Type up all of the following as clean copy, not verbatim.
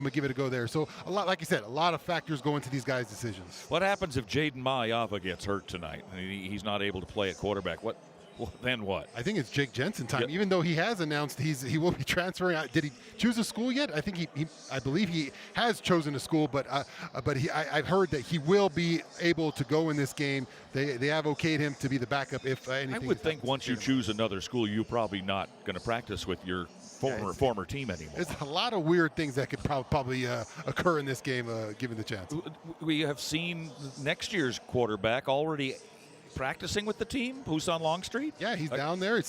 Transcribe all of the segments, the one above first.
I'm gonna give it a go there. So a lot, like you said, a lot of factors go into these guys' decisions. What happens if Jaden Mayava gets hurt tonight and he's not able to play at quarterback? Then what? I think it's Jake Jensen time. Yep. Even though he has announced he will be transferring. Did he choose a school yet? I think I believe he has chosen a school, but I've heard that he will be able to go in this game. They have okayed him to be the backup if anything. I would think once you choose another school, you're probably not going to practice with your former team anymore. There's a lot of weird things that could probably occur in this game, given the chance. We have seen next year's quarterback already practicing with the team, who's on Longstreet. Yeah, he's down there.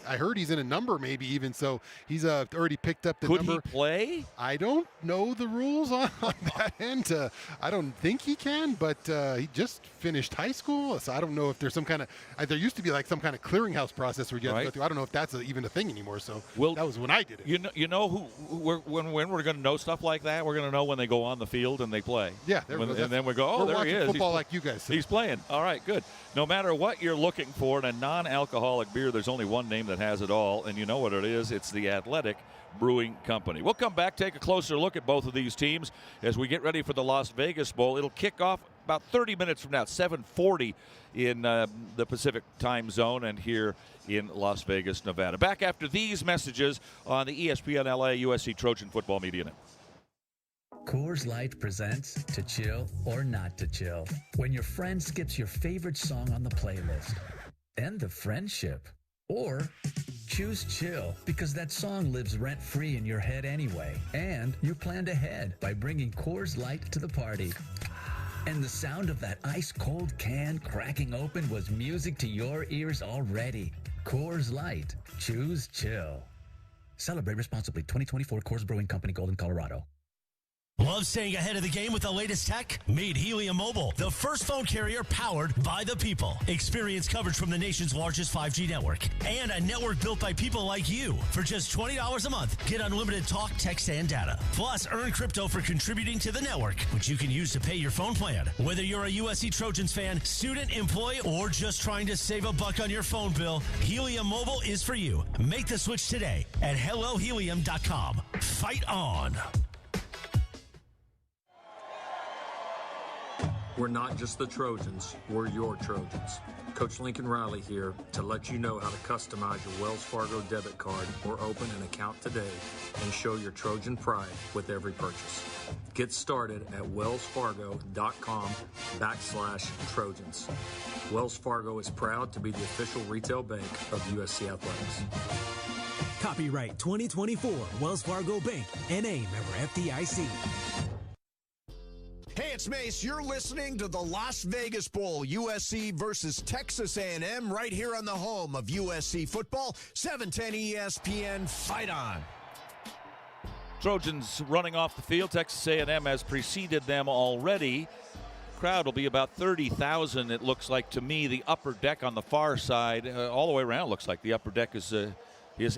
I heard he's in a number maybe even, so he's already picked up the number. Could he play? I don't know the rules on that end. I don't think he can, but he just finished high school, so I don't know if there's some kind of there used to be like some kind of clearinghouse process where you have to go through. I don't know if that's even a thing anymore, so that was when I did it. You know when we're going to know stuff like that, we're going to know when they go on the field and they play. Yeah, and then we go, there he is. Football like you guys. He's playing. All right, good. No matter what you're looking for in a non-alcoholic beer, there's only one name that has it all, and you know what it is. It's the Athletic Brewing Company. We'll come back, take a closer look at both of these teams as we get ready for the Las Vegas Bowl. It'll kick off about 30 minutes from now, 7:40 in the Pacific time zone and here in Las Vegas, Nevada. Back after these messages on the ESPN LA USC Trojan Football Media Network. Coors Light presents To Chill or Not to Chill. When your friend skips your favorite song on the playlist. End the friendship. Or choose chill because that song lives rent-free in your head anyway. And you planned ahead by bringing Coors Light to the party. And the sound of that ice-cold can cracking open was music to your ears already. Coors Light. Choose chill. Celebrate responsibly. 2024 Coors Brewing Company, Golden, Colorado. Love staying ahead of the game with the latest tech? Meet Helium Mobile, the first phone carrier powered by the people. Experience coverage from the nation's largest 5G network and a network built by people like you. For just $20 a month, get unlimited talk, text, and data. Plus, earn crypto for contributing to the network, which you can use to pay your phone plan. Whether you're a USC Trojans fan, student, employee, or just trying to save a buck on your phone bill, Helium Mobile is for you. Make the switch today at hellohelium.com. Fight on. We're not just the Trojans, we're your Trojans. Coach Lincoln Riley here to let you know how to customize your Wells Fargo debit card or open an account today and show your Trojan pride with every purchase. Get started at wellsfargo.com/Trojans. Wells Fargo is proud to be the official retail bank of USC Athletics. Copyright 2024 Wells Fargo Bank, N.A. member FDIC. Hey, it's Mace. You're listening to the Las Vegas Bowl, USC versus Texas A&M, right here on the home of USC football, 710 ESPN. Fight on. Trojans running off the field. Texas A&M has preceded them already. Crowd will be about 30,000, it looks like to me. The upper deck on the far side, all the way around, looks like the upper deck is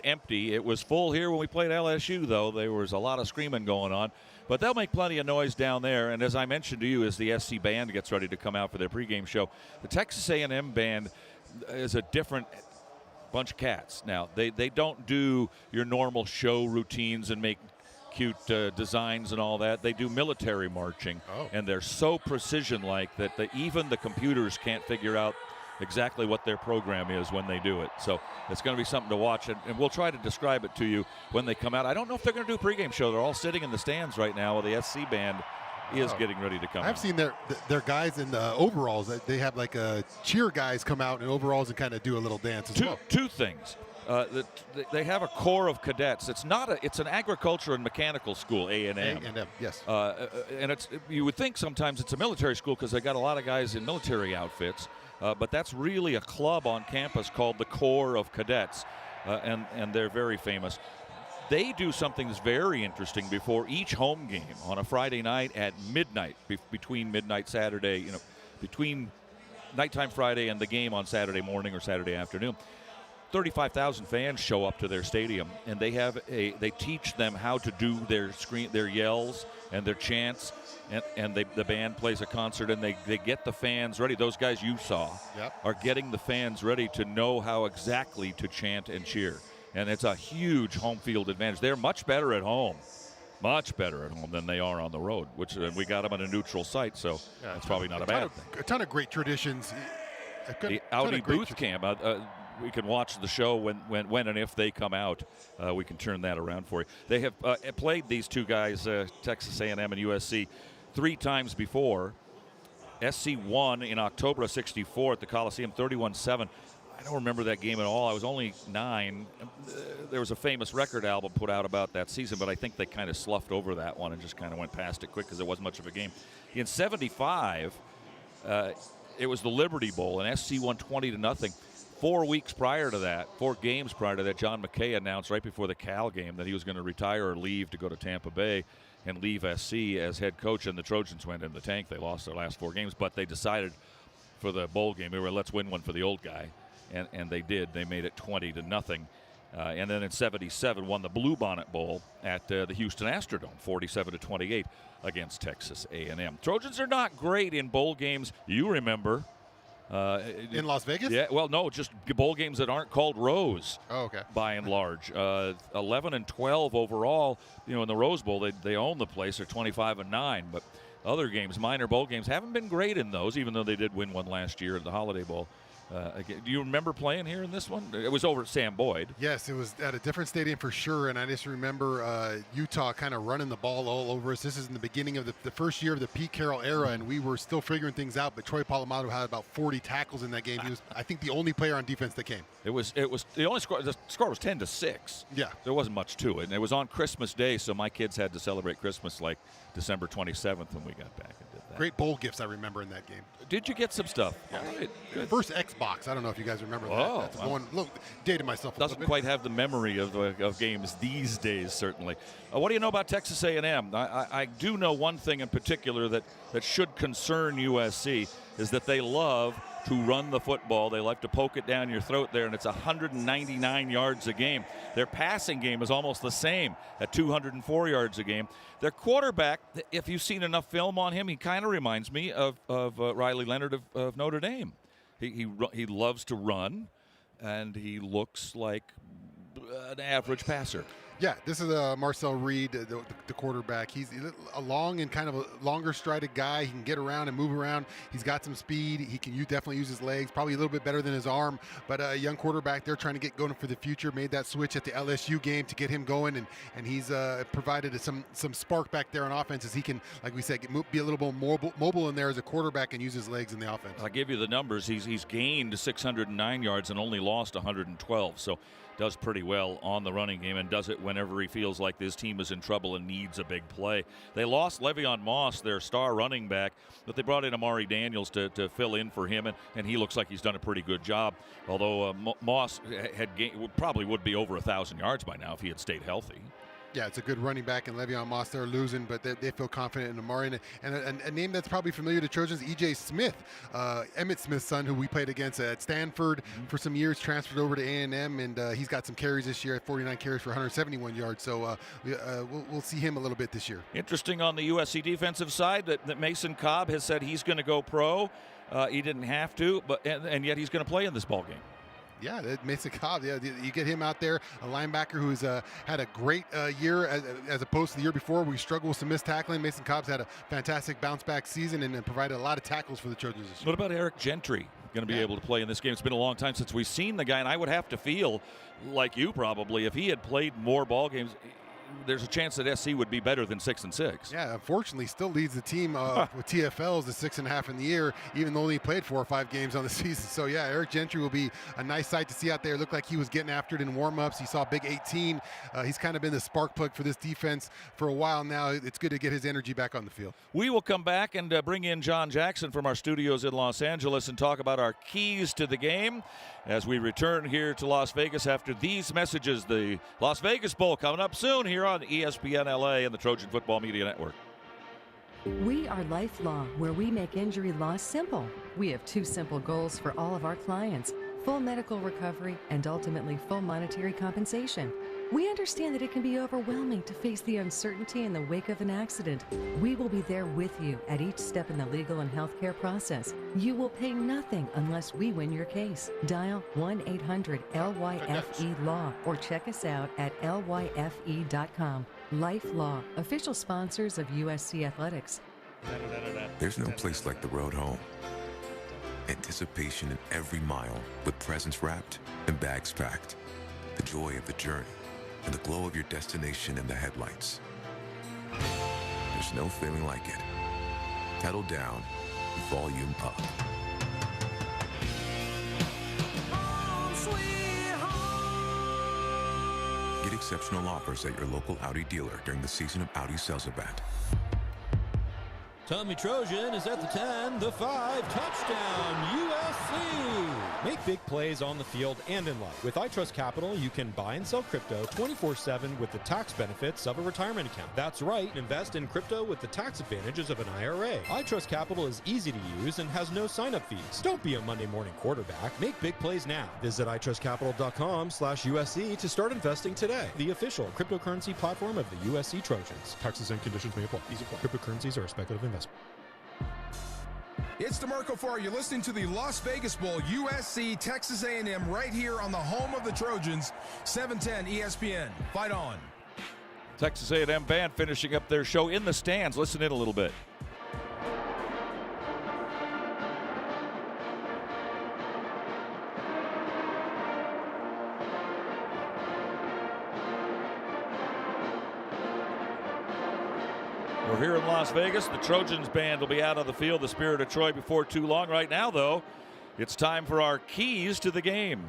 empty. It was full here when we played LSU, though. There was a lot of screaming going on. But they'll make plenty of noise down there. And as I mentioned to you, as the SC band gets ready to come out for their pregame show, the Texas A&M band is a different bunch of cats. Now, they don't do your normal show routines and make cute designs and all that. They do military marching. And they're so precision-like that even the computers can't figure out exactly what their program is when they do it. So it's going to be something to watch, and we'll try to describe it to you when they come out. I don't know if they're going to do a pregame show. They're all sitting in the stands right now while the SC band is getting ready to come out. I've seen their guys in the overalls. They have like cheer guys come out in overalls and kind of do a little dance as well. Two things. They have a corps of cadets. It's an agriculture and mechanical school, A&M. A&M, yes. And you would think sometimes it's a military school because they got a lot of guys in military outfits. But that's really a club on campus called the Corps of Cadets, and they're very famous. They do something that's very interesting before each home game on a Friday night at midnight, between midnight Saturday, between nighttime Friday and the game on Saturday morning or Saturday afternoon. 35,000 fans show up to their stadium, and they teach them how to do their yells and their chants. And the band plays a concert, and they get the fans ready. Those guys you saw are getting the fans ready to know how exactly to chant and cheer. And it's a huge home field advantage. They're much better at home Much better at home than they are on the road, which we got them on a neutral site, so that's probably not a bad thing. A ton of great traditions. The Audi Booth Cam. We can watch the show when and if they come out. We can turn that around for you. They have played these two guys, Texas A&M and USC, 3 times before. SC won in October of '64 at the Coliseum, 31-7. I don't remember that game at all. I was only 9. There was a famous record album put out about that season, but I think they kind of sloughed over that one and just kind of went past it quick because it wasn't much of a game. In '75, it was the Liberty Bowl, and SC won 20-0. 4 weeks prior to that, 4 games prior to that, John McKay announced right before the Cal game that he was going to retire or leave to go to Tampa Bay and leave SC as head coach, and the Trojans went in the tank. They lost their last 4 games, but they decided for the bowl game, let's win one for the old guy, and they did. They made it 20-0. And then in '77, won the Bluebonnet Bowl at the Houston Astrodome, 47-28 against Texas A&M. Trojans are not great in bowl games. You remember. In Las Vegas? Yeah, well, no, just bowl games that aren't called Rose. Oh, okay. By and large, 11-12 overall. You know, in the Rose Bowl, they own the place. They're 25-9. But other games, minor bowl games, haven't been great in those. Even though they did win one last year at the Holiday Bowl. Do you remember playing here in this one? It was over at Sam Boyd. Yes, it was at a different stadium for sure, and I just remember Utah kind of running the ball all over us. This is in the beginning of the first year of the Pete Carroll era, and we were still figuring things out, but Troy Polamalu had about 40 tackles in that game. He was, I think, the only player on defense that came. It was the only score. The score was 10-6. Yeah. There wasn't much to it, and it was on Christmas Day, so my kids had to celebrate Christmas like December 27th when we got back and did that. Great bowl gifts I remember in that game. Did you get some stuff? Yeah. All right, good. First Xbox. I don't know if you guys remember Whoa, that. That's one. Look, dated myself a doesn't little bit. quite have the memory of games these days, certainly. What do you know about Texas A&M? I do know one thing in particular that should concern USC is that they love to run the football. They like to poke it down your throat there, and it's 199 yards a game. Their passing game is almost the same at 204 yards a game. Their quarterback, if you've seen enough film on him, he kind of reminds me of Riley Leonard of Notre Dame. He loves to run, and he looks like an average passer. Yeah, this is Marcel Reed, the quarterback. He's a long and kind of a longer strided guy. He can get around and move around. He's got some speed. He can definitely use his legs, probably a little bit better than his arm. But a young quarterback, they're trying to get going for the future. Made that switch at the LSU game to get him going, and he's provided some spark back there on offense as he can, like we said, be a little more mobile in there as a quarterback and use his legs in the offense. I'll give you the numbers. He's gained 609 yards and only lost 112. So does pretty well on the running game and does it whenever he feels like this team is in trouble and needs a big play. They lost Le'Veon Moss, their star running back, but they brought in Amari Daniels to fill in for him, and he looks like he's done a pretty good job, although Moss probably would be over 1,000 yards by now if he had stayed healthy. Yeah, it's a good running back, and Le'Veon Moss, they're losing, but they feel confident in Amari. And a name that's probably familiar to Trojans, E.J. Smith, Emmitt Smith's son, who we played against at Stanford for some years, transferred over to A&M, and he's got some carries this year, 49 carries for 171 yards. So we'll see him a little bit this year. Interesting on the USC defensive side that Mason Cobb has said he's going to go pro. He didn't have to, but and yet he's going to play in this ball game. Yeah, Mason Cobb. Yeah, you get him out there, a linebacker who's had a great year as opposed to the year before. We struggled with some missed tackling. Mason Cobb's had a fantastic bounce-back season and provided a lot of tackles for the Trojans this year. What about Eric Gentry? Going to be able to play in this game. It's been a long time since we've seen the guy, and I would have to feel like you probably, if he had played more ball games, there's a chance that SC would be better than 6-6. Yeah, unfortunately, still leads the team with TFLs to 6.5 in the year, even though he played 4 or 5 games on the season. So yeah, Eric Gentry will be a nice sight to see out there. Looked like he was getting after it in warm-ups. He saw a big 18. He's kind of been the spark plug for this defense for a while now. It's good to get his energy back on the field. We will come back and bring in John Jackson from our studios in Los Angeles and talk about our keys to the game as we return here to Las Vegas after these messages. The Las Vegas Bowl coming up soon here on ESPN LA and the Trojan Football Media Network. We are Life Law, where we make injury law simple. We have 2 simple goals for all of our clients: full medical recovery and ultimately full monetary compensation. We understand that it can be overwhelming to face the uncertainty in the wake of an accident. We will be there with you at each step in the legal and healthcare process. You will pay nothing unless we win your case. Dial 1-800-LYFE-LAW or check us out at lyfe.com. Life Law, official sponsors of USC Athletics. There's no place like the road home. Anticipation in every mile with presents wrapped and bags packed. The joy of the journey and the glow of your destination in the headlights. There's no feeling like it. Pedal down, volume up. Get exceptional offers at your local Audi dealer during the season of Audi sales event. Tommy Trojan is at the 10, the 5, touchdown, USC! Make big plays on the field and in life. With iTrust Capital, you can buy and sell crypto 24/7 with the tax benefits of a retirement account. That's right, invest in crypto with the tax advantages of an IRA. iTrust Capital is easy to use and has no sign-up fees. Don't be a Monday morning quarterback. Make big plays now. Visit itrustcapital.com/USC to start investing today. The official cryptocurrency platform of the USC Trojans. Taxes and conditions may apply. Easy apply. Cryptocurrencies are a speculative investment. It's DeMarco Farr. You're listening to the Las Vegas Bowl, USC, Texas A&M, right here on the home of the Trojans, 710 ESPN. Fight on. Texas A&M band finishing up their show in the stands. Listen in a little bit. We're here in Las Vegas. The Trojans band will be out on the field, the Spirit of Troy, before too long. Right now, though, it's time for our keys to the game.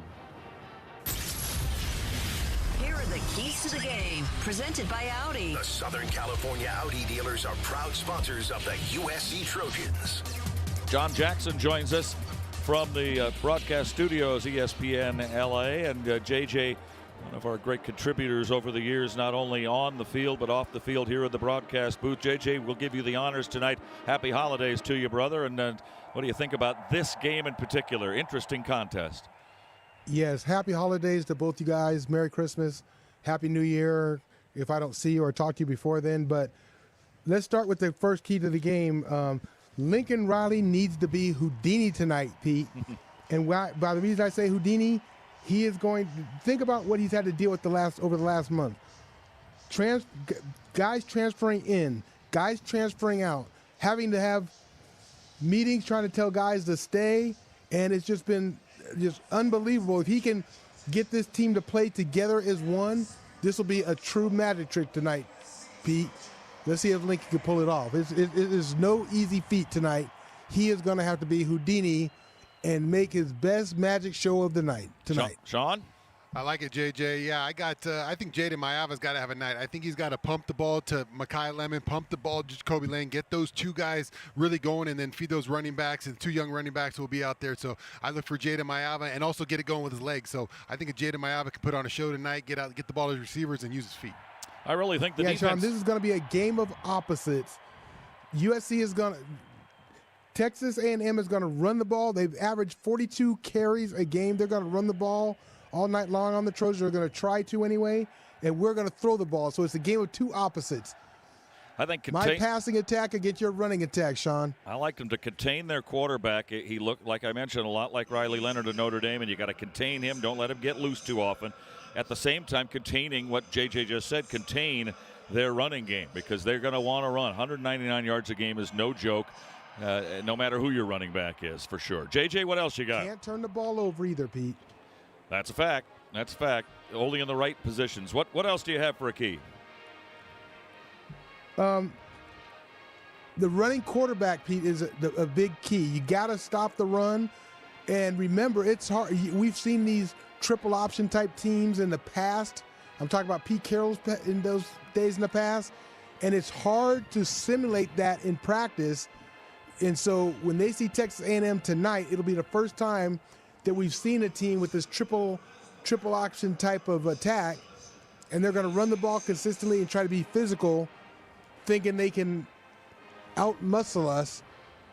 Here are the keys to the game, presented by Audi. The Southern California Audi dealers are proud sponsors of the USC Trojans. John Jackson joins us from the broadcast studios, ESPN LA, and JJ, one of our great contributors over the years, not only on the field but off the field here at the broadcast booth. JJ, we'll give you the honors tonight. Happy holidays to you, brother. And what do you think about this game in particular? Interesting contest. Yes, happy holidays to both you guys. Merry Christmas. Happy New Year if I don't see you or talk to you before then. But let's start with the first key to the game. Lincoln Riley needs to be Houdini tonight, Pete. And by the reason I say Houdini, he is going to think about what he's had to deal with over the last month. Guys transferring in, guys transferring out, having to have meetings trying to tell guys to stay, and it's just been just unbelievable. If he can get this team to play together as one, this will be a true magic trick tonight, Pete. Let's see if Lincoln can pull it off. It is no easy feat tonight. He is going to have to be Houdini and make his best magic show of the night tonight. Shaun? I like it, JJ. Yeah, I think Jaden Mayava's got to have a night. I think he's got to pump the ball to Mekhi Lemon, pump the ball to Jacoby Lane, get those two guys really going, and then feed those running backs. And two young running backs will be out there. So I look for Jaden Mayava and also get it going with his legs. So I think if Jaden Mayava can put on a show tonight, get the ball to his receivers and use his feet. I really think the defense. Shaun, this is going to be a game of opposites. USC is going to. Texas A&M is going to run the ball. They've averaged 42 carries a game. They're going to run the ball all night long on the Trojans. They're going to try to anyway, and we're going to throw the ball. So it's a game of two opposites. I think my passing attack against your running attack, Shaun. I like them to contain their quarterback. He looked, like I mentioned, a lot like Riley Leonard at Notre Dame, and you got to contain him. Don't let him get loose too often. At the same time, containing what JJ just said, contain their running game, because they're going to want to run. 199 yards a game is no joke. No matter who your running back is, for sure. JJ, what else you got? Can't turn the ball over either, Pete. That's a fact. That's a fact. Only in the right positions. What else do you have for a key? The running quarterback, Pete, is a big key. You got to stop the run. And remember, it's hard. We've seen these triple option type teams in the past. I'm talking about Pete Carroll's in those days in the past. And it's hard to simulate that in practice. And so when they see Texas A&M tonight, it'll be the first time that we've seen a team with this triple option type of attack, and they're going to run the ball consistently and try to be physical, thinking they can out-muscle us.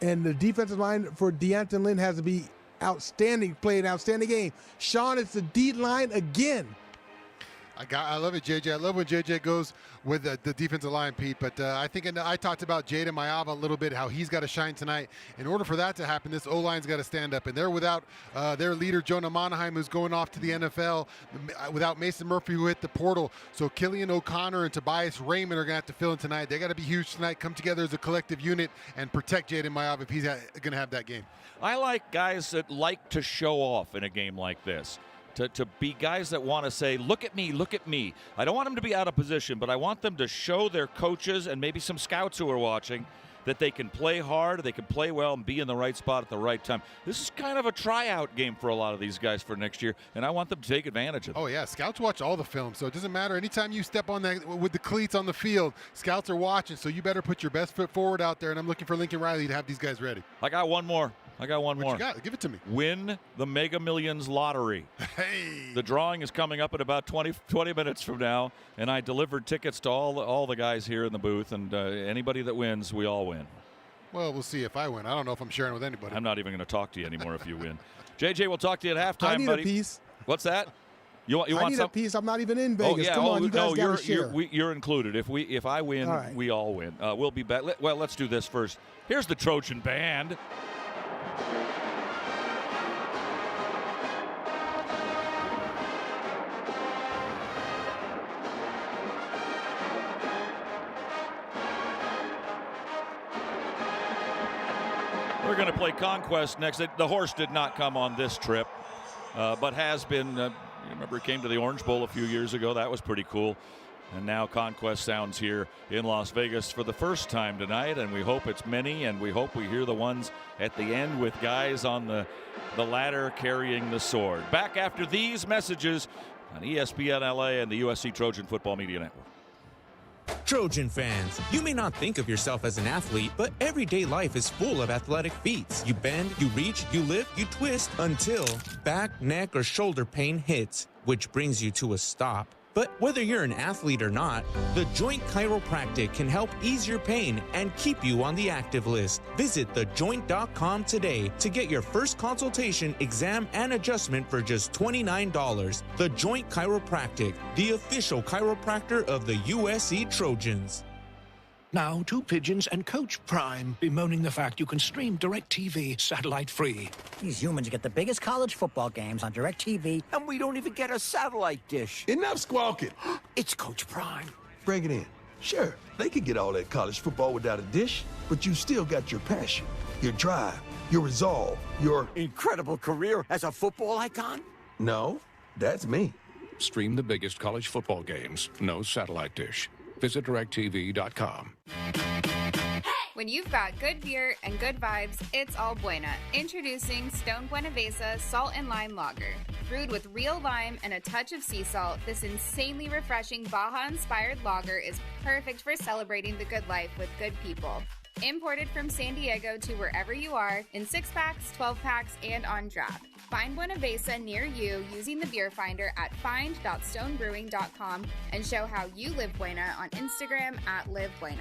And the defensive line for Deonta Lynn has to be outstanding, play an outstanding game. Shaun, it's the D line again. I love it, JJ. I love when JJ goes with the defensive line, Pete. But I think I talked about Jada Mayava a little bit, how he's got to shine tonight. In order for that to happen, this O-line's got to stand up. And they're without their leader, Jonah Monaheim, who's going off to the NFL, without Mason Murphy, who hit the portal. So Killian O'Connor and Tobias Raymond are going to have to fill in tonight. They got to be huge tonight, come together as a collective unit, and protect Jada Mayava if he's going to have that game. I like guys that like to show off in a game like this. To be guys that want to say, look at me, look at me. I don't want them to be out of position, but I want them to show their coaches and maybe some scouts who are watching that they can play hard, they can play well, and be in the right spot at the right time. This is kind of a tryout game for a lot of these guys for next year, and I want them to take advantage of it. Oh, yeah. Scouts watch all the film, so it doesn't matter. Anytime you step on that with the cleats on the field, scouts are watching, so you better put your best foot forward out there, and I'm looking for Lincoln Riley to have these guys ready. I got one more. What more. You got? Give it to me. Win the Mega Millions lottery. Hey. The drawing is coming up in about 20 minutes from now, and I delivered tickets to all the guys here in the booth, and anybody that wins, we all win. Well, we'll see if I win. I don't know if I'm sharing with anybody. I'm not even going to talk to you anymore if you win. JJ, we'll talk to you at halftime, I need buddy. A piece. What's that? You want I need some? A piece. I'm not even in Vegas. Yeah. Come on, you guys got to share. You're included. If I win, right. We all win. We'll be back. Well, let's do this first. Here's the Trojan Band. We're going to play Conquest next. The horse did not come on this trip, but has been. You remember, it came to the Orange Bowl a few years ago. That was pretty cool. And now Conquest sounds here in Las Vegas for the first time tonight, and we hope it's many, and we hope we hear the ones at the end with guys on the ladder carrying the sword. Back after these messages on ESPN LA and the USC Trojan Football Media Network. Trojan fans, you may not think of yourself as an athlete, but everyday life is full of athletic feats. You bend, you reach, you lift, you twist until back, neck, or shoulder pain hits, which brings you to a stop. But whether you're an athlete or not, the Joint Chiropractic can help ease your pain and keep you on the active list. Visit thejoint.com today to get your first consultation, exam, and adjustment for just $29. The Joint Chiropractic, the official chiropractor of the USC Trojans. Now, two pigeons and Coach Prime bemoaning the fact you can stream DirecTV satellite-free. These humans get the biggest college football games on DirecTV, and we don't even get a satellite dish. Enough squawking. It's Coach Prime. Bring it in. Sure, they could get all that college football without a dish, but you still got your passion, your drive, your resolve, your incredible career as a football icon? No, that's me. Stream the biggest college football games. No satellite dish. Visit DirecTV.com. When you've got good beer and good vibes, it's all Buena. Introducing Stone Buenavesa Salt and Lime Lager. Brewed with real lime and a touch of sea salt, this insanely refreshing Baja-inspired lager is perfect for celebrating the good life with good people. Imported from San Diego to wherever you are, in 6-packs, 12-packs, and on draft. Find Buenavesa near you using the beer finder at find.stonebrewing.com and show how you live Buena on Instagram at LiveBuena.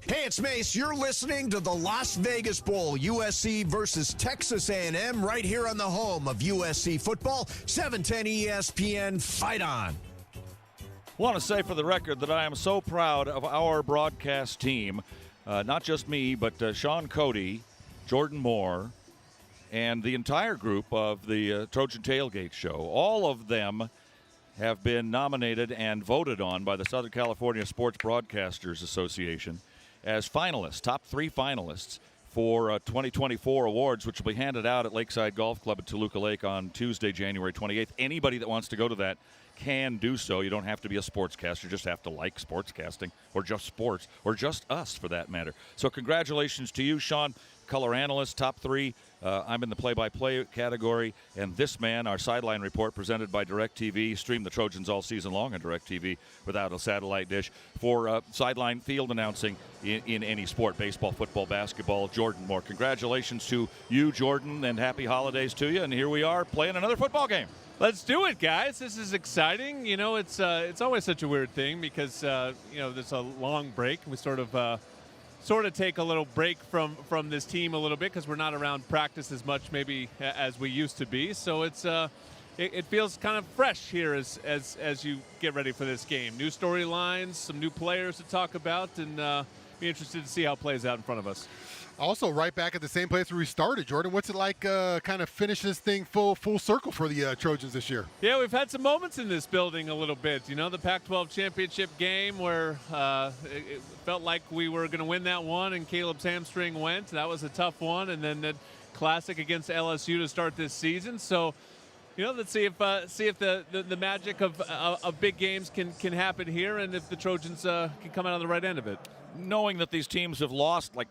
Hey, it's Mace. You're listening to the Las Vegas Bowl, USC versus Texas A&M, right here on the home of USC football, 710 ESPN. Fight on. I want to say for the record that I am so proud of our broadcast team. Not just me, but Shaun, Cody, Jordan Moore, and the entire group of the Trojan Tailgate Show. All of them have been nominated and voted on by the Southern California Sports Broadcasters Association as finalists, top 3 finalists for 2024 awards, which will be handed out at Lakeside Golf Club at Toluca Lake on Tuesday, January 28th. Anybody that wants to go to that can do so. You don't have to be a sportscaster. You just have to like sportscasting or just sports or just us for that matter. So congratulations to you, Shaun, color analyst, top 3. I'm in the play-by-play category. And this man, our sideline report presented by DirecTV, stream the Trojans all season long on DirecTV without a satellite dish for sideline field announcing in any sport, baseball, football, basketball. Jordan Moore. Congratulations to you, Jordan, and happy holidays to you. And here we are playing another football game. Let's do it, guys. This is exciting. You know, it's always such a weird thing because there's a long break. We sort of take a little break from this team a little bit because we're not around practice as much maybe as we used to be. So it's it feels kind of fresh here as you get ready for this game. New storylines, some new players to talk about, and be interested to see how it plays out in front of us. Also, right back at the same place where we started, Jordan. What's it like kind of finish this thing full circle for the Trojans this year? Yeah, we've had some moments in this building a little bit. You know, the Pac-12 championship game where it felt like we were going to win that one and Caleb's hamstring went. That was a tough one. And then the classic against LSU to start this season. So, you know, let's see if the magic of big games can happen here and if the Trojans can come out on the right end of it. Knowing that these teams have lost like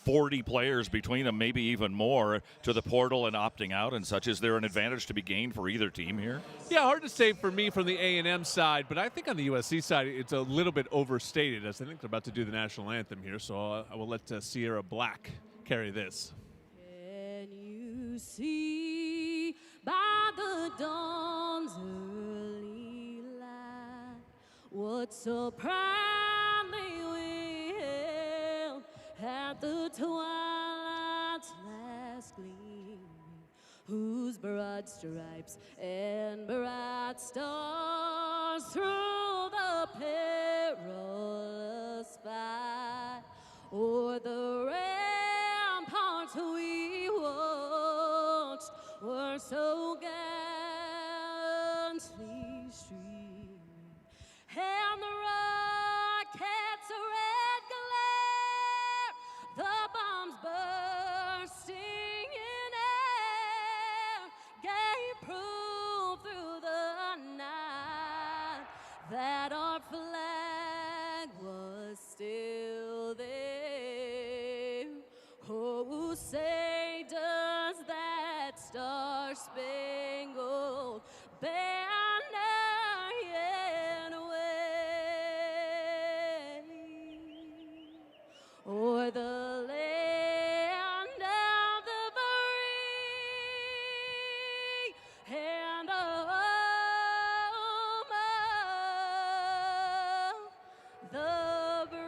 40 players between them, maybe even more, to the portal and opting out and such. Is there an advantage to be gained for either team here? Yeah, hard to say for me from the A&M side, but I think on the USC side it's a little bit overstated, as I think they're about to do the national anthem here, so I will let Sierra Black carry this. Can you see by the dawn's early light what so proudly we hailed at the twilight's last gleaming, whose broad stripes and bright stars through the perilous fight o'er the ramparts we watched were so gallantly streaming, and the rockets' red glare, the bombs bursting in air, gave proof through the night that our flag was still there. Oh, say does that star-spangled banner yet wave o'er the land of the free and home of the brave.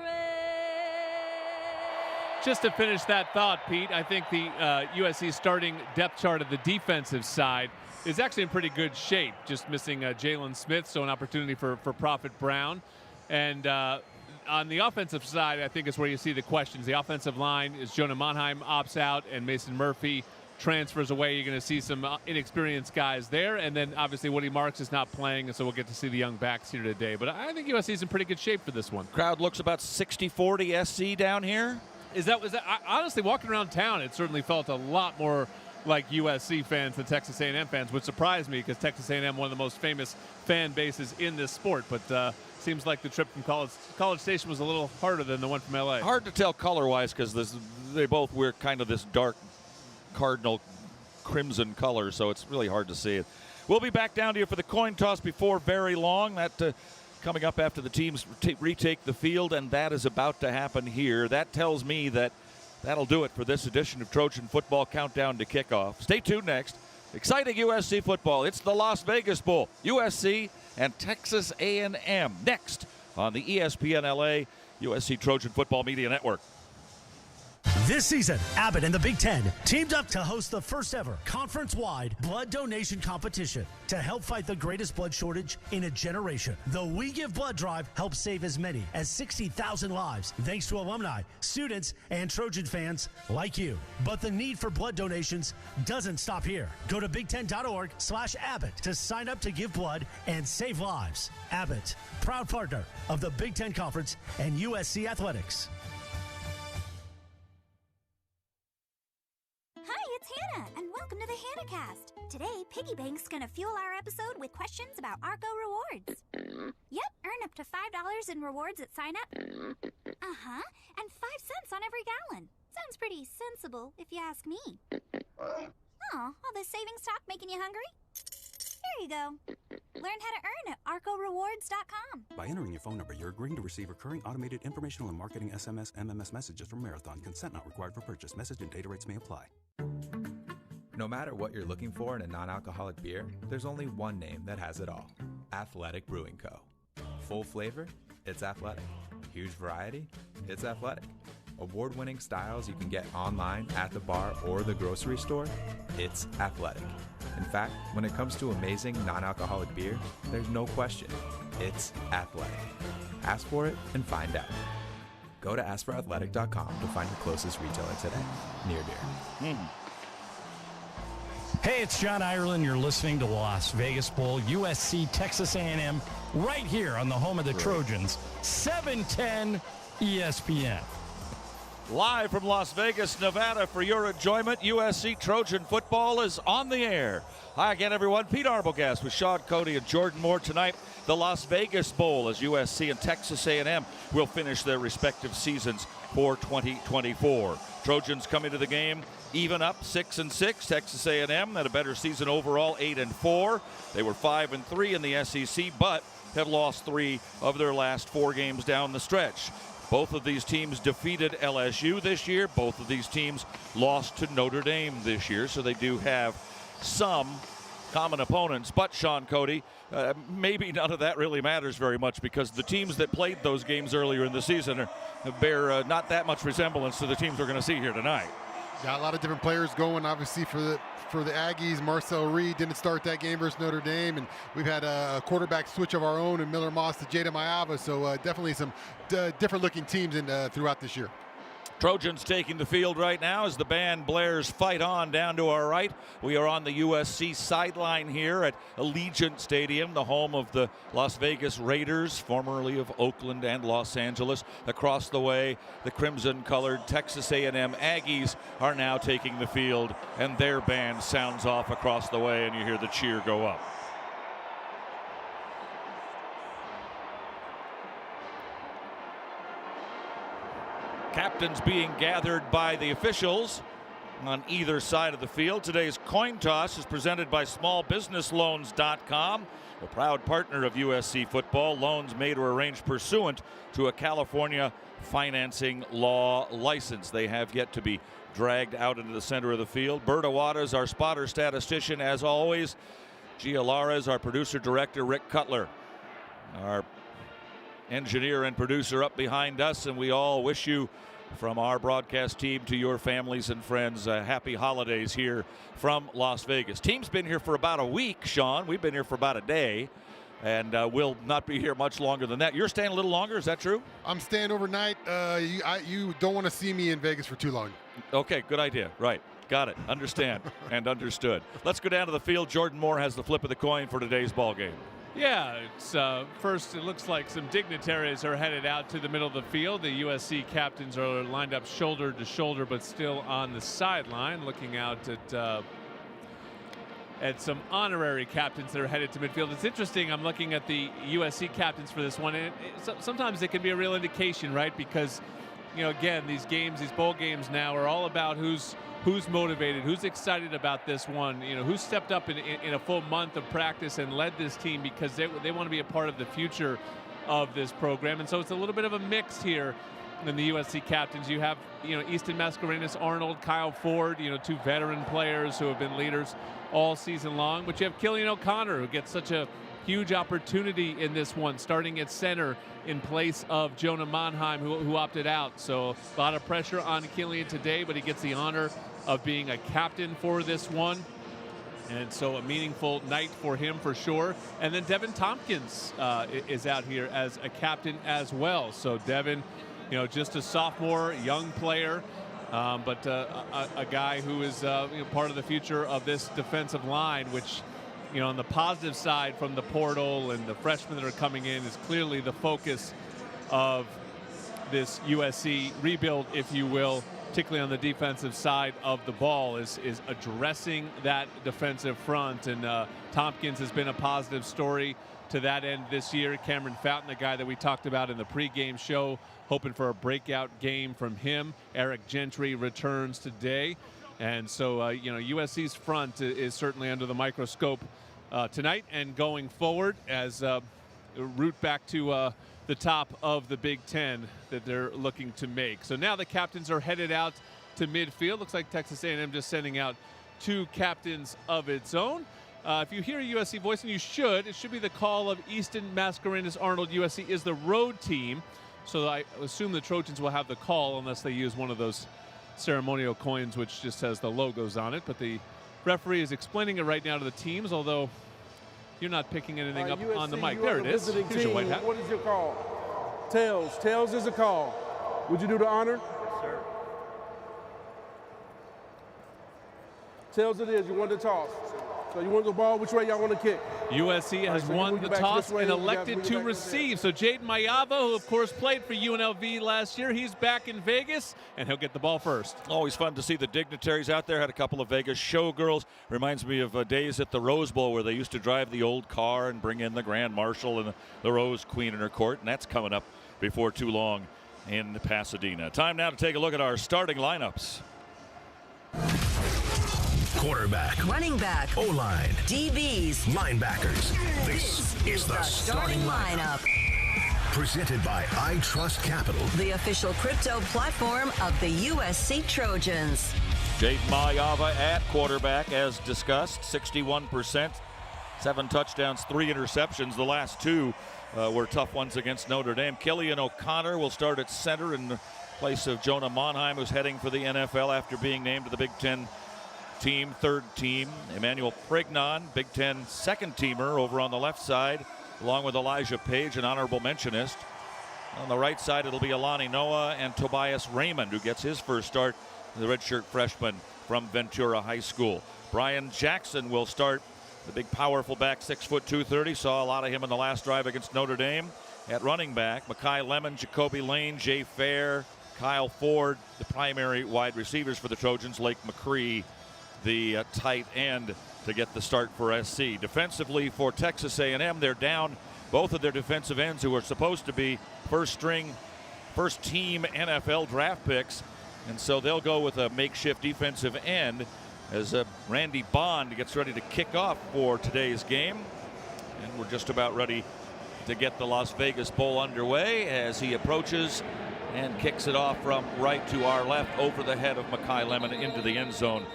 Just to finish that thought, Pete, I think the USC starting depth chart of the defensive side is actually in pretty good shape. Just missing Jalen Smith, so an opportunity for Prophet Brown. And on the offensive side, I think is where you see the questions. The offensive line is Jonah Monheim opts out and Mason Murphy transfers away. You're going to see some inexperienced guys there. And then obviously Woody Marks is not playing, and so we'll get to see the young backs here today. But I think USC is in pretty good shape for this one. Crowd looks about 60-40 SC down here. Was that honestly, walking around town, it certainly felt a lot more like USC fans than Texas A&M fans, which surprised me because Texas A&M, one of the most famous fan bases in this sport. But seems like the trip from College Station was a little harder than the one from LA. Hard to tell color-wise because they both wear kind of this dark cardinal crimson color, so it's really hard to see it. We'll be back down to you for the coin toss before very long. That coming up after the teams retake the field, and that is about to happen here. That tells me that that'll do it for this edition of Trojan Football Countdown to Kickoff. Stay tuned next. Exciting USC football. It's the Las Vegas Bowl. USC and Texas A&M next on the ESPN LA USC Trojan Football Media Network. This season, Abbott and the Big Ten teamed up to host the first ever conference-wide blood donation competition to help fight the greatest blood shortage in a generation. The We Give Blood drive helps save as many as 60,000 lives thanks to alumni, students, and Trojan fans like you. But the need for blood donations doesn't stop here. Go to big10.org/Abbott to sign up to give blood and save lives. Abbott, proud partner of the Big Ten Conference and USC Athletics. Hi, it's Hannah, and welcome to the HannahCast. Today, Piggy Bank's gonna fuel our episode with questions about Argo rewards. Yep, earn up to $5 in rewards at sign up. Uh-huh, and 5 cents on every gallon. Sounds pretty sensible, if you ask me. Oh, all this savings talk making you hungry? Here you go. Learn how to earn at arcorewards.com. By entering your phone number, you're agreeing to receive recurring automated informational and marketing SMS, MMS messages from Marathon. Consent not required for purchase. Message and data rates may apply. No matter what you're looking for in a non-alcoholic beer, there's only one name that has it all. Athletic Brewing Co. Full flavor? It's athletic. Huge variety? It's athletic. Award-winning styles you can get online, at the bar, or the grocery store? It's Athletic. In fact, when it comes to amazing non-alcoholic beer, there's no question. It's Athletic. Ask for it and find out. Go to askforathletic.com to find your closest retailer today. Near Beer. Hey, it's John Ireland. You're listening to Las Vegas Bowl, USC, Texas A&M, right here on the home of the Trojans, 710 ESPN. Live from Las Vegas, Nevada, for your enjoyment, USC Trojan football is on the air. Hi again, everyone. Pete Arbogast with Shaun, Cody, and Jordan Moore tonight. The Las Vegas Bowl, as USC and Texas A&M will finish their respective seasons for 2024. Trojans coming to the game even up 6-6. Texas A&M had a better season overall, 8-4. They were 5-3 in the SEC, but have lost 3 of their last 4 games down the stretch. Both of these teams defeated LSU this year. Both of these teams lost to Notre Dame this year, so they do have some common opponents. But, Shaun, Cody, maybe none of that really matters very much because the teams that played those games earlier in the season bear not that much resemblance to the teams we're going to see here tonight. Got a lot of different players going, obviously, for the Aggies. Marcel Reed didn't start that game versus Notre Dame, and we've had a quarterback switch of our own in Miller Moss to Jada Maiava, so definitely some different-looking teams throughout this year. Trojans taking the field right now as the band blares Fight On down to our right. We are on the USC sideline here at Allegiant Stadium, the home of the Las Vegas Raiders, formerly of Oakland and Los Angeles. Across the way, the crimson-colored Texas A&M Aggies are now taking the field, and their band sounds off across the way, and you hear the cheer go up. Captains being gathered by the officials on either side of the field. Today's coin toss is presented by smallbusinessloans.com, a proud partner of USC football. Loans made or arranged pursuant to a California financing law license. They have yet to be dragged out into the center of the field. Berta Wada is our spotter statistician, as always. Gia Lara is our producer director. Rick Cutler, our engineer and producer, up behind us, and we all wish you, from our broadcast team to your families and friends, happy holidays here from Las Vegas. Team's been here for about a week, Shaun. We've been here for about a day, and we'll not be here much longer than that. You're staying a little longer, is that true? I'm staying overnight. You don't want to see me in Vegas for too long. Okay, good idea. Right. Got it. Understand and understood. Let's go down to the field. Jordan Moore has the flip of the coin for today's ball game. Yeah, it's first it looks like some dignitaries are headed out to the middle of the field. The USC captains are lined up shoulder to shoulder, but still on the sideline, looking out at some honorary captains that are headed to midfield. It's interesting, I'm looking at the USC captains for this one, and sometimes it can be a real indication, right? Because, you know, again, these games, these bowl games now are all about who's motivated, who's excited about this one, you know, who stepped up in a full month of practice and led this team because they want to be a part of the future of this program. And so it's a little bit of a mix here in the USC captains. You have, you know, Easton Mascarenas, Arnold, Kyle Ford, you know, 2 veteran players who have been leaders all season long. But you have Killian O'Connor, who gets such a huge opportunity in this one, starting at center in place of Jonah Monheim, who opted out. So a lot of pressure on Killian today, but he gets the honor of being a captain for this one. And so a meaningful night for him for sure. And then Devin Tompkins is out here as a captain as well. So Devin, you know, just a sophomore, young player, but a guy who is you know, part of the future of this defensive line, which, you know, on the positive side from the portal and the freshmen that are coming in is clearly the focus of this USC rebuild, if you will, particularly on the defensive side of the ball, is addressing that defensive front. And Tompkins has been a positive story to that end this year. Cameron Fountain, the guy that we talked about in the pregame show, hoping for a breakout game from him. Eric Gentry returns today. And so, you know, USC's front is certainly under the microscope tonight and going forward as route back to the top of the Big Ten that they're looking to make. So now the captains are headed out to midfield. Looks like Texas A&M just sending out 2 captains of its own. If you hear a USC voice, and you should, it should be the call of Easton Mascarenas Arnold. USC is the road team. So I assume the Trojans will have the call unless they use one of those ceremonial coins which just has the logos on it. But the referee is explaining it right now to the teams, although you're not picking anything up USC, on the mic. There it is. Here's your white hat. What is your call? Tails. Tails is a call. Would you do the honor? Yes, sir. Tails it is. You want the toss. So you want the ball? Which way y'all want to kick? USC has won the toss and elected to receive. So Jaden Mayava, who of course played for UNLV last year, he's back in Vegas, and he'll get the ball first. Always fun to see the dignitaries out there. Had a couple of Vegas showgirls. Reminds me of days at the Rose Bowl where they used to drive the old car and bring in the Grand Marshal and the Rose Queen in her court, and that's coming up before too long in Pasadena. Time now to take a look at our starting lineups. Quarterback, running back, O-line, DBs, linebackers. This is the starting lineup. Presented by I Trust Capital, the official crypto platform of the USC Trojans. Jaden Mayava at quarterback, as discussed, 61%, 7 touchdowns, 3 interceptions. The last 2 were tough ones against Notre Dame. Killian O'Connor will start at center in place of Jonah Monheim, who's heading for the NFL after being named to the Big Ten team, 3rd team. Emmanuel Pregame, Big Ten 2nd teamer over on the left side, along with Elijah Page, an honorable mentionist. On the right side, it'll be Alani Noah and Tobias Raymond, who gets his first start, the redshirt freshman from Ventura High School. Brian Jackson will start, the big powerful back, 6', 230. Saw a lot of him in the last drive against Notre Dame. At running back, Makai Lemon, Jacoby Lane, Jay Fair, Kyle Ford, the primary wide receivers for the Trojans. Lake McCree, the tight end, to get the start for SC. Defensively for Texas A&M, they're down both of their defensive ends who are supposed to be first team NFL draft picks, and so they'll go with a makeshift defensive end as Randy Bond gets ready to kick off for today's game. And we're just about ready to get the Las Vegas Bowl underway as he approaches and kicks it off from right to our left over the head of Makai Lemon into the end zone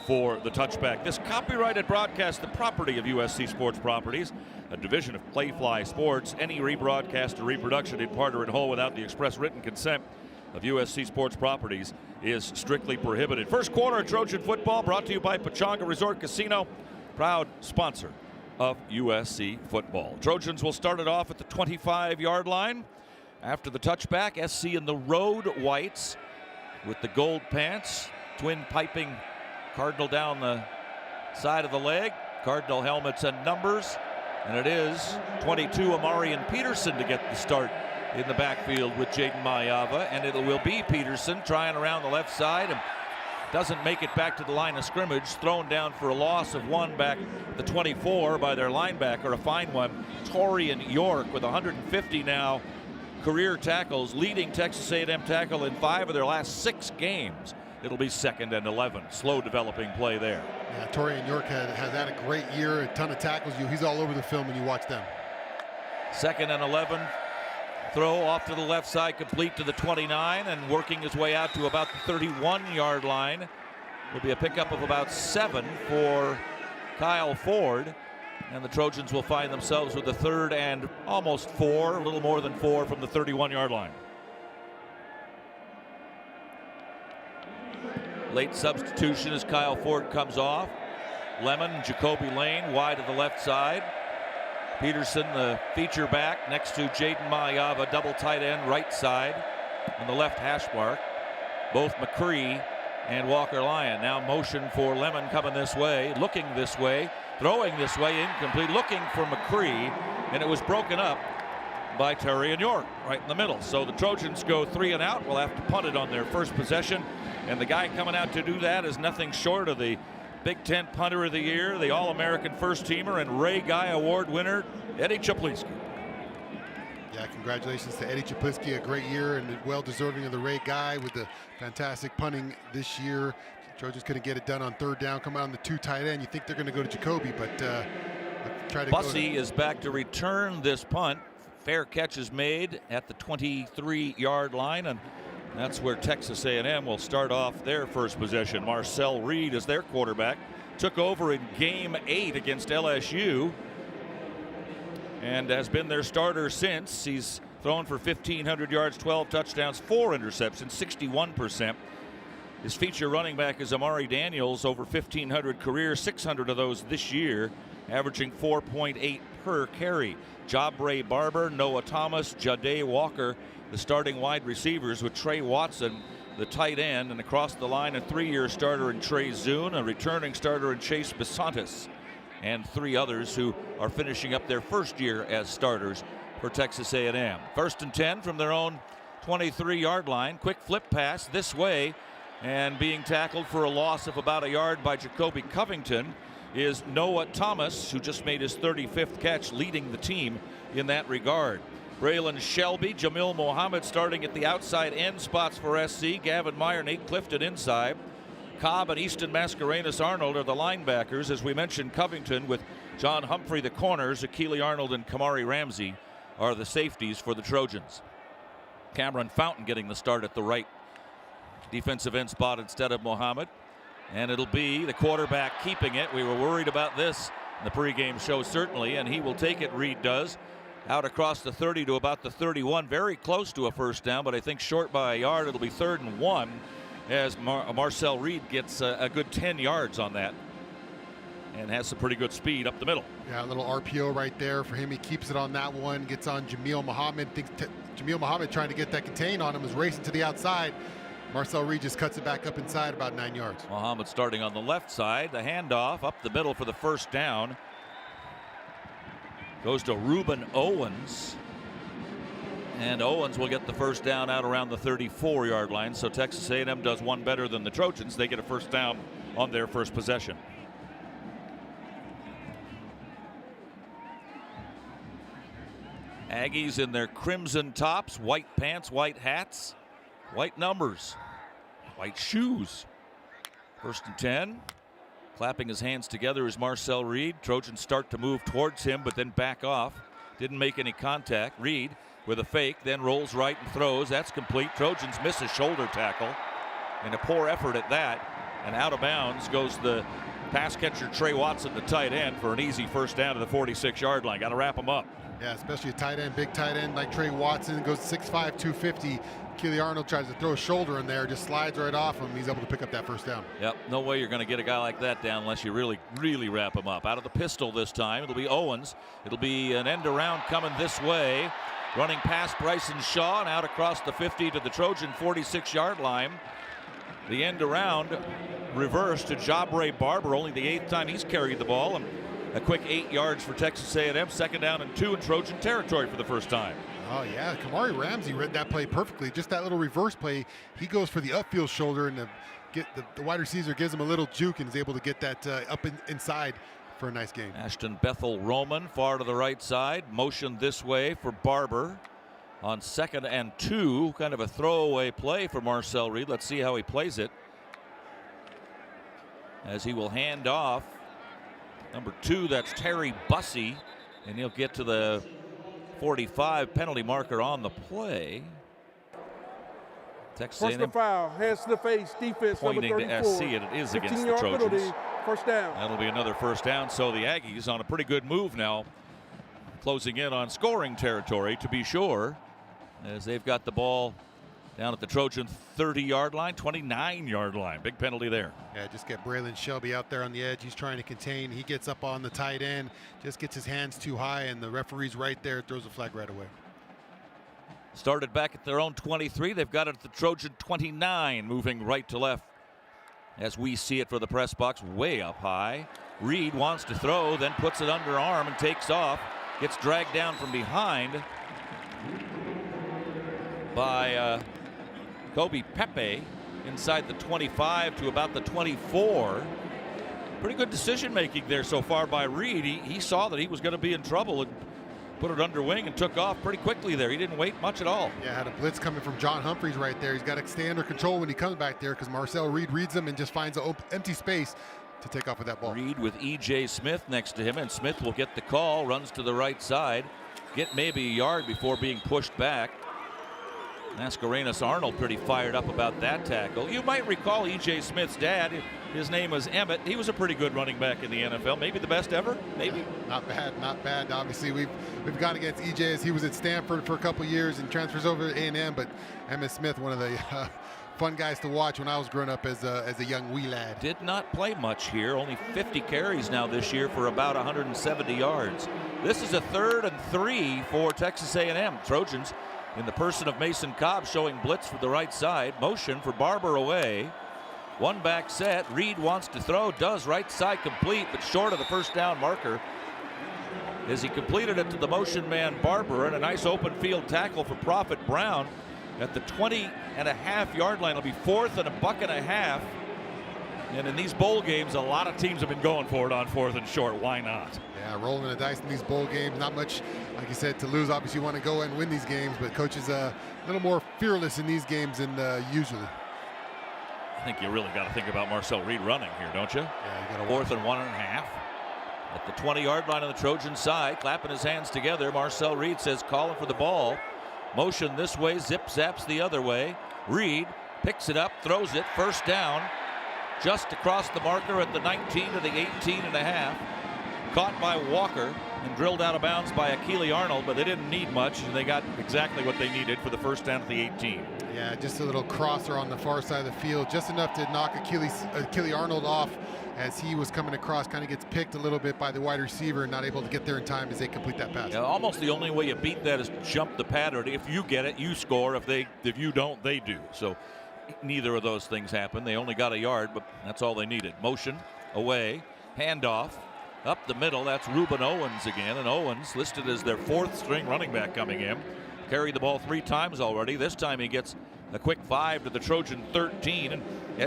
for the touchback. This copyrighted broadcast, the property of USC Sports Properties, a division of Playfly Sports. Any rebroadcast or reproduction in part or in whole without the express written consent of USC Sports Properties is strictly prohibited. First quarter of Trojan football brought to you by Pechanga Resort Casino, proud sponsor of USC football. Trojans will start it off at the 25-yard line. After the touchback, SC in the road whites with the gold pants, twin piping Cardinal down the side of the leg. Cardinal helmets and numbers. And it is 22 Amarian Peterson to get the start in the backfield with Jaden Mayava. And it will be Peterson trying around the left side and doesn't make it back to the line of scrimmage. Thrown down for a loss of 1 back the 24 by their linebacker, a fine one, Torian York, with 150 now career tackles, leading Texas A&M tackle in 5 of their last 6 games. It'll be 2nd and 11. Slow developing play there. Yeah, Torian York has had a great year, a ton of tackles. He's all over the film when you watch them. 2nd and 11. Throw off to the left side, complete to the 29, and working his way out to about the 31-yard line. Will be a pickup of about 7 for Kyle Ford. And the Trojans will find themselves with the 3rd and almost 4, a little more than 4 from the 31-yard line. Late substitution as Kyle Ford comes off. Lemon, Jacoby Lane wide of the left side. Peterson, the feature back, next to Jaden Mayava, double tight end right side on the left hash mark. Both McCree and Walker Lyon. Now motion for Lemon coming this way, looking this way, throwing this way, incomplete, looking for McCree, and it was broken up by Terry and York right in the middle. So the Trojans go 3 and out. Will have to punt it on their first possession. And the guy coming out to do that is nothing short of the Big Ten Punter of the Year, the All-American First Teamer and Ray Guy Award winner, Eddie Czaplisky. Yeah, congratulations to Eddie Czaplisky, a great year and well-deserving of the Ray Guy with the fantastic punting this year. Trojans couldn't get it done on 3rd down, come out on the 2 tight end. You think they're going to go to Jacoby, but try to Bussey is back to return this punt. Fair catch is made at the 23-yard line, and that's where Texas A&M will start off their first possession. Marcel Reed is their quarterback. Took over in game 8 against LSU and has been their starter since. He's thrown for 1,500 yards, 12 touchdowns, 4 interceptions, 61%. His feature running back is Amari Daniels, over 1,500 careers, 600 of those this year, averaging 4.8 per carry. Jabre Barber, Noah Thomas, Jade Walker, the starting wide receivers, with Trey Watson, the tight end, and across the line a 3-year starter in Trey Zune, a returning starter in Chase Besantis, and 3 others who are finishing up their first year as starters for Texas A&M. 1st and 10 from their own 23-yard line. Quick flip pass this way, and being tackled for a loss of about a yard by Jacoby Covington is Noah Thomas, who just made his 35th catch, leading the team in that regard. Braylon Shelby, Jamil Mohammed starting at the outside end spots for SC. Gavin Meyer, Nate Clifton inside. Cobb and Easton Mascarenas Arnold are the linebackers. As we mentioned, Covington with John Humphrey the corners. Akili Arnold and Kamari Ramsey are the safeties for the Trojans. Cameron Fountain getting the start at the right defensive end spot instead of Mohammed. And it'll be the quarterback keeping it. We were worried about this in the pregame show, certainly, and he will take it, Reed does. Out across the 30 to about the 31. Very close to a first down, but I think short by a yard. It'll be 3rd and 1 as Marcel Reed gets a good 10 yards on that and has some pretty good speed up the middle. Yeah, a little RPO right there for him. He keeps it on that one, gets on Jamil Mohammed. Jamil Mohammed trying to get that contain on him, is racing to the outside. Marcel Reed just cuts it back up inside about 9 yards. Mohammed starting on the left side. The handoff up the middle for the first down goes to Reuben Owens. And Owens will get the first down out around the 34-yard line. So Texas A&M does one better than the Trojans. They get a first down on their first possession. Aggies in their crimson tops, white pants, white hats, white numbers, white shoes. 1st and 10. Clapping his hands together is Marcel Reed. Trojans start to move towards him, but then back off. Didn't make any contact. Reed with a fake, then rolls right and throws. That's complete. Trojans miss a shoulder tackle, and a poor effort at that. And out of bounds goes the pass catcher Trey Watson, the tight end, for an easy first down to the 46-yard line. Got to wrap him up. Yeah, especially a tight end, big tight end like Trey Watson, goes 6'5", 250. Keely Arnold tries to throw a shoulder in there, just slides right off him. He's able to pick up that first down. Yep, no way you're going to get a guy like that down unless you really, really wrap him up. Out of the pistol this time, it'll be Owens. It'll be an end around coming this way. Running past Bryson Shaw and out across the 50 to the Trojan 46-yard line. The end around reversed to Jabre Barber, only the 8th time he's carried the ball. And a quick 8 yards for Texas A&M. 2nd down and 2 in Trojan territory for the first time. Oh, yeah. Kamari Ramsey read that play perfectly. Just that little reverse play. He goes for the upfield shoulder, and the wide receiver gives him a little juke and is able to get that inside for a nice game. Ashton Bethel Roman far to the right side. Motion this way for Barber on 2nd and 2. Kind of a throwaway play for Marcel Reed. Let's see how he plays it, as he will hand off number 2. That's Terry Bussey, and he'll get to the 45 penalty marker on the play. Texas Personal foul, hands to the face, defense pointing number 34. To SC, and it is against the Trojans. Penalty, first down. That'll be another first down. So the Aggies on a pretty good move now, closing in on scoring territory, to be sure, as they've got the ball down at the Trojan 30-yard line, 29-yard line. Big penalty there. Yeah, just get Braylon Shelby out there on the edge. He's trying to contain. He gets up on the tight end, just gets his hands too high, and the referee's right there, throws a flag right away. Started back at their own 23. They've got it at the Trojan 29, moving right to left as we see it for the press box, way up high. Reed wants to throw, then puts it under arm and takes off. Gets dragged down from behind by Kobe Pepe inside the 25 to about the 24. Pretty good decision making there so far by Reed. He saw that he was going to be in trouble and put it under wing and took off pretty quickly there. He didn't wait much at all. Yeah, had a blitz coming from John Humphreys right there. He's got to stay under control when he comes back there, because Marcel Reed reads him and just finds an empty space to take off with that ball. Reed with E.J. Smith next to him, and Smith will get the call, runs to the right side, get maybe a yard before being pushed back. Mascarenas Arnold pretty fired up about that tackle. You might recall E.J. Smith's dad. His name was Emmett. He was a pretty good running back in the NFL. Maybe the best ever. Maybe. Not bad. Not bad. Obviously, we've gone against E.J. as he was at Stanford for a couple years and transfers over to A&M. But Emmett Smith, one of the fun guys to watch when I was growing up as a young wee lad. Did not play much here. Only 50 carries now this year for about 170 yards. This is a 3rd and 3 for Texas A&M. Trojans in the person of Mason Cobb showing blitz for the right side. Motion for Barber away. One back set. Reed wants to throw. Does. Right side complete, but short of the first down marker as he completed it to the motion man Barber, and a nice open field tackle for Prophet Brown at the 20.5-yard line. It'll be 4th and $1.50. And in these bowl games, a lot of teams have been going for it on 4th and short. Why not? Yeah, rolling the dice in these bowl games. Not much, like you said, to lose. Obviously, you want to go and win these games, but coach is a little more fearless in these games than usually. I think you really got to think about Marcel Reed running here, don't you? Yeah, you got to 4th and 1.5. At the 20-yard line on the Trojan side, clapping his hands together. Marcel Reed says calling for the ball. Motion this way, zip zaps the other way. Reed picks it up, throws it, first down. Just across the marker at the 19 to the 18.5. Caught by Walker and drilled out of bounds by Achille Arnold, but they didn't need much, and they got exactly what they needed for the first down at the 18. Yeah, just a little crosser on the far side of the field, just enough to knock Achille Arnold off as he was coming across. Kind of gets picked a little bit by the wide receiver and not able to get there in time as they complete that pass. Yeah, almost the only way you beat that is jump the pattern. If you get it, you score. If you don't, they do. So neither of those things happened. They only got a yard, but that's all they needed. Motion away, handoff up the middle. That's Reuben Owens again, and Owens listed as their 4th string running back coming in. Carried the ball 3 times already. This time he gets a quick 5 to the Trojan 13, and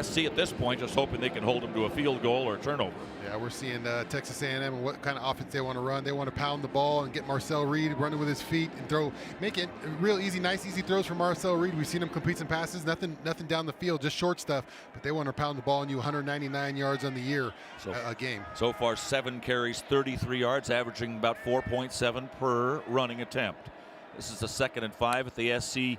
SC at this point just hoping they can hold him to a field goal or a turnover. Yeah, we're seeing Texas A&M and what kind of offense they want to run. They want to pound the ball and get Marcel Reed running with his feet and make it real easy, nice, easy throws for Marcel Reed. We've seen him complete some passes, nothing down the field, just short stuff. But they want to pound the ball on you, 199 yards on the year a game. So far, 7 carries, 33 yards, averaging about 4.7 per running attempt. This is the 2nd and 5 at the SC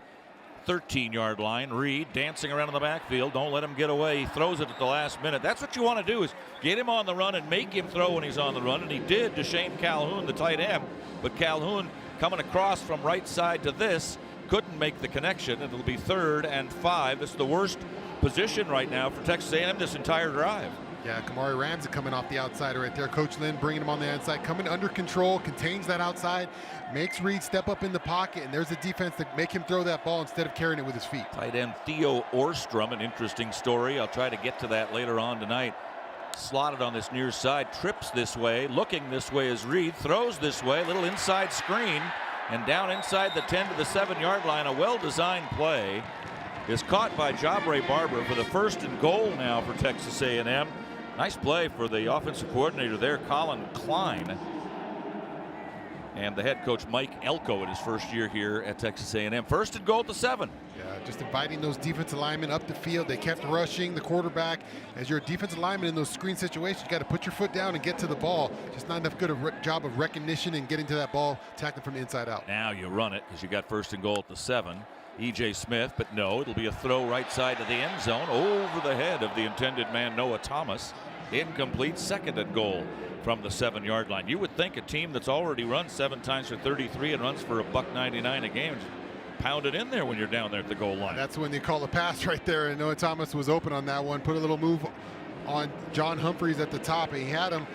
13-yard line. Reed dancing around in the backfield. Don't let him get away. He throws it at the last minute. That's what you want to do, is get him on the run and make him throw when he's on the run. And he did to Shane Calhoun, the tight end. But Calhoun coming across from right side to this couldn't make the connection. It'll be 3rd and 5. This is the worst position right now for Texas A&M this entire drive. Yeah, Kamari Ramsey coming off the outside right there. Coach Lynn bringing him on the inside, coming under control, contains that outside, makes Reed step up in the pocket, and there's a defense to make him throw that ball instead of carrying it with his feet. Tight end Theo Orstrom, an interesting story. I'll try to get to that later on tonight. Slotted on this near side, trips this way, looking this way as Reed throws this way, little inside screen, and down inside the 10 to the 7-yard line. A well-designed play is caught by Jabre Barber for the 1st and goal now for Texas A&M. Nice play for the offensive coordinator there, Colin Klein, and the head coach Mike Elko in his first year here at Texas A&M. 1st and goal at the 7. Yeah, just inviting those defensive linemen up the field. They kept rushing the quarterback. As you're a defensive lineman in those screen situations, you got to put your foot down and get to the ball. Just not enough good job of recognition and getting to that ball, tackling from the inside out. Now you run it because you got 1st and goal at the 7. E.J. Smith, but no, it'll be a throw right side to the end zone over the head of the intended man, Noah Thomas. Incomplete. 2nd and goal from the 7-yard line. You would think a team that's already run 7 times for 33 and runs for $1.99 a game, pound it in there when you're down there at the goal line. That's when they call a pass right there, and Noah Thomas was open on that one. Put a little move on John Humphreys at the top, and he had him.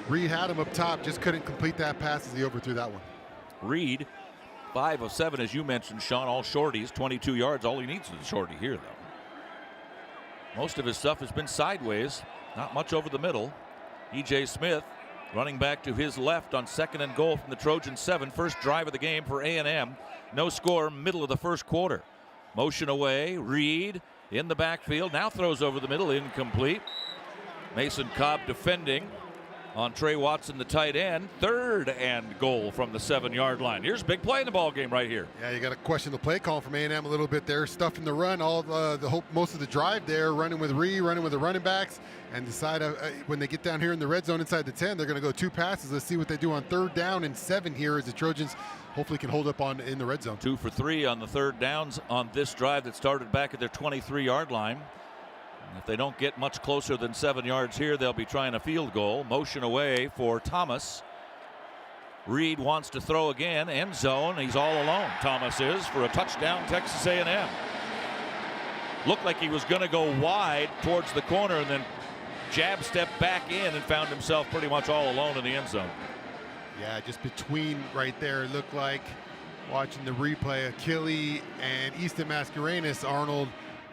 Reed had him up top, just couldn't complete that pass as he overthrew that one. Reed, 5 of 7, as you mentioned, Shaun, all shorties, 22 yards. All he needs is a shorty here, though. Most of his stuff has been sideways, not much over the middle. E.J. Smith running back to his left on 2nd and goal from the Trojan 7. First drive of the game for A&M. No score, middle of the first quarter. Motion away, Reed in the backfield, now throws over the middle, incomplete. Mason Cobb defending on Trey Watson, the tight end. 3rd and goal from the 7-yard line. Here's a big play in the ball game right here. Yeah, you got to question the play call from A&M a little bit there. Stuffing the run, most of the drive there, running with the running backs, and decide when they get down here in the red zone inside the 10, they're going to go 2 passes. Let's see what they do on 3rd down and 7 here as the Trojans hopefully can hold up in the red zone. 2 for 3 on the 3rd downs on this drive that started back at their 23-yard line. If they don't get much closer than 7 yards here, they'll be trying a field goal. Motion away for Thomas. Reed wants to throw again. End zone. He's all alone. Thomas is for a touchdown, Texas A&M. Looked like he was going to go wide towards the corner and then jab step back in and found himself pretty much all alone in the end zone. Yeah, just between right there. It looked like, watching the replay, Achille and Easton Mascarenas, Arnold,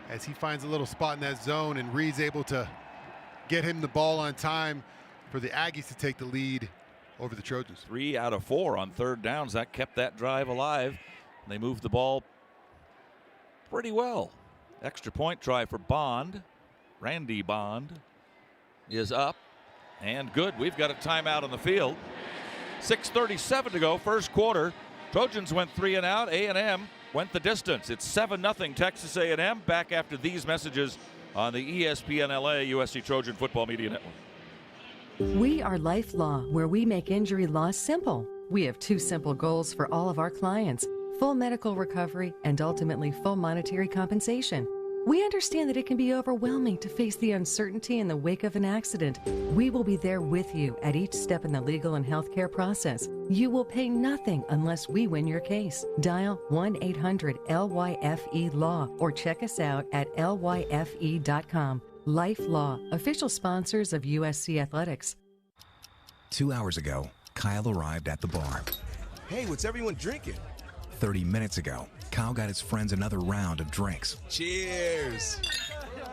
as he finds a little spot in that zone, and Reed's able to get him the ball on time for the Aggies to take the lead over the Trojans. 3 out of 4 on 3rd downs. That kept that drive alive. They moved the ball pretty well. Extra point try for Bond. Randy Bond is up and good. We've got a timeout on the field. 6:37 to go, first quarter. Trojans went 3 and out. A&M went the distance. It's 7-0 Texas A&M. Back after these messages on the ESPN LA USC Trojan Football Media Network. We are Life Law, where we make injury law simple. We have 2 simple goals for all of our clients: full medical recovery and ultimately full monetary compensation. We understand that it can be overwhelming to face the uncertainty in the wake of an accident. We will be there with you at each step in the legal and healthcare process. You will pay nothing unless we win your case. Dial 1-800-LYFE-LAW or check us out at lyfe.com. Life Law, official sponsors of USC Athletics. 2 hours ago, Kyle arrived at the bar. Hey, what's everyone drinking? 30 minutes ago, Kyle got his friends another round of drinks. Cheers!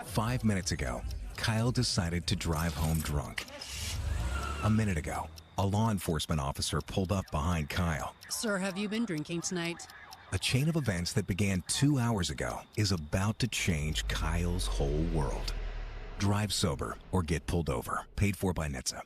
5 minutes ago, Kyle decided to drive home drunk. A minute ago, a law enforcement officer pulled up behind Kyle. Sir, have you been drinking tonight? A chain of events that began 2 hours ago is about to change Kyle's whole world. Drive sober or get pulled over. Paid for by NHTSA.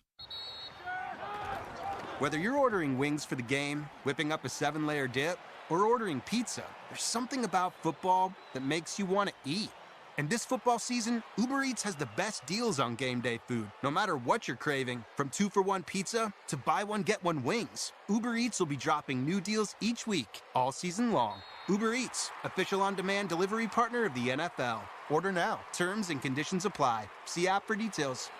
Whether you're ordering wings for the game, whipping up a 7-layer dip, or ordering pizza, there's something about football that makes you want to eat. And this football season, Uber Eats has the best deals on game day food. No matter what you're craving, from 2-for-1 pizza to buy one, get one wings, Uber Eats will be dropping new deals each week, all season long. Uber Eats, official on-demand delivery partner of the NFL. Order now. Terms and conditions apply. See app for details.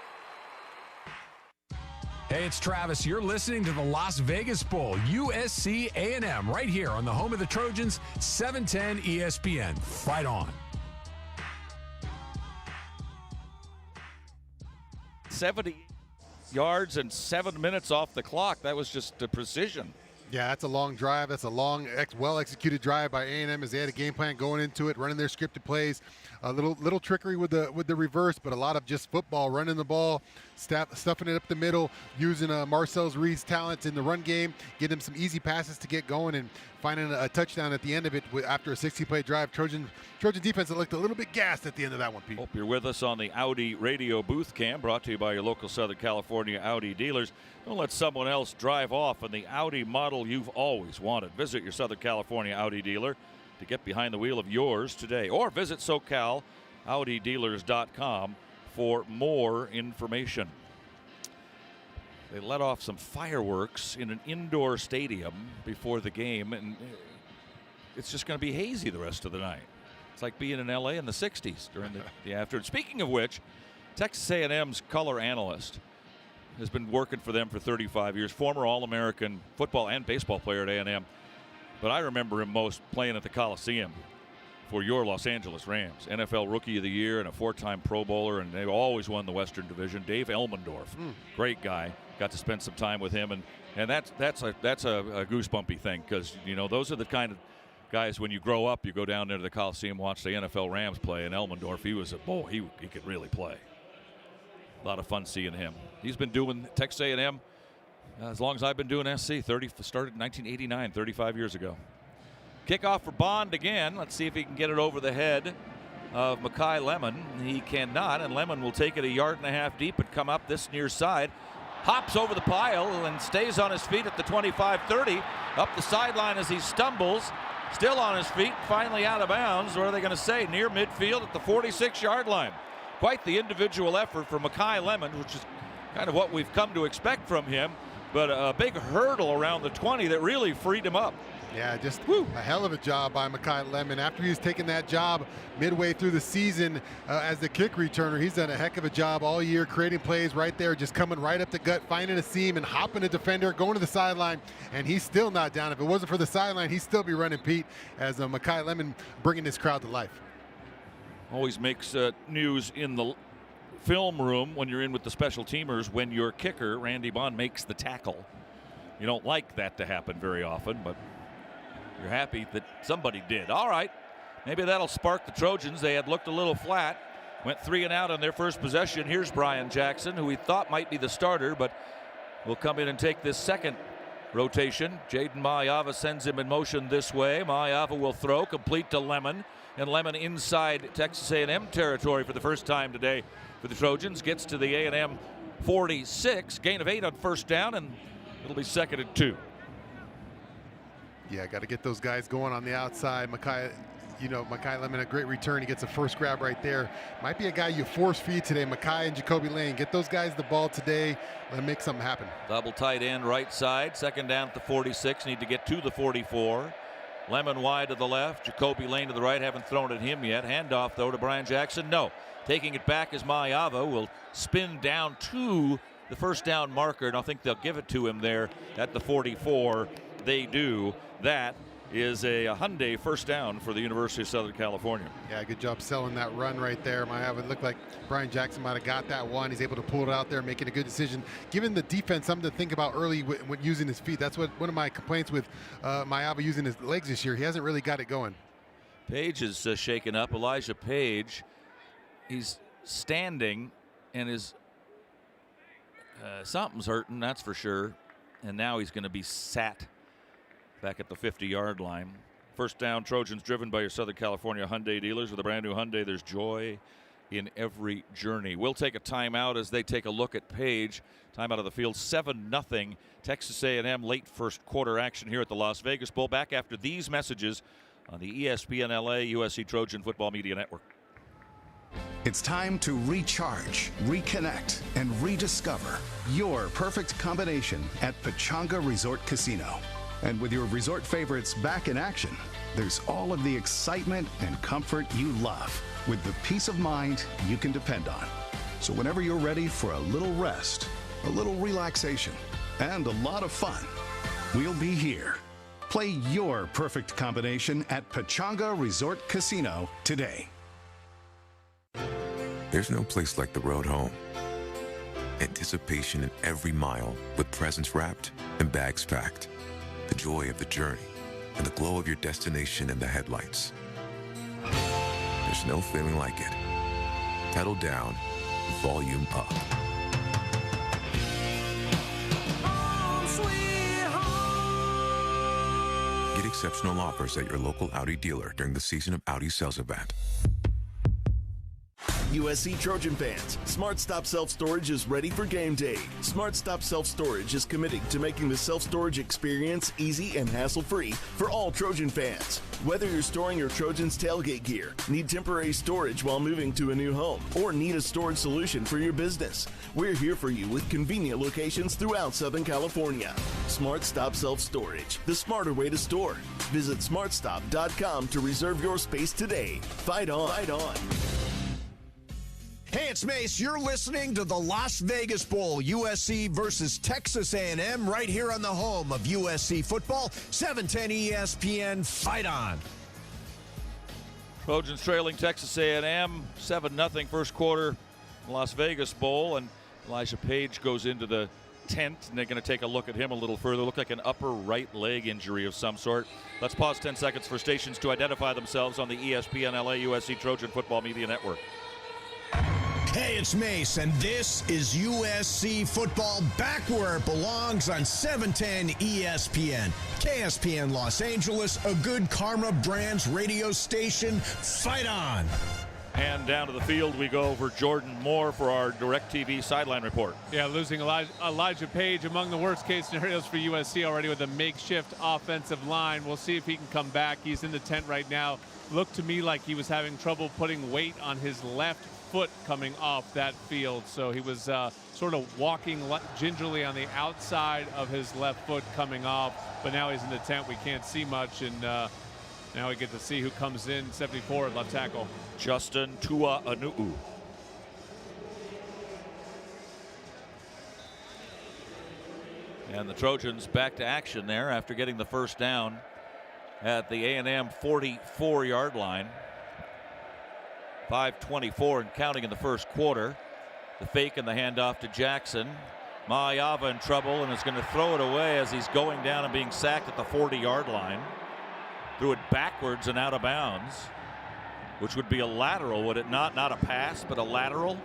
Hey, it's Travis. You're listening to the Las Vegas Bowl, USC A&M, right here on the home of the Trojans, 710 ESPN. Fight on. 70 yards and 7 minutes off the clock. That was just a precision. Yeah, that's a long drive. That's a long, well-executed drive by A&M as they had a game plan going into it, running their scripted plays. A little trickery with the reverse, but a lot of just football, running the ball, stuffing it up the middle, using Marcel Reed's talents in the run game, getting him some easy passes to get going, and finding a touchdown at the end of it after a 60-play drive. Trojan defense looked a little bit gassed at the end of that one, Pete. Hope you're with us on the Audi Radio Booth Cam, brought to you by your local Southern California Audi dealers. Don't let someone else drive off in the Audi model you've always wanted. Visit your Southern California Audi dealer to get behind the wheel of yours today, or visit SoCalAudiDealers.com for more information. They let off some fireworks in an indoor stadium before the game, and it's just going to be hazy the rest of the night. It's like being in LA in the 60s during the afternoon. Speaking of which, Texas A&M's color analyst has been working for them for 35 years, former All-American football and baseball player at A&M. But I remember him most playing at the Coliseum for your Los Angeles Rams. NFL Rookie of the Year and a 4-time Pro Bowler, and they always won the Western Division. Dave Elmendorf, great guy. Got to spend some time with him, and that's a goosebumpy thing, because those are the kind of guys, when you grow up, you go down there to the Coliseum, watch the NFL Rams play, and Elmendorf, he could really play. A lot of fun seeing him. He's been doing Texas A&M as long as I've been doing SC. Started in 1989, 35 years ago. Kickoff for Bond again. Let's see if he can get it over the head of Mekhi Lemon. He cannot, and Lemon will take it 1.5 yards deep and come up this near side. hops over the pile and stays on his feet at the 25-30. Up the sideline as he stumbles. Still on his feet, finally out of bounds. What are they going to say? Near midfield at the 46-yard line. Quite the individual effort for Makai Lemon, which is kind of what we've come to expect from him. But a big hurdle around the 20 that really freed him up. Yeah, just a hell of a job by Makai Lemon. After he was taking that job midway through the season as the kick returner, he's done a heck of a job all year, creating plays right there, just coming right up the gut, finding a seam and hopping a defender, going to the sideline, and he's still not down. If it wasn't for the sideline, he'd still be running Pete, as Makai Lemon bringing this crowd to life. Always makes news in the film room when you're in with the special teamers when your kicker, Randy Bond, makes the tackle. You don't like that to happen very often, but you're happy that somebody did. All right, maybe that'll spark the Trojans. They had looked a little flat, went 3 and out on their first possession. Here's Brian Jackson, who we thought might be the starter, but will come in and take this second rotation. Jaden Mayava sends him in motion this way. Mayava will throw, complete to Lemon, and Lemon inside Texas A&M territory for the first time today for the Trojans. Gets to the A&M 46, gain of 8 on first down, and it'll be 2nd and 2. Yeah, got to get those guys going on the outside. Makai Lemon, a great return. He gets a first grab right there. Might be a guy you force feed today, Makai and Jacoby Lane. Get those guys the ball today and make something happen. Double tight end right side. 2nd down at the 46. Need to get to the 44. Lemon wide to the left. Jacoby Lane to the right. Haven't thrown at him yet. Handoff, though, to Brian Jackson. No. Taking it back is Mayava. Will spin down to the first down marker, and I think they'll give it to him there at the 44. They do. That is a Hyundai first down for the University of Southern California. Yeah, good job selling that run right there. It looked like Brian Jackson might have got that one. He's able to pull it out there, making a good decision, giving the defense something to think about early when using his feet. That's what one of my complaints with Mayava using his legs this year. He hasn't really got it going. Page is shaken up. Elijah Page, he's standing and is something's hurting, that's for sure. And now he's going to be sat back at the 50-yard line. First down, Trojans driven by your Southern California Hyundai dealers. With a brand new Hyundai, there's joy in every journey. We'll take a timeout as they take a look at Page. Timeout of the field, 7-0 Texas A&M late first quarter action here at the Las Vegas Bowl. Back after these messages on the ESPN LA USC Trojan Football Media Network. It's time to recharge, reconnect, and rediscover your perfect combination at Pechanga Resort Casino. And with your resort favorites back in action, there's all of the excitement and comfort you love with the peace of mind you can depend on. So whenever you're ready for a little rest, a little relaxation, and a lot of fun, we'll be here. Play your perfect combination at Pechanga Resort Casino today. There's no place like the road home. Anticipation in every mile with presents wrapped and bags packed. The joy of the journey and the glow of your destination in the headlights. There's no feeling like it. Pedal down, volume up. Get exceptional offers at your local Audi dealer during the Season of Audi sales event. USC Trojan fans, Smart Stop Self Storage is ready for game day. Smart Stop Self Storage is committed to making the self-storage experience easy and hassle-free for all Trojan fans. Whether you're storing your Trojans tailgate gear, need temporary storage while moving to a new home, or need a storage solution for your business, we're here for you with convenient locations throughout Southern California. Smart Stop Self Storage, the smarter way to store. Visit smartstop.com to reserve your space today. Fight on. Fight on. Hey, it's Mace. You're listening to the Las Vegas Bowl, USC versus Texas A&M, right here on the home of USC football, 710 ESPN. Fight on. Trojans trailing Texas A&M 7-0 first quarter Las Vegas Bowl, and Elijah Page goes into the tent, and they're going to take a look at him a little further. Look like an upper right leg injury of some sort. Let's pause 10 seconds for stations to identify themselves on the ESPN LA USC Trojan Football Media Network. Hey, it's Mace, and this is USC football back where it belongs on 710 ESPN. KSPN Los Angeles, a good Karma Brands radio station. Fight on. And down to the field we go for Jordan Moore for our DirecTV sideline report. Yeah, losing Elijah Page among the worst-case scenarios for USC already with a makeshift offensive line. We'll see if he can come back. He's in the tent right now. Looked to me like he was having trouble putting weight on his left foot coming off that field. So he was sort of walking gingerly on the outside of his left foot coming off. But now he's in the tent. We can't see much. And now we get to see who comes in, 74 at left tackle. Justin Tua'anu'u. And the Trojans back to action there after getting the first down at the A&M 44-yard line. 5:24 and counting in the first quarter. The fake and the handoff to Jackson. Maayava in trouble and is going to throw it away as he's going down and being sacked at the 40-yard line. Threw it backwards and out of bounds, which would be a lateral, would it not? Not a pass, but a lateral.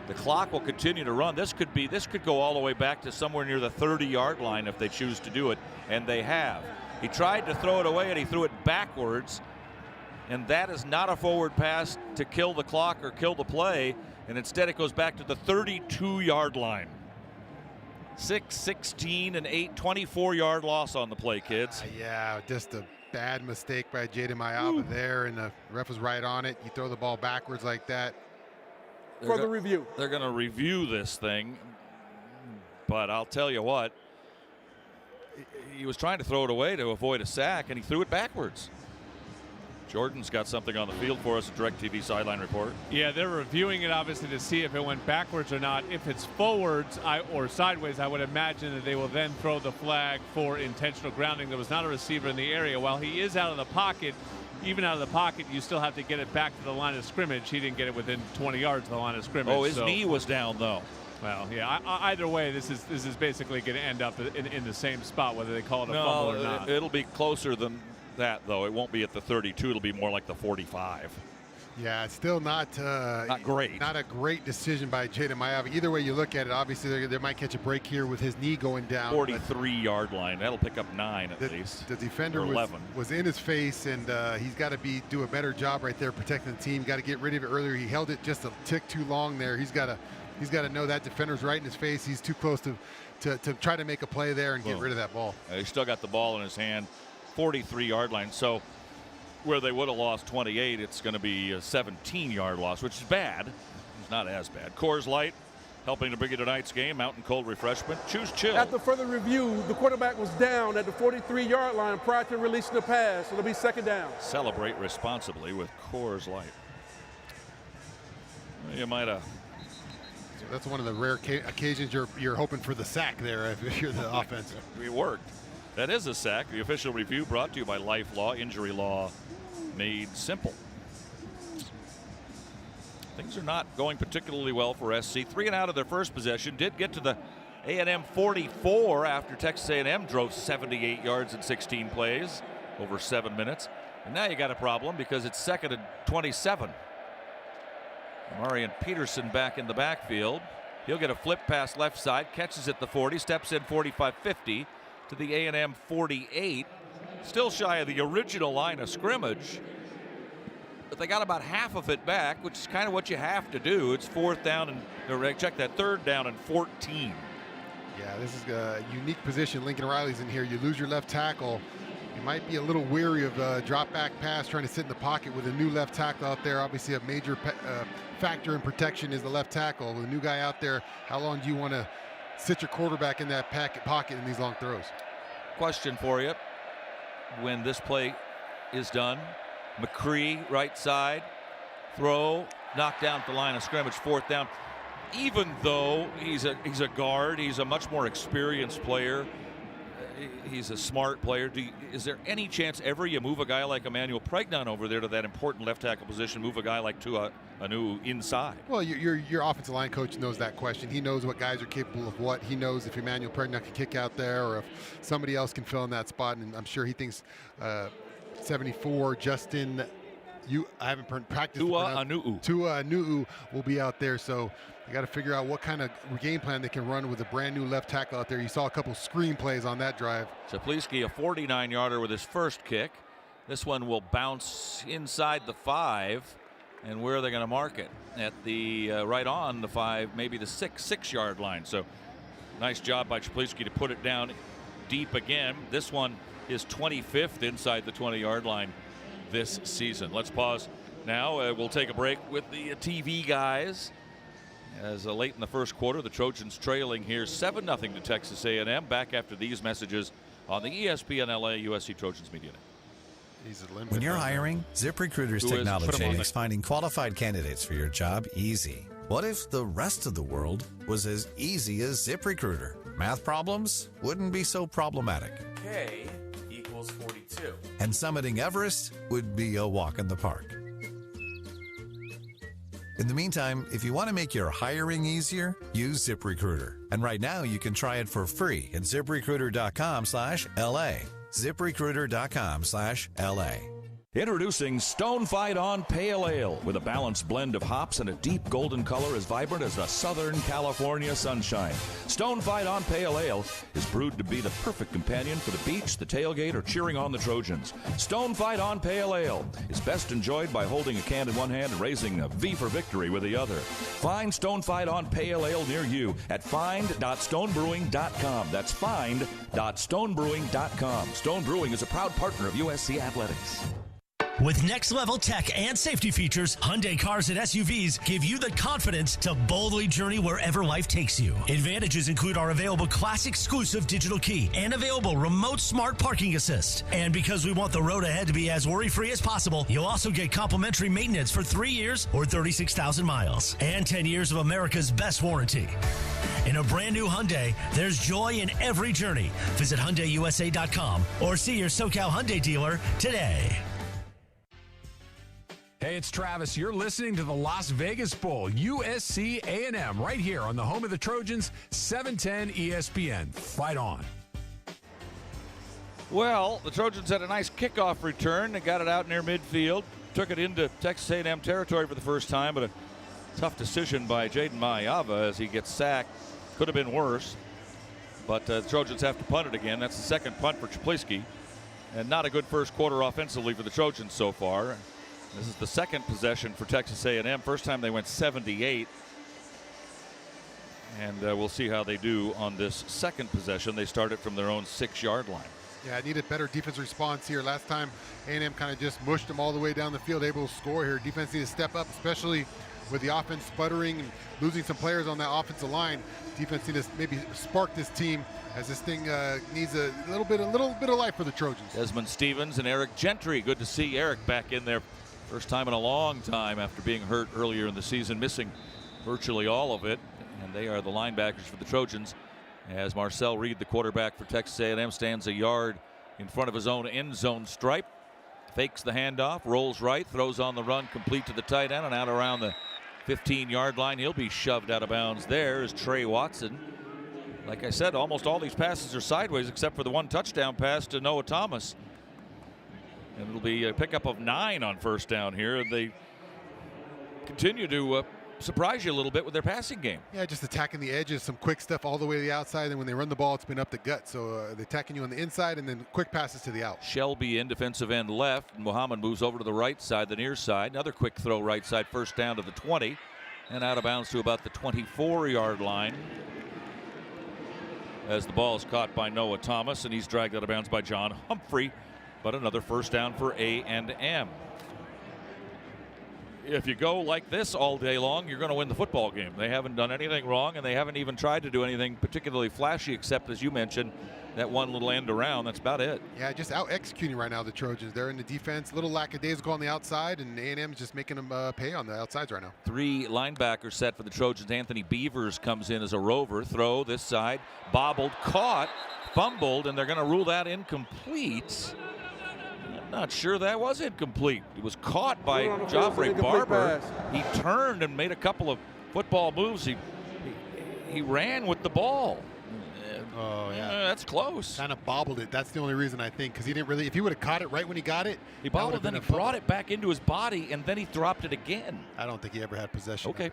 The clock will continue to run. This could go all the way back to somewhere near the 30-yard line if they choose to do it, and they have. He tried to throw it away and he threw it backwards, and that is not a forward pass to kill the clock or kill the play, and instead it goes back to the 32-yard line. 6-16 and 24-yard loss on the play, kids. Yeah, just a bad mistake by Jaden Maayava there, and the ref was right on it. You throw the ball backwards like that. Further review. They're going to review this thing, but I'll tell you what, he was trying to throw it away to avoid a sack, and he threw it backwards. Jordan's got something on the field for us, a DirecTV sideline report. Yeah, they're reviewing it obviously to see if it went backwards or not. If it's forwards or sideways, I would imagine that they will then throw the flag for intentional grounding. There was not a receiver in the area. While he is out of the pocket, even out of the pocket, you still have to get it back to the line of scrimmage. He didn't get it within 20 yards of the line of scrimmage. Oh, his knee was down, though. Well, yeah. Either way, this is basically going to end up in the same spot, whether they call it a fumble or not. It'll be closer than that, though. It won't be at the 32. It'll be more like the 45. Yeah, it's still not great. Not a great decision by Jaden Maayava. Either way you look at it, obviously they might catch a break here with his knee going down. 43-yard line. That'll pick up 9 at least. The defender was in his face, and he's got to do a better job right there protecting the team. Got to get rid of it earlier. He held it just a tick too long there. He's got to know that defender's right in his face. He's too close to try to make a play there and get rid of that ball. He's still got the ball in his hand. 43-yard line. So where they would have lost 28, it's going to be a 17-yard loss, which is bad. It's not as bad. Coors Light helping to bring you tonight's game. Mountain Cold Refreshment. Choose chill. After further review, the quarterback was down at the 43-yard line prior to releasing the pass. It'll be second down. Celebrate responsibly with Coors Light. You might have. That's one of the rare occasions you're hoping for the sack there if you're the offense. We worked. That is a sack. The official review brought to you by Life Law, injury law made simple. Things are not going particularly well for SC. 3 and out of their first possession. Did get to the A&M 44 after Texas A&M drove 78 yards in 16 plays over 7 minutes. And now you got a problem because it's 2nd and 27. Marion Peterson back in the backfield. He'll get a flip pass left side, catches at the 40, steps in 45-50. To the A&M 48, still shy of the original line of scrimmage, but they got about half of it back, which is kind of what you have to do. It's 4th down and check that 3rd down and 14. Yeah, this is a unique position. Lincoln Riley's in here. You lose your left tackle. You might be a little weary of a drop back pass trying to sit in the pocket with a new left tackle out there. Obviously a major factor in protection is the left tackle. With a new guy out there, how long do you want to sit your quarterback in that pocket in these long throws? Question for you. When this play is done, McCree right side, throw, knocked down at the line of scrimmage, 4th down. Even though he's a guard, he's a much more experienced player. He's a smart player. Is there any chance ever you move a guy like Emmanuel Pregame over there to that important left tackle position, move a guy like Tua'anu'u inside? Well, your offensive line coach knows that question. He knows what guys are capable of what. He knows if Emmanuel Pregame can kick out there or if somebody else can fill in that spot. And I'm sure he thinks 74, Justin, I haven't practiced. Tua'anu'u will be out there. So you got to figure out what kind of game plan they can run with a brand new left tackle out there. You saw a couple screen plays on that drive. Czapleski, a 49-yarder with his first kick. This one will bounce inside the 5 And where are they going to mark it? At the right on the 5, maybe the 6-yard line. So nice job by Czaplicki to put it down deep again. This one is 25th inside the 20-yard line this season. Let's pause now. We'll take a break with the TV guys. As late in the first quarter, the Trojans trailing here 7-0 to Texas A&M. Back after these messages on the ESPN LA USC Trojans Media Network. When you're hiring, ZipRecruiter's technology makes finding qualified candidates for your job easy. What if the rest of the world was as easy as ZipRecruiter? Math problems wouldn't be so problematic. K equals 42. And summiting Everest would be a walk in the park. In the meantime, if you want to make your hiring easier, use ZipRecruiter. And right now, you can try it for free at ZipRecruiter.com/LA. ZipRecruiter.com/LA. Introducing Stone Fight On Pale Ale with a balanced blend of hops and a deep golden color as vibrant as the Southern California sunshine. Stone Fight On Pale Ale is brewed to be the perfect companion for the beach, the tailgate, or cheering on the Trojans. Stone Fight On Pale Ale is best enjoyed by holding a can in one hand and raising a V for victory with the other. Find Stone Fight On Pale Ale near you at find.stonebrewing.com. That's find.stonebrewing.com. Stone Brewing is a proud partner of USC Athletics. With next-level tech and safety features, Hyundai cars and SUVs give you the confidence to boldly journey wherever life takes you. Advantages include our available class-exclusive digital key and available remote smart parking assist. And because we want the road ahead to be as worry-free as possible, you'll also get complimentary maintenance for 3 years or 36,000 miles and 10 years of America's best warranty. In a brand new Hyundai, there's joy in every journey. Visit HyundaiUSA.com or see your SoCal Hyundai dealer today. Hey, it's Travis. You're listening to the Las Vegas Bowl, USC A&M, right here on the home of the Trojans, 710 ESPN. Fight on. Well, the Trojans had a nice kickoff return. They got it out near midfield, took it into Texas A&M territory for the first time, but a tough decision by Jaden Mayava as he gets sacked. Could have been worse, but the Trojans have to punt it again. That's the second punt for Czaplicki, and not a good first quarter offensively for the Trojans so far. This is the second possession for Texas A&M. First time they went 78. And we'll see how they do on this second possession. They started from their own 6-yard line. Yeah, I needed better defense response here. Last time, A&M kind of just mushed them all the way down the field, able to score here. Defense needs to step up, especially with the offense sputtering and losing some players on that offensive line. Defense needs to maybe spark this team as this thing needs a little bit of life for the Trojans. Desmond Stevens and Eric Gentry. Good to see Eric back in there. First time in a long time after being hurt earlier in the season, missing virtually all of it. And they are the linebackers for the Trojans as Marcel Reed, the quarterback for Texas A&M, stands a yard in front of his own end zone stripe. Fakes the handoff, rolls right, throws on the run, complete to the tight end and out around the 15-yard line. He'll be shoved out of bounds. There is Trey Watson. Like I said, almost all these passes are sideways except for the one touchdown pass to Noah Thomas. And it'll be a pickup of 9 on first down here. They continue to surprise you a little bit with their passing game. Yeah, just attacking the edges, some quick stuff all the way to the outside. And when they run the ball, it's been up the gut. So they're attacking you on the inside and then quick passes to the out. Shelby in defensive end left. Muhammad moves over to the right side, the near side. Another quick throw right side, first down to the 20. And out of bounds to about the 24-yard line. As the ball is caught by Noah Thomas, and he's dragged out of bounds by John Humphrey. But another first down for A&M. If you go like this all day long, you're going to win the football game. They haven't done anything wrong, and they haven't even tried to do anything particularly flashy, except, as you mentioned, that one little end around. That's about it. Yeah, just out executing right now, the Trojans. They're in the defense, a little lackadaisical on the outside, and A&M is just making them pay on the outsides right now. 3 linebackers set for the Trojans. Anthony Beavers comes in as a rover. Throw this side, bobbled, caught, fumbled, and they're going to rule that incomplete. Not sure that was incomplete. It was caught by Joffrey Barber. He turned and made a couple of football moves. He ran with the ball. Oh, yeah. That's close. Kind of bobbled it. That's the only reason, I think, because he didn't really, if he would have caught it right when he got it. He bobbled it, then he brought it back into his body, and then he dropped it again. I don't think he ever had possession. Okay.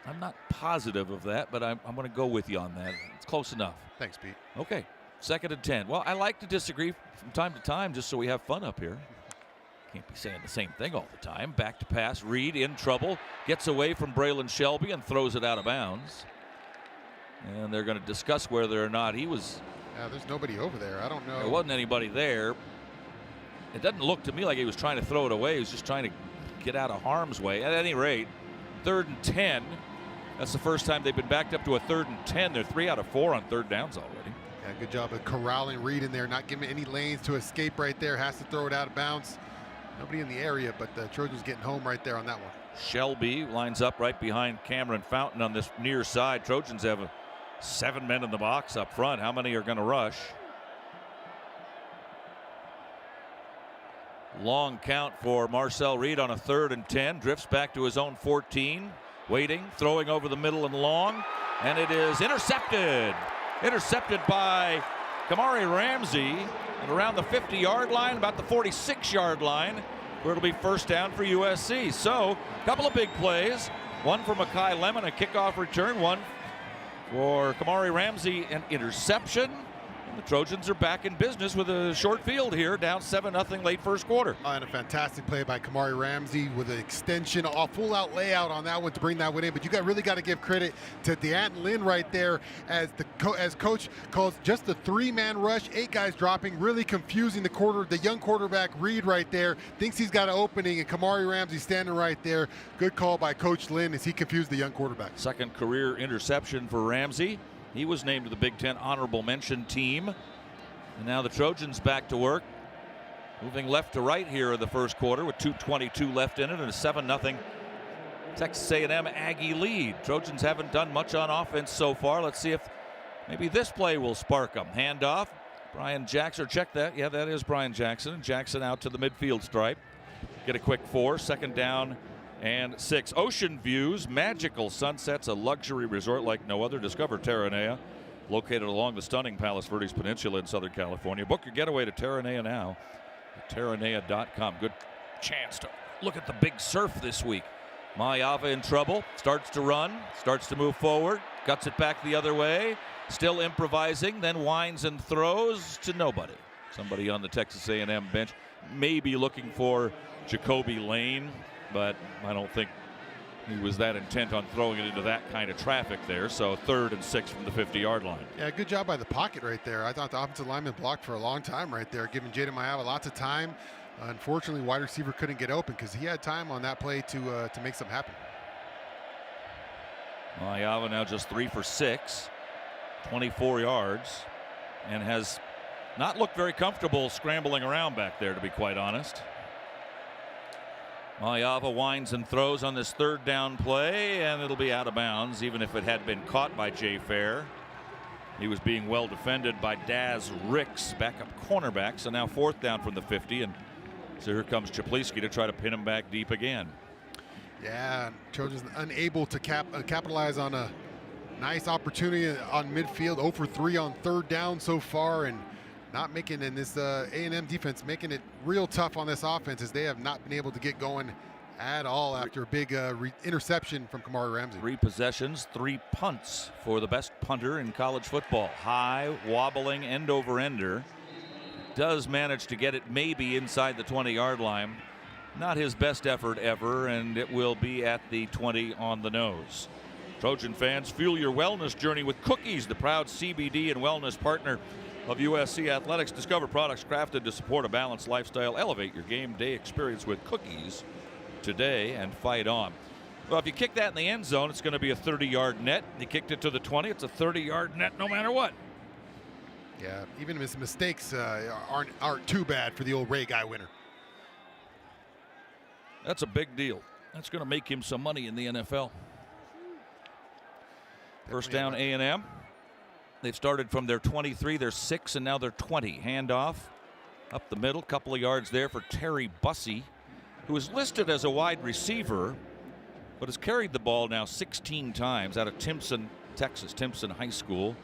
I'm not positive of that, but I'm going to go with you on that. It's close enough. Thanks, Pete. Okay. 2nd and 10. Well, I like to disagree from time to time just so we have fun up here. Can't be saying the same thing all the time. Back to pass. Reed in trouble. Gets away from Braylon Shelby and throws it out of bounds. And they're going to discuss whether or not he was. Yeah, there's nobody over there. I don't know. There wasn't anybody there. It doesn't look to me like he was trying to throw it away. He was just trying to get out of harm's way. At any rate, 3rd and 10. That's the first time they've been backed up to a 3rd and 10. They're 3 out of 4 on 3rd downs already. Yeah, good job of corralling Reed in there, not giving any lanes to escape right there. Has to throw it out of bounds. Nobody in the area, but the Trojans getting home right there on that one. Shelby lines up right behind Cameron Fountain on this near side. Trojans have 7 men in the box up front. How many are going to rush? Long count for Marcel Reed on a 3rd and 10. Drifts back to his own 14. Waiting, throwing over the middle and long. And it is intercepted. Intercepted by Kamari Ramsey at around the 50-yard line, about the 46-yard line, where it'll be first down for USC. So, a couple of big plays. One for Mekhi Lemon, a kickoff return. One for Kamari Ramsey, an interception. The Trojans are back in business with a short field here, down 7-0 late first quarter. And a fantastic play by Kamari Ramsey with an extension, a full-out layout on that one to bring that one in. But you really got to give credit to D'Anton Lynn right there, as coach calls just the 3-man rush, 8 guys dropping, really confusing the young quarterback Reed right there. Thinks he's got an opening, and Kamari Ramsey standing right there. Good call by Coach Lynn as he confused the young quarterback. Second career interception for Ramsey. He was named to the Big Ten honorable mention team. And now the Trojans back to work. Moving left to right here in the first quarter with 2:22 left in it and a 7-0 Texas A&M Aggie lead. Trojans haven't done much on offense so far. Let's see if maybe this play will spark them. Handoff. Brian Jackson, check that. Yeah, that is Brian Jackson. Jackson out to the midfield stripe. Get a quick 4, 2nd down and 6. Ocean views, magical sunsets, a luxury resort like no other. Discover Terranea, located along the stunning Palos Verdes Peninsula in Southern California. Book your getaway to Terranea now at Terranea.com. Good chance to look at the big surf this week. Mayava in trouble, starts to run, starts to move forward, guts it back the other way, still improvising, then winds and throws to nobody. Somebody on the Texas A&M bench may be looking for Jacoby Lane, but I don't think he was that intent on throwing it into that kind of traffic there. So 3rd and 6 from the 50-yard line. Yeah, good job by the pocket right there. I thought the offensive lineman blocked for a long time right there, giving Jaden Mayava lots of time. Unfortunately, wide receiver couldn't get open because he had time on that play to make something happen. Mayava now just 3 for 6, 24 yards, and has not looked very comfortable scrambling around back there, to be quite honest. Mayava winds and throws on this 3rd down play, and it'll be out of bounds, even if it had been caught by Jay Fair. He was being well defended by Daz Ricks, backup cornerback. So now 4th down from the 50, and so here comes Czaplisky to try to pin him back deep again. Yeah, Trojans unable to capitalize on a nice opportunity on midfield. 0 for 3 on 3rd down so far, and not making in this A&M defense, making it real tough on this offense, as they have not been able to get going at all after a big interception from Kamari Ramsey. 3 possessions, 3 punts for the best punter in college football. High, wobbling, end-over-ender. Does manage to get it maybe inside the 20-yard line. Not his best effort ever, and it will be at the 20 on the nose. Trojan fans, fuel your wellness journey with Cookies, the proud CBD and wellness partner of USC Athletics. Discover products crafted to support a balanced lifestyle. Elevate your game day experience with Cookies today and fight on. Well, if you kick that in the end zone, it's going to be a 30-yard net. You kicked it to the 20, it's a 30-yard net no matter what. Yeah, even his mistakes aren't too bad for the old Ray Guy winner. That's a big deal. That's going to make him some money in the NFL. First down, A&M. They've started from their 23, they're 6, and now they're 20. Handoff up the middle, couple of yards there for Terry Bussey, who is listed as a wide receiver, but has carried the ball now 16 times out of Timpson, Texas, Timpson High School,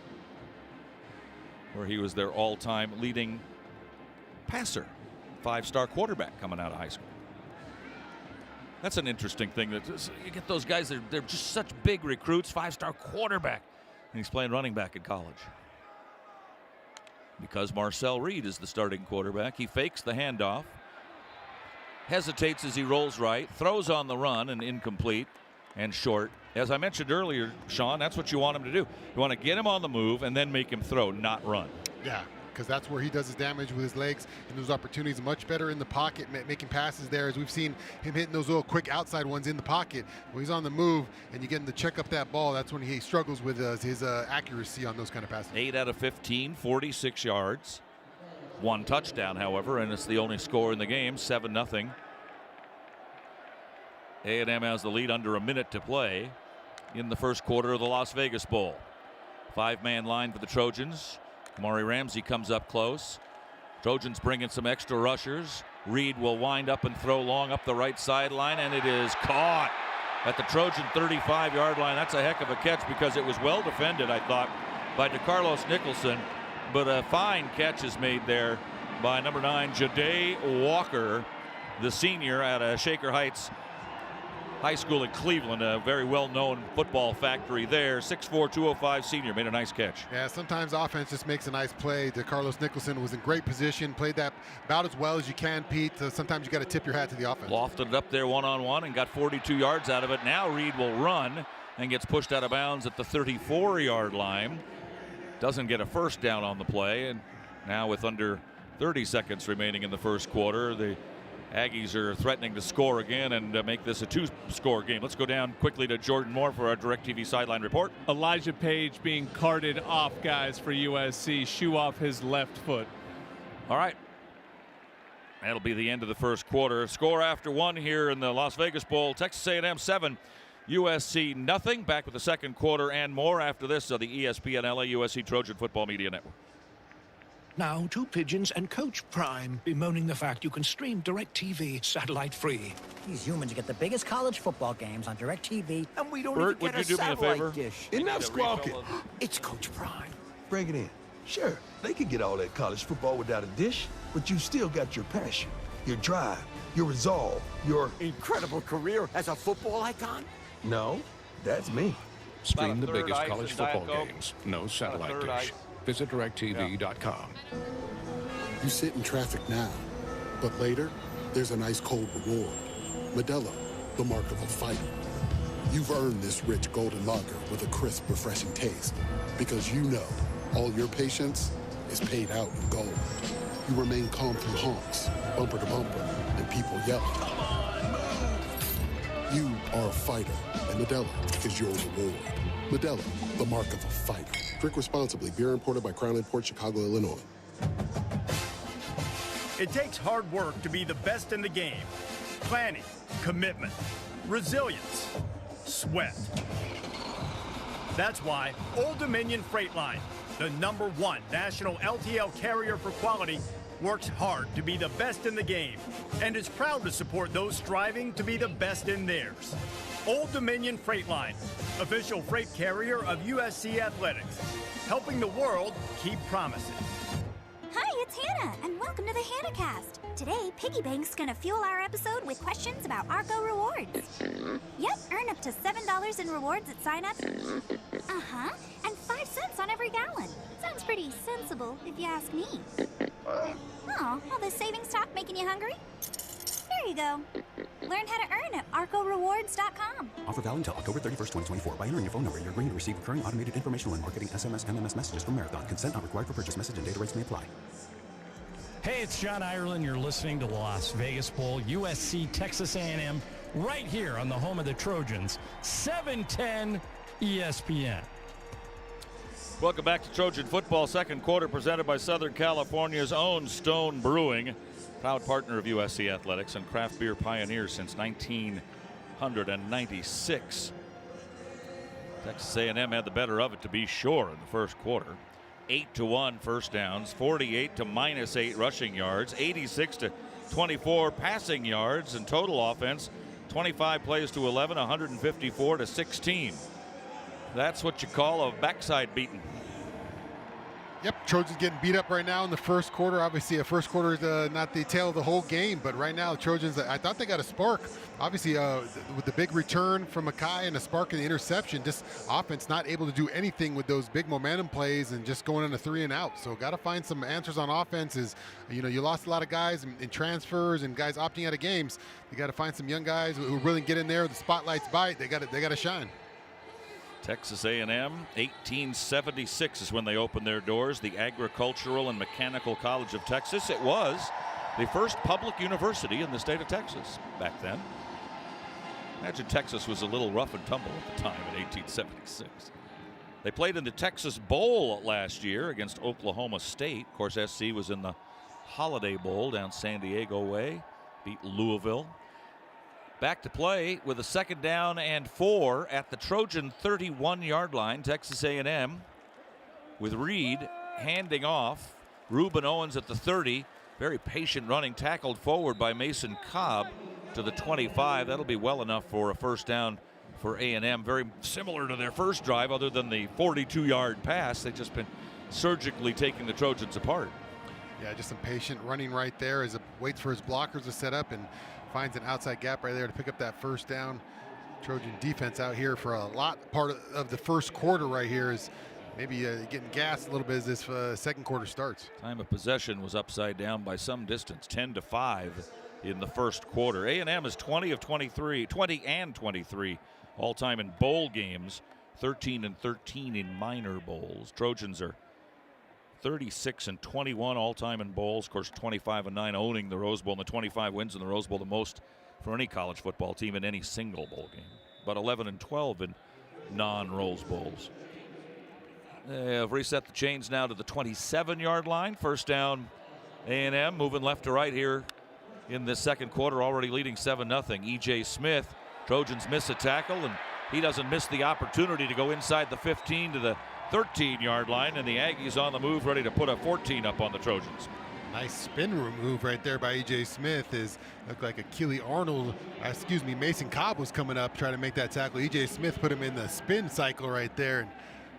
where he was their all-time leading passer, 5-star quarterback coming out of high school. That's an interesting thing. That you get those guys, they're just such big recruits, 5-star quarterback. And he's playing running back in college. Because Marcel Reed is the starting quarterback. He fakes the handoff. hesitates as he rolls right, throws on the run and incomplete and short. As I mentioned earlier, Shaun, that's what you want him to do. You want to get him on the move and then make him throw, not run. Yeah, because that's where he does his damage with his legs, and those opportunities much better in the pocket, making passes there, as we've seen him hitting those little quick outside ones in the pocket. When he's on the move and you get him to check up that ball, that's when he struggles with his accuracy on those kind of passes. 8 out of 15, 46 yards. 1 touchdown, however, and it's the only score in the game, 7-0. A&M has the lead under a minute to play in the first quarter of the Las Vegas Bowl. 5-man line for the Trojans. Maury Ramsey comes up close. Trojans bring in some extra rushers. Reed will wind up and throw long up the right sideline, and it is caught at the Trojan 35-yard line. That's a heck of a catch because it was well defended, I thought, by DeCarlos Nicholson. But a fine catch is made there by number 9, Ja'Day Walker, the senior at Shaker Heights High School in Cleveland, a very well-known football factory there. 6'4", 205 senior, made a nice catch. Yeah, sometimes offense just makes a nice play. DeCarlos Nicholson was in great position, played that about as well as you can, Pete. Sometimes you got to tip your hat to the offense. Lofted it up there one-on-one and got 42 yards out of it. Now Reed will run and gets pushed out of bounds at the 34-yard line. Doesn't get a first down on the play, and now with under 30 seconds remaining in the first quarter, the Aggies are threatening to score again and make this a 2-score game. Let's go down quickly to Jordan Moore for our DirecTV sideline report. Elijah Page being carted off, guys, for USC. Shoe off his left foot. All right. That'll be the end of the first quarter. Score after 1 here in the Las Vegas Bowl. Texas A&M 7, USC nothing. Back with the second quarter and more after this of the ESPN LA USC Trojan Football Media Network. Now, 2 Pigeons and Coach Prime bemoaning the fact you can stream DirecTV satellite-free. These humans get the biggest college football games on DirecTV, and we don't Bert, even get would you do me a favor? dish. Enough squawking. It's Coach Prime. Bring it in. Sure, they can get all that college football without a dish, but you still got your passion, your drive, your resolve, your incredible career as a football icon. No, that's me. Stream the biggest college football games. No satellite dish. Visit DirecTV.com. You sit in traffic now, but later, there's an ice cold reward. Modelo, the mark of a fighter. You've earned this rich golden lager with a crisp, refreshing taste. Because you know, all your patience is paid out in gold. You remain calm through honks, bumper to bumper, and people yelling. You are a fighter, and Modelo is your reward. Modelo, the mark of a fighter. Drink responsibly. Beer imported by Crown Imports, Chicago, Illinois. It takes hard work to be the best in the game. Planning, commitment, resilience, sweat. That's why Old Dominion Freight Line, the #1 national LTL carrier for quality, works hard to be the best in the game and is proud to support those striving to be the best in theirs. Old Dominion Freight Line, official freight carrier of USC Athletics, helping the world keep promises. Hi, it's Hannah, and welcome to the HannahCast. Today, Piggy Bank's gonna fuel our episode with questions about Arco Rewards. Yep, earn up to $7 in rewards at sign-up. Uh-huh, and 5 cents on every gallon. Sounds pretty sensible, if you ask me. Oh, all this savings talk making you hungry? There you go. Learn how to earn at arcorewards.com. Offer valid until October 31st, 2024. By entering your phone number, you're agreeing to receive recurring automated informational and marketing SMS, MMS messages from Marathon. Consent not required for purchase. Message and data rates may apply. Hey, it's John Ireland. You're listening to the Las Vegas Bowl, USC, Texas A&M, right here on the home of the Trojans, 710 ESPN. Welcome back to Trojan Football. Second quarter presented by Southern California's own Stone Brewing, proud partner of USC Athletics and craft beer pioneer since 1996. Texas A&M had the better of it, to be sure, in the first quarter. 8-1 first downs, 48 to -8 rushing yards, 86 to 24 passing yards, and total offense 25 plays to 11, 154 to 16. That's what you call a backside beating. Yep, Trojans getting beat up right now in the first quarter. Obviously, a first quarter is not the tail of the whole game, but right now the Trojans, I thought they got a spark. Obviously, with the big return from Mackay and a spark in the interception, just offense not able to do anything with those big momentum plays and just going on a 3 and out. So got to find some answers on offenses. You lost a lot of guys in transfers and guys opting out of games. You got to find some young guys who really get in there. The spotlight's bite. They got to shine. Texas A&M, 1876 is when they opened their doors. The Agricultural and Mechanical College of Texas. It was the first public university in the state of Texas back then. Imagine Texas was a little rough and tumble at the time in 1876. They played in the Texas Bowl last year against Oklahoma State. Of course, SC was in the Holiday Bowl down San Diego way. Beat Louisville. Back to play with a 2nd down and 4 at the Trojan 31-yard line. Texas A&M with Reed handing off. Reuben Owens at the 30. Very patient running, tackled forward by Mason Cobb to the 25. That'll be well enough for a first down for A&M. Very similar to their first drive, other than the 42-yard pass. They've just been surgically taking the Trojans apart. Yeah, just some patient running right there as he waits for his blockers to set up and finds an outside gap right there to pick up that first down. Trojan defense out here for a part of the first quarter right here is maybe getting gassed a little bit as this second quarter starts. Time of possession was upside down by some distance, 10-5 in the first quarter. A&M is 20 and 23 all time in bowl games, 13 and 13 in minor bowls. Trojans are 36 and 21 all time in bowls. Of course, 25 and 9 owning the Rose Bowl, and the 25 wins in the Rose Bowl, the most for any college football team in any single bowl game. But 11 and 12 in non-Rose Bowls. They have reset the chains now to the 27-yard line. First down, A&M moving left to right here in the second quarter, already leading 7-0. E.J. Smith, Trojans miss a tackle, and he doesn't miss the opportunity to go inside the 15 to the 13-yard line, and the Aggies on the move, ready to put a 14 up on the Trojans. Nice spin move right there by E.J. Smith. Looked like Mason Cobb was coming up trying to make that tackle. E.J. Smith put him in the spin cycle right there. And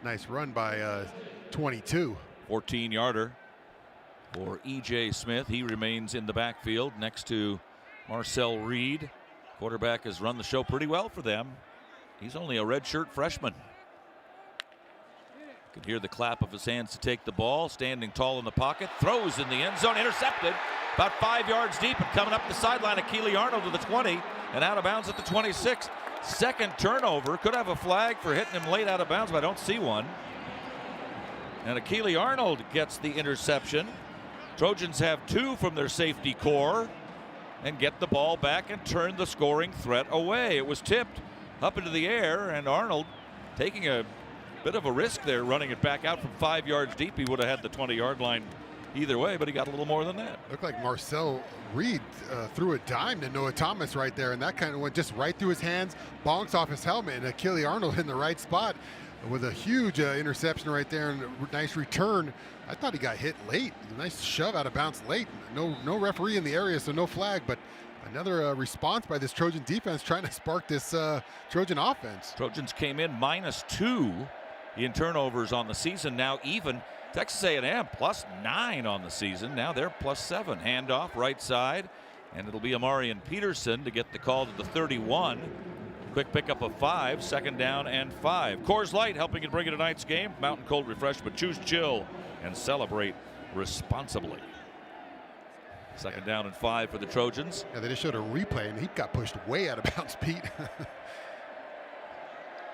nice run by 22. 14-yarder for E.J. Smith. He remains in the backfield next to Marcel Reed. Quarterback has run the show pretty well for them. He's only a redshirt freshman. Could hear the clap of his hands to take the ball. Standing tall in the pocket. Throws in the end zone. Intercepted. About 5 yards deep and coming up the sideline. Akili Arnold to the 20 and out of bounds at the 26. Second turnover. Could have a flag for hitting him late out of bounds, but I don't see one. And Akili Arnold gets the interception. Trojans have 2 from their safety core and get the ball back and turn the scoring threat away. It was tipped up into the air, and Arnold taking a bit of a risk there, running it back out from 5 yards deep. He would have had the 20-yard line either way, but he got a little more than that. Looked like Marcel Reed threw a dime to Noah Thomas right there, and that kind of went just right through his hands, bonks off his helmet, and Akili Arnold in the right spot with a huge interception right there and a nice return. I thought he got hit late. Nice shove out of bounds late. No referee in the area, so no flag, but another response by this Trojan defense trying to spark this Trojan offense. Trojans came in -2 in turnovers on the season. Now even. Texas A&M +9 on the season. Now they're +7. Handoff right side, and it'll be Amarian Peterson to get the call to the 31. Quick pickup of 5. Second down and 5. Coors Light helping you bring you tonight's game. Mountain Cold Refreshment. Choose chill and celebrate responsibly. Second down and 5 for the Trojans. Yeah, they just showed a replay, and he got pushed way out of bounds, Pete.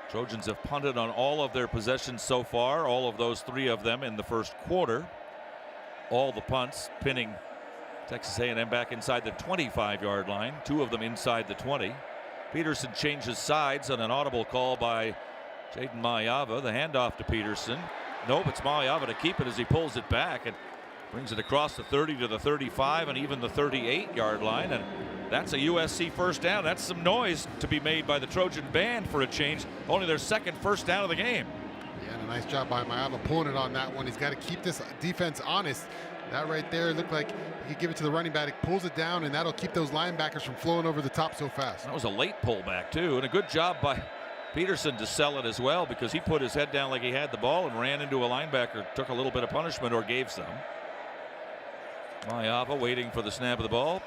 Trojans have punted on all of their possessions so far, all of those 3 of them in the first quarter. All the punts pinning Texas A&M back inside the 25-yard line, 2 of them inside the 20. Peterson changes sides on an audible call by Jaden Mayava. The handoff to Peterson. Nope, it's Mayava to keep it as he pulls it back and brings it across the 30 to the 35 and even the 38-yard line. And that's a USC first down. That's some noise to be made by the Trojan band for a change. Only their second first down of the game. Yeah, and a nice job by Mayava pulling it on that one. He's got to keep this defense honest. That right there looked like he could give it to the running back. He pulls it down, and that'll keep those linebackers from flowing over the top so fast. That was a late pullback, too, and a good job by Peterson to sell it as well, because he put his head down like he had the ball and ran into a linebacker, took a little bit of punishment or gave some. Maiava waiting for the snap of the ball.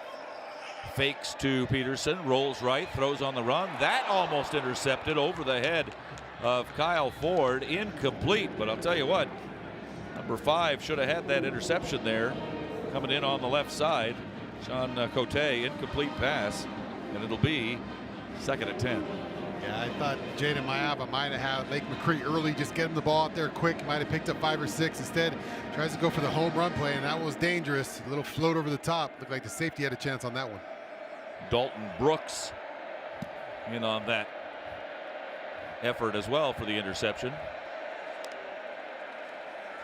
Fakes to Peterson, rolls right, throws on the run. That almost intercepted over the head of Kyle Ford. Incomplete, but I'll tell you what, number 5 should have had that interception there. Coming in on the left side, Shaun Cote, incomplete pass, and it'll be 2nd and 10. Yeah, I thought Jaden Maiava might have had Lake McCree early, just get him the ball out there quick. Might have picked up 5 or 6. Instead, tries to go for the home run play, and that was dangerous. A little float over the top. Looked like the safety had a chance on that one. Dalton Brooks in on that effort as well for the interception.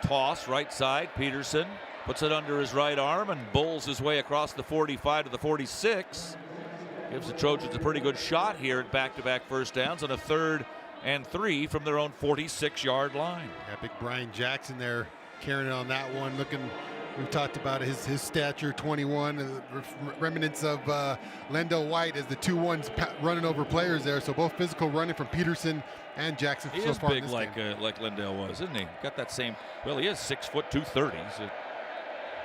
Toss right side. Peterson puts it under his right arm and bowls his way across the 45 to the 46. Gives the Trojans a pretty good shot here at back-to-back first downs on a 3rd and 3 from their own 46-yard line. Yeah, big Brian Jackson there carrying it on that one. Looking, we've talked about his stature, 21, remnants of Lendell White as the 2-1s running over players there. So both physical running from Peterson and Jackson. He is big like Lendell was, isn't he? Got that same. Well, he is 6 foot 230. So.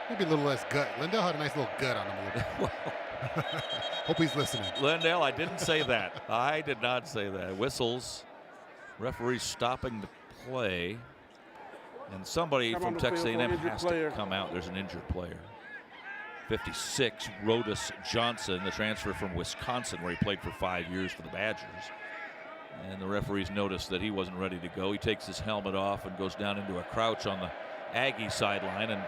Maybe a little less gut. Lendell had a nice little gut on him a little bit. Well, hope he's listening. Lendell, I didn't say that. I did not say that. Whistles. Referee stopping the play. And somebody from Texas A&M has to come out. There's an injured player. 56, Rodus Johnson, the transfer from Wisconsin, where he played for 5 years for the Badgers. And the referees noticed that he wasn't ready to go. He takes his helmet off and goes down into a crouch on the Aggie sideline. And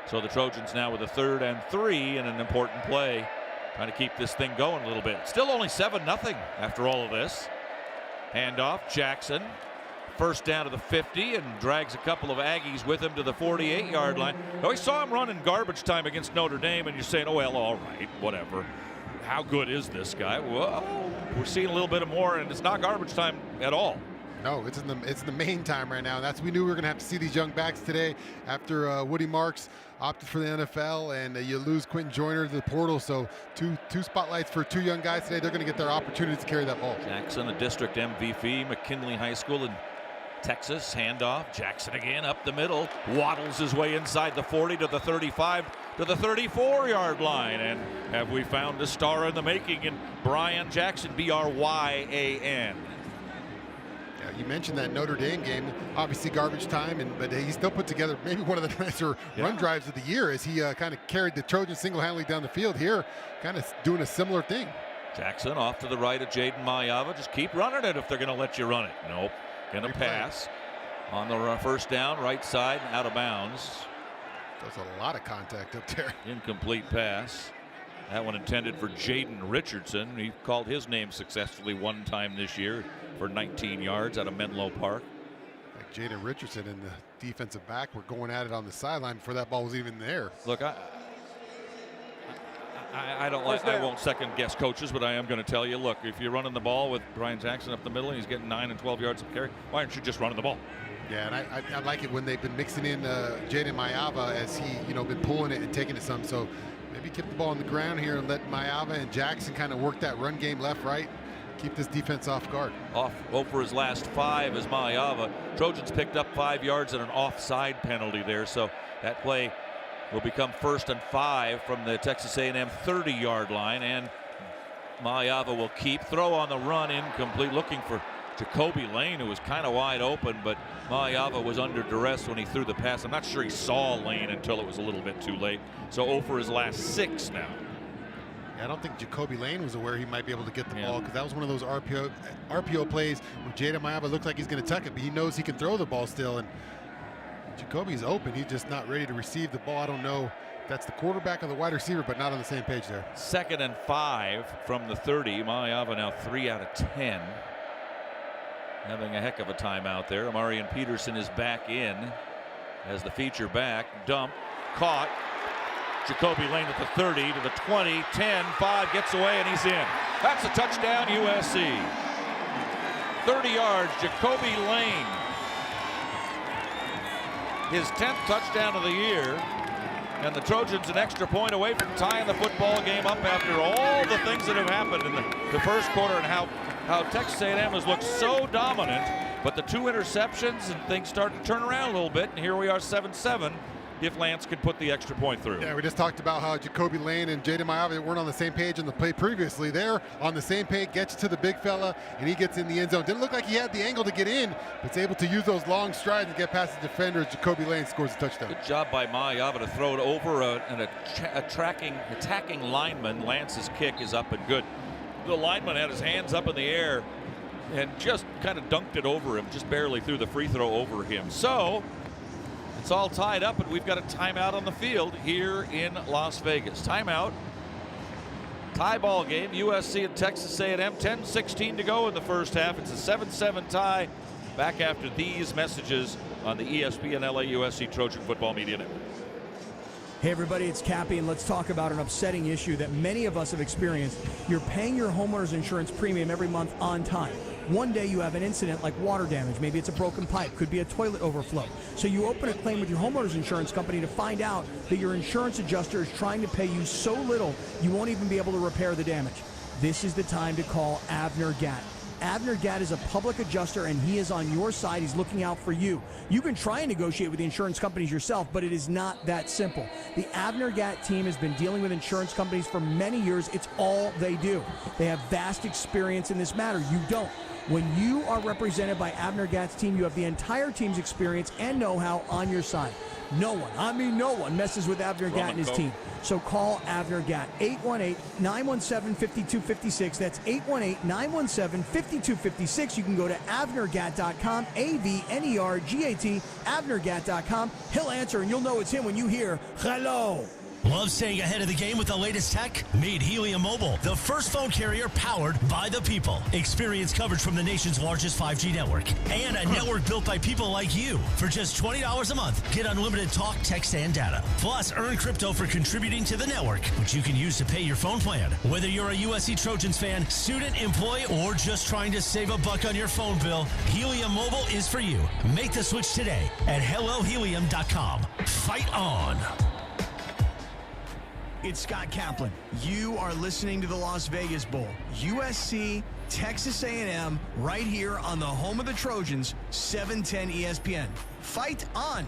so the Trojans now with a 3rd and 3 and an important play, trying to keep this thing going a little bit. Still only 7-0 after all of this. Handoff, Jackson. First down to the 50 and drags a couple of Aggies with him to the 48-yard line. Now, we saw him run in garbage time against Notre Dame, and you're saying, oh, well, all right, whatever. How good is this guy? Well, we're seeing a little bit more, and it's not garbage time at all. No, it's in the main time right now. We knew we were going to have to see these young backs today after Woody Marks opted for the NFL, and you lose Quentin Joyner to the portal. So two spotlights for 2 young guys today. They're going to get their opportunity to carry that ball. Jackson, a district MVP, McKinley High School in Texas. Handoff, Jackson again up the middle, waddles his way inside the 40 to the 35 to the 34-yard line. And have we found a star in the making in Brian Jackson, Bryan? You mentioned that Notre Dame game, obviously garbage time, but he still put together maybe one of the nicer run drives of the year as he kind of carried the Trojans single-handedly down the field here, kind of doing a similar thing. Jackson off to the right of Jaden Maiava. Just keep running it if they're going to let you run it. Nope. Going to pass on the first down, right side, out of bounds. There's a lot of contact up there. Incomplete pass. That one intended for Jaden Richardson. He called his name successfully one time this year for 19 yards out of Menlo Park. Like Jaden Richardson and the defensive back were going at it on the sideline before that ball was even there. Look, I don't like. I won't second guess coaches, but I am going to tell you. Look, if you're running the ball with Brian Jackson up the middle and he's getting 9 and 12 yards of carry, why aren't you just running the ball? Yeah, and I like it when they've been mixing in Jaden Maiava as he, been pulling it and taking it some. So maybe keep the ball on the ground here and let Maiava and Jackson kind of work that run game left, right. Keep this defense off guard. Off for his last 5 is Maiava. Trojans picked up 5 yards and an offside penalty there. So that play will become 1st and 5 from the Texas A&M 30-yard line. And Maiava will keep. Throw on the run, incomplete. Looking for Jacoby Lane, who was kind of wide open, but Maiava was under duress when he threw the pass. I'm not sure he saw Lane until it was a little bit too late. So 0 for his last 6 now. Yeah, I don't think Jacoby Lane was aware he might be able to get the ball, because that was one of those RPO plays where Jaden Maiava looks like he's going to tuck it, but he knows he can throw the ball still. And Jacoby's open. He's just not ready to receive the ball. I don't know if that's the quarterback or the wide receiver, but not on the same page there. 2nd and 5 from the 30. Maiava now 3 out of 10. Having a heck of a time out there. Amarian Peterson is back in as the feature back. Dump, caught. Jacoby Lane at the 30 to the 20, 10, 5, gets away, and he's in. That's a touchdown, USC. 30 yards, Jacoby Lane. His 10th touchdown of the year. And the Trojans an extra point away from tying the football game up after all the things that have happened in the first quarter and how Texas A&M has looked so dominant. But the 2 interceptions and things start to turn around a little bit. And here we are 7-7 if Lance could put the extra point through. Yeah, we just talked about how Jacoby Lane and Jaden Maiava weren't on the same page in the play previously. They're on the same page, gets to the big fella, and he gets in the end zone. Didn't look like he had the angle to get in, but is able to use those long strides and get past the defender as Jacoby Lane scores a touchdown. Good job by Maiava to throw it over an attacking lineman. Lance's kick is up and good. The lineman had his hands up in the air and just kind of dunked it over him, just barely threw the free throw over him. So it's all tied up, and we've got a timeout on the field here in Las Vegas. Timeout. Tie ball game. USC and Texas A&M. 10:16 to go in the first half. It's a 7-7 tie. Back after these messages on the ESPN LA USC Trojan Football Media Network. Hey everybody, it's Cappy, and let's talk about an upsetting issue that many of us have experienced. You're paying your homeowner's insurance premium every month on time. One day you have an incident like water damage. Maybe it's a broken pipe, could be a toilet overflow. So you open a claim with your homeowner's insurance company to find out that your insurance adjuster is trying to pay you so little you won't even be able to repair the damage. This is the time to call Avner Gatt. Avner Gatt is a public adjuster, and he is on your side. He's looking out for you. You can try and negotiate with the insurance companies yourself, but it is not that simple. The Avner Gatt team has been dealing with insurance companies for many years. It's all they do. They have vast experience in this matter. You don't. When you are represented by Avner Gatt's team, you have the entire team's experience and know-how on your side. No one messes with Avner Gatt and his team. So call Avner Gatt, 818-917-5256. That's 818-917-5256. You can go to avnergatt.com, AVNERGAT, avnergatt.com. He'll answer, and you'll know it's him when you hear, hello. Love staying ahead of the game with the latest tech? Meet Helium Mobile, the first phone carrier powered by the people. Experience coverage from the nation's largest 5G network and a network built by people like you. For just $20 a month, get unlimited talk, text, and data. Plus, earn crypto for contributing to the network, which you can use to pay your phone plan. Whether you're a USC Trojans fan, student, employee, or just trying to save a buck on your phone bill, Helium Mobile is for you. Make the switch today at hellohelium.com. Fight on. It's Scott Kaplan. You are listening to the Las Vegas Bowl. USC, Texas A&M, right here on the home of the Trojans, 710 ESPN. Fight on.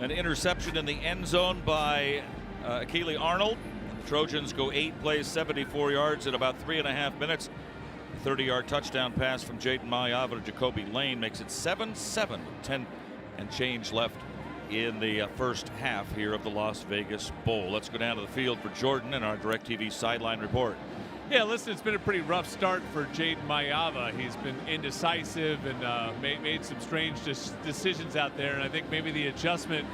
An interception in the end zone by Keely Arnold. Trojans go 8 plays, 74 yards in about 3.5 minutes. 30-yard touchdown pass from Jaden Maiava to Jacoby Lane makes it 7-7, 10 and change left in the first half here of the Las Vegas Bowl. Let's go down to the field for Jordan and our DirecTV sideline report. Yeah, listen, it's been a pretty rough start for Jaden Maiava. He's been indecisive and made some strange decisions out there, and I think maybe the adjustment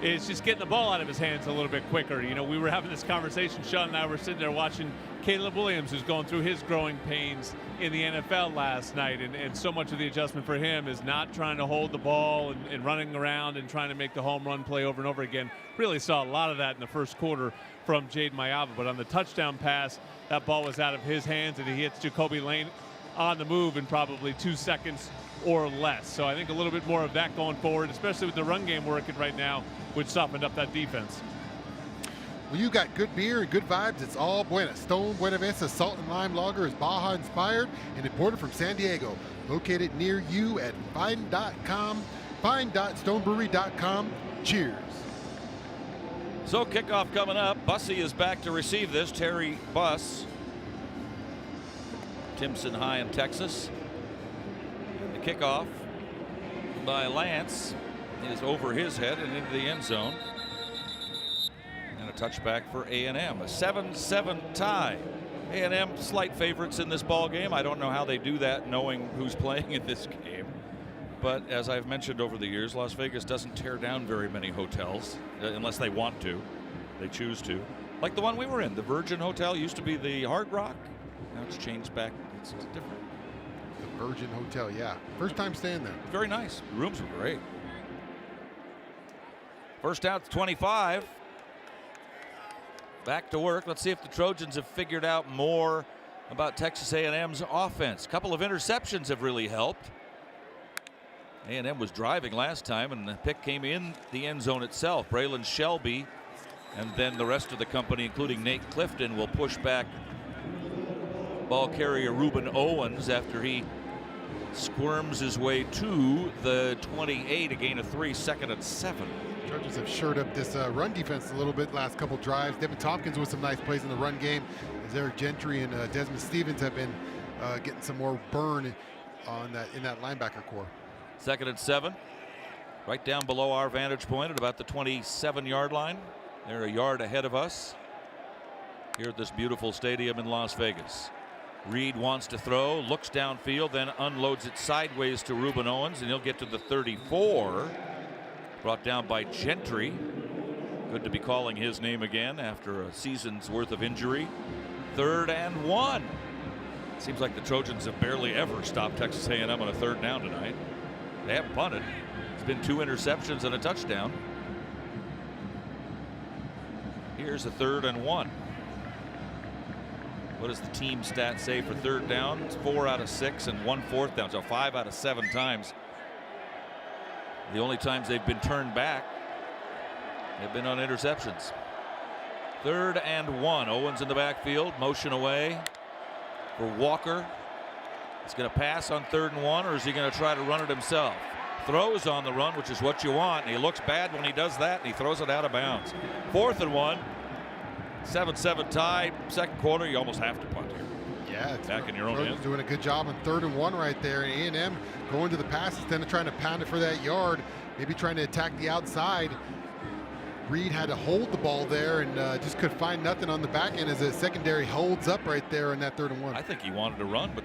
is just getting the ball out of his hands a little bit quicker. You know, we were having this conversation, Shaun and I were sitting there watching Caleb Williams, who's going through his growing pains in the NFL last night, and so much of the adjustment for him is not trying to hold the ball and running around and trying to make the home run play over and over again. Really saw a lot of that in the first quarter from Jaden Maiava, but on the touchdown pass, that ball was out of his hands, and he hits Jacoby Lane on the move in probably 2 seconds or less. So I think a little bit more of that going forward, especially with the run game working right now, which softened up that defense. Well, you got good beer and good vibes. It's all Buena. Stone Buena Vista Salt and Lime Lager is Baja inspired and imported from San Diego. Located near you at fine.stonebrewery.com. Cheers. So kickoff coming up. Bussey is back to receive this. Terry Buss. Timpson High in Texas. The kickoff by Lance is over his head and into the end zone. And a touchback for A&M. A 7-7 tie. A&M slight favorites in this ball game. I don't know how they do that knowing who's playing in this game. But as I've mentioned over the years, Las Vegas doesn't tear down very many hotels unless they want to. They choose to. Like the one we were in. The Virgin Hotel used to be the Hard Rock. Now it's changed back. It's different. The Virgin Hotel, yeah. First time staying there. Very nice. The rooms were great. First out to 25. Back to work. Let's see if the Trojans have figured out more about Texas A&M's offense. A couple of interceptions have really helped. A&M was driving last time, and the pick came in the end zone itself. Braylon Shelby and then the rest of the company, including Nate Clifton, will push back ball carrier Ruben Owens after he squirms his way to the 28, a gain of 3, 2nd and 7. Chargers have shored up this run defense a little bit last couple drives. Devin Tompkins with some nice plays in the run game, as Eric Gentry and Desmond Stevens have been getting some more burn on that in that linebacker core. 2nd and 7, right down below our vantage point at about the 27-yard line. They're a yard ahead of us here at this beautiful stadium in Las Vegas. Reed wants to throw, looks downfield, then unloads it sideways to Ruben Owens, and he'll get to the 34. Brought down by Gentry. Good to be calling his name again after a season's worth of injury. 3rd and 1. Seems like the Trojans have barely ever stopped Texas A&M on a 3rd down tonight. They haven't punted. It's been 2 interceptions and a touchdown. Here's a 3rd and 1. What does the team stat say for 3rd down? It's 4 out of 6 and 1 4th down, so 5 out of 7 times. The only times they've been turned back have been on interceptions. 3rd and 1. Owens in the backfield, motion away for Walker. He's going to pass on 3rd and 1, or is he going to try to run it himself? Throws on the run, which is what you want, and he looks bad when he does that, and he throws it out of bounds. 4th and 1. 7-7 tie. 2nd quarter, you almost have to punt here. Yeah, it's back in your own end. Doing a good job on 3rd and 1 right there. And A&M going to the pass instead of trying to pound it for that yard, maybe trying to attack the outside. Reed had to hold the ball there and just could find nothing on the back end as the secondary holds up right there in that 3rd and 1. I think he wanted to run, but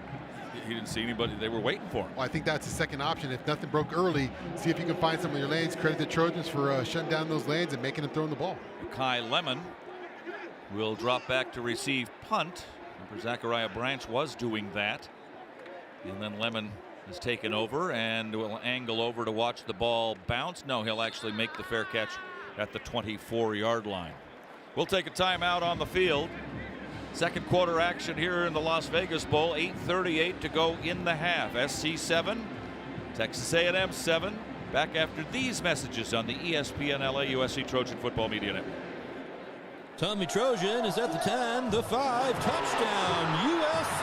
he didn't see anybody. They were waiting for him. Well, I think that's the second option. If nothing broke early, see if you can find some of your lanes. Credit the Trojans for shutting down those lanes and making them throw in the ball. Kai Lemon will drop back to receive punt. Remember, Zachariah Branch was doing that. And then Lemon has taken over and will angle over to watch the ball bounce. No, he'll actually make the fair catch at the 24-yard line. We'll take a timeout on the field. 2nd quarter action here in the Las Vegas Bowl. 8:38 to go in the half. SC 7, Texas A&M 7. Back after these messages on the ESPN LA USC Trojan Football Media Network. Tommy Trojan is at the 10, the 5, touchdown, USC!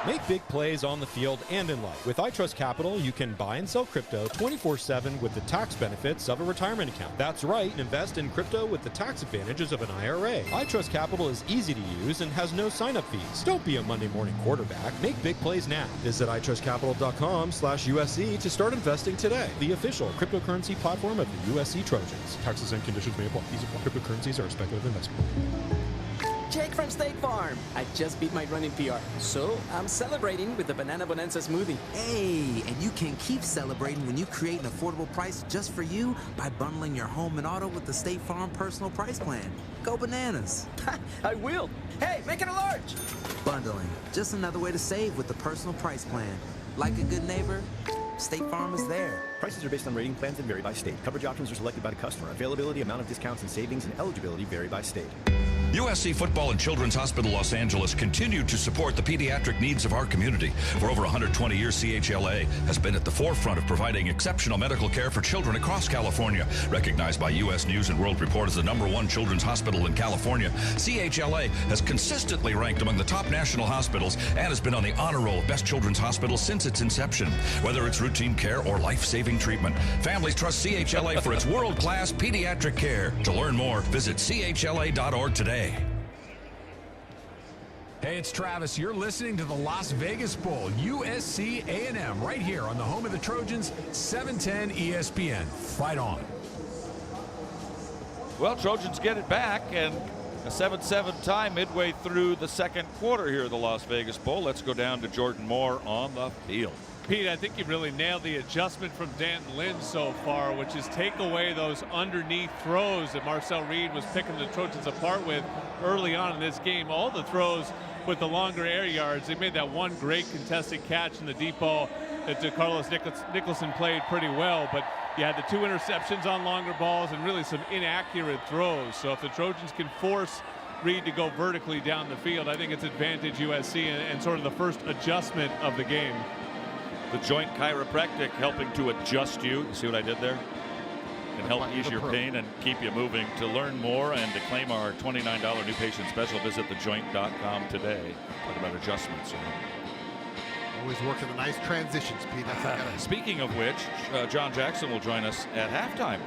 Make big plays on the field and in life. With iTrust Capital, you can buy and sell crypto 24/7 with the tax benefits of a retirement account. That's right, invest in crypto with the tax advantages of an IRA. iTrust Capital is easy to use and has no sign-up fees. Don't be a Monday morning quarterback. Make big plays now. Visit iTrustCapital.com/USC to start investing today. The official cryptocurrency platform of the USC Trojans. Taxes and conditions may apply. These cryptocurrencies are speculative investment. Jake from State Farm. I just beat my running PR, so I'm celebrating with the Banana Bonanza smoothie. Hey, and you can keep celebrating when you create an affordable price just for you by bundling your home and auto with the State Farm Personal Price Plan. Go bananas. I will. Hey, make it a large. Bundling, just another way to save with the Personal Price Plan. Like a good neighbor, State Farm is there. Prices are based on rating plans and vary by state. Coverage options are selected by the customer. Availability, amount of discounts and savings, and eligibility vary by state. USC Football and Children's Hospital Los Angeles continue to support the pediatric needs of our community. For over 120 years, CHLA has been at the forefront of providing exceptional medical care for children across California. Recognized by U.S. News and World Report as the #1 children's hospital in California, CHLA has consistently ranked among the top national hospitals and has been on the honor roll of best children's hospitals since its inception. Whether it's routine care or life-saving treatment, families trust CHLA for its world-class pediatric care. To learn more, visit chla.org today. Hey, it's Travis. You're listening to the Las Vegas Bowl, USC A&M, right here on the home of the Trojans, 710 ESPN. Fight on. Well, Trojans get it back, and a 7-7 tie midway through the 2nd quarter here at the Las Vegas Bowl. Let's go down to Jordan Moore on the field. Pete, I think you really nailed the adjustment from Danton Lynn so far, which is take away those underneath throws that Marcel Reed was picking the Trojans apart with early on in this game. All the throws with the longer air yards. They made that one great contested catch in the deep ball that Carlos Nicholson played pretty well, but you had the 2 interceptions on longer balls and really some inaccurate throws. So if the Trojans can force Reed to go vertically down the field, I think it's advantage USC and sort of the first adjustment of the game. The Joint Chiropractic, helping to adjust you. You see what I did there? Can help ease your pain and keep you moving. To learn more and to claim our $29 new patient special, visit thejoint.com today. Talk about adjustments. Always working the nice transitions, Pete. Speaking of which, John Jackson will join us at halftime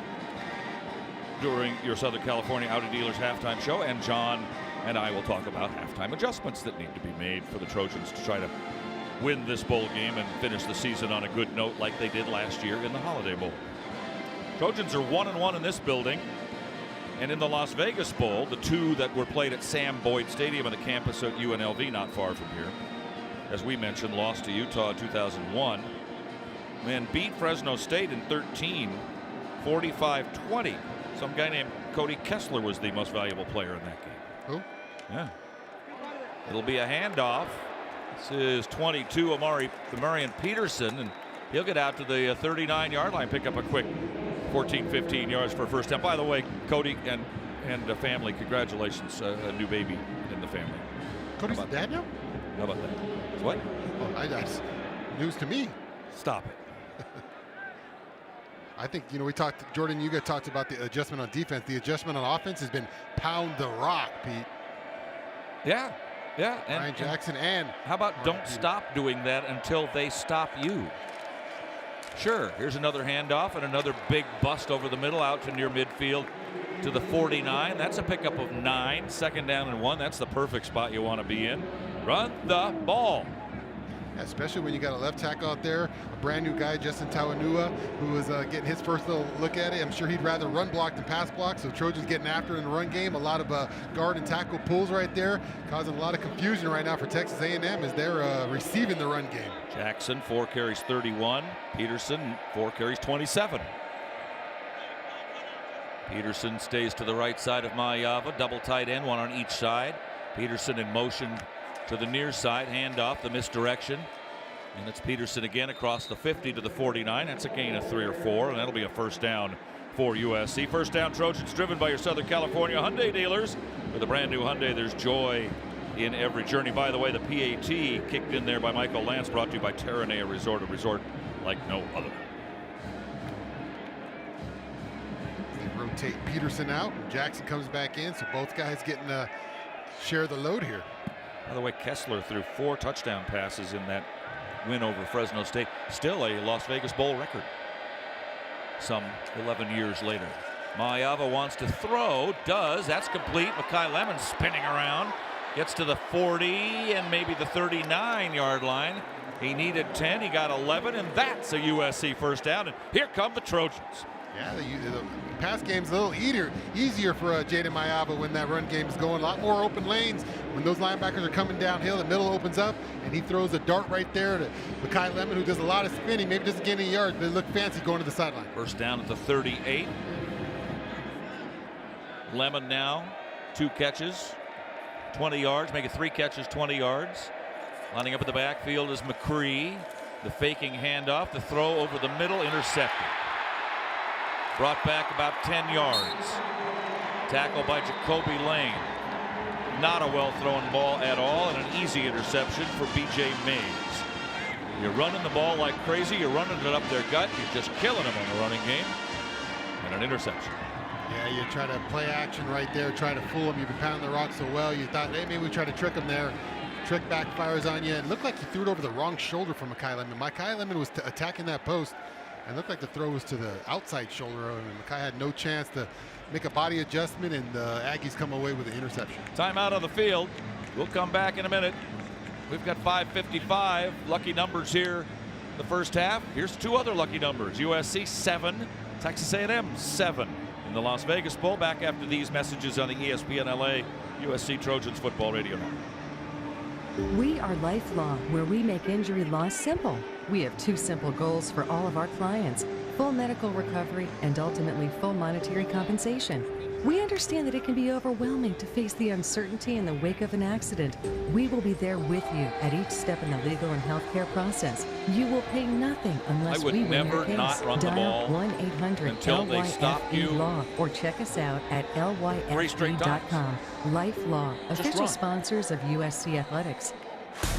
during your Southern California Audi Dealers halftime show, and John and I will talk about halftime adjustments that need to be made for the Trojans to try to win this bowl game and finish the season on a good note like they did last year in the Holiday Bowl. Trojans are 1-1 in this building, and in the Las Vegas Bowl, the two that were played at Sam Boyd Stadium on the campus at UNLV, not far from here, as we mentioned, lost to Utah in 2001, and beat Fresno State in 13, 45-20. Some guy named Cody Kessler was the most valuable player in that game. Who? Yeah. It'll be a handoff. This is 22, Marion Peterson, and he'll get out to the 39-yard line, pick up a quick 14, 15 yards for a first down. By the way, Cody and the family, congratulations, a new baby in the family. Cody's dad now? How about that? What? Oh, that's news to me. Stop it. I think, we talked, Jordan, you guys talked about the adjustment on defense. The adjustment on offense has been pound the rock, Pete. Yeah. Yeah. Ryan Jackson and how about don't stop doing that until they stop you? Sure. Here's another handoff and another big bust over the middle out to near midfield to the 49. That's a pickup of 9. 2nd down and 1. That's the perfect spot you want to be in. Run the ball. Especially when you got a left tackle out there, a brand new guy, Justin Tawanua, who was getting his first little look at it. I'm sure he'd rather run block than pass block, so Trojans getting after it in the run game. A lot of guard and tackle pulls right there, causing a lot of confusion right now for Texas A&M as they're receiving the run game. Jackson, 4 carries, 31. Peterson, 4 carries, 27. Peterson stays to the right side of Mayava, double tight end, one on each side. Peterson in motion to the near side, handoff, the misdirection, and it's Peterson again across the 50 to the 49. That's a gain of 3 or 4, and that'll be a first down for USC. First down, Trojans, driven by your Southern California Hyundai dealers. With a brand new Hyundai, there's joy in every journey. By the way, the PAT kicked in there by Michael Lance, brought to you by Terranea Resort, a resort like no other. They rotate Peterson out, and Jackson comes back in, so both guys getting share the load here. By the way, Kessler threw 4 touchdown passes in that win over Fresno State. Still a Las Vegas Bowl record some 11 years later. Mayava wants to throw, does. That's complete. Makai Lemon spinning around. Gets to the 40 and maybe the 39-yard line. He needed 10. He got 11, and that's a USC first down. And here come the Trojans. Yeah, the pass game's a little easier for Jaden Mayava when that run game is going. A lot more open lanes. When those linebackers are coming downhill, the middle opens up, and he throws a dart right there to Makai Lemon, who does a lot of spinning. Maybe doesn't get any yards, but it looked fancy going to the sideline. First down at the 38. Lemon now, 2 catches, 20 yards, making 3 catches, 20 yards. Lining up in the backfield is McCree. The faking handoff, the throw over the middle, intercepted. Brought back about 10 yards. Tackle by Jacoby Lane. Not a well-thrown ball at all, and an easy interception for B.J. Mays. You're running the ball like crazy. You're running it up their gut. You're just killing them on the running game. And an interception. Yeah, you try to play action right there, try to fool them. You've been pounding the rock so well. You thought, hey, maybe we try to trick them there. Trick backfires on you. It looked like he threw it over the wrong shoulder from Makai Lemon. Makai Lemon was attacking that post. And looked like the throw was to the outside shoulder, and Makai had no chance to make a body adjustment, and the Aggies come away with the interception. Timeout on the field. We'll come back in a minute. We've got 5:55 lucky numbers here the first half. Here's 2 other lucky numbers. USC 7, Texas A&M 7 in the Las Vegas Bowl. Back after these messages on the ESPN LA USC Trojans Football Radio Network. We are Lifelong, where we make injury loss simple. We have 2 simple goals for all of our clients: full medical recovery and ultimately full monetary compensation. We understand that it can be overwhelming to face the uncertainty in the wake of an accident. We will be there with you at each step in the legal and healthcare process. You will pay nothing unless we win your case. Not run the ball Dial 1-800-LYFE-LAW or check us out at lyfe.com. Life Law, official sponsors of USC Athletics.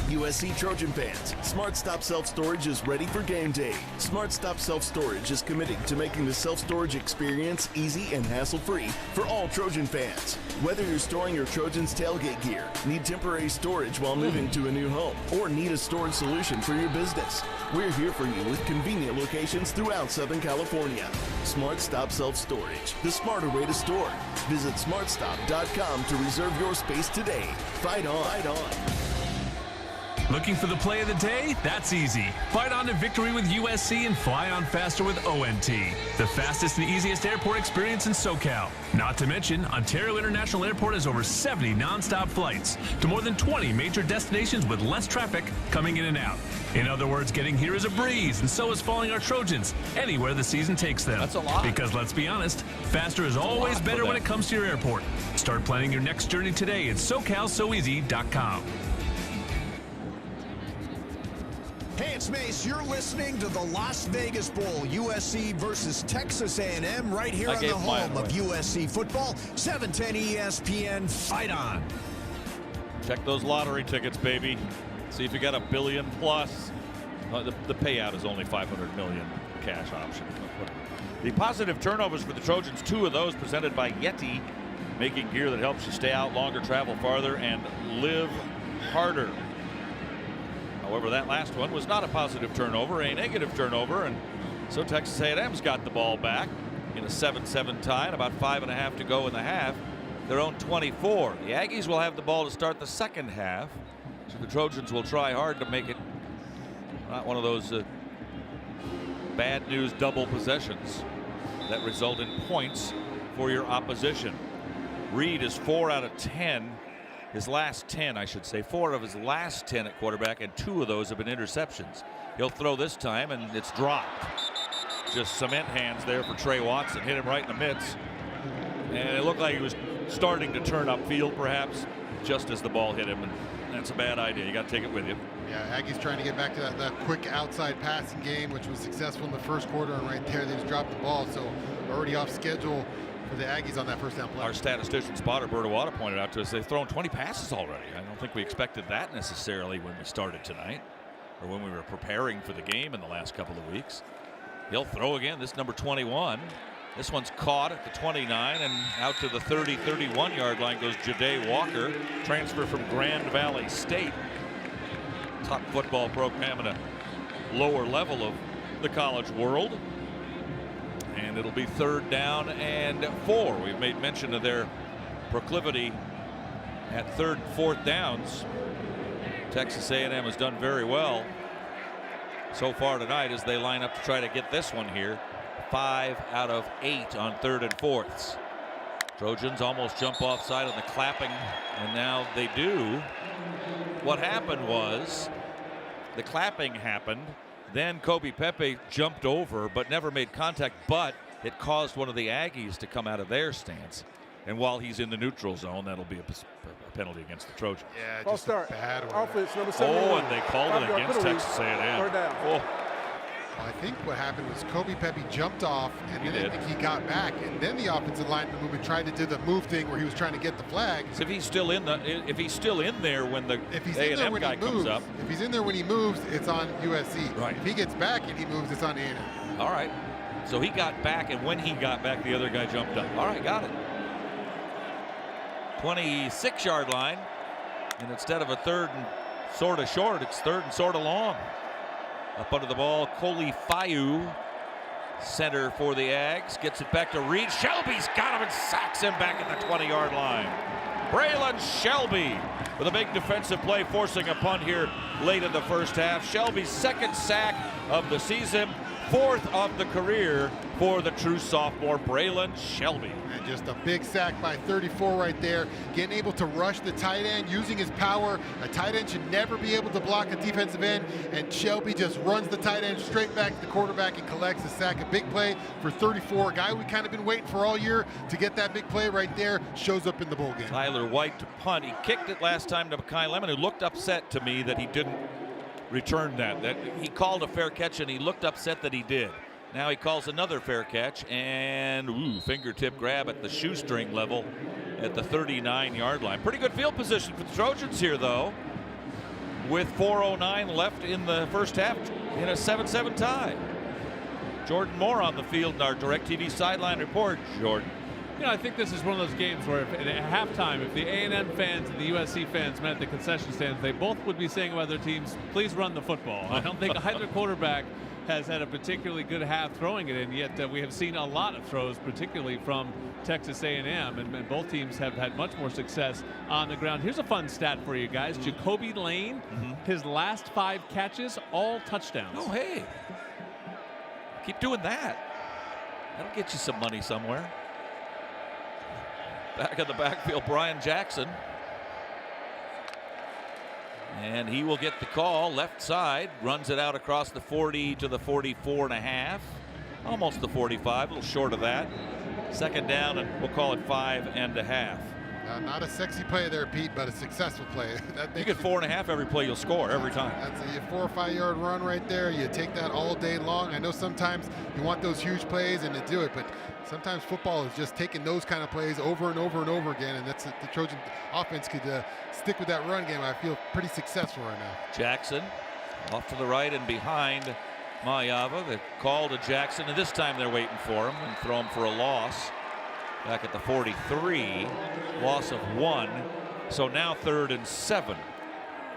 USC Trojan fans, Smart Stop Self Storage is ready for game day. Smart Stop Self Storage is committed to making the self-storage experience easy and hassle-free for all Trojan fans. Whether you're storing your Trojans tailgate gear, need temporary storage while moving to a new home, or need a storage solution for your business, we're here for you with convenient locations throughout Southern California. Smart Stop Self Storage, the smarter way to store. Visit smartstop.com to reserve your space today. Fight on. Fight on. Looking for the play of the day? That's easy. Fight on to victory with USC and fly on faster with ONT. The fastest and easiest airport experience in SoCal. Not to mention, Ontario International Airport has over 70 nonstop flights to more than 20 major destinations with less traffic coming in and out. In other words, getting here is a breeze, and so is following our Trojans anywhere the season takes them. That's a lot. Because let's be honest, faster is always better when it comes to your airport. Start planning your next journey today at SoCalSoEasy.com. Hey, it's Mace. You're listening to the Las Vegas Bowl, USC versus Texas A&M, right here on the home of USC football. 710 ESPN. Fight on. Check those lottery tickets, baby. See if you got $1 billion plus. The payout is only $500 million cash option. The positive turnovers for the Trojans, 2 of those presented by Yeti, making gear that helps you stay out longer, travel farther, and live harder. However, that last one was not a positive turnover, a negative turnover, and so Texas A&M's got the ball back in a 7-7 tie and about 5.5 to go in the half. Their own 24. The Aggies will have the ball to start the second half, so the Trojans will try hard to make it not one of those bad news double possessions that result in points for your opposition. Reed is 4 out of 10. His last 10, I should say, 4 of his last 10 at quarterback, and 2 of those have been interceptions. He'll throw this time, and it's dropped. Just cement hands there for Trey Watson. Hit him right in the midst. And it looked like he was starting to turn upfield, perhaps, just as the ball hit him. And that's a bad idea. You got to take it with you. Yeah, Aggies trying to get back to that quick outside passing game, which was successful in the first quarter. And right there, they just dropped the ball. So already off schedule for the Aggies on that first down play. Our statistician spotter Bertawada pointed out to us they've thrown 20 passes already. I don't think we expected that necessarily when we started tonight or when we were preparing for the game in the last couple of weeks. He'll throw again. This number 21. This one's caught at the 29 and out to the 30-31 yard line goes Ja'Day Walker, transfer from Grand Valley State, top football program at a lower level of the college world. And it'll be 3rd down and 4. We've made mention of their proclivity at 3rd and 4th downs. Texas A&M has done very well so far tonight as they line up to try to get this one here. 5 out of 8 on 3rd and 4ths. Trojans almost jump offside on the clapping, and now they do. What happened was the clapping happened. Then Kobe Pepe jumped over but never made contact, but it caused one of the Aggies to come out of their stance. And while he's in the neutral zone, that'll be a penalty against the Trojans. Yeah, just a bad one. Offense, number 71. Oh, and they called it against Texas A&M. Third down. Oh. Well, I think what happened was Kobe Pepe jumped off, and then I think he got back, and then the offensive lineman movement tried to do the move thing where he was trying to get the flag. So if he's still in there when the A&M guy comes up, if he's in there when he moves, it's on USC. Right. If he gets back and he moves, it's on A&M. All right. So he got back, and when he got back, the other guy jumped up. All right, got it. 26-yard line, and instead of a 3rd and sort of short, it's 3rd and sort of long. Up under the ball, Koli Fayu, center for the Ags, gets it back to Reed. Shelby's got him and sacks him back at the 20-yard line. Braylon Shelby with a big defensive play, forcing a punt here late in the first half. Shelby's 2nd sack of the season, 4th of the career for the true sophomore Braylon Shelby. And just a big sack by 34 right there, getting able to rush the tight end, using his power. A tight end should never be able to block a defensive end, and Shelby just runs the tight end straight back to the quarterback and collects the sack. A big play for 34, a guy we kind of been waiting for all year to get that big play right there, shows up in the bowl game. Tyler White to punt. He kicked it last time to Kai Lemon, who looked upset to me that he didn't return that he called a fair catch, and he looked upset that he did. Now he calls another fair catch, and fingertip grab at the shoestring level at the 39-yard line. Pretty good field position for the Trojans here, though. with 4:09 left in the first half in a 7-7 tie. Jordan Moore on the field in our DirecTV sideline report. Jordan. You know, I think this is one of those games where at halftime, if the A&M fans and the USC fans met at the concession stands, they both would be saying about their teams, please run the football. I don't think either quarterback has had a particularly good half throwing it in, yet we have seen a lot of throws, particularly from Texas A&M, and both teams have had much more success on the ground. Here's a fun stat for you guys. Jacoby Lane, his last 5 catches, all touchdowns. Oh, hey. Keep doing that. That'll get you some money somewhere. Back in the backfield, Brian Jackson. And he will get the call, left side, runs it out across the 40 to the 44.5, almost the 45, a little short of that. Second down, and we'll call it 5.5. Not a sexy play there, Pete, but a successful play. You get 4.5 every play, you'll score every time. That's a 4 or 5 yard run right there. You take that all day long. I know sometimes you want those huge plays and to do it, but sometimes football is just taking those kind of plays over and over and over again, and that's the Trojan offense could stick with that run game. I feel pretty successful right now. Jackson off to the right and behind Mayava. The call to Jackson, and this time they're waiting for him and throw him for a loss. Back at the 43, loss of 1. So now 3rd and 7.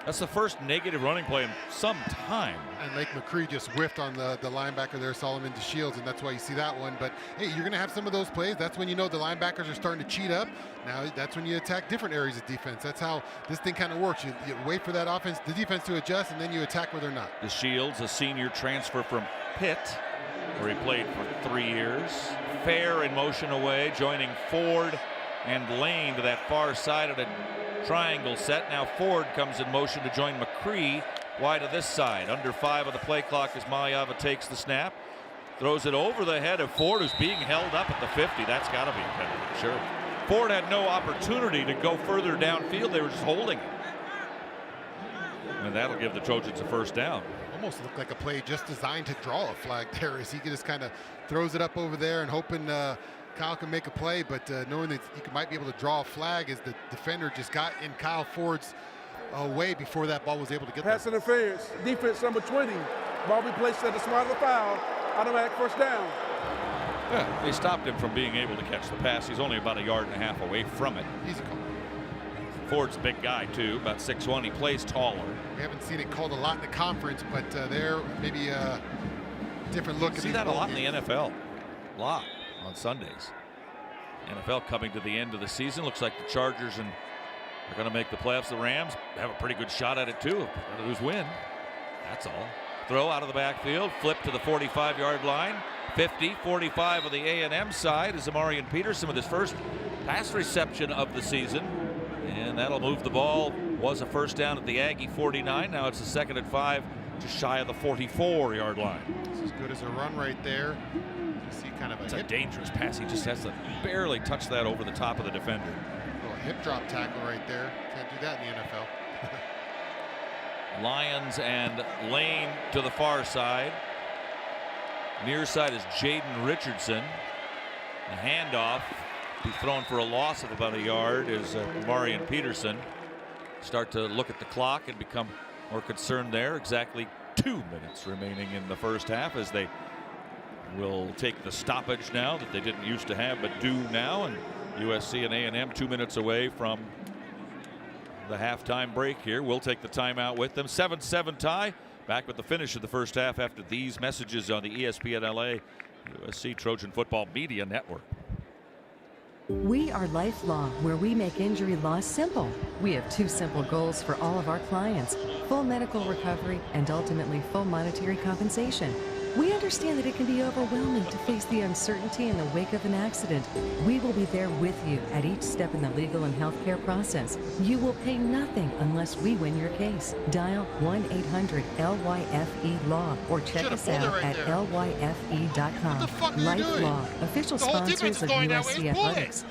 That's the first negative running play in some time. And Lake McCree just whiffed on the linebacker there, Solomon DeShields, and that's why you see that one. But hey, you're going to have some of those plays. That's when you know the linebackers are starting to cheat up. Now that's when you attack different areas of defense. That's how this thing kind of works. You wait for that offense, the defense to adjust, and then you attack where they're not. DeShields, a senior transfer from Pitt, where he played for 3 years. Fair in motion away, joining Ford and Lane to that far side of the triangle set. Now Ford comes in motion to join McCree wide to this side. Under 5 of the play clock as Mayava takes the snap. Throws it over the head of Ford, who's being held up at the 50. That's got to be a penalty, sure. Ford had no opportunity to go further downfield. They were just holding it. And that'll give the Trojans a first down. Almost looked like a play just designed to draw a flag there, as he just kind of throws it up over there and hoping Kyle can make a play, but knowing that he might be able to draw a flag as the defender just got in Kyle Ford's way before that ball was able to get there. Pass interference, defense number 20. Ball be placed at the spot of the foul. Automatic first down. Yeah, they stopped him from being able to catch the pass. He's only about 1.5 yards away from it. Easy call. Ford's a big guy, too, about 6'1". He plays taller. We haven't seen it called a lot in the conference, but there maybe a different look. See that a lot in the NFL. A lot on Sundays. NFL coming to the end of the season. Looks like the Chargers are going to make the playoffs. The Rams have a pretty good shot at it, too. Lose win. That's all. Throw out of the backfield. Flip to the 45-yard line. 50, 45 on the A&M side is Amarian Peterson with his first pass reception of the season. And that'll move the ball. Was a first down at the Aggie 49. Now it's a 2nd and 5, just shy of the 44-yard line. It's as good as a run right there. You see kind of it's a dangerous pass. He just has to barely touch that over the top of the defender. A little hip drop tackle right there. Can't do that in the NFL. Lyons and Lane to the far side. Near side is Jaden Richardson. The handoff. Be thrown for a loss of about 1 yard is Amarian Peterson. Start to look at the clock and become more concerned there. Exactly 2 minutes remaining in the first half as they will take the stoppage now that they didn't used to have but do now. And USC and A&M 2 minutes away from the halftime break here. We'll take the timeout with them. 7-7 tie. Back with the finish of the first half after these messages on the ESPN LA USC Trojan Football Media Network. We are Lifelong, where we make injury loss simple. We have 2 simple goals for all of our clients: full medical recovery and ultimately full monetary compensation. We understand that it can be overwhelming to face the uncertainty in the wake of an accident. We will be there with you at each step in the legal and healthcare process. You will pay nothing unless we win your case. Dial 1-800-LYFE-LAW or check us out at lyfe.com. Lifelong, official sponsors of USC Athletics.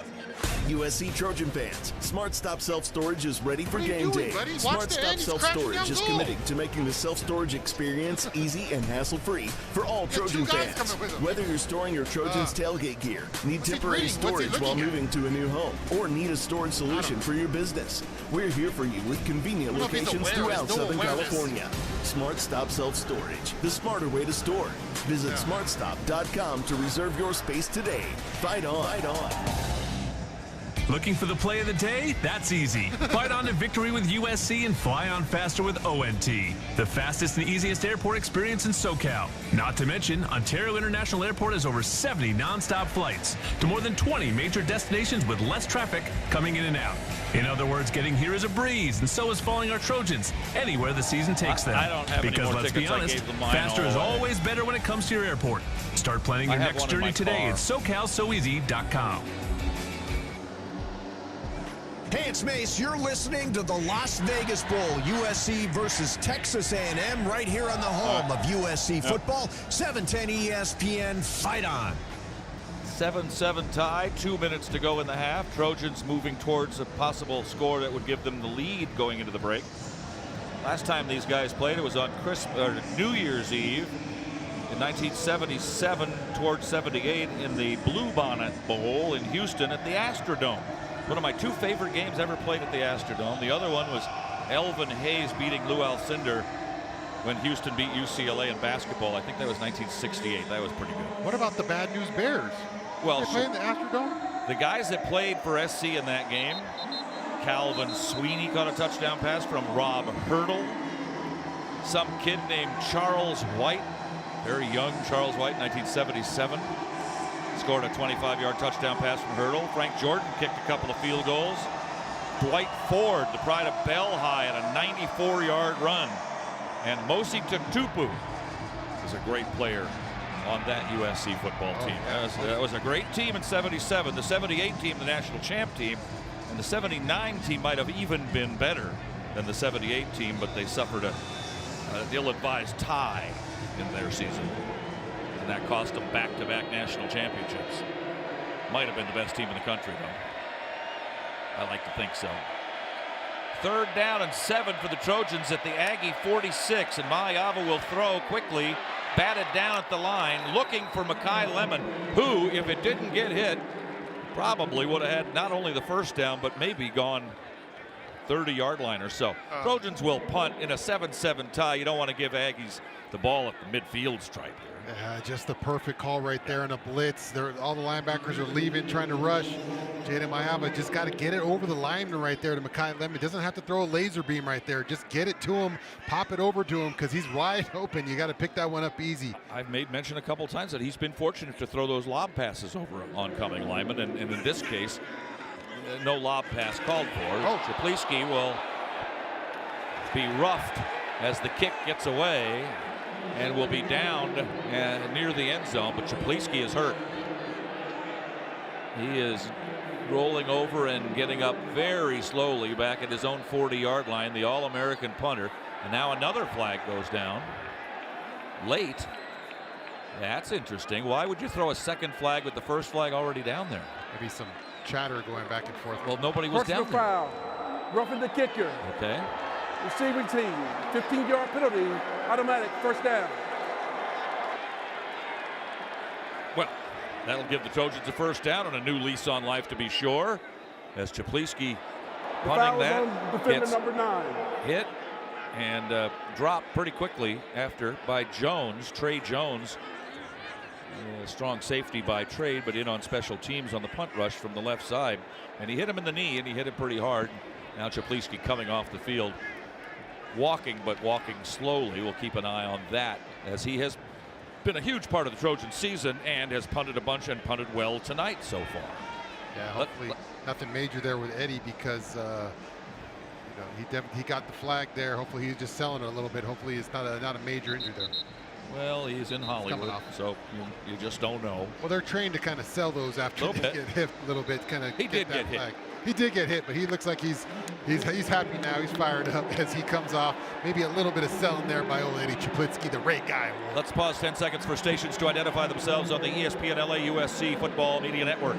USC Trojan fans, Smart Stop Self Storage is ready for game day. Smart Stop Self Storage is committing to making the self-storage experience easy and hassle-free for all Trojan fans. Whether you're storing your Trojans tailgate gear, need temporary storage while moving to a new home, or need a storage solution for your business, we're here for you with convenient locations throughout Southern California. Smart Stop Self Storage, the smarter way to store. Visit smartstop.com to reserve your space today. Fight on. Fight on. Looking for the play of the day? That's easy. Fight on to victory with USC and fly on faster with ONT. The fastest and easiest airport experience in SoCal. Not to mention, Ontario International Airport has over 70 nonstop flights to more than 20 major destinations with less traffic coming in and out. In other words, getting here is a breeze, and so is following our Trojans anywhere the season takes them. I don't have because any more let's tickets. be honest, faster is always better when it comes to your airport. Start planning your next journey today at SoCalSoEasy.com. Hey, it's Mace. You're listening to the Las Vegas Bowl, USC versus Texas A&M, right here on the home of USC football. 710 ESPN. Fight on. 7-7 tie, 2 minutes to go in the half. Trojans moving towards a possible score that would give them the lead going into the break. Last time these guys played, it was on New Year's Eve in 1977 towards 78 in the Bluebonnet Bowl in Houston at the Astrodome. One of my two favorite games ever played at the Astrodome. The other one was Elvin Hayes beating Lou Alcindor when Houston beat UCLA in basketball. I think that was 1968. That was pretty good. What about the Bad News Bears? Well, they playing the Astrodome? The guys that played for SC in that game, Calvin Sweeney caught a touchdown pass from Rob Hurdle. Some kid named Charles White, very young Charles White, 1977. Scored a 25-yard touchdown pass from Hurdle. Frank Jordan kicked a couple of field goals. Dwight Ford, the pride of Bell High, had a 94-yard run. And Mosi Tutupu is a great player on that USC football team. That was a great team in 77. The 78 team, the national champ team, and the 79 team might have even been better than the 78 team, but they suffered an ill-advised tie in their season. And that cost them back-to-back national championships. Might have been the best team in the country, though. I like to think so. 3rd down and 7 for the Trojans at the Aggie 46. And Maliava will throw quickly, batted down at the line, looking for Makai Lemon, who, if it didn't get hit, probably would have had not only the first down, but maybe gone 30-yard line or so. Trojans will punt in a 7-7 tie. You don't want to give Aggies the ball at the midfield stripe. Just the perfect call right there in a blitz. All the linebackers are leaving, trying to rush. Jaden Maiava just got to get it over the lineman right there to Makai Lemon. Doesn't have to throw a laser beam right there. Just get it to him, pop it over to him, because he's wide open. You got to pick that one up easy. I've made mention a couple times that he's been fortunate to throw those lob passes over oncoming linemen, and in this case, no lob pass called for. Czaplisky will be roughed as the kick gets away and will be downed near the end zone, but Czaplisky is hurt. He is rolling over and getting up very slowly back at his own 40-yard line, the All-American punter. And now another flag goes down late. That's interesting. Why would you throw a second flag with the first flag already down there? Maybe some chatter going back and forth. Well, nobody was down there. Foul. Roughing the kicker. Okay. Receiving team. 15-yard penalty. Automatic first down. Well, that'll give the Trojans a first down and a new lease on life, to be sure, as Czaplisky punting that gets number 9. hit and dropped pretty quickly after by Jones, Trey Jones. Strong safety by Trade, but in on special teams on the punt rush from the left side. And he hit him in the knee, and he hit him pretty hard. Now Czaplisky coming off the field. Walking, but walking slowly. We'll keep an eye on that, as he has been a huge part of the Trojan season and has punted a bunch and punted well tonight so far. Yeah, hopefully nothing major there with Eddie, because he got the flag there. Hopefully he's just selling it a little bit. Hopefully it's not a major injury there. Well, he's in Hollywood, so you just don't know. Well, they're trained to kind of sell those after they get hit a little bit. He did get hit. He did get hit, but he looks like he's happy now. He's fired up as he comes off. Maybe a little bit of selling there by old Eddie Czaplisky, the Ray guy. Let's pause 10 seconds for stations to identify themselves on the ESPN LA USC Football Media Network.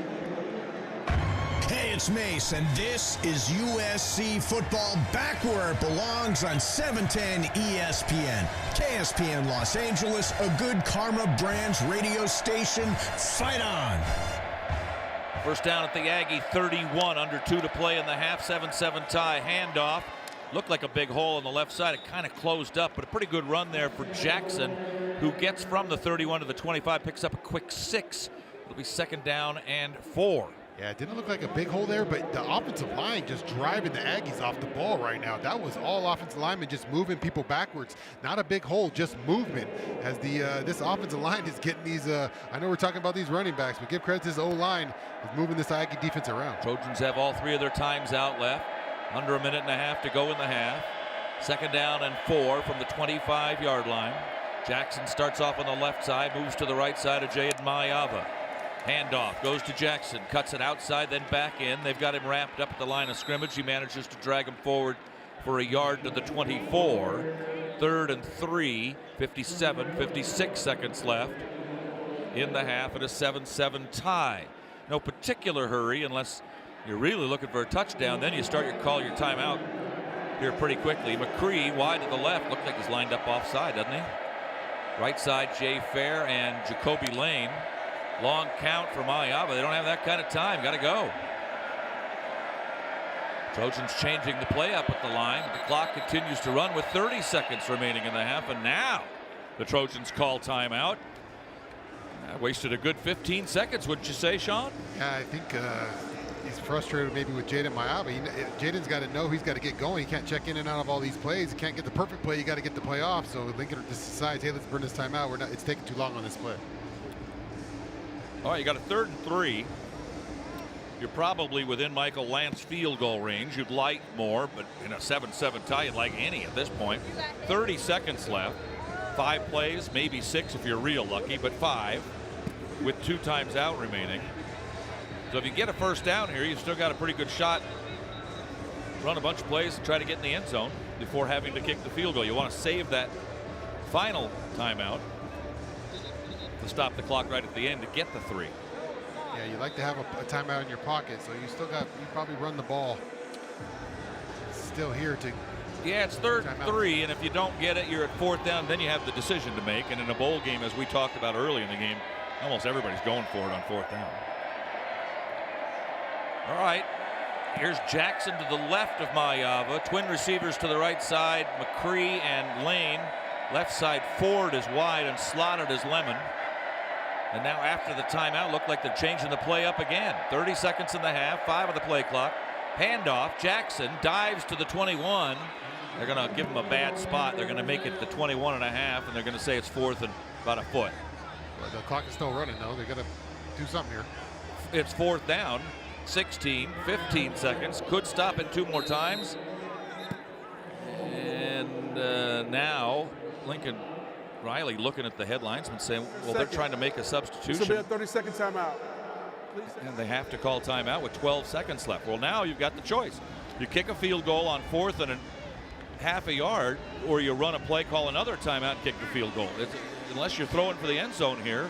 Hey, it's Lawrence Mace, and this is USC football back where it belongs on 710 ESPN. KSPN Los Angeles, a good Karma Brands radio station. Fight on. First down at the Aggie 31, under 2 to play in the half. 7-7 tie. Handoff. Looked like a big hole on the left side. It kind of closed up, but a pretty good run there for Jackson, who gets from the 31 to the 25, picks up a quick 6. It'll be 2nd down and 4. Yeah, it didn't look like a big hole there, but the offensive line just driving the Aggies off the ball right now. That was all offensive linemen just moving people backwards. Not a big hole, just movement. As this offensive line is getting these, I know we're talking about these running backs, but give credit to this O-line is moving this Aggie defense around. Trojans have all 3 of their times out left. Under a minute and a half to go in the half. 2nd down and 4 from the 25-yard line. Jackson starts off on the left side, moves to the right side of Jaden Mayava. Handoff goes to Jackson, cuts it outside, then back in. They've got him wrapped up at the line of scrimmage. He manages to drag him forward for a yard to the 24. 3rd and 3, 56 seconds left in the half at a 7-7 tie. No particular hurry unless you're really looking for a touchdown. Then you start call your timeout here pretty quickly. McCree wide to the left. Looked like he's lined up offside, doesn't he? Right side, Jay Fair and Jacoby Lane. Long count for Mayava. They don't have that kind of time. Got to go. Trojans changing the play up at the line. The clock continues to run with 30 seconds remaining in the half. And now the Trojans call timeout. Wasted a good 15 seconds, wouldn't you say, Shaun? Yeah, I think he's frustrated maybe with Jaden Mayava. Jaden's got to know he's got to get going. He can't check in and out of all these plays. He can't get the perfect play. You got to get the play off. So Lincoln just decides, hey, let's burn this time out. It's taking too long on this play. All right, you got a 3rd and 3. You're probably within Michael Lance field goal range. You'd like more, but in a 7-7 tie, you'd like any at this point. 30 seconds left. 5 plays, maybe 6 if you're real lucky, but 5 with 2 times out remaining. So if you get a first down here, you've still got a pretty good shot. Run a bunch of plays and try to get in the end zone before having to kick the field goal. You want to save that final timeout to stop the clock right at the end to get the 3. Yeah, you like to have a timeout in your pocket, so you probably run the ball still here to. Yeah, it's 3rd and 3, and if you don't get it, you're at 4th down. Then you have the decision to make. And in a bowl game, as we talked about early in the game, almost everybody's going for it on 4th down. All right, here's Jackson to the left of Mayava. Twin receivers to the right side, McCree and Lane. Left side, Ford is wide and slotted as Lemon. And now after the timeout, look like they're changing the play up again. 30 seconds in the half, 5 of the play clock. Handoff, Jackson dives to the 21. They're going to give him a bad spot. They're going to make it the 21 and a half, and they're going to say it's 4th and about a foot. Well, the clock is still running, though. They're going to do something here. It's 4th down, 16, 15 seconds. Could stop it 2 more times. And now Lincoln Riley looking at the headlines and saying, well, they're trying to make a substitution. This will be a 30-second timeout. And they have to call timeout with 12 seconds left. Well, now you've got the choice. You kick a field goal on 4th and a half a yard, or you run a play, call another timeout, and kick the field goal. Unless you're throwing for the end zone here,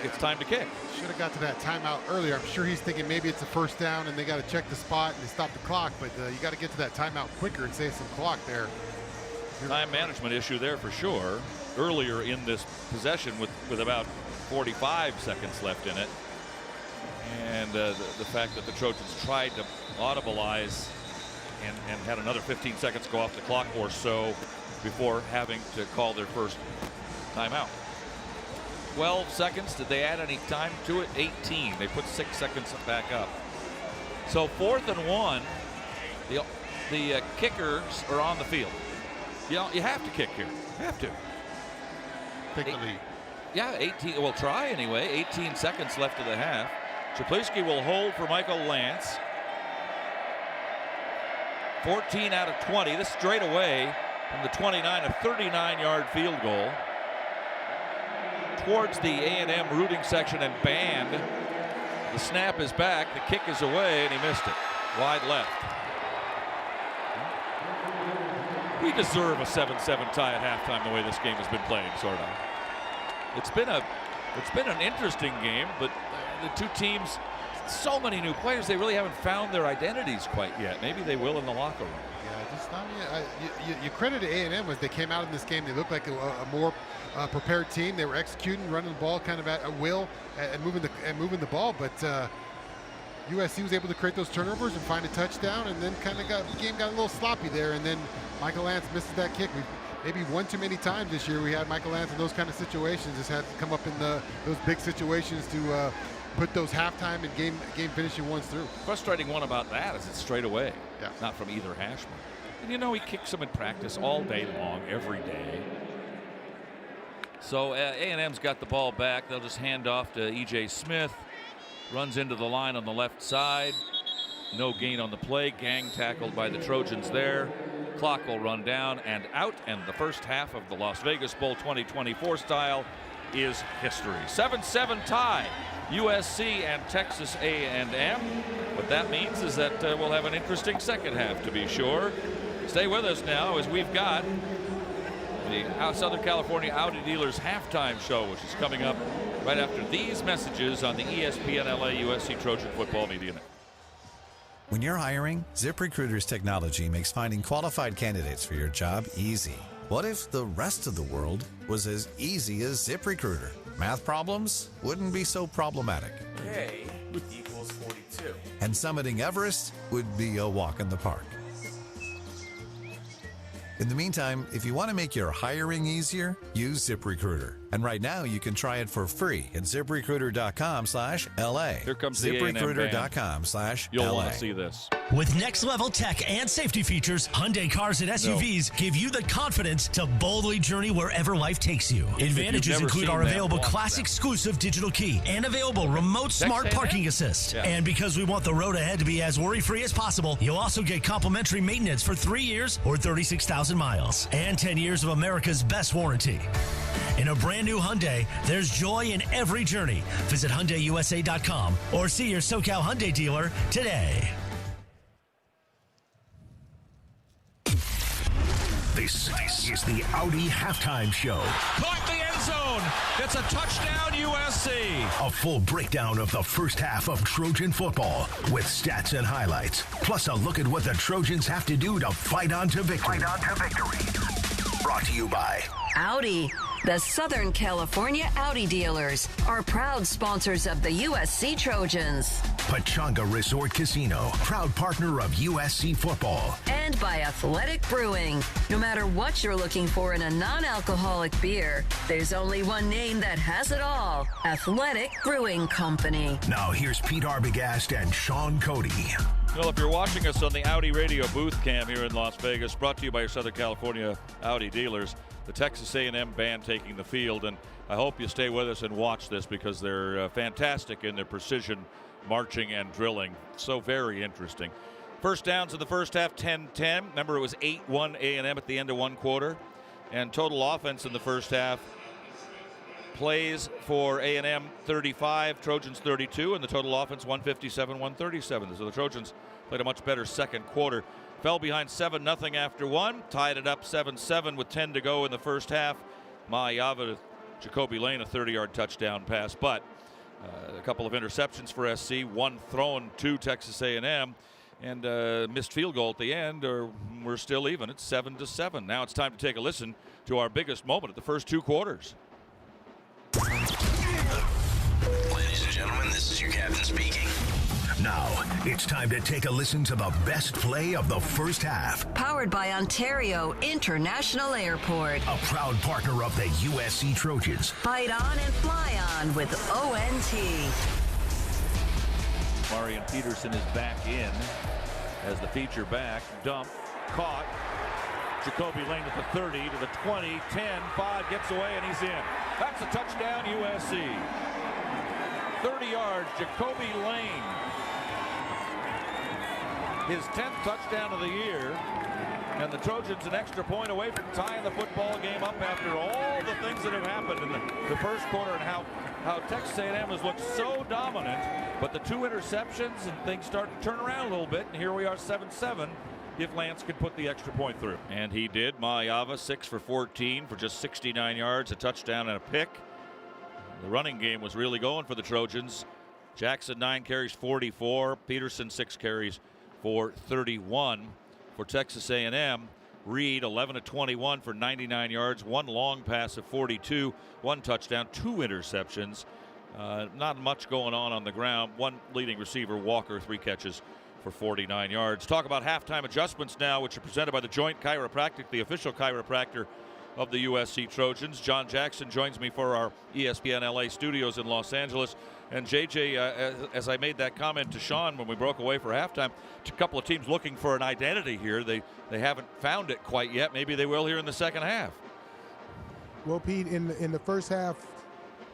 it's time to kick. Should have got to that timeout earlier. I'm sure he's thinking maybe it's a first down and they got to check the spot and they stop the clock, but you got to get to that timeout quicker and save some clock there. Time management issue there for sure. Earlier in this possession with about 45 seconds left in it. And the fact that the Trojans tried to audibilize and had another 15 seconds go off the clock or so before having to call their first timeout. 12 seconds. Did they add any time to it? 18. They put 6 seconds back up. So 4th and 1. The kickers are on the field. You have to kick here. You have to. Take the lead. Yeah, 18. We'll try anyway. 18 seconds left of the half. Czaplinski will hold for Michael Lance. 14 out of 20. This straight away from the 29, a 39-yard field goal towards the A&M rooting section and banned. The snap is back. The kick is away, and he missed it. Wide left. We deserve a 7-7 tie at halftime the way this game has been played, sort of. It's been an interesting game, but the two teams so many new players, they really haven't found their identities quite yet. Maybe they will in the locker room. You credit A&M as they came out in this game. They looked like a more prepared team. They were executing, running the ball kind of at will and moving the ball. But USC was able to create those turnovers and find a touchdown, and then kind of the game got a little sloppy there. And then Michael Lance misses that kick. Maybe one too many times this year we had Michael Lance in those kind of situations. Just had to come up in those big situations to put those halftime and game finishing ones through. Frustrating one about that is it's straight away, not from either Hashman. And he kicks them in practice all day long, every day. So A&M's got the ball back. They'll just hand off to E.J. Smith. Runs into the line on the left side. No gain on the play. Gang tackled by the Trojans there. Clock will run down and out, and the first half of the Las Vegas Bowl 2024 style is history. 7-7 tie, USC and Texas A&M. What that means is that we'll have an interesting second half, to be sure. Stay with us now as we've got the Southern California Audi Dealers halftime show, which is coming up right after these messages on the ESPN LA USC Trojan Football Media Network. When you're hiring, ZipRecruiter's technology makes finding qualified candidates for your job easy. What if the rest of the world was as easy as ZipRecruiter? Math problems wouldn't be so problematic. A equals 42. And summiting Everest would be a walk in the park. In the meantime, if you want to make your hiring easier, use ZipRecruiter. And right now, you can try it for free at ZipRecruiter.com/LA. Here comes the ZipRecruiter.com/LA. You'll want to see this. With next-level tech and safety features, Hyundai cars and SUVs give you the confidence to boldly journey wherever life takes you. Advantages include our available class-exclusive digital key and available remote smart parking assist. Yeah. And because we want the road ahead to be as worry-free as possible, you'll also get complimentary maintenance for 3 years or 36,000 miles and 10 years of America's best warranty. In a brand new Hyundai, there's joy in every journey. Visit HyundaiUSA.com or see your SoCal Hyundai dealer today. This is the Audi Halftime Show. Caught the end zone. It's a touchdown, USC. A full breakdown of the first half of Trojan football with stats and highlights. Plus a look at what the Trojans have to do to fight on to victory. Brought to you by Audi. The Southern California Audi dealers are proud sponsors of the USC Trojans. Pechanga Resort Casino, proud partner of USC football. And by Athletic Brewing. No matter what you're looking for in a non-alcoholic beer, there's only one name that has it all. Athletic Brewing Company. Now here's Pete Arbogast and Shaun Cody. Well, if you're watching us on the Audi Radio Booth Cam here in Las Vegas, brought to you by your Southern California Audi dealers, the Texas A&M band taking the field, and I hope you stay with us and watch this because they're fantastic in their precision marching and drilling. So very interesting. First downs in the first half, 10-10. Remember, it was 8-1 A&M at the end of one quarter. And total offense in the first half, plays for A&M 35, Trojans 32, and the total offense 157-137. So the Trojans played a much better second quarter. Fell behind 7-0 after one, tied it up 7-7 with 10 to go in the first half. Maayava to Jacoby Lane, a 30-yard touchdown pass, but a couple of interceptions for SC, one thrown to Texas A&M, and missed field goal at the end, or we're still even. It's 7-7. Now it's time to take a listen to our biggest moment of the first two quarters. Ladies and gentlemen, this is your captain speaking. Now, it's time to take a listen to the best play of the first half. Powered by Ontario International Airport. A proud partner of the USC Trojans. Fight on and fly on with ONT. Marion Peterson is back in as the feature back. Dump, caught. Jacoby Lane at the 30 to the 20, 10, 5, gets away, and he's in. That's a touchdown, USC. 30 yards, Jacoby Lane. His 10th touchdown of the year, and the Trojans an extra point away from tying the football game up after all the things that have happened in the first quarter and how Texas A&M has looked so dominant, but the two interceptions and things start to turn around a little bit, and here we are 7-7 if Lance could put the extra point through. And he did. Maayava 6 for 14 for just 69 yards, a touchdown and a pick. The running game was really going for the Trojans. Jackson 9 carries, 44. Peterson 6 carries for 31. For Texas A&M, Reed 11 of 21 for 99 yards, 1 long pass of 42, 1 touchdown, 2 interceptions. Not much going on the ground. 1 leading receiver, Walker, 3 catches for 49 yards. Talk about halftime adjustments now, which are presented by the Joint Chiropractic, the official chiropractor of the USC Trojans. John Jackson joins me for our ESPN LA studios in Los Angeles. And JJ, as I made that comment to Shaun when we broke away for halftime, a couple of teams looking for an identity here. They haven't found it quite yet. Maybe they will here in the second half. Well, Pete, in the first half,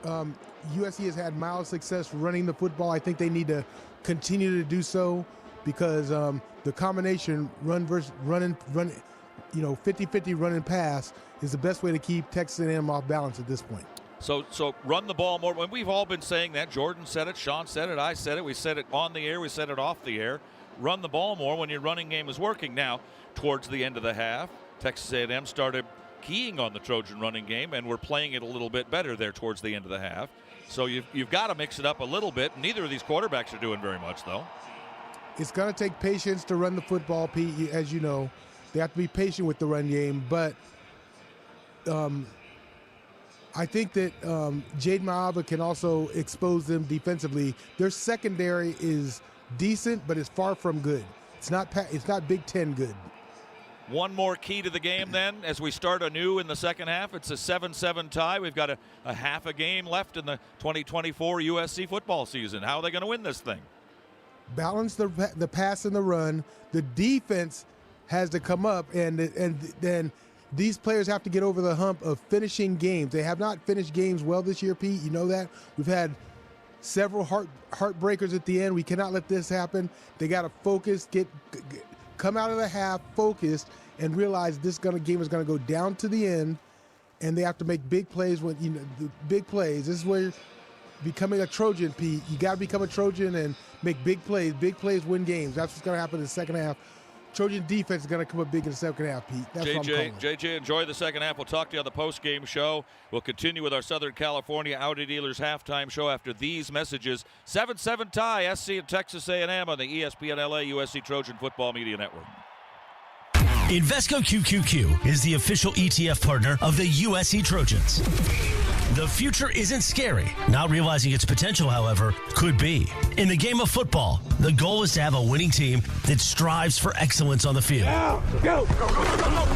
USC has had mild success running the football. I think they need to continue to do so because the combination run, 50-50 run and pass is the best way to keep Texas A&M off balance at this point. So run the ball more. When we've all been saying that, Jordan said it, Shaun said it, I said it. We said it on the air, we said it off the air. Run the ball more when your running game is working. Now, towards the end of the half, Texas A&M started keying on the Trojan running game, and we're playing it a little bit better there towards the end of the half. So you've got to mix it up a little bit. Neither of these quarterbacks are doing very much, though. It's going to take patience to run the football, Pete, as you know. They have to be patient with the run game, but I think that Jaden Maava can also expose them defensively. Their secondary is decent, but it's far from good. It's not Big Ten good. One more key to the game then as we start anew in the second half. It's a 7-7 tie. We've got a half a game left in the 2024 USC football season. How are they going to win this thing? Balance the pass and the run. The defense has to come up, and then these players have to get over the hump of finishing games. They have not finished games well this year, Pete. You know that. We've had several heartbreakers at the end. We cannot let this happen. They got to focus, come out of the half focused, and realize this game is going to go down to the end, and they have to make big plays. Big plays. This is where becoming a Trojan, Pete. You got to become a Trojan and make big plays. Big plays win games. That's what's going to happen in the second half. Trojan defense is going to come up big in the second half, Pete. That's what I'm calling. JJ, enjoy the second half. We'll talk to you on the post-game show. We'll continue with our Southern California Audi Dealers halftime show after these messages. 7-7 tie, SC and Texas A&M on the ESPN LA USC Trojan Football Media Network. Invesco QQQ is the official ETF partner of the USC Trojans. The future isn't scary. Not realizing its potential, however, could be. In the game of football, the goal is to have a winning team that strives for excellence on the field. Go.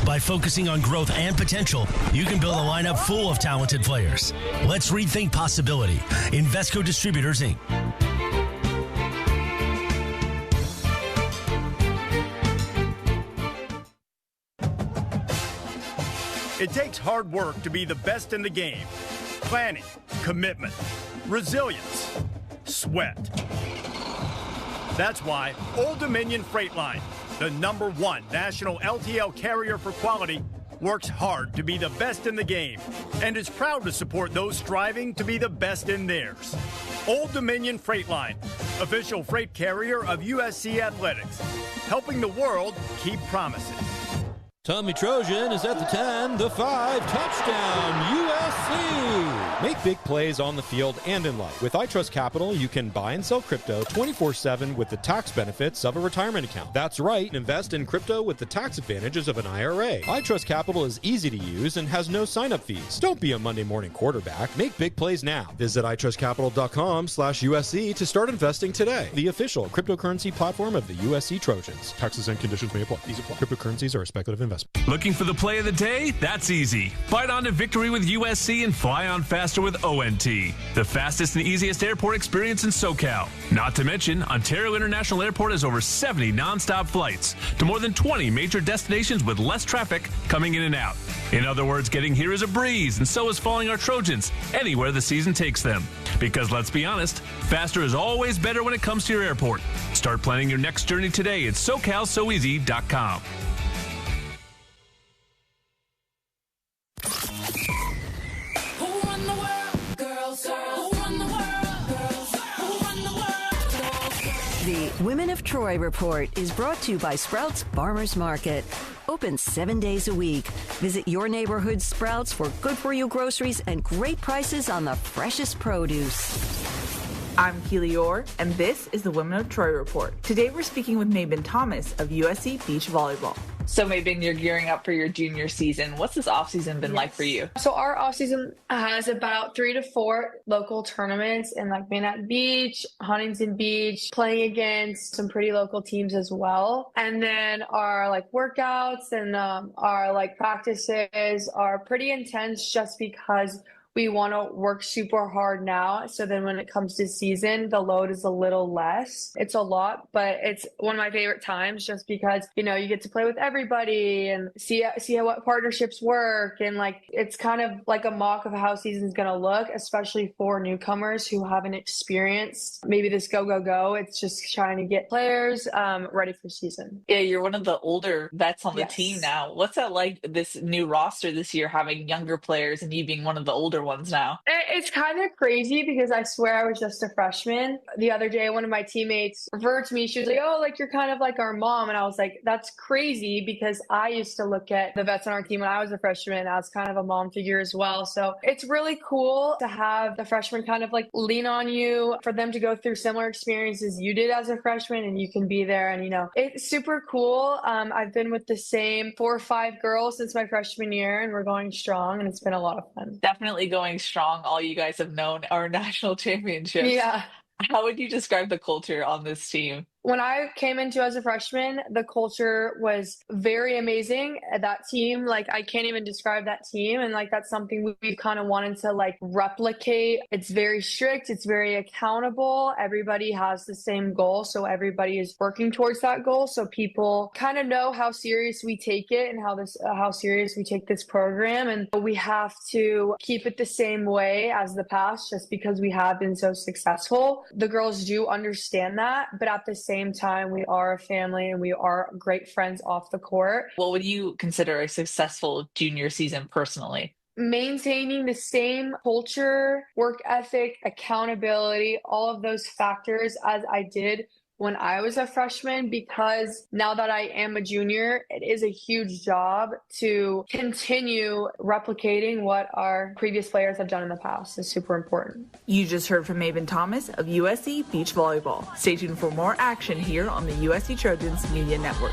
By focusing on growth and potential, you can build a lineup full of talented players. Let's rethink possibility. Invesco Distributors, Inc. It takes hard work to be the best in the game. Planning, commitment, resilience, sweat. That's why Old Dominion Freight Line, the #1 national LTL carrier for quality, works hard to be the best in the game and is proud to support those striving to be the best in theirs. Old Dominion Freight Line, official freight carrier of USC Athletics, helping the world keep promises. Tommy Trojan is at the 10, the 5, touchdown, USC! Make big plays on the field and in life. With iTrust Capital, you can buy and sell crypto 24/7 with the tax benefits of a retirement account. That's right, invest in crypto with the tax advantages of an IRA. iTrust Capital is easy to use and has no sign-up fees. Don't be a Monday morning quarterback. Make big plays now. Visit itrustcapital.com/USC to start investing today. The official cryptocurrency platform of the USC Trojans. Taxes and conditions may apply. These apply. Cryptocurrencies are a speculative investment. Looking for the play of the day? That's easy. Fight on to victory with USC and fly on faster with ONT. The fastest and easiest airport experience in SoCal. Not to mention, Ontario International Airport has over 70 nonstop flights to more than 20 major destinations with less traffic coming in and out. In other words, getting here is a breeze, and so is following our Trojans anywhere the season takes them. Because let's be honest, faster is always better when it comes to your airport. Start planning your next journey today at SoCalSoEasy.com. The Women of Troy Report is brought to you by Sprouts Farmers Market. Open 7 days a week. Visit your neighborhood Sprouts for good-for-you groceries and great prices on the freshest produce. I'm Keely Orr, and this is the Women of Troy Report. Today we're speaking with Mabin Thomas of USC Beach Volleyball. So Mabin, you're gearing up for your junior season. What's this offseason been like for you? So our offseason has about 3 to 4 local tournaments in like Manhattan Beach, Huntington Beach, playing against some pretty local teams as well. And then our like workouts and our like practices are pretty intense just because we want to work super hard now. So then when it comes to season, the load is a little less. It's a lot, but it's one of my favorite times just because, you know, you get to play with everybody and see how what partnerships work. And like, it's kind of like a mock of how season's going to look, especially for newcomers who haven't experienced maybe this go. It's just trying to get players ready for season. Yeah, you're one of the older vets on the team now. What's that like, this new roster this year, having younger players and you being one of the older ones now? It's kind of crazy because I swear I was just a freshman. The other day, one of my teammates referred to me. She was like, oh, like you're kind of like our mom. And I was like, that's crazy because I used to look at the vets on our team when I was a freshman as kind of a mom figure as well. So it's really cool to have the freshmen kind of like lean on you, for them to go through similar experiences you did as a freshman, and you can be there. And, you know, it's super cool. I've been with the same 4 or 5 girls since my freshman year, and we're going strong, and it's been a lot of fun. Definitely going strong. All you guys have known our national championships. Yeah. How would you describe the culture on this team? When I came into as a freshman, the culture was very amazing. That team, like, I can't even describe that team. And like, that's something we kind of wanted to like replicate. It's very strict. It's very accountable. Everybody has the same goal. So everybody is working towards that goal. So people kind of know how serious we take it and how serious we take this program. And we have to keep it the same way as the past, just because we have been so successful. The girls do understand that, but at the same time, we are a family and we are great friends off the court. What would you consider a successful junior season personally? Maintaining the same culture, work ethic, accountability, all of those factors as I did when I was a freshman, because now that I am a junior, it is a huge job to continue replicating what our previous players have done in the past. It's super important. You just heard from Mabin Thomas of USC Beach Volleyball. Stay tuned for more action here on the USC Trojans Media Network.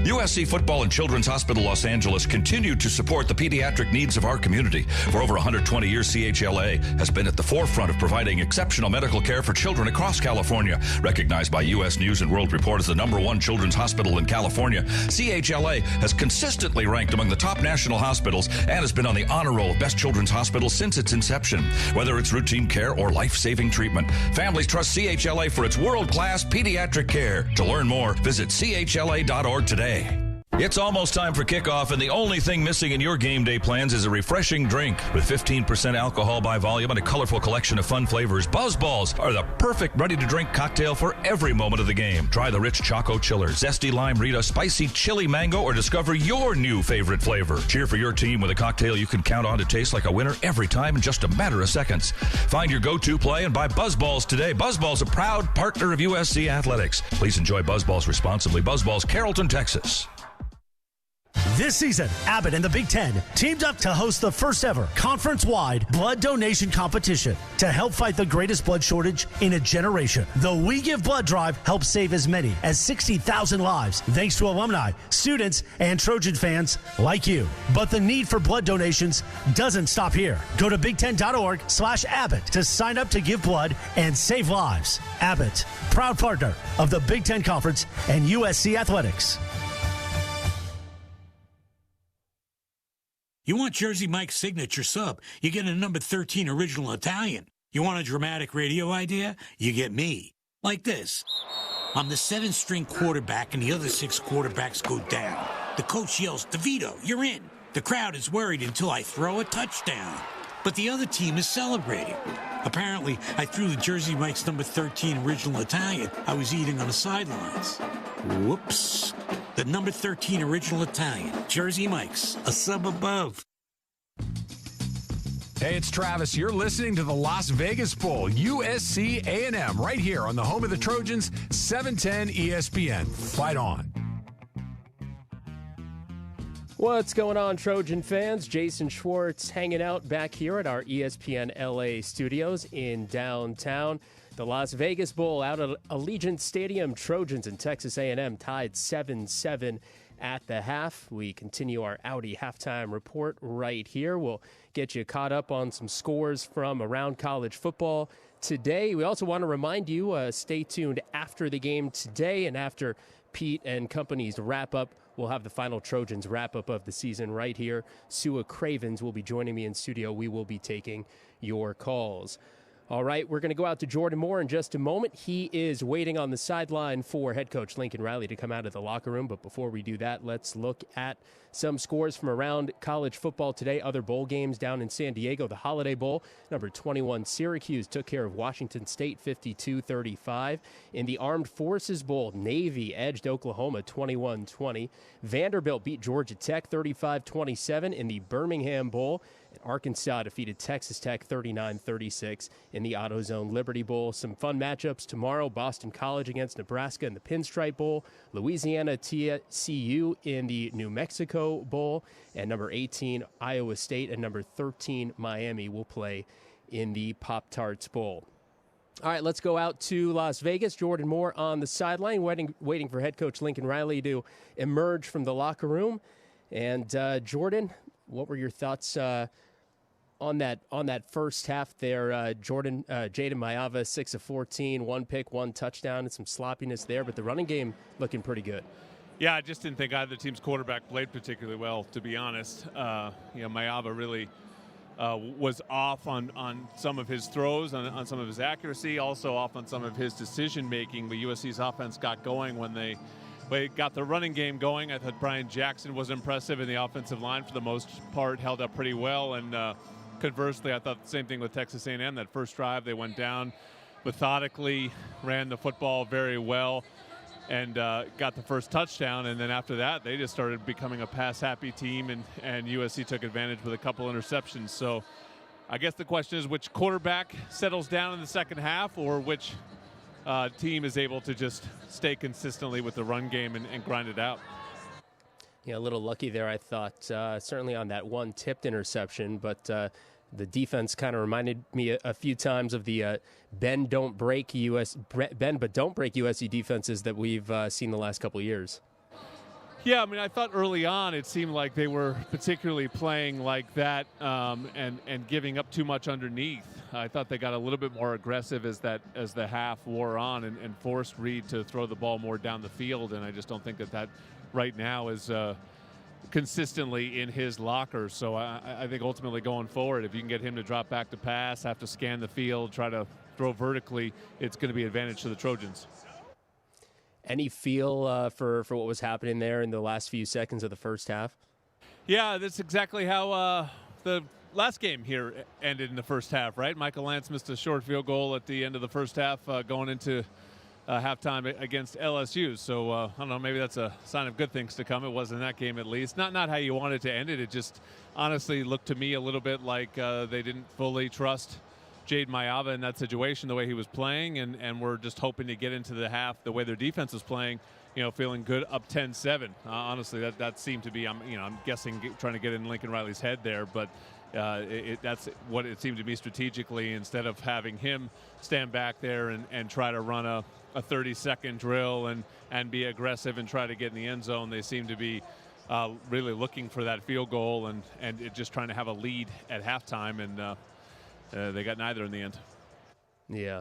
USC Football and Children's Hospital Los Angeles continue to support the pediatric needs of our community. For over 120 years, CHLA has been at the forefront of providing exceptional medical care for children across California. Recognized by U.S. News and World Report as the #1 children's hospital in California, CHLA has consistently ranked among the top national hospitals and has been on the honor roll of best children's hospitals since its inception. Whether it's routine care or life-saving treatment, families trust CHLA for its world-class pediatric care. To learn more, visit chla.org today. It's almost time for kickoff, and the only thing missing in your game day plans is a refreshing drink. With 15% alcohol by volume and a colorful collection of fun flavors, Buzz Balls are the perfect ready-to-drink cocktail for every moment of the game. Try the rich Choco Chiller, zesty Lime Rita, spicy Chili Mango, or discover your new favorite flavor. Cheer for your team with a cocktail you can count on to taste like a winner every time in just a matter of seconds. Find your go-to play and buy Buzz Balls today. Buzz Balls, a proud partner of USC Athletics. Please enjoy Buzz Balls responsibly. Buzz Balls, Carrollton, Texas. This season, Abbott and the Big Ten teamed up to host the first ever conference-wide blood donation competition to help fight the greatest blood shortage in a generation. The We Give Blood Drive helps save as many as 60,000 lives thanks to alumni, students, and Trojan fans like you. But the need for blood donations doesn't stop here. Go to big10.org/Abbott to sign up to give blood and save lives. Abbott, proud partner of the Big Ten Conference and USC Athletics. You want Jersey Mike's signature sub, you get a number 13 original Italian. You want a dramatic radio idea? You get me. Like this. I'm the 7th-string quarterback and the other 6 quarterbacks go down. The coach yells, DeVito, you're in. The crowd is worried until I throw a touchdown. But the other team is celebrating. Apparently, I threw the Jersey Mike's number 13 original Italian I was eating on the sidelines. Whoops. The number 13 original Italian, Jersey Mike's, a sub above. Hey, it's Travis. You're listening to the Las Vegas Bowl, USC A&M, right here on the home of the Trojans, 710 ESPN. Fight on. What's going on, Trojan fans? Jason Schwartz hanging out back here at our ESPN LA studios in downtown. The Las Vegas Bowl out at Allegiant Stadium. Trojans and Texas A&M tied 7-7 at the half. We continue our Audi halftime report right here. We'll get you caught up on some scores from around college football today. We also want to remind you, stay tuned after the game today and after Pete and company's wrap-up. We'll have the final Trojans wrap-up of the season right here. Sua Cravens will be joining me in studio. We will be taking your calls. All right, we're going to go out to Jordan Moore in just a moment. He is waiting on the sideline for head coach Lincoln Riley to come out of the locker room. But before we do that, let's look at some scores from around college football today. Other bowl games down in San Diego. The Holiday Bowl, number 21, Syracuse took care of Washington State 52-35. In the Armed Forces Bowl, Navy edged Oklahoma 21-20. Vanderbilt beat Georgia Tech 35-27. In the Birmingham Bowl, Arkansas defeated Texas Tech 39-36 in the AutoZone Liberty Bowl. Some fun matchups tomorrow. Boston College against Nebraska in the Pinstripe Bowl. Louisiana TCU in the New Mexico Bowl. And number 18, Iowa State, and number 13, Miami will play in the Pop-Tarts Bowl. All right, let's go out to Las Vegas. Jordan Moore on the sideline, waiting for head coach Lincoln Riley to emerge from the locker room. And Jordan, what were your thoughts on that first half there? Jaden Mayava, 6 of 14, 1 pick, 1 touchdown, and some sloppiness there, but the running game looking pretty good. Yeah, I just didn't think either team's quarterback played particularly well, to be honest. Mayava really was off on some of his throws, on some of his accuracy, also off on some of his decision-making. But USC's offense got going when they got the running game going. I thought Brian Jackson was impressive, and the offensive line, for the most part, held up pretty well. And conversely, I thought the same thing with Texas A&M. That first drive, they went down methodically, ran the football very well, and got the first touchdown. And then after that, they just started becoming a pass-happy team, and USC took advantage with a couple interceptions. So I guess the question is which quarterback settles down in the second half, or which team is able to just stay consistently with the run game and grind it out. Yeah, a little lucky there, I thought, certainly on that one tipped interception, but the defense kind of reminded me a few times of the bend but don't break USC defenses that we've seen the last couple of years. Yeah, I mean, I thought early on it seemed like they were particularly playing like that and giving up too much underneath. I thought they got a little bit more aggressive as the half wore on and forced Reed to throw the ball more down the field, and I just don't think that right now is consistently in his locker. So I think ultimately going forward, if you can get him to drop back to pass, have to scan the field, try to throw vertically, it's going to be an advantage to the Trojans. Any feel for what was happening there in the last few seconds of the first half? Yeah, that's exactly how the last game here ended in the first half, right? Michael Lance missed a short field goal at the end of the first half going into halftime against LSU. So, I don't know, maybe that's a sign of good things to come. It was in that game at least. Not how you wanted to end it. It just honestly looked to me a little bit like they didn't fully trust Jaden Mayava in that situation, the way he was playing, and we're just hoping to get into the half the way their defense was playing, feeling good, up 10-7. Honestly, that seemed to be, I'm guessing, trying to get in Lincoln Riley's head there, but that's what it seemed to be strategically. Instead of having him stand back there and try to run a 30-second drill and be aggressive and try to get in the end zone, they seem to be really looking for that field goal and just trying to have a lead at halftime, and they got neither in the end. Yeah.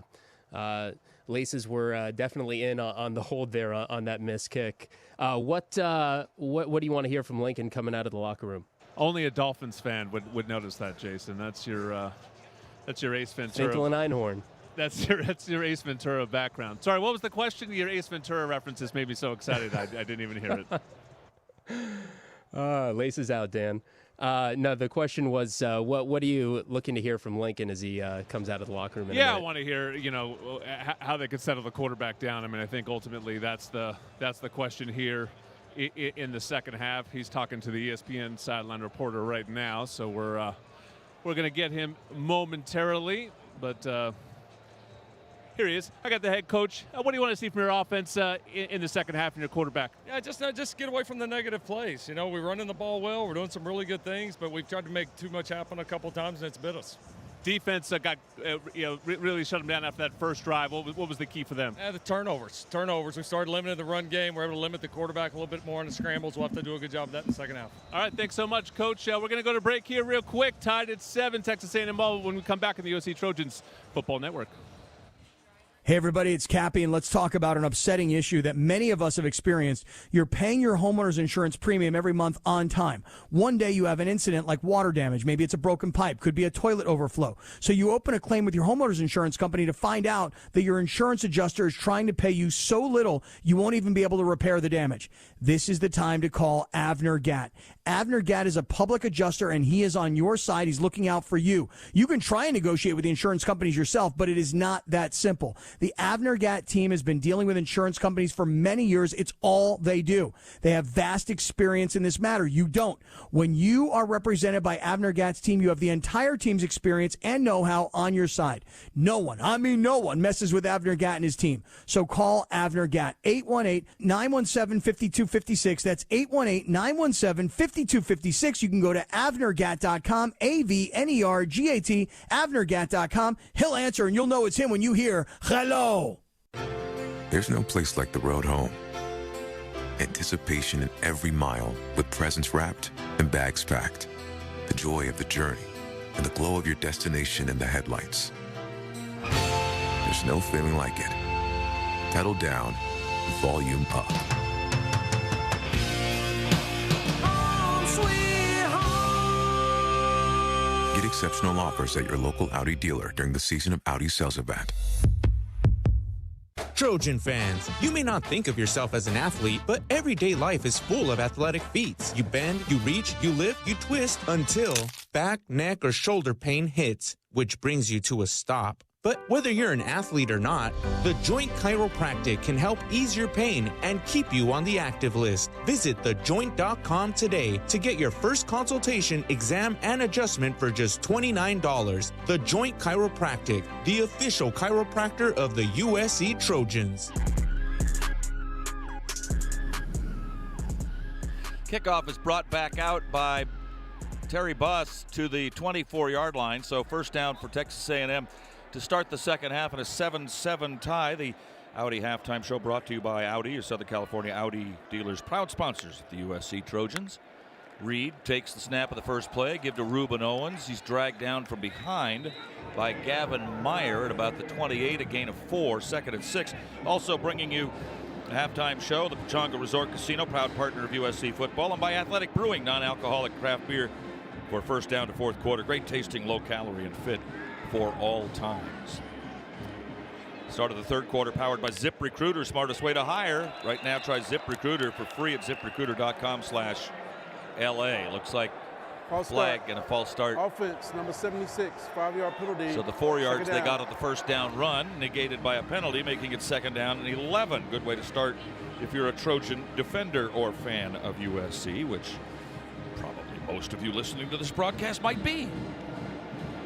Laces were definitely in on the hold there on that missed kick. What do you want to hear from Lincoln coming out of the locker room? Only a Dolphins fan would notice that, Jason. That's your Ace Ventura. Finkel and Einhorn. That's your Ace Ventura background. Sorry, what was the question? Your Ace Ventura references made me so excited I didn't even hear it. Laces out, Dan. No, the question was, what are you looking to hear from Lincoln as he comes out of the locker room? I want to hear, how they could settle the quarterback down. I mean, I think ultimately that's the question here in the second half. He's talking to the ESPN sideline reporter right now, so we're going to get him momentarily, but Here he is. I got the head coach. What do you want to see from your offense in the second half and your quarterback? Yeah, just get away from the negative plays. You know, we're running the ball well. We're doing some really good things, but we've tried to make too much happen a couple times, and it's bit us. Defense got really shut them down after that first drive. What was the key for them? The turnovers. We started limiting the run game. We're able to limit the quarterback a little bit more in the scrambles. We'll have to do a good job of that in the second half. All right, thanks so much, Coach. We're going to go to break here real quick. Tied at 7, Texas A&M ball when we come back on the USC Trojans Football Network. Hey, everybody, it's Cappy, and let's talk about an upsetting issue that many of us have experienced. You're paying your homeowner's insurance premium every month on time. One day you have an incident like water damage. Maybe it's a broken pipe. Could be a toilet overflow. So you open a claim with your homeowner's insurance company to find out that your insurance adjuster is trying to pay you so little you won't even be able to repair the damage. This is the time to call Avner Gatt. Avner Gatt is a public adjuster, and he is on your side. He's looking out for you. You can try and negotiate with the insurance companies yourself, but it is not that simple. The Avner Gatt team has been dealing with insurance companies for many years. It's all they do. They have vast experience in this matter. You don't. When you are represented by Avner Gatt's team, you have the entire team's experience and know-how on your side. No one messes with Avner Gatt and his team. So call Avner Gatt, 818-917-5256. That's 818-917-5256. You can go to avnergatt.com, AVNERGAT, avnergatt.com. He'll answer, and you'll know it's him when you hear, hello. There's no place like the road home. Anticipation in every mile with presents wrapped and bags packed. The joy of the journey and the glow of your destination in the headlights. There's no feeling like it. Pedal down, volume up. Get exceptional offers at your local Audi dealer during the Season of Audi sales event. Trojan fans, you may not think of yourself as an athlete, but everyday life is full of athletic feats. You bend, you reach, you lift, you twist until back, neck, or shoulder pain hits, which brings you to a stop. But whether you're an athlete or not, the Joint Chiropractic can help ease your pain and keep you on the active list. Visit thejoint.com today to get your first consultation, exam, and adjustment for just $29. The Joint Chiropractic, the official chiropractor of the USC Trojans. Kickoff is brought back out by Terry Buss to the 24-yard line, so first down for Texas A&M. To start the second half in a 7-7 tie. The Audi halftime show brought to you by Audi, your Southern California Audi dealers, proud sponsors of the USC Trojans. Reed takes the snap of the first play, give to Reuben Owens. He's dragged down from behind by Gavin Meyer at about the 28, a gain of 4, second and 6. Also bringing you a halftime show, the Pechanga Resort Casino, proud partner of USC football, and by Athletic Brewing, non-alcoholic craft beer for first down to fourth quarter. Great tasting, low calorie, and fit for all times. Start of the third quarter powered by ZipRecruiter, smartest way to hire. Right now, try ZipRecruiter for free at ziprecruiter.com/LA. Looks like false flag start. And a false start. Offense, number 76, 5-yard penalty. So the 4 yards they got on the first down run, negated by a penalty, making it second down and 11. Good way to start if you're a Trojan defender or fan of USC, which probably most of you listening to this broadcast might be.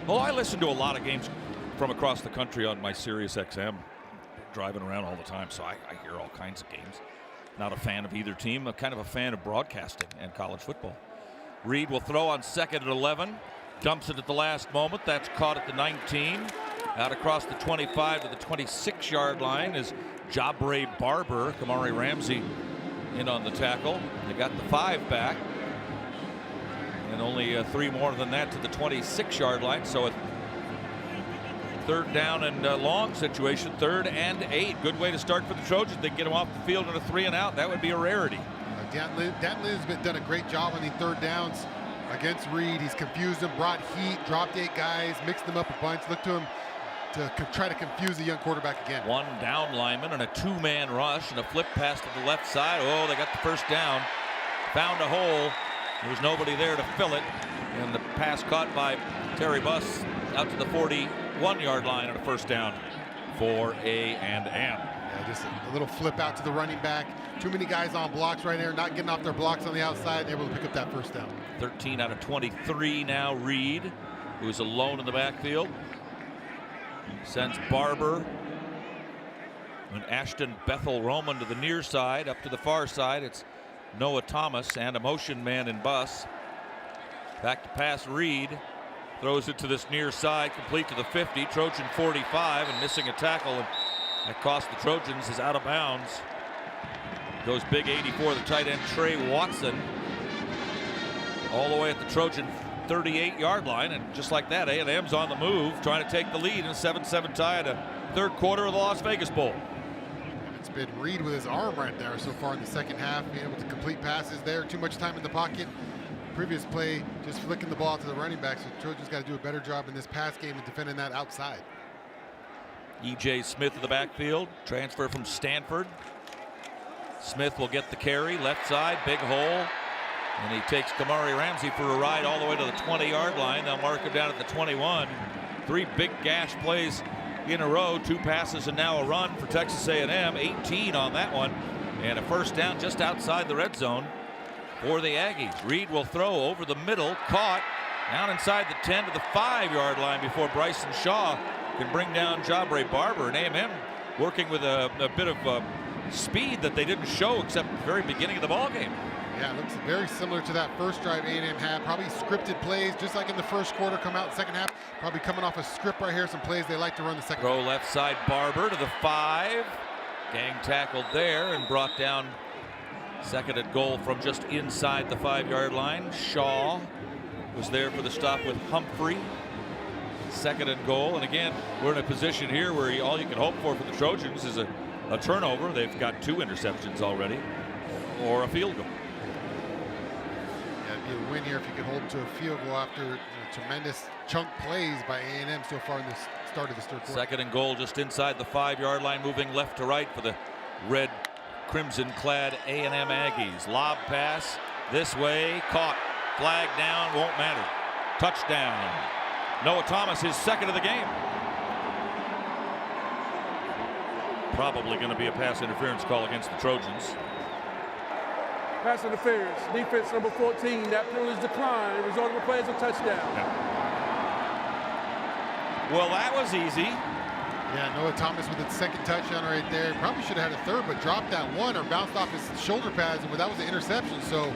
Well, I listen to a lot of games from across the country on my Sirius XM, driving around all the time, so I hear all kinds of games. Not a fan of either team, I'm kind of a fan of broadcasting and college football. Reed will throw on second and 11, dumps it at the last moment. That's caught at the 19. Out across the 25 to the 26-yard line is Jabre Barber. Kamari Ramsey in on the tackle. They got the 5 back. And only 3 more than that to the 26-yard line. So a third down and long situation, 3rd and 8. Good way to start for the Trojans. They get them off the field in a 3 and out. That would be a rarity. Dan Lynn's done a great job on the third downs against Reed. He's confused them, brought heat, dropped 8 guys, mixed them up a bunch. Look to him to try to confuse the young quarterback again. 1 down lineman and a 2-man rush and a flip pass to the left side. Oh, they got the first down. Found a hole. There was nobody there to fill it, and the pass caught by Terry Buss out to the 41-yard line and a first down for A&M. Yeah, just a little flip out to the running back. Too many guys on blocks right there, not getting off their blocks on the outside, able to pick up that first down. 13 out of 23 now. Reed, who is alone in the backfield, sends Barber And Ashton Bethel Roman to the near side. Up to the far side, it's Noah Thomas and a motion man in bus. Back to pass, Reed. Throws it to this near side, complete to the 50. Trojan 45 and missing a tackle. And that cost the Trojans, is out of bounds. Goes big 84, the tight end Trey Watson. All the way at the Trojan 38-yard line. And just like that, A&M's on the move, trying to take the lead in a 7-7 tie at a third quarter of the Las Vegas Bowl. It's been Reed with his arm right there so far in the second half, being able to complete passes there. Too much time in the pocket. Previous play, just flicking the ball to the running back. So the Trojans got to do a better job in this pass game and defending that outside. E.J. Smith in the backfield, transfer from Stanford. Smith will get the carry, left side, big hole. And he takes Kamari Ramsey for a ride all the way to the 20-yard line. They'll mark him down at the 21. 3 big gash plays in a row, 2 passes and now a run for Texas A&M. 18 on that one, and a first down just outside the red zone for the Aggies. Reed will throw over the middle, caught down inside the 10 to the 5-yard line before Bryson Shaw can bring down Jabre Barber. And A&M working with a bit of speed that they didn't show except at the very beginning of the ball game. Yeah, it looks very similar to that first drive A&M had. Probably scripted plays, just like in the first quarter, come out in the second half. Probably coming off a script right here, some plays they like to run the second half. Throw left side, Barber to the 5. Gang tackled there and brought down. Second and goal from just inside the 5-yard line. Shaw was there for the stop with Humphrey. Second and goal. And again, we're in a position here where all you can hope for the Trojans is a turnover. They've got 2 interceptions already, or a field goal. A win here if you could hold to a field goal after tremendous chunk plays by A&M so far in the start of this third quarter. Second and goal just inside the 5-yard line, moving left to right for the red crimson-clad A&M Aggies. Lob pass this way, caught, flag down, won't matter. Touchdown. Noah Thomas, his second of the game. Probably going to be a pass interference call against the Trojans. Pass interference. Defense number 14. That penalty is declined. Result of the play is a touchdown. Yeah. Well, that was easy. Yeah, Noah Thomas with his second touchdown right there. Probably should have had a third, but dropped that one or bounced off his shoulder pads, and that was an interception. So,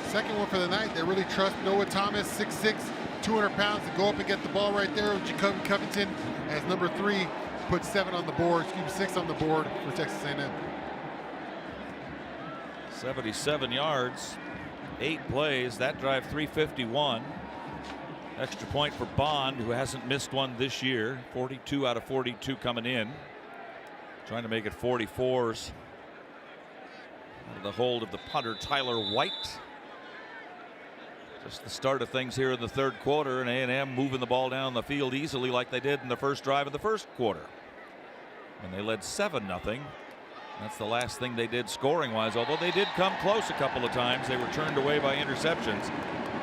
second one for the night. They really trust Noah Thomas, 6'6", 200 pounds, to go up and get the ball right there with Jacoby Covington as number 3. Put 6 on the board for Texas A&M. 77 yards, 8 plays. That drive 351. Extra point for Bond, who hasn't missed one this year. 42 out of 42 coming in. Trying to make it 44s. Out of the hold of the punter, Tyler White. Just the start of things here in the third quarter, and A&M moving the ball down the field easily like they did in the first drive of the first quarter. And they led 7-0. That's the last thing they did scoring-wise, although they did come close a couple of times. They were turned away by interceptions.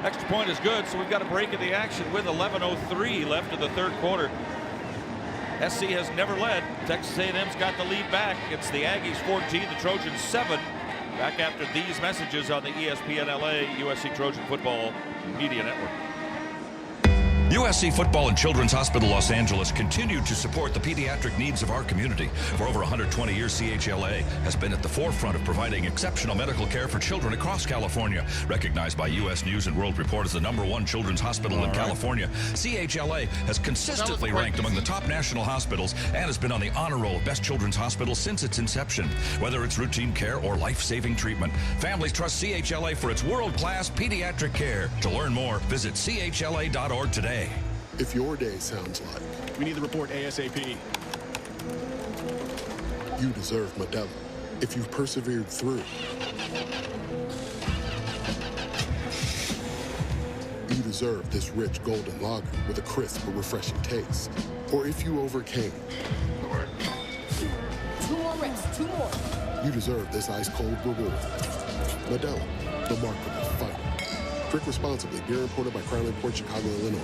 Extra point is good, so we've got a break in the action with 11:03 left in the third quarter. SC has never led. Texas A&M's got the lead back. It's the Aggies 14, the Trojans 7. Back after these messages on the ESPN LA USC Trojan Football Media Network. USC Football and Children's Hospital Los Angeles continue to support the pediatric needs of our community. For over 120 years, CHLA has been at the forefront of providing exceptional medical care for children across California. Recognized by U.S. News and World Report as the #1 children's hospital in California, CHLA has consistently ranked among the top national hospitals and has been on the honor roll of best children's hospitals since its inception. Whether it's routine care or life-saving treatment, families trust CHLA for its world-class pediatric care. To learn more, visit chla.org today. If your day sounds like... We need the report ASAP. You deserve Modelo. If you've persevered through... You deserve this rich golden lager with a crisp but refreshing taste. Or if you overcame... 2 more reps, 2 more. You deserve this ice-cold reward. Modelo, the mark of the fighter. Drink responsibly. Beer imported by Crown Imports, Chicago, Illinois.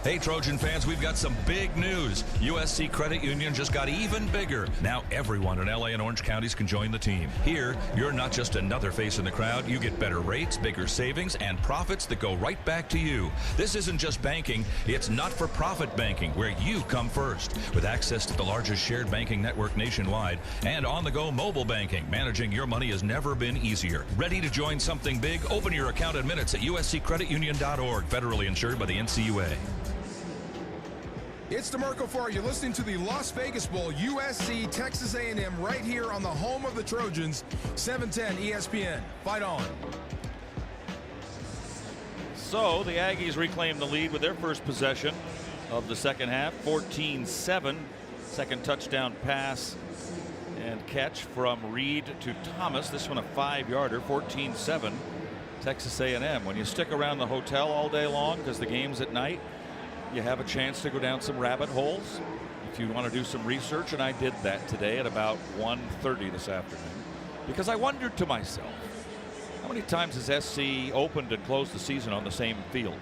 Hey, Trojan fans, we've got some big news. USC Credit Union just got even bigger. Now everyone in LA and Orange counties can join the team. Here, you're not just another face in the crowd. You get better rates, bigger savings, and profits that go right back to you. This isn't just banking. It's not-for-profit banking, where you come first. With access to the largest shared banking network nationwide and on-the-go mobile banking, managing your money has never been easier. Ready to join something big? Open your account in minutes at usccreditunion.org. Federally insured by the NCUA. It's DeMarco Farr. You're listening to the Las Vegas Bowl, USC, Texas A&M, right here on the home of the Trojans, 710 ESPN. Fight on. So the Aggies reclaim the lead with their first possession of the second half, 14-7. Second touchdown pass and catch from Reed to Thomas. This one a 5-yarder, 14-7. Texas A&M. When you stick around the hotel all day long because the game's at night, you have a chance to go down some rabbit holes if you want to do some research, and I did that today at about 1:30 this afternoon because I wondered to myself, how many times has SC opened and closed the season on the same field?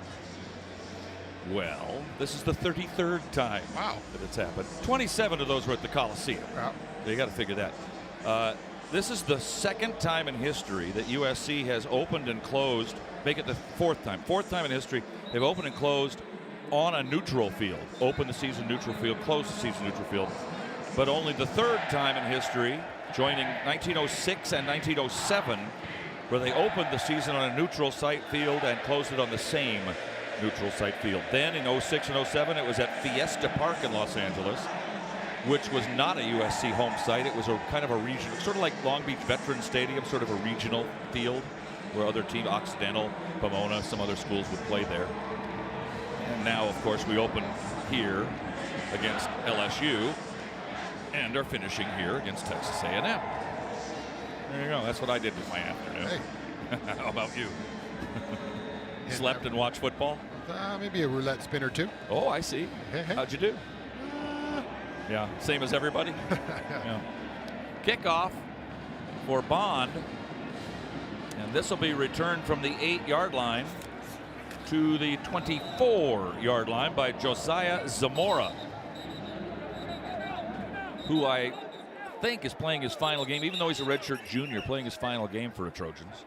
Well, this is the 33rd time that it's happened. 27 of those were at the Coliseum. Wow. You got to figure that. This is the second time in history that USC has opened and closed. Make it the fourth time in history they've opened and closed on a neutral field. Open the season neutral field, close the season neutral field. But only the third time in history, joining 1906 and 1907, where they opened the season on a neutral site field and closed it on the same neutral site field. Then in 06 and 07, it was at Fiesta Park in Los Angeles, which was not a USC home site. It was a kind of a regional, sort of like Long Beach Veterans Stadium, sort of a regional field where other teams, Occidental, Pomona, some other schools would play there. And now, of course, we open here against LSU and are finishing here against Texas A&M. There you go. That's what I did with my afternoon. Hey. How about you? Slept and watched football? Maybe a roulette spin or two. Oh, I see. Hey. How'd you do? Yeah, same as everybody. Yeah. Kickoff for Bond. And this will be returned from the 8-yard line to the 24-yard line by Josiah Zamora, who I think is playing his final game, even though he's a redshirt junior, playing his final game for the Trojans.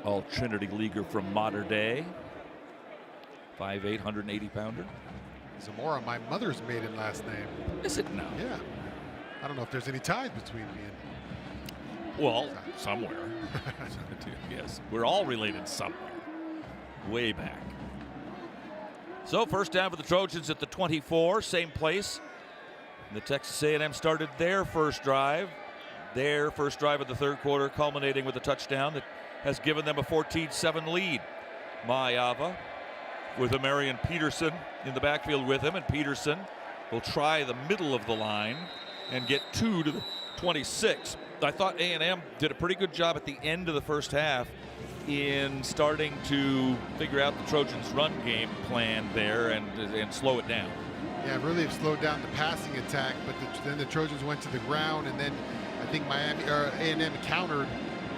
All Trinity Leaguer from Mater Dei. 5'8", 180-pounder. Zamora, my mother's maiden last name. Is it now? Yeah. I don't know if there's any ties between me and... Well, somewhere. Yes, we're all related somewhere. Way back. So first down for the Trojans at the 24, same place. The Texas A&M started their first drive of the third quarter, culminating with a touchdown that has given them a 14-7 lead. Mayava with Marion Peterson in the backfield with him, and Peterson will try the middle of the line and get 2 to the 26. I thought A&M did a pretty good job at the end of the first half in starting to figure out the Trojans' run game plan there and slow it down. Yeah, really have slowed down the passing attack, but then the Trojans went to the ground, and then I think A&M countered,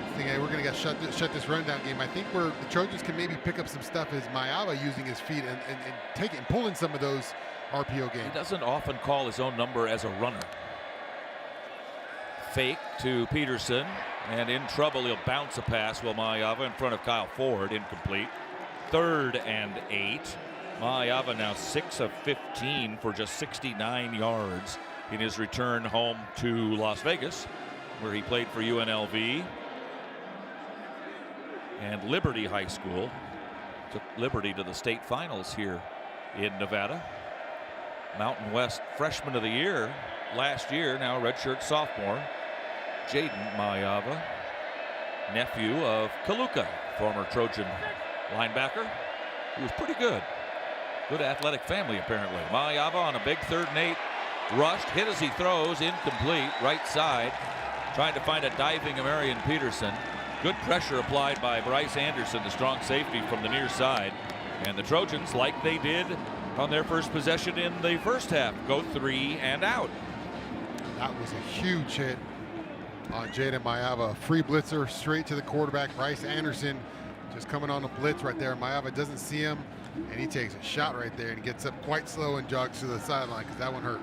thinking, hey, we're going to shut this rundown game. I think the Trojans can maybe pick up some stuff as Mayava using his feet and take it and pull in some of those RPO games. He doesn't often call his own number as a runner. Fake to Peterson, and in trouble. He'll bounce a pass while Mayava in front of Kyle Ford, incomplete. 3rd and 8. Mayava now 6 of 15 for just 69 yards in his return home to Las Vegas, where he played for UNLV and Liberty High School. Took Liberty to the state finals here in Nevada. Mountain West Freshman of the Year last year, now redshirt sophomore. Jaden Mayava, nephew of Kaluka, former Trojan linebacker, who was pretty good. Good athletic family, apparently. Mayava on a big 3rd and 8. Rushed, hit as he throws, incomplete, right side. Trying to find a diving Marion Peterson. Good pressure applied by Bryce Anderson, the strong safety from the near side. And the Trojans, like they did on their first possession in the first half, go 3 and out. That was a huge hit on Jaden Mayava. Free blitzer straight to the quarterback. Bryce Anderson Just coming on a blitz right there. Mayava doesn't see him, and he takes a shot right there and gets up quite slow and jogs to the sideline because that one hurt.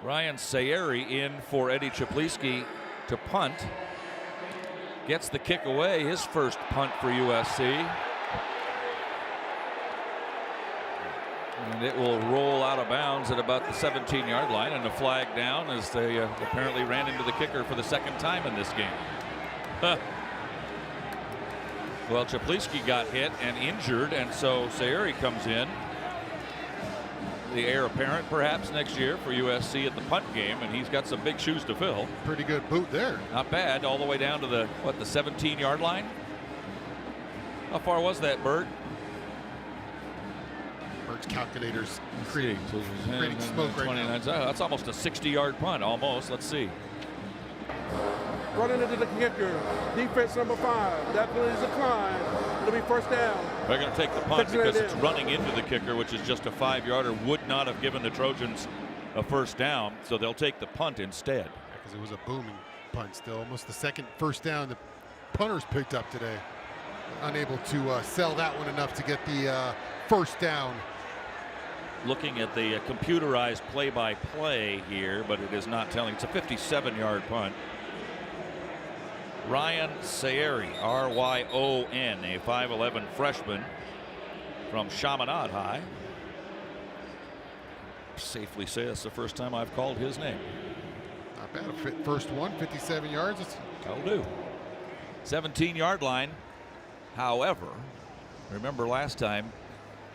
Ryan Sayeri in for Eddie Czaplicki to punt. Gets the kick away, his first punt for USC. And it will roll out of bounds at about the 17-yard line, and a flag down as they apparently ran into the kicker for the second time in this game. Well, Czaplicki got hit and injured, and so Sayeri comes in. The heir apparent perhaps next year for USC at the punt game, and he's got some big shoes to fill. Pretty good boot there. Not bad, all the way down to the 17-yard line? How far was that, Bert? Bert's calculators creating smoke right now. That's almost a 60-yard punt, almost. Let's see. Running into the kicker. Defense number 5. That penalty is declined. It'll be first down. They're going to take the punt because it's running into the kicker, which is just a 5-yarder. Would not have given the Trojans a first down, so they'll take the punt instead. Because it was a booming punt still. Almost the second first down the punters picked up today. Unable to sell that one enough to get the first down. Looking at the computerized play-by-play here, but it is not telling. It's a 57-yard punt. Ryan Sayeri, R-Y-O-N, a 5'11 freshman from Chaminade High. Safely say it's the first time I've called his name. Not bad. First one, 57 yards. That'll do. 17-yard line. However, remember last time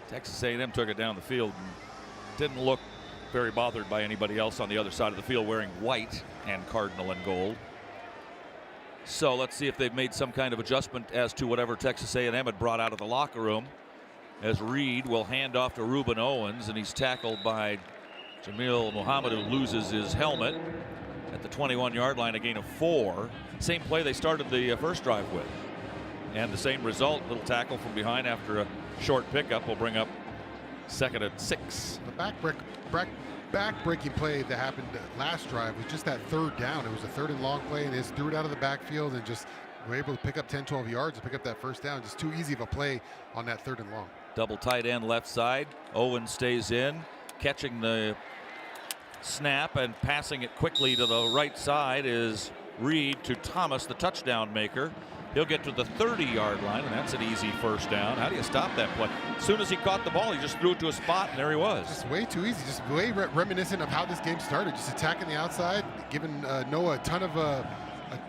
Texas A&M took it down the field and didn't look very bothered by anybody else on the other side of the field wearing white and cardinal and gold. So let's see if they've made some kind of adjustment as to whatever Texas A&M had brought out of the locker room, as Reed will hand off to Reuben Owens, and he's tackled by Jamil Muhammad, who loses his helmet at the 21-yard line, a gain of 4. Same play they started the first drive with. And the same result, little tackle from behind after a short pickup will bring up 2nd and 6. The back-breaking play that happened last drive was just that third down. It was a 3rd and long play, and they just threw it out of the backfield and just were able to pick up 10, 12 yards to pick up that first down. Just too easy of a play on that 3rd and long. Double tight end left side. Owens stays in, catching the snap and passing it quickly to the right side is Reed to Thomas, the touchdown maker. He'll get to the 30-yard line, and that's an easy first down. How do you stop that play? As soon as he caught the ball, he just threw it to a spot, and there he was. Just way too easy. Just way reminiscent of how this game started. Just attacking the outside, giving Noah a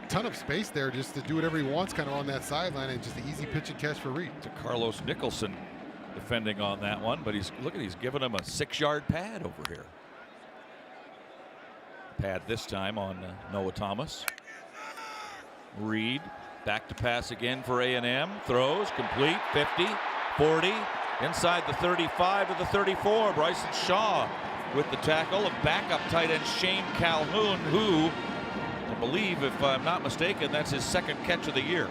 ton of space there just to do whatever he wants kind of on that sideline, and just an easy pitch and catch for Reed. To Carlos Nicholson defending on that one, but he's giving him a 6-yard pad over here. Pad this time on Noah Thomas. Reed back to pass again for A&M. Throws complete. 50, 40, inside the 35 to the 34. Bryson Shaw with the tackle. And backup tight end Shane Calhoun, who I believe, if I'm not mistaken, that's his 2nd catch of the year.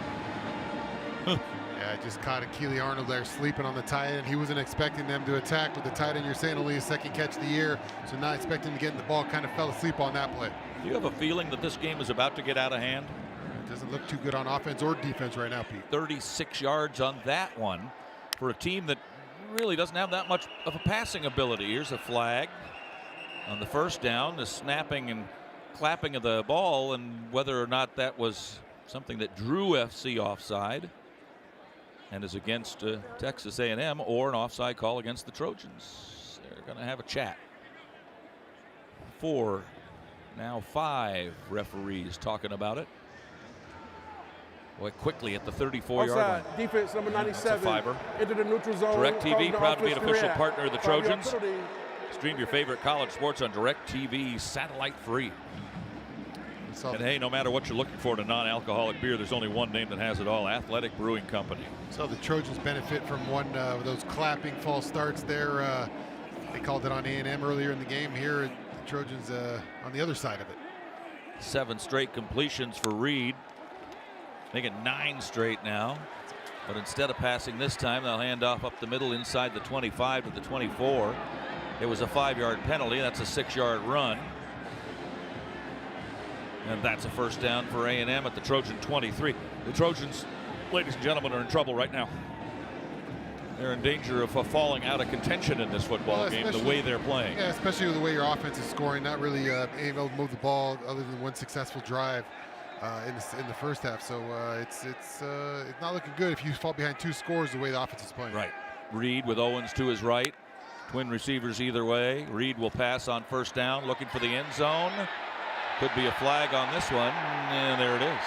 Yeah, just caught Keely Arnold there sleeping on the tight end. He wasn't expecting them to attack with the tight end. You're saying only his 2nd catch of the year, so not expecting to get in the ball. Kind of fell asleep on that play. Do you have a feeling that this game is about to get out of hand? It doesn't look too good on offense or defense right now, Pete. 36 yards on that one for a team that really doesn't have that much of a passing ability. Here's a flag on the first down, the snapping and clapping of the ball, and whether or not that was something that drew FC offside and is against Texas A&M, or an offside call against the Trojans. They're going to have a chat. 4, now 5 referees talking about it. Boy, quickly at the 34-yard line. Defense number 97. Into the neutral zone. DirecTV, proud to be an official partner of the Trojans. Stream your favorite college sports on DirecTV, satellite free. And hey, no matter what you're looking for in a non-alcoholic beer, there's only one name that has it all: Athletic Brewing Company. So the Trojans benefit from one of those clapping false starts there. They called it on A&M earlier in the game. Here, the Trojans on the other side of it. 7 straight completions for Reed. Make it 9 straight now. But instead of passing this time, they'll hand off up the middle inside the 25 to the 24. It was a 5-yard penalty. That's a 6-yard run. And that's a first down for A&M at the Trojan 23. The Trojans ladies and gentlemen, are in trouble right now. They're in danger of falling out of contention in this football game, the way they're playing. Yeah, especially with the way your offense is scoring, not really able to move the ball other than one successful drive in the first half. So it's not looking good if you fall behind 2 scores the way the offense is playing. Right. Reed with Owens to his right. Twin receivers either way. Reed will pass on first down, looking for the end zone. Could be a flag on this one, and there it is.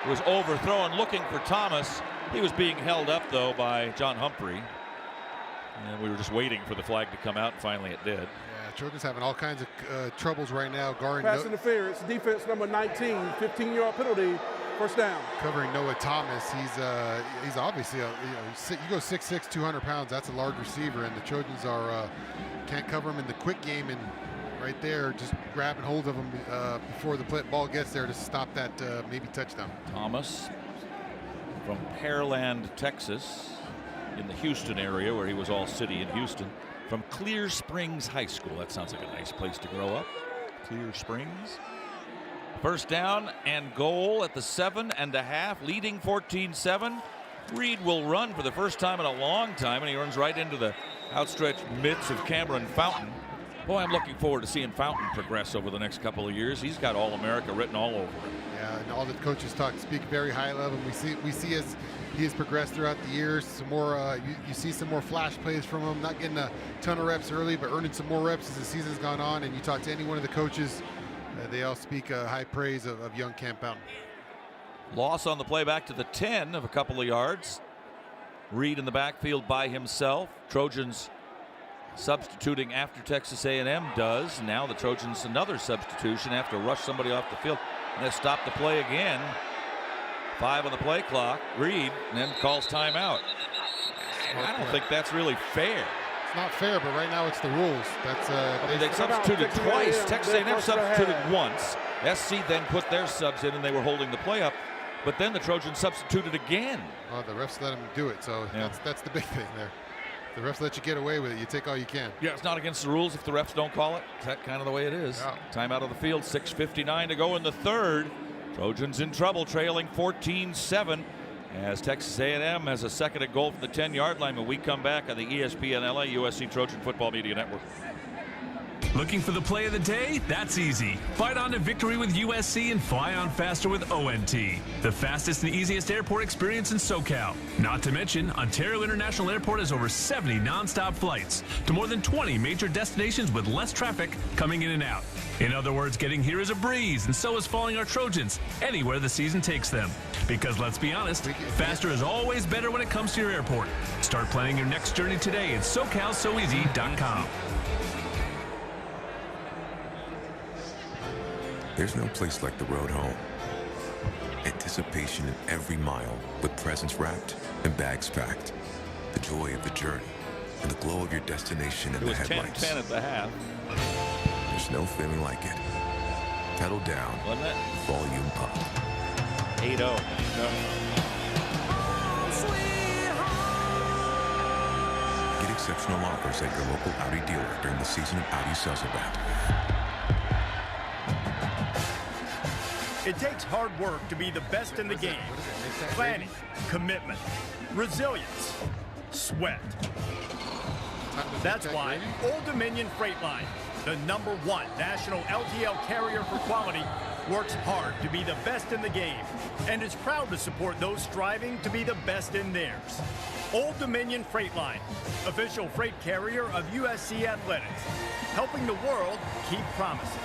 It was overthrown, looking for Thomas. He was being held up, though, by John Humphrey. And we were just waiting for the flag to come out, and finally it did. Yeah, Trojans having all kinds of troubles right now. Guarding pass interference, defense number 19, 15-yard penalty, first down. Covering Noah Thomas. He's obviously, you go 6'6", 200 pounds. That's a large receiver, and the Trojans can't cover him in the quick game. And right there, just grabbing hold of him before the ball gets there to stop that maybe touchdown. Thomas from Pearland, Texas, in the Houston area where he was all city in Houston. From Clear Springs High School. That sounds like a nice place to grow up. Clear Springs. First down and goal at the 7.5, leading 14-7. Reed will run for the first time in a long time, and he runs right into the outstretched mitts of Cameron Fountain. Boy, I'm looking forward to seeing Fountain progress over the next couple of years. He's got All-America written all over him. Yeah, and all the coaches speak very high level. We see as he has progressed throughout the years. Some more, you see some more flash plays from him. Not getting a ton of reps early, but earning some more reps as the season's gone on. And you talk to any one of the coaches, they all speak high praise of young Cam Fountain. Loss on the play back to the 10 of a couple of yards. Reed in the backfield by himself. Trojans substituting after Texas A&M does. Now the Trojans another substitution, have to rush somebody off the field. And they stop the play again. 5 on the play clock. Reed then calls timeout. I don't think that's really fair. It's not fair, but right now it's the rules. They substituted twice. Texas A&M substituted once. SC then put their subs in, and they were holding the play up. But then the Trojans substituted again. Well, the refs let them do it, so that's the big thing there. The refs let you get away with it. You take all you can. Yeah, it's not against the rules if the refs don't call it. Is that kind of the way it is? Yeah. Time out of the field, 6:59 to go in the third. Trojans in trouble, trailing 14-7 as Texas A&M has a second and goal from the 10-yard line when we come back on the ESPN LA USC Trojan Football Media Network. Looking for the play of the day? That's easy. Fight on to victory with USC and fly on faster with ONT. The fastest and easiest airport experience in SoCal. Not to mention, Ontario International Airport has over 70 nonstop flights to more than 20 major destinations with less traffic coming in and out. In other words, getting here is a breeze, and so is following our Trojans anywhere the season takes them. Because let's be honest, faster is always better when it comes to your airport. Start planning your next journey today at SoCalSoEasy.com. There's no place like the road home. Anticipation in every mile with presents wrapped and bags packed. The joy of the journey and the glow of your destination in the headlights. It was 10-10 at the half. There's no feeling like it. Pedal down, volume up. 8-0. Get exceptional offers at your local Audi dealer during the season of Audi sales event. It takes hard work to be the best in the game. Planning, commitment, resilience, sweat. That's why Old Dominion Freight Line, the #1 national LTL carrier for quality, works hard to be the best in the game and is proud to support those striving to be the best in theirs. Old Dominion Freight Line, official freight carrier of USC Athletics, helping the world keep promises.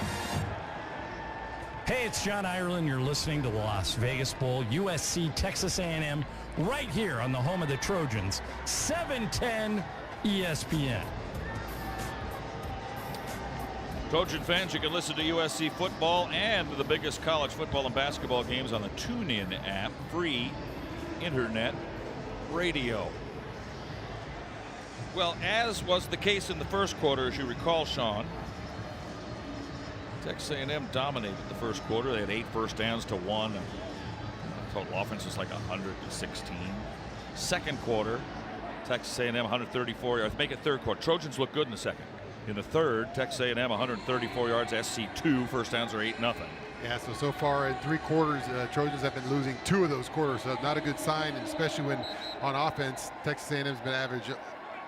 Hey, it's John Ireland. You're listening to the Las Vegas Bowl, USC Texas A&M, right here on the home of the Trojans, 710 ESPN. Trojan fans, you can listen to USC football and the biggest college football and basketball games on the TuneIn app, free internet radio. Well, as was the case in the first quarter, as you recall, Shaun, Texas A&M dominated the first quarter. They had 8 first downs to 1. Total offense was like 116. Second quarter, Texas A&M 134 yards. Make it third quarter. Trojans look good in the second. In the third, Texas A&M 134 yards. SC 2 first downs are 8-0. Yeah, so far in 3 quarters, Trojans have been losing 2 of those quarters, so not a good sign, and especially when on offense, Texas A&M's been average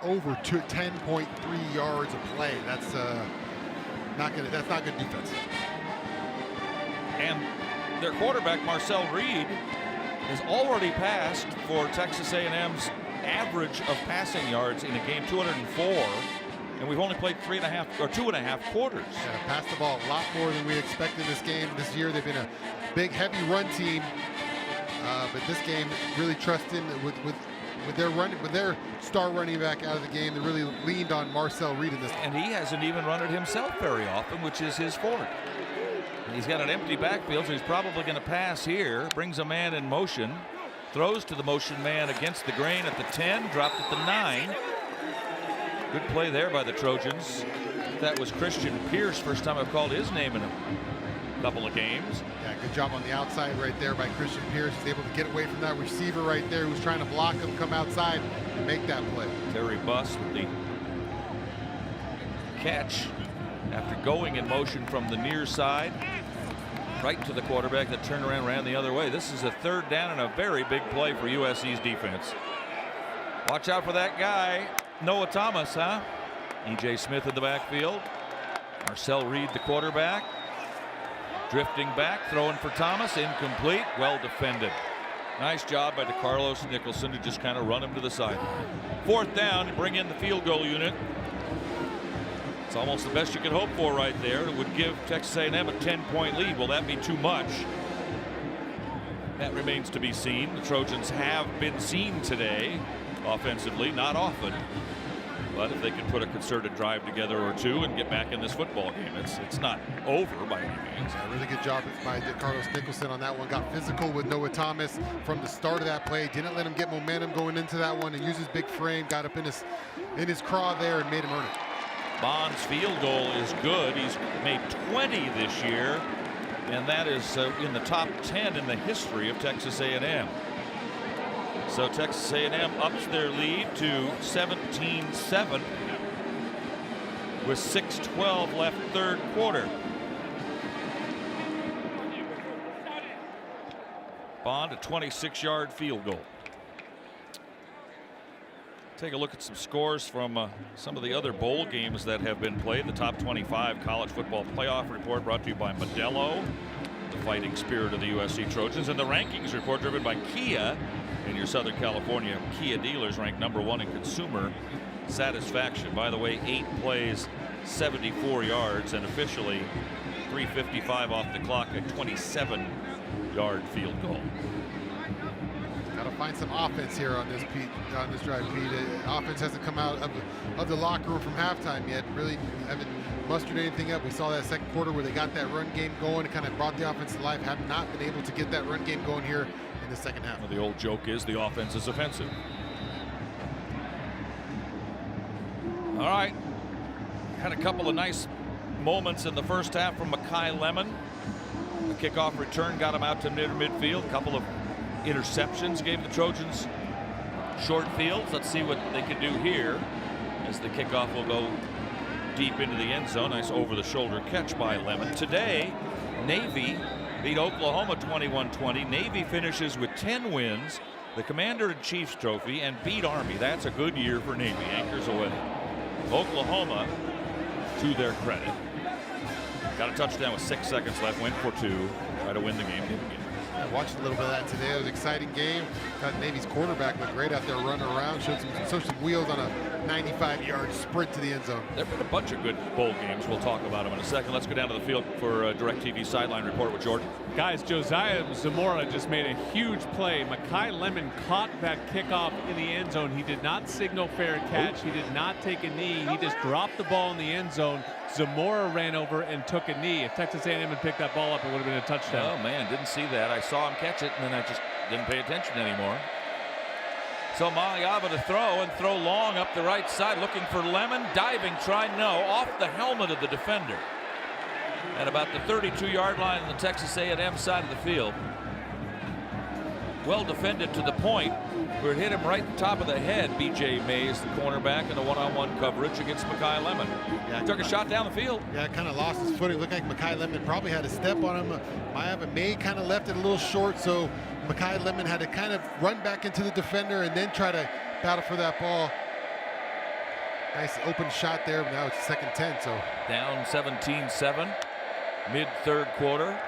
over 10.3 yards a play. That's not good defense. And their quarterback, Marcel Reed, has already passed for Texas A&M's average of passing yards in a game, 204. And we've only played 2.5 quarters. Yeah, passed the ball a lot more than we expected this game. This year they've been a big, heavy run team, but this game really trusting with their star running back out of the game. They really leaned on Marcel Reed in this. And he hasn't even run it himself very often, which is his forte. He's got an empty backfield, so he's probably going to pass here. Brings a man in motion, throws to the motion man against the grain at the 10, dropped at the 9. Good play there by the Trojans. That was Christian Pierce. First time I've called his name in a couple of games. Yeah, good job on the outside right there by Christian Pierce. He's able to get away from that receiver right there who's trying to block him, come outside and make that play. Terry Buss with the catch after going in motion from the near side right to the quarterback that turned around, ran the other way. This is a 3rd down and a very big play for USC's defense. Watch out for that guy, Noah Thomas, huh? E.J. Smith in the backfield. Marcel Reed, the quarterback. Drifting back, throwing for Thomas, incomplete, well defended. Nice job by DeCarlos Nicholson to just kind of run him to the sideline. 4th down, bring in the field goal unit. It's almost the best you could hope for right there. It would give Texas A&M a 10-point lead. Will that be too much? That remains to be seen. The Trojans have been seen today offensively, not often. But if they can put a concerted drive together or 2 and get back in this football game, it's not over by any means. Yeah, really good job by Carlos Nicholson on that one. Got physical with Noah Thomas from the start of that play. Didn't let him get momentum going into that one and used his big frame. Got up in his craw there and made him earn it. Bond's field goal is good. He's made 20 this year, and that is in the top 10 in the history of Texas A&M. So Texas A&M ups their lead to 17-7 with 6:12 left, 3rd quarter. Bond, a 26-yard field goal. Take a look at some scores from some of the other bowl games that have been played. The top 25 college football playoff report brought to you by Modelo, the fighting spirit of the USC Trojans, and the rankings report driven by Kia. And your Southern California Kia dealers ranked #1 in consumer satisfaction. By the way, 8 plays, 74 yards, and officially 3:55 off the clock, a 27-yard field goal. Got to find some offense here on this drive, Pete. Offense hasn't come out of the locker room from halftime yet. Really haven't mustered anything up. We saw that 2nd quarter where they got that run game going and kind of brought the offense to life. Have not been able to get that run game going here in the 2nd half. Well, the old joke is the offense is offensive. All right. Had a couple of nice moments in the first half from Makai Lemon. The kickoff return got him out to near midfield. A couple of interceptions gave the Trojans short fields. Let's see what they can do here as the kickoff will go deep into the end zone. Nice over-the-shoulder catch by Lemon. Today, Navy beat Oklahoma 21-20. Navy finishes with 10 wins, the Commander-in-Chief's trophy, and beat Army. That's a good year for Navy. Anchors away. Oklahoma, to their credit, got a touchdown with 6 seconds left, went for 2, try to win the game. I watched a little bit of that today. It was an exciting game. Got Navy's quarterback looked great out there running around. Showed some wheels on a 95-yard sprint to the end zone. There have been a bunch of good bowl games. We'll talk about them in a second. Let's go down to the field for DirecTV sideline report with Jordan. Guys, Josiah Zamora just made a huge play. Makai Lemon caught that kickoff in the end zone. He did not signal fair catch. He did not take a knee. He just dropped the ball in the end zone. Zamora ran over and took a knee. If Texas A&M had picked that ball up, it would have been a touchdown. Oh, man, didn't see that. I saw him catch it, and then I just didn't pay attention anymore. So Maliava to throw long up the right side, looking for Lemon, diving, off the helmet of the defender. At about the 32-yard line on the Texas A&M side of the field. well defended to the point where it hit him right at the top of the head. B.J. Mays, the cornerback, in the one-on-one coverage against Mekhi Lemon. Yeah, Took a shot down the field. Yeah, kind of lost his footing. Looked like Mekhi Lemon probably had a step on him. May kind of left it a little short, so Mekhi Lemon had to kind of run back into the defender and then try to battle for that ball. Nice open shot there, but now it's second 10. So down 17-7, mid-third quarter.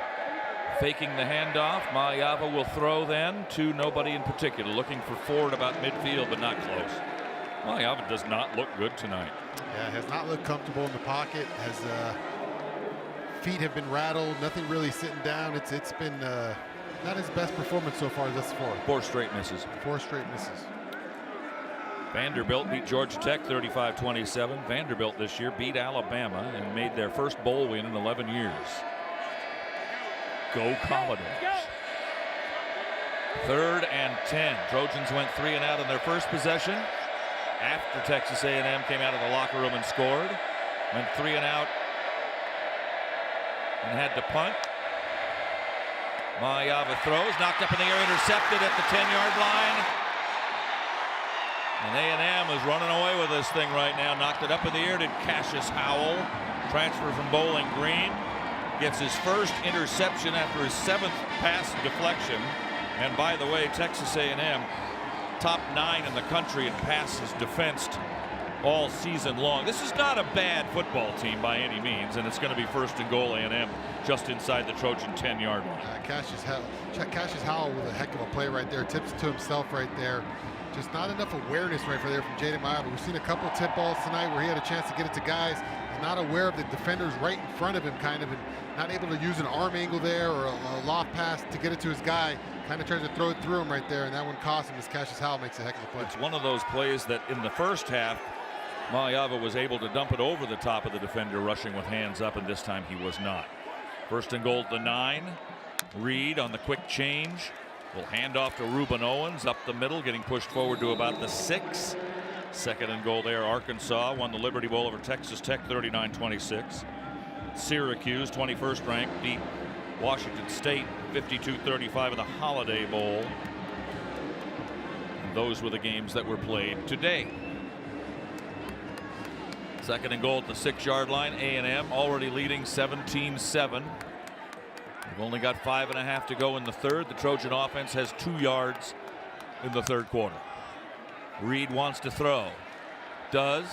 Faking the handoff. Mayava will throw then to nobody in particular. Looking for Ford about midfield, but not close. Mayava does not look good tonight. Yeah, has not looked comfortable in the pocket. Has feet have been rattled. Nothing really sitting down. It's been not his best performance so far thus far. 4 straight misses. 4 straight misses. Vanderbilt beat Georgia Tech 35-27. Vanderbilt this year beat Alabama and made their first bowl win in 11 years. Go Commodores. 3rd and 10. Trojans went 3 and out in their first possession after Texas A&M came out of the locker room and scored. Went 3 and out and had to punt. Mayava throws, knocked up in the air, intercepted at the 10-yard line. And A&M is running away with this thing right now. Knocked it up in the air to Cassius Howell. Transfer from Bowling Green. Gets his first interception after his 7th pass deflection. And by the way, Texas A&M, top 9 in the country in passes defensed all season long. This is not a bad football team by any means, and it's going to be 1st and goal A&M just inside the Trojan 10-yard line. Cassius Howell with a heck of a play right there. Tips it to himself right there. Just not enough awareness right there from Jaden Mayava. We've seen a couple tip balls tonight where he had a chance to get it to guys and not aware of the defenders right in front of him, kind of, and not able to use an arm angle there or a loft pass to get it to his guy. Kind of tries to throw it through him right there, and that one cost him as Cassius Howell makes a heck of a play. It's one of those plays that in the first half, Mayava was able to dump it over the top of the defender rushing with hands up, and this time he was not. 1st and goal at the 9. Reed on the quick change. Will hand off to Reuben Owens up the middle, getting pushed forward to about the 6. 2nd and goal there. Arkansas won the Liberty Bowl over Texas Tech 39-26. Syracuse, 21st ranked, beat Washington State 52-35 in the Holiday Bowl. And those were the games that were played today. 2nd and goal at the 6-yard line. A&M already leading 17-7. They've only got 5.5 to go in the 3rd. The Trojan offense has 2 yards in the 3rd quarter. Reed wants to throw. Does.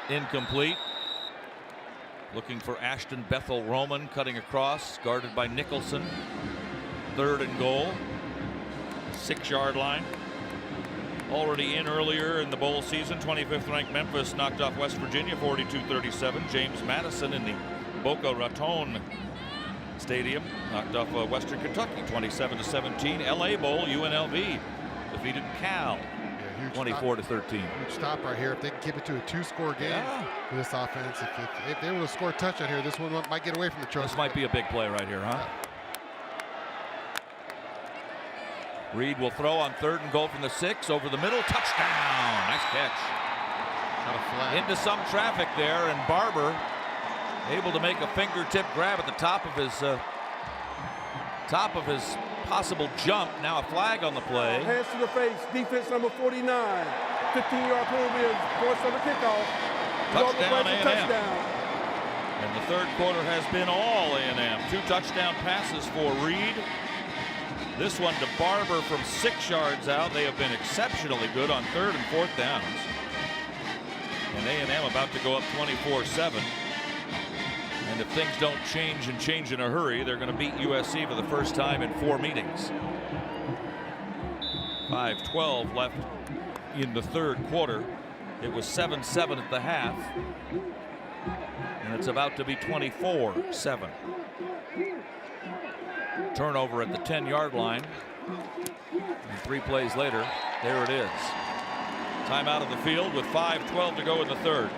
Incomplete. Looking for Ashton Bethel Roman, cutting across, guarded by Nicholson. 3rd and goal. 6-yard line. Already in earlier in the bowl season, 25th ranked Memphis knocked off West Virginia 42-37. James Madison in the Boca Raton Stadium knocked off Western Kentucky 27-17. LA Bowl, UNLV defeated Cal 24-13. Huge stop right here. If they can keep it to a 2-score game for this offense, if they were to score a touchdown here, this one might get away from the Trojans. This might be a big play right here, huh? Reed will throw on 3rd and goal from the 6, over the middle, touchdown. Nice catch. Not a flag. Into some traffic there, and Barber able to make a fingertip grab at the top of his possible jump. Now a flag on the play. Hands to the face, defense number 49. 15-yard penalty, force on the kickoff. Touchdown A&M. And the 3rd quarter has been all A&M. 2 touchdown passes for Reed. This one to Barber from 6 yards out. They have been exceptionally good on 3rd and 4th downs. And A&M about to go up 24-7. And if things don't change in a hurry, they're going to beat USC for the first time in 4 meetings. 5:12 left in the 3rd quarter. It was 7-7 at the half. And it's about to be 24-7. Turnover at the 10-yard line. And 3 plays later, there it is. Timeout of the field with 5:12 to go in the 3rd.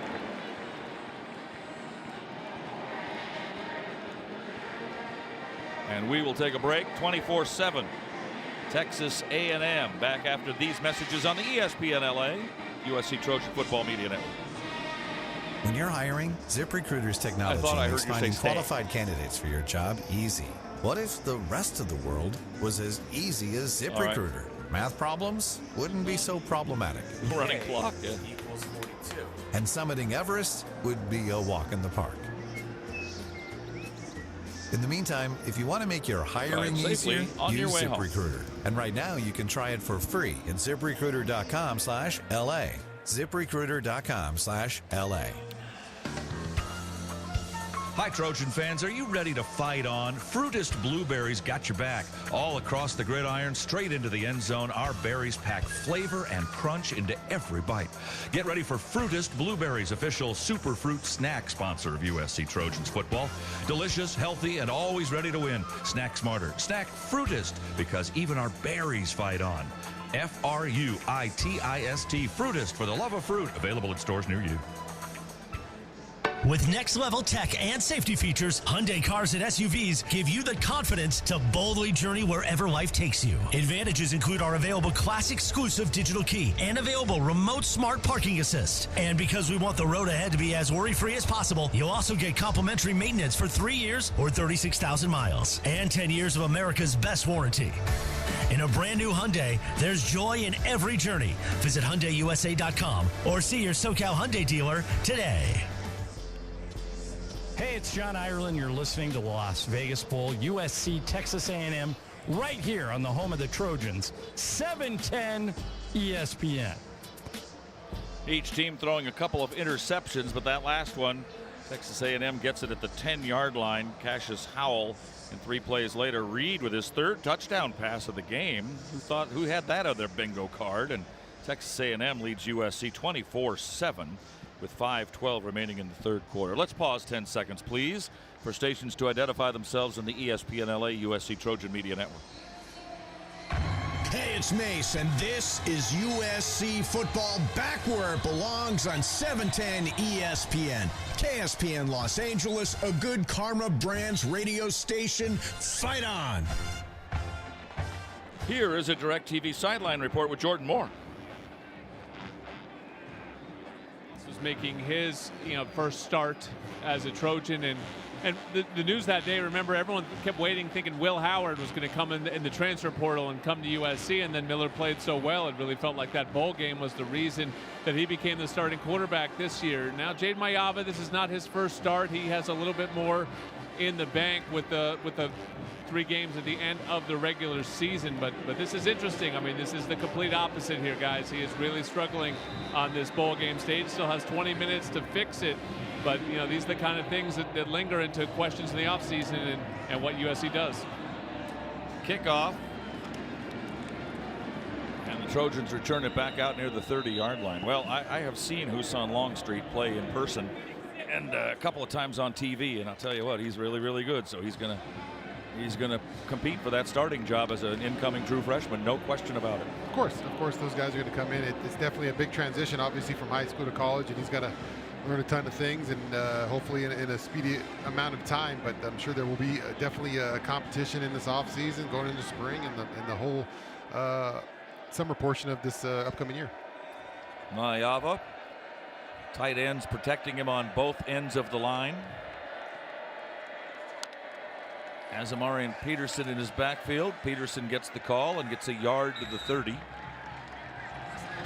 And we will take a break. 24-7. Texas A&M back after these messages on the ESPN LA USC Trojan Football Media Network. When you're hiring, ZipRecruiter's technology makes finding qualified candidates for your job easy. What if the rest of the world was as easy as ZipRecruiter? Right. Math problems wouldn't be so problematic. Running clock, yeah. Equals 42. And summiting Everest would be a walk in the park. In the meantime, if you want to make your hiring easier, use ZipRecruiter. And right now, you can try it for free at ZipRecruiter.com/LA. ZipRecruiter.com/LA. Hi, Trojan fans. Are you ready to fight on? Fruitist Blueberries got your back. All across the gridiron, straight into the end zone, our berries pack flavor and crunch into every bite. Get ready for Fruitist Blueberries, official superfruit snack sponsor of USC Trojans football. Delicious, healthy, and always ready to win. Snack smarter. Snack Fruitist, because even our berries fight on. Fruitist, Fruitist, for the love of fruit. Available in stores near you. With next-level tech and safety features, Hyundai cars and SUVs give you the confidence to boldly journey wherever life takes you. Advantages include our available class-exclusive digital key and available remote smart parking assist. And because we want the road ahead to be as worry-free as possible, you'll also get complimentary maintenance for 3 years or 36,000 miles and 10 years of America's best warranty. In a brand new Hyundai, there's joy in every journey. Visit HyundaiUSA.com or see your SoCal Hyundai dealer today. Hey, it's John Ireland. You're listening to the Las Vegas Bowl, USC, Texas A&M, right here on the home of the Trojans, 710 ESPN. Each team throwing a couple of interceptions, but that last one, Texas A&M gets it at the 10-yard line. Cassius Howell, and 3 plays later, Reed with his 3rd touchdown pass of the game. Who had that on their bingo card? And Texas A&M leads USC 24-7. with 5:12 remaining in the 3rd quarter. Let's pause 10 seconds, please, for stations to identify themselves in the ESPN LA USC Trojan Media Network. Hey, it's Mace, and this is USC football back where it belongs on 710 ESPN. KSPN Los Angeles, a good Karma Brands radio station. Fight on! Here is a DirecTV sideline report with Jordan Moore. Making his first start as a Trojan, and the news that day, remember, everyone kept waiting thinking Will Howard was going to come in the transfer portal and come to USC, and then Miller played so well it really felt like that bowl game was the reason that he became the starting quarterback this year. Now Jade Mayava, this is not his first start. He has a little bit more in the bank with the 3 games at the end of the regular season, but this is interesting. I mean, this is the complete opposite here, guys. He is really struggling on this bowl game stage. Still has 20 minutes to fix it, but these are the kind of things that linger into questions in the offseason and what USC does. Kickoff, and the Trojans return it back out near the 30-yard line. Well, I have seen Husan Longstreet play in person and a couple of times on TV, and I'll tell you what, he's really, really good. So he's gonna compete for that starting job as an incoming true freshman, no question about it. Of course, those guys are going to come in. It's definitely a big transition, obviously, from high school to college, and he's got to learn a ton of things, and hopefully in a speedy amount of time. But I'm sure there will be definitely a competition in this offseason, going into spring, and the whole summer portion of this upcoming year. Mayava, tight ends protecting him on both ends of the line. Azamarian Peterson in his backfield. Peterson gets the call and gets a yard to the 30.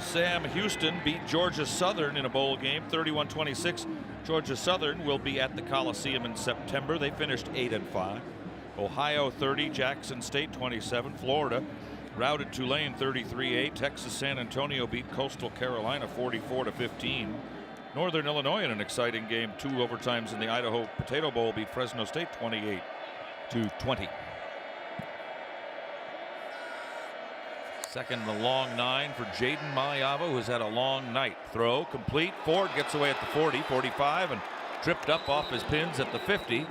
Sam Houston beat Georgia Southern in a bowl game, 31-26. Georgia Southern will be at the Coliseum in September. They finished 8-5. Ohio 30, Jackson State 27. Florida routed Tulane 33-8. Texas San Antonio beat Coastal Carolina 44-15. Northern Illinois in an exciting game, 2 overtimes in the Idaho Potato Bowl, beat Fresno State 28-20. Second and a long 9 for Jaden Mayava, who has had a long night. Throw complete. Ford gets away at the 40, 45, and tripped up off his pins at the 50,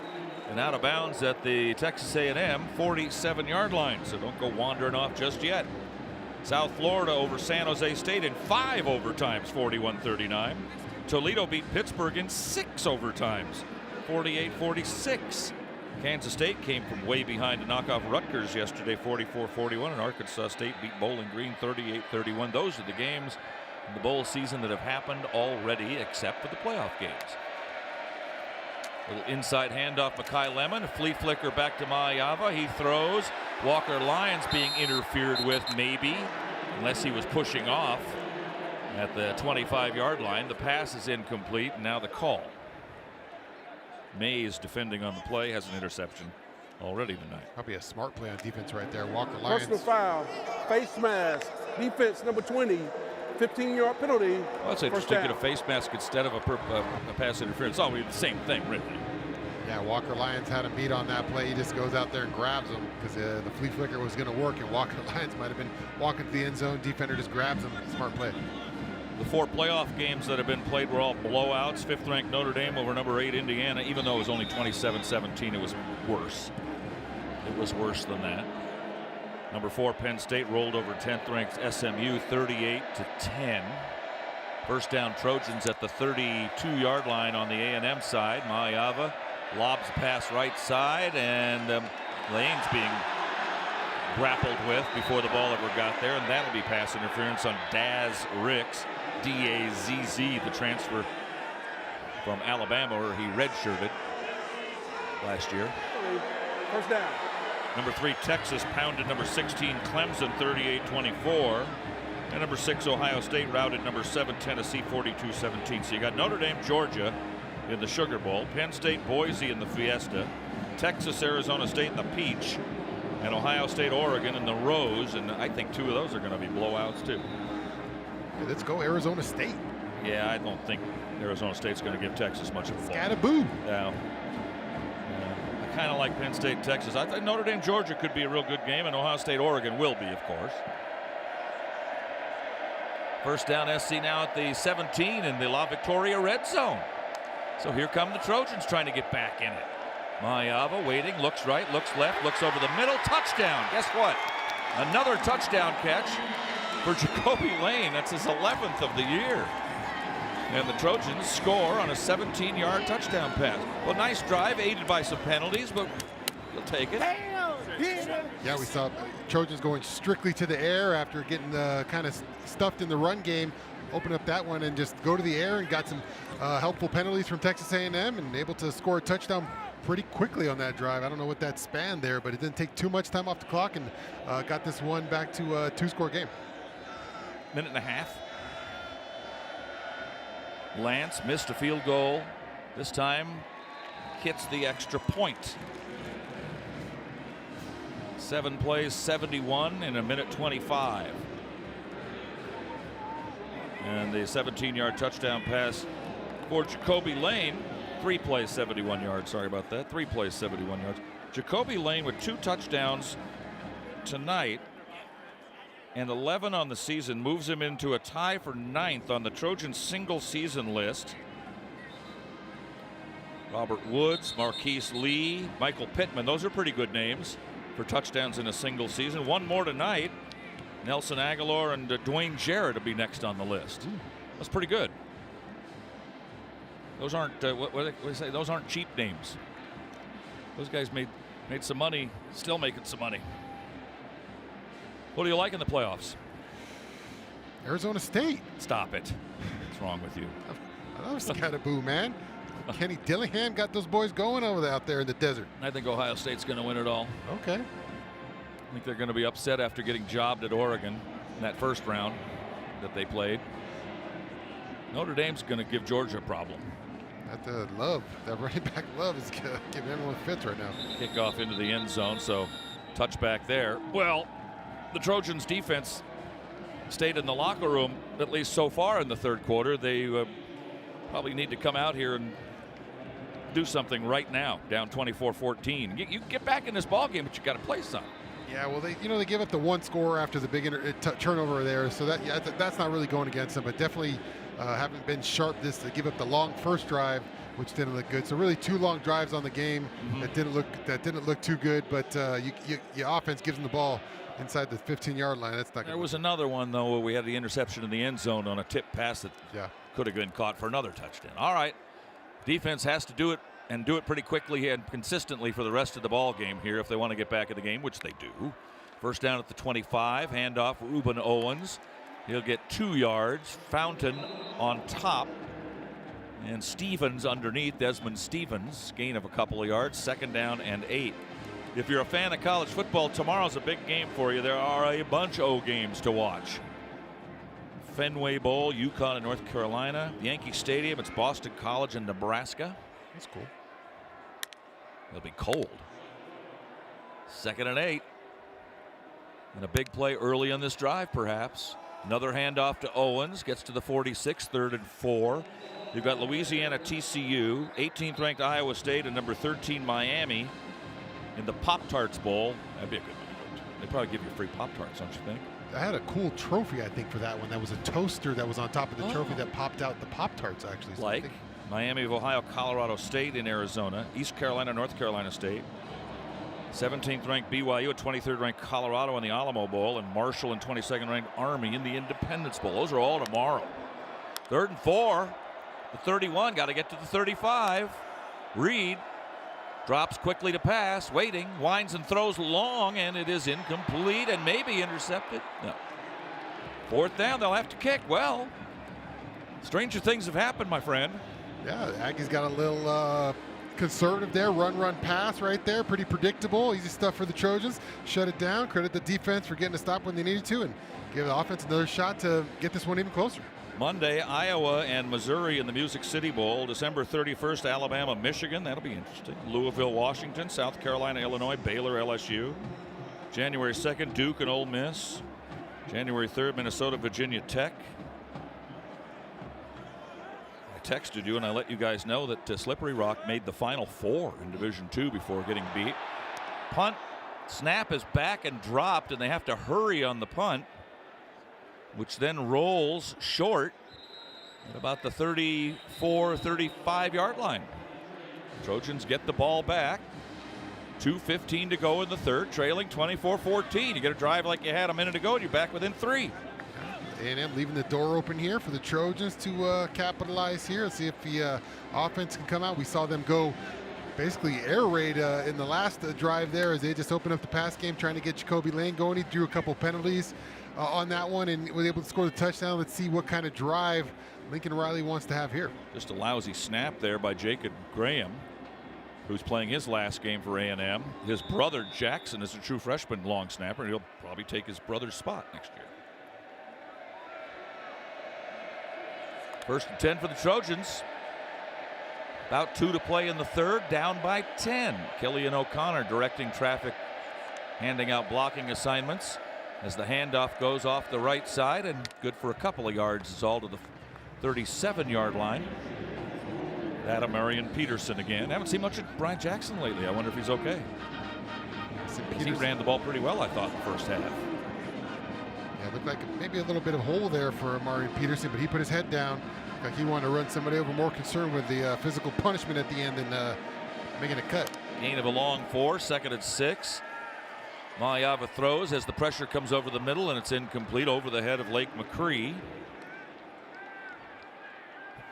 and out of bounds at the Texas A&M 47-yard line. So don't go wandering off just yet. South Florida over San Jose State in 5 overtimes, 41-39. Toledo beat Pittsburgh in 6 overtimes, 48-46. Kansas State came from way behind to knock off Rutgers yesterday, 44-41, and Arkansas State beat Bowling Green 38-31. Those are the games in the bowl season that have happened already, except for the playoff games. Little inside handoff, Makai Lemon, a flea flicker back to Maayava. He throws. Walker Lyons being interfered with, maybe, unless he was pushing off at the 25-yard line. The pass is incomplete, and now the call. Mays defending on the play, has an interception already tonight. Probably a smart play on defense right there. Walker Lyons. Personal foul, face mask, defense number 20, 15-yard penalty. Well, it's interesting to get a face mask instead of a pass interference. It's all the same thing, really. Yeah, Walker Lyons had him beat on that play. He just goes out there and grabs him because the flea flicker was going to work, and Walker Lyons might have been walking to the end zone. Defender just grabs him. Smart play. The 4 playoff games that have been played were all blowouts. 5th-ranked Notre Dame over number 8 Indiana. Even though it was only 27-17, it was worse. It was worse than that. Number 4 Penn State rolled over 10th-ranked SMU 38-10. First down Trojans at the 32-yard line on the A&M side. Maayava lobs a pass right side, and Lane's being grappled with before the ball ever got there, and that'll be pass interference on Daz Ricks, D-A-Z-Z, the transfer from Alabama, where he redshirted last year. First down. Number 3 Texas pounded number 16 Clemson 38-24, and number 6 Ohio State routed number 7 Tennessee 42-17. So you got Notre Dame, Georgia in the Sugar Bowl, Penn State, Boise in the Fiesta, Texas, Arizona State in the Peach, and Ohio State, Oregon in the Rose, and I think 2 of those are going to be blowouts too. Let's go Arizona State. Yeah, I don't think Arizona State's going to give Texas much of a ball. Scattaboo. Yeah. I kind of like Penn State, Texas. I think Notre Dame, Georgia could be a real good game, and Ohio State, Oregon will be, of course. First down SC now at the 17 in the La Victoria red zone. So here come the Trojans trying to get back in it. Maayava waiting, looks right, looks left, looks over the middle, touchdown. Guess what? Another touchdown catch for Jacoby Lane. That's his 11th of the year. And the Trojans score on a 17-yard touchdown pass. Well, nice drive, aided by some penalties, but you'll take it. Yeah, we saw Trojans going strictly to the air after getting kind of stuffed in the run game. Open up that one and just go to the air, and got some helpful penalties from Texas A&M, and able to score a touchdown pretty quickly on that drive. I don't know what that span there, but it didn't take too much time off the clock, and got this one back to a 2-score game. Minute and a half. Lance missed a field goal. This time hits the extra point. 7 plays, 71 in a minute 25. And the 17-yard touchdown pass for Jacoby Lane. 3 plays, 71 yards. Sorry about that. 3 plays, 71 yards. Jacoby Lane with 2 touchdowns tonight and 11 on the season moves him into a tie for 9th on the Trojan single season list. Robert Woods, Marquise Lee, Michael Pittman. Those are pretty good names for touchdowns in a single season. 1 more tonight. Nelson Aguilar and Dwayne Jarrett will be next on the list. That's pretty good. Those aren't what do they say? Those aren't cheap names. Those guys made some money, still making some money. What do you like in the playoffs? Arizona State. Stop it. What's wrong with you? I love Scattaboo, man. Kenny Dillingham got those boys going out there in the desert. I think Ohio State's going to win it all. Okay. I think they're going to be upset after getting jobbed at Oregon in that first round that they played. Notre Dame's going to give Georgia a problem. That running back Love is giving everyone fits right now. Kickoff into the end zone, so touchback there. Well, the Trojans defense stayed in the locker room, at least so far in the third quarter. They probably need to come out here and do something right now, down 24-14. You get back in this ball game, but you got to play some. Yeah, well, they give up the 1 score after the big turnover there, so that's not really going against them. But definitely haven't been sharp to give up the long first drive, which didn't look good. So really 2 long drives on the game that didn't look too good. But your offense gives them the ball inside the 15-yard line. That's not. There was another one though where we had the interception in the end zone on a tip pass that could have been caught for another touchdown. All right, defense has to do it, and do it pretty quickly and consistently for the rest of the ball game here if they want to get back in the game, which they do. First down at the 25, handoff Reuben Owens. He'll get 2 yards. Fountain on top. And Stevens underneath, Desmond Stevens, gain of a couple of yards, 2nd down and 8. If you're a fan of college football, tomorrow's a big game for you. There are a bunch of games to watch. Fenway Bowl, UConn and North Carolina. Yankee Stadium, it's Boston College and Nebraska. That's cool. It'll be cold. 2nd and 8. And a big play early on this drive, perhaps. Another handoff to Owens, gets to the 46, 3rd and 4. You've got Louisiana TCU, 18th ranked Iowa State, and number 13 Miami in the Pop-Tarts Bowl. That'd be a good one. They'd probably give you free Pop-Tarts, don't you think? I had a cool trophy, I think, for that one. That was a toaster that was on top of the trophy that popped out the Pop-Tarts, actually. So like Miami of Ohio, Colorado State in Arizona, East Carolina, North Carolina State, 17th ranked BYU, at 23rd ranked Colorado in the Alamo Bowl, and Marshall and 22nd ranked Army in the Independence Bowl. Those are all tomorrow. 3rd and 4. The 31, got to get to the 35. Reed drops quickly to pass, waiting, winds and throws long, and it is incomplete and maybe intercepted. No. 4th down, they'll have to kick. Well, stranger things have happened, my friend. Yeah, Aggies got a little conservative there. Run, pass right there. Pretty predictable. Easy stuff for the Trojans. Shut it down. Credit the defense for getting a stop when they needed to, and give the offense another shot to get this one even closer. Monday, Iowa and Missouri in the Music City Bowl. December 31st, Alabama, Michigan. That'll be interesting. Louisville, Washington. South Carolina, Illinois. Baylor, LSU. January 2nd, Duke and Ole Miss. January 3rd, Minnesota, Virginia Tech. I texted you and I let you guys know that Slippery Rock made the Final Four in Division II before getting beat. Punt, snap is back and dropped, and they have to hurry on the punt, which then rolls short at about the 34, 35-yard line. Trojans get the ball back. 2:15 to go in the 3rd, trailing 24-14. You get a drive like you had a minute ago, and you're back within 3. A&M leaving the door open here for the Trojans to capitalize here. Let's see if the offense can come out. We saw them go basically air raid in the last drive there as they just opened up the pass game, trying to get Jacoby Lane going. He drew a couple penalties on that one and was able to score the touchdown. Let's see what kind of drive Lincoln Riley wants to have here. Just a lousy snap there by Jacob Graham, who's playing his last game for A&M. His brother Jackson is a true freshman long snapper, and he'll probably take his brother's spot next year. 1st and 10 for the Trojans. About 2 to play in the 3rd, down by 10. Killian O'Connor directing traffic, handing out blocking assignments as the handoff goes off the right side, and good for a couple of yards. It's all to the 37-yard line. Adam Marion Peterson again. Haven't seen much of Brian Jackson lately. I wonder if he's okay. He ran the ball pretty well, I thought, in the first half. Yeah, it looked like maybe a little bit of hole there for Marion Peterson, but he put his head down. Like he wanted to run somebody over, more concerned with the physical punishment at the end than making a cut. Gain of a long 4, 2nd and 6. Mayava throws as the pressure comes over the middle, and it's incomplete over the head of Lake McCree.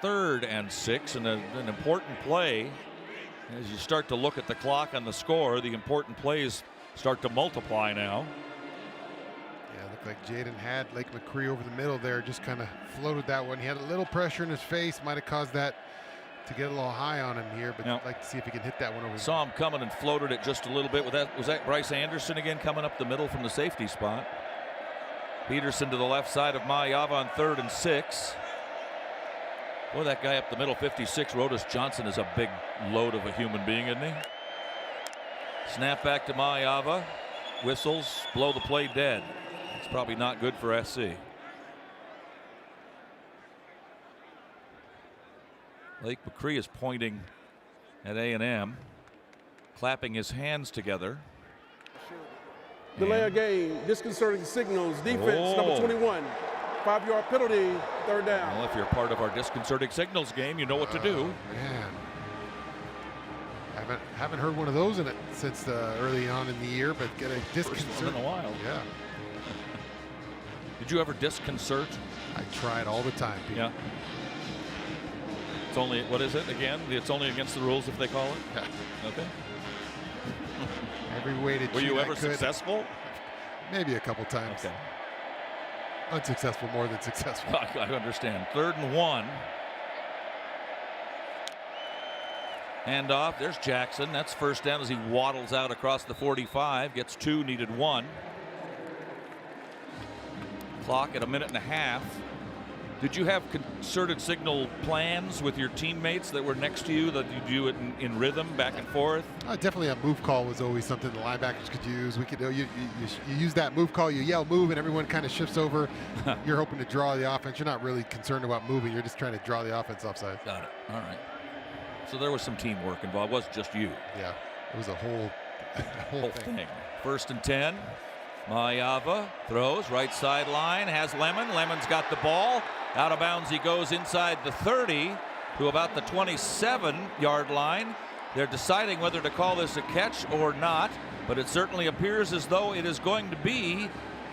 3rd and 6, and an important play. As you start to look at the clock and the score, the important plays start to multiply now. Yeah, it looked like Jaden had Lake McCree over the middle there, just kind of floated that one. He had a little pressure in his face, might have caused that to get a little high on him here, but I'd like to see if he can hit that one over. Saw him coming and floated it just a little bit. Was that Bryce Anderson again coming up the middle from the safety spot? Peterson to the left side of Mayava on 3rd and 6. Boy, that guy up the middle, 56, Rodas Johnson, is a big load of a human being, isn't he? Snap back to Mayava. Whistles, blow the play dead. It's probably not good for SC. Lake McCree is pointing at A&M, clapping his hands together. Delay a game, disconcerting signals, defense, number 21. 5-yard penalty, 3rd down. Well, if you're part of our disconcerting signals game, you know what to do. Man, haven't heard one of those in it since early on in the year, but get a disconcert. First one in a while. Yeah. Did you ever disconcert? I try it all the time, Pete. Yeah. It's only, what is it again? It's only against the rules if they call it? Yeah. Okay. Every way to Were you ever successful? Maybe a couple times. Okay. Unsuccessful more than successful. I understand. 3rd and 1. Hand off. There's Jackson. That's first down as he waddles out across the 45. Gets 2, needed 1. Clock at 1.5 minutes. Did you have concerted signal plans with your teammates that were next to you, that you do it in rhythm, back and forth? Definitely a move call was always something the linebackers could use. We could you use that move call, you yell move, and everyone kind of shifts over. You're hoping to draw the offense. You're not really concerned about moving. You're just trying to draw the offense offside. Got it. All right. So there was some teamwork involved. It wasn't just you. Yeah, it was a whole thing. 1st and 10. Mayava throws right sideline, has Lemon. Lemon's got the ball. Out of bounds he goes inside the 30 to about the 27-yard line. They're deciding whether to call this a catch or not, but it certainly appears as though it is going to be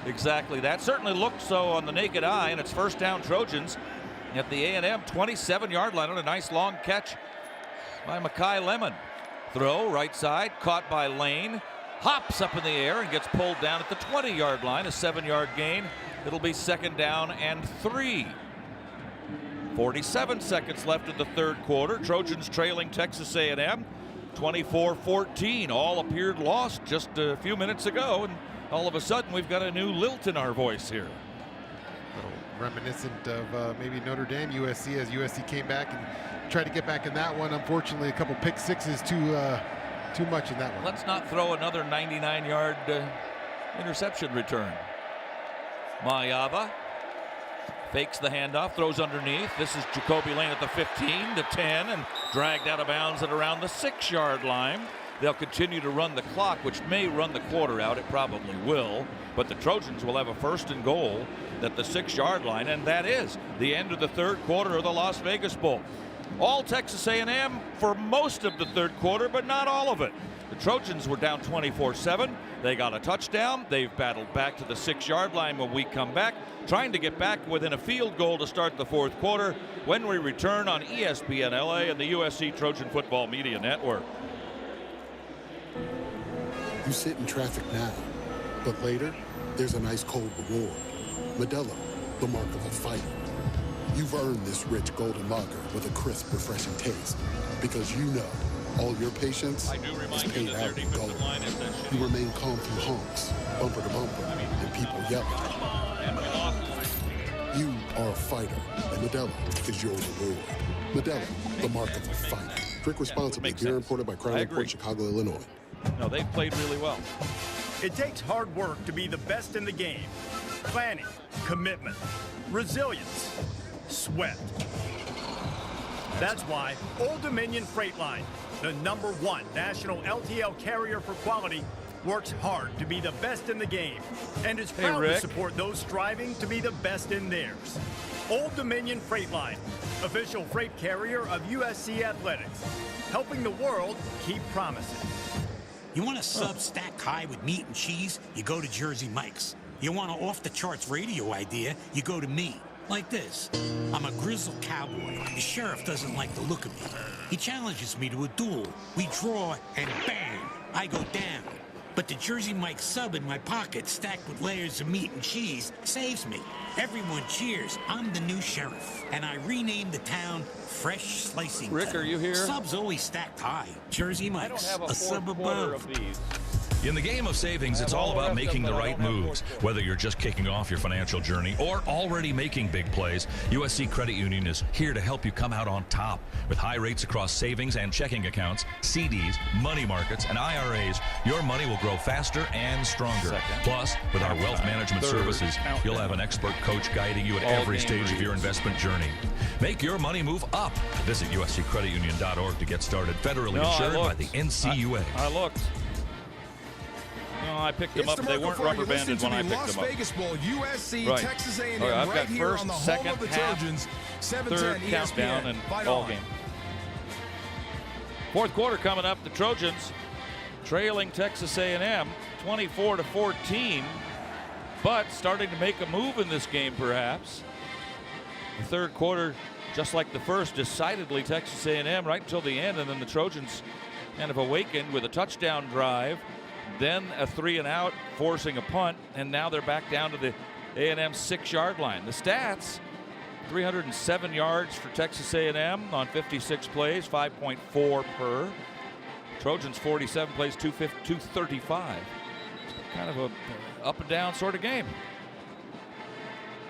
exactly that. Certainly looked so on the naked eye, and it's first down Trojans at the A&M 27-yard line on a nice long catch by Mekhi Lemon. Throw right side, caught by Lane. Hops up in the air and gets pulled down at the 20-yard line, a 7-yard gain. It'll be 2nd down and 3. 47 seconds left in the 3rd quarter. Trojans trailing Texas A&M 24-14. All appeared lost just a few minutes ago, and all of a sudden we've got a new lilt in our voice here. A little reminiscent of maybe Notre Dame, USC, as USC came back and tried to get back in that one. Unfortunately, a couple pick sixes too much in that one. Let's not throw another 99-yard interception return. Mayava fakes the handoff, throws underneath. This is Jacoby Lane at the 15 to 10 and dragged out of bounds at around the 6-yard line. They'll continue to run the clock, which may run the quarter out. It probably will. But the Trojans will have a 1st and goal at the 6-yard line, and that is the end of the 3rd quarter of the Las Vegas Bowl. All Texas A&M for most of the 3rd quarter, but not all of it. The Trojans were down 24-7. They got a touchdown. They've battled back to the 6-yard line when we come back, trying to get back within a field goal to start the 4th quarter when we return on ESPN LA and the USC Trojan Football Media Network. You sit in traffic now, but later, there's an ice cold reward. Modelo, the mark of a fighter. You've earned this rich golden lager with a crisp, refreshing taste. Because you know all your patience is paid out in gold. You remain calm through honks, bumper to bumper, and people yelling. You are a fighter, and Modelo is your reward. Modelo, the mark of a fighter. Drink responsibly. Beer imported by Crown Imports, Chicago, Illinois. No, they've played really well. It takes hard work to be the best in the game. Planning, commitment, resilience, sweat. That's why Old Dominion Freight Line, the #1 national LTL carrier for quality, works hard to be the best in the game and is proud to support those striving to be the best in theirs. Old Dominion Freight Line, official freight carrier of USC Athletics, helping the world keep promises. You want a sub stacked high with meat and cheese? You go to Jersey Mike's. You want an off-the-charts radio idea? You go to me. Like this. I'm a grizzled cowboy. The sheriff doesn't like the look of me. He challenges me to a duel. We draw, and bang, I go down. But the Jersey Mike sub in my pocket, stacked with layers of meat and cheese, saves me. Everyone cheers. I'm the new sheriff. And I renamed the town Fresh Slicing. Rick, are you here? Subs always stacked high. Jersey Mike's, a sub above. In the game of savings, it's all about making the right moves. Whether you're just kicking off your financial journey or already making big plays, USC Credit Union is here to help you come out on top. With high rates across savings and checking accounts, CDs, money markets, and IRAs, your money will grow faster and stronger. Plus, with our wealth management services, you'll have an expert coach guiding you at every stage of your investment journey. Make your money move up. Visit usccreditunion.org to get started. Federally insured by the NCUA. I looked. No, I picked them up. They weren't rubber banded when I picked them up. Las Vegas Bowl, USC, right. Texas A&M, I've right got here first, on the second, home of the half, Trojans. 7-10 third ESPN. countdown and Fight ball on. game. 4th quarter coming up. The Trojans trailing Texas A&M 24-14, but starting to make a move in this game, perhaps. The 3rd quarter, just like the first, decidedly Texas A&M right until the end, and then the Trojans kind of awakened with a touchdown drive. Then a 3-and-out, forcing a punt, and now they're back down to the A&M's 6-yard line. The stats: 307 yards for Texas A&M on 56 plays, 5.4 per. Trojans 47 plays, 235. Kind of a up and down sort of game.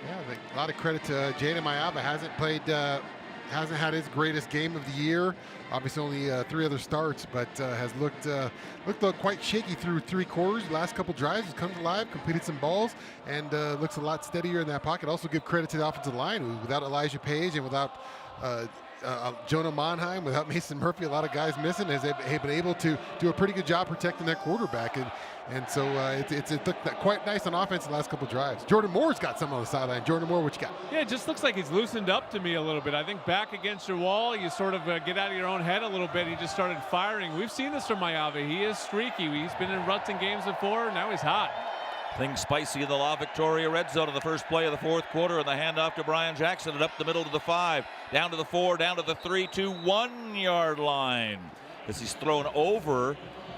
Yeah, a lot of credit to Jaden Mayava. Hasn't had his greatest game of the year. Obviously only 3 other starts, but has looked quite shaky through 3 quarters. Last couple drives, he's come alive, completed some balls, and looks a lot steadier in that pocket. Also give credit to the offensive line, who without Elijah Page and without Jonah Monheim, without Mason Murphy, a lot of guys missing, has been able to do a pretty good job protecting that quarterback. And so it's looked quite nice on offense the last couple drives. Jordan Moore's got some on the sideline. Jordan Moore, what you got? Yeah, it just looks like he's loosened up to me a little bit. I think back against your wall, you sort of get out of your own head a little bit. He just started firing. We've seen this from Mayave. He is streaky. He's been in ruts in games before. Now he's hot. Things spicy in the La Victoria red zone in the first play of the fourth quarter, and the handoff to Brian Jackson and up the middle to the 5, down to the 4, down to the 3 to 1 yard line. As he's thrown over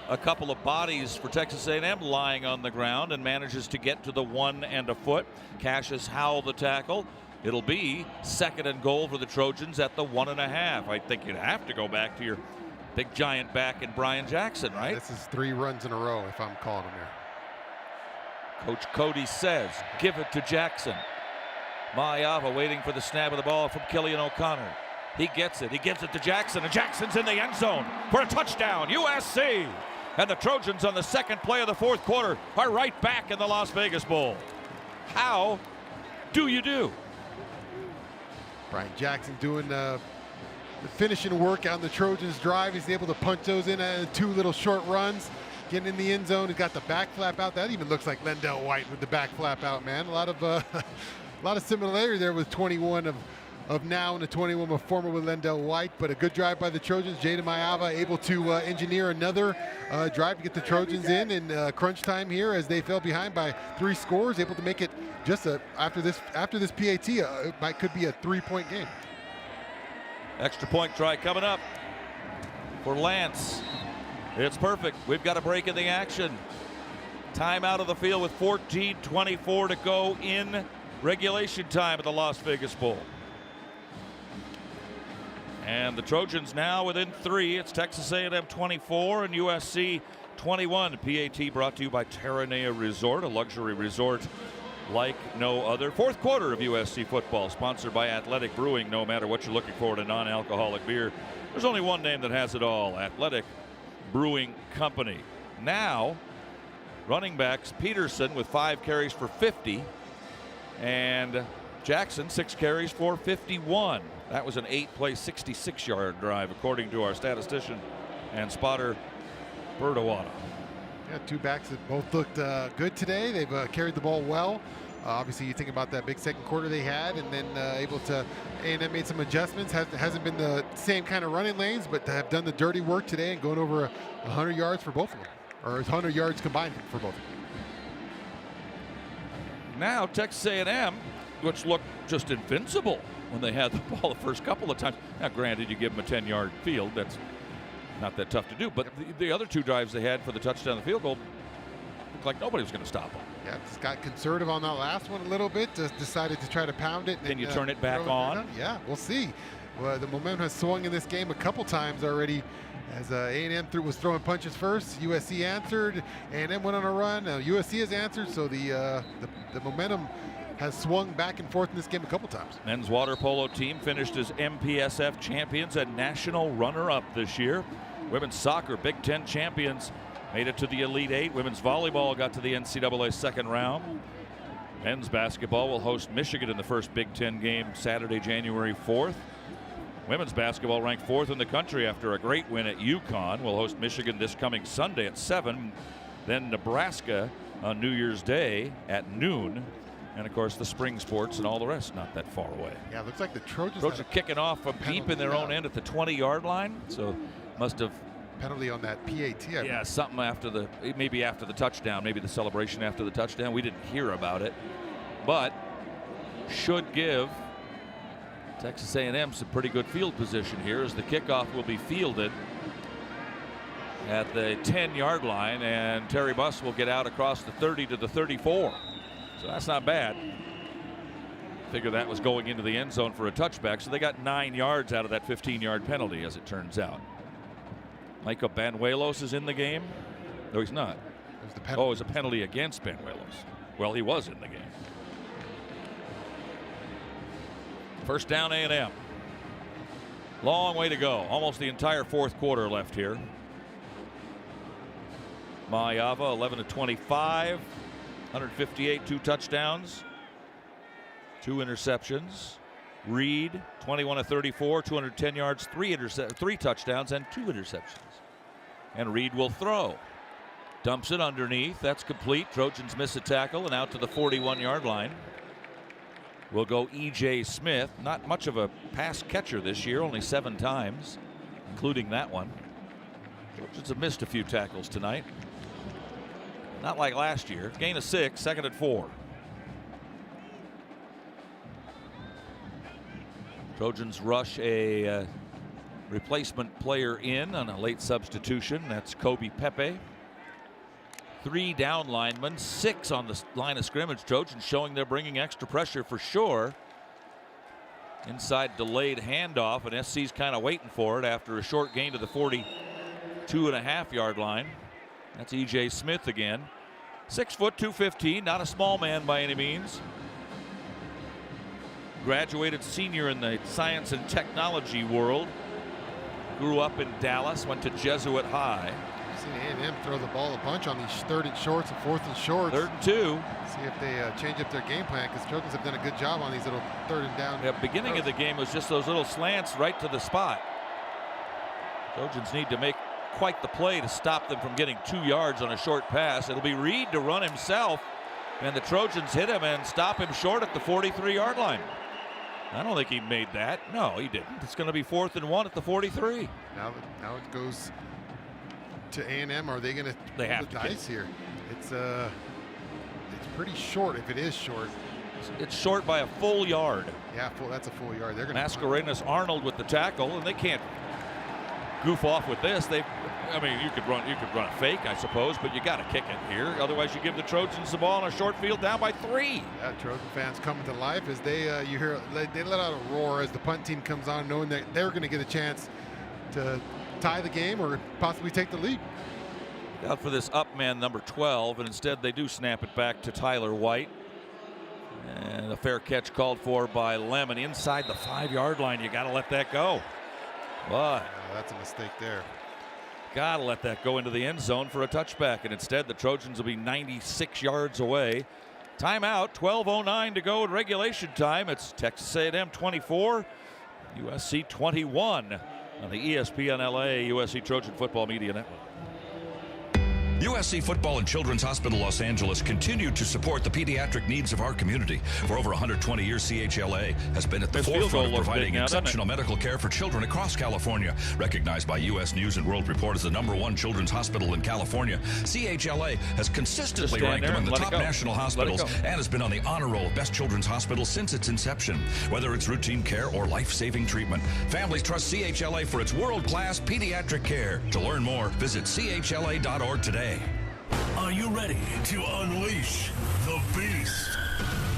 a couple of bodies for Texas A&M lying on the ground and manages to get to the 1 and a foot. Cassius Howell the tackle. It'll be 2nd and goal for the Trojans at the 1.5. I think you'd have to go back to your big giant back in Brian Jackson, right? This is 3 runs in a row if I'm calling him there. Coach Cody says, give it to Jackson. Mayava waiting for the snap of the ball from Killian O'Connor. He gets it. He gives it to Jackson, and Jackson's in the end zone for a touchdown, USC. And the Trojans on the second play of the fourth quarter are right back in the Las Vegas Bowl. How do you do? Brian Jackson doing the finishing work on the Trojans drive. He's able to punch those in 2 little short runs. Getting in the end zone, he's got the back flap out. That even looks like Lendell White with the back flap out, man. A lot of similarity there with 21 of now and the 21 of former with Lendell White, but a good drive by the Trojans. Jaden Mayava able to engineer another drive to get the Trojans in crunch time here as they fell behind by 3 scores, able to make it just after this PAT, it could be a 3-point game. Extra point try coming up for Lance. It's perfect. We've got a break in the action. Time out of the field with 14:24 to go in regulation time at the Las Vegas Bowl. And the Trojans now within 3. It's Texas A&M 24 and USC 21. PAT brought to you by Terranea Resort, a luxury resort like no other. Fourth quarter of USC football, sponsored by Athletic Brewing. No matter what you're looking for in a non-alcoholic beer, there's only one name that has it all: Athletic Brewing Company. Now, running backs: Peterson with 5 carries for 50, and Jackson 6 carries for 51. That was an 8-play, 66-yard drive, according to our statistician and spotter, Berdawada. Yeah, 2 backs that both looked good today. They've carried the ball well. Obviously, you think about that big second quarter they had, and then able to, A&M made some adjustments. Hasn't been the same kind of running lanes, but have done the dirty work today and going over 100 yards for both of them, or 100 yards combined for both of them. Now Texas A&M, which looked just invincible when they had the ball the first couple of times. Now, granted, you give them a 10-yard field. That's not that tough to do. But the other 2 drives they had for the touchdown and the field goal looked like nobody was going to stop them. Yeah, just got conservative on that last one a little bit. Just decided to try to pound it. Can you turn it back on? Yeah, we'll see. Well, the momentum has swung in this game a couple times already. As A&M was throwing punches first, USC answered. A&M went on a run. Now USC has answered. So the momentum has swung back and forth in this game a couple times. Men's water polo team finished as MPSF champions and national runner-up this year. Women's soccer Big Ten champions made it to the Elite 8. Women's volleyball got to the NCAA second round. Men's basketball will host Michigan in the first Big Ten game Saturday, January 4th. Women's basketball ranked 4th in the country after a great win at UConn. Will host Michigan this coming Sunday at 7. Then Nebraska on New Year's Day at noon. And, of course, the spring sports and all the rest not that far away. Yeah, it looks like the Trojans are kicking off from deep in their own end at the 20-yard line. So must have penalty on that PAT. Yeah, something maybe after the touchdown, maybe the celebration after the touchdown. We didn't hear about it, but should give Texas A&M some pretty good field position here, as the kickoff will be fielded at the 10-yard line, and Terry Buss will get out across the 30 to the 34. So that's not bad. Figure that was going into the end zone for a touchback, so they got 9 yards out of that 15-yard penalty, as it turns out. Micah Banuelos is in the game. No, he's not. It was a penalty against Banuelos. Well, he was in the game. First down, A&M. Long way to go. Almost the entire fourth quarter left here. Mayava, 11 of 25, 158, 2 touchdowns, 2 interceptions. Reed, 21 of 34, 210 yards, 3 touchdowns, and 2 interceptions. And Reed will throw. Dumps it underneath. That's complete. Trojans miss a tackle and out to the 41-yard line. Will go E.J. Smith. Not much of a pass catcher this year, only 7 times, including that one. Trojans have missed a few tackles tonight. Not like last year. Gain of 6, 2nd and 4. Trojans rush a replacement player in on a late substitution. That's Kobe Pepe. 3 down linemen, 6 on the line of scrimmage. Trojans showing they're bringing extra pressure for sure. Inside delayed handoff, and SC's kind of waiting for it after a short gain to the 42.5-yard line. That's E.J. Smith again. 6 foot, 215, not a small man by any means. Graduated senior in the science and technology world. Grew up in Dallas, went to Jesuit High. I've seen A&M throw the ball a bunch on these 3rd and shorts and 4th and shorts. 3rd and 2. See if they change up their game plan, because Trojans have done a good job on these little 3rd and down. Yeah, beginning of the game was just those little slants right to the spot. Trojans need to make quite the play to stop them from getting 2 yards on a short pass. It'll be Reed to run himself, and the Trojans hit him and stop him short at the 43-yard line. I don't think he made that. No, he didn't. It's going to be 4th and 1 at the 43. Now it goes to A&M. Are they going to roll the dice here? It's pretty short if it is short. It's short by a full yard. Yeah, that's a full yard. They're going to Mascarenas Arnold with the tackle, and they can't goof off with this. I mean, you could run a fake, I suppose, but you got to kick it here. Otherwise, you give the Trojans the ball on a short field down by 3. Yeah, Trojan fans coming to life as they let out a roar as the punt team comes on, knowing that they're going to get a chance to tie the game or possibly take the lead. Out for this up man, number 12, and instead they do snap it back to Tyler White. And a fair catch called for by Lemon inside the 5-yard line. You got to let that go. But that's a mistake there. Got to let that go into the end zone for a touchback, and instead the Trojans will be 96 yards away. Timeout, 12:09 to go in regulation time. It's Texas A&M 24, USC 21 on the ESPN LA USC Trojan Football Media Network. USC Football and Children's Hospital Los Angeles continue to support the pediatric needs of our community. For over 120 years, CHLA has been at the forefront of providing exceptional medical care for children across California. Recognized by U.S. News and World Report as the #1 children's hospital in California, CHLA has consistently ranked among the top national hospitals and has been on the honor roll of best children's hospitals since its inception. Whether it's routine care or life-saving treatment, families trust CHLA for its world-class pediatric care. To learn more, visit chla.org today. Are you ready to unleash the beast?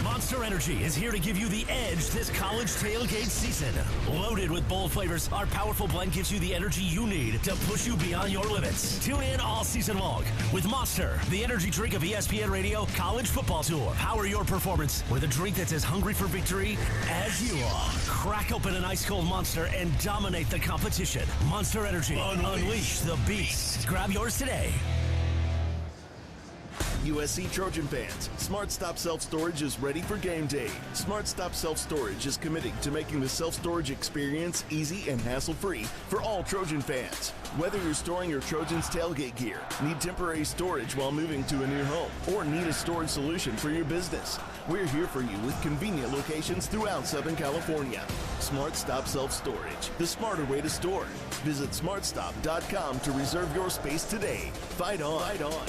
Monster Energy is here to give you the edge this college tailgate season. Loaded with bold flavors, our powerful blend gives you the energy you need to push you beyond your limits. Tune in all season long with Monster, the energy drink of ESPN Radio College Football Tour. Power your performance with a drink that's as hungry for victory as you are. Crack open an ice-cold Monster and dominate the competition. Monster Energy, unleash the beast. Grab yours today. USC Trojan fans, Smart Stop Self Storage is ready for game day. Smart Stop Self Storage is committing to making the self-storage experience easy and hassle-free for all Trojan fans. Whether you're storing your Trojans tailgate gear, need temporary storage while moving to a new home, or need a storage solution for your business, we're here for you with convenient locations throughout Southern California. Smart Stop Self Storage, the smarter way to store. Visit smartstop.com to reserve your space today. Fight on. Fight on.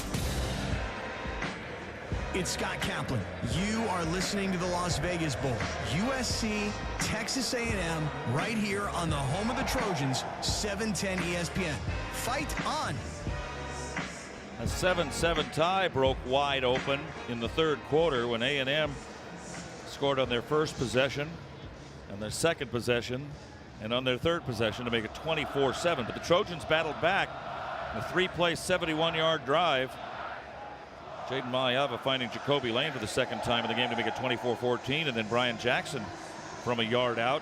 It's Scott Kaplan. You are listening to the Las Vegas Bowl. USC, Texas A&M, right here on the home of the Trojans, 710 ESPN. Fight on. 7-7 tie broke wide open in the third quarter when A&M scored on their first possession, and their second possession, and on their third possession to make it 24-7. But the Trojans battled back. A 3-play, 71-yard drive. Jaden Mayava finding Jacoby Lane for the second time in the game to make it 24-14, and then Brian Jackson from a yard out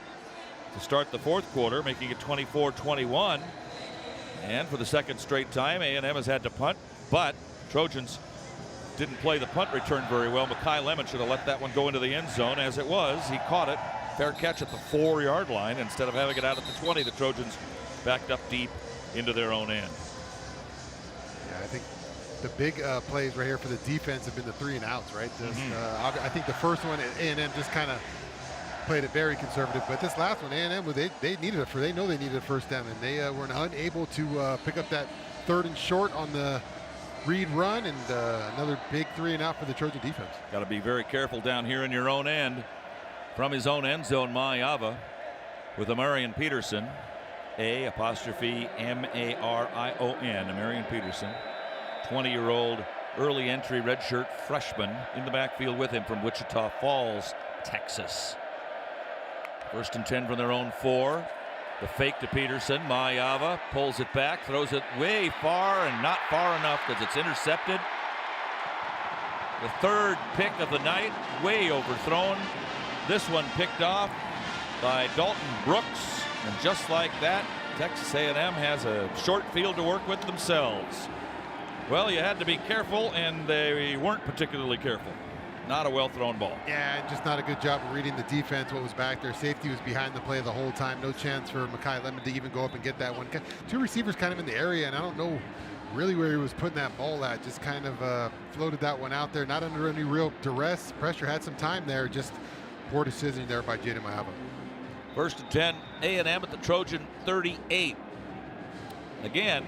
to start the fourth quarter, making it 24-21. And for the second straight time, A&M has had to punt, but Trojans didn't play the punt return very well. Mekhi Lemon should have let that one go into the end zone. As it was, he caught it. Fair catch at the 4-yard line. Instead of having it out at the 20, the Trojans backed up deep into their own end. Yeah, I think the big plays right here for the defense have been the 3 and outs, right? I think the first one, A&M just kind of played it very conservative, but this last one, A&M, they needed it they know they needed a first down, and they were unable to pick up that 3rd and short on the read run, and another big 3 and out for the Trojan defense. Got to be very careful down here in your own end. From his own end zone, Mayava with Amarian Peterson, A''M-A-R-I-O-N, Amarian Peterson, 20-year-old early entry redshirt freshman in the backfield with him from Wichita Falls, Texas. 1st and 10 from their own 4. The fake to Peterson. Mayava pulls it back, throws it way far and not far enough because it's intercepted. The 3rd pick of the night, way overthrown. This one picked off by Dalton Brooks. And just like that, Texas A&M has a short field to work with themselves. Well, you had to be careful, and they weren't particularly careful. Not a well-thrown ball. Yeah, just not a good job of reading the defense, what was back there. Safety was behind the play the whole time. No chance for Mekhi Lemon to even go up and get that one. 2 receivers kind of in the area, and I don't know really where he was putting that ball at. Just kind of floated that one out there. Not under any real duress. Pressure had some time there. Just poor decision there by Jaden Mayava. 1st and 10, A&M at the Trojan 38. Again,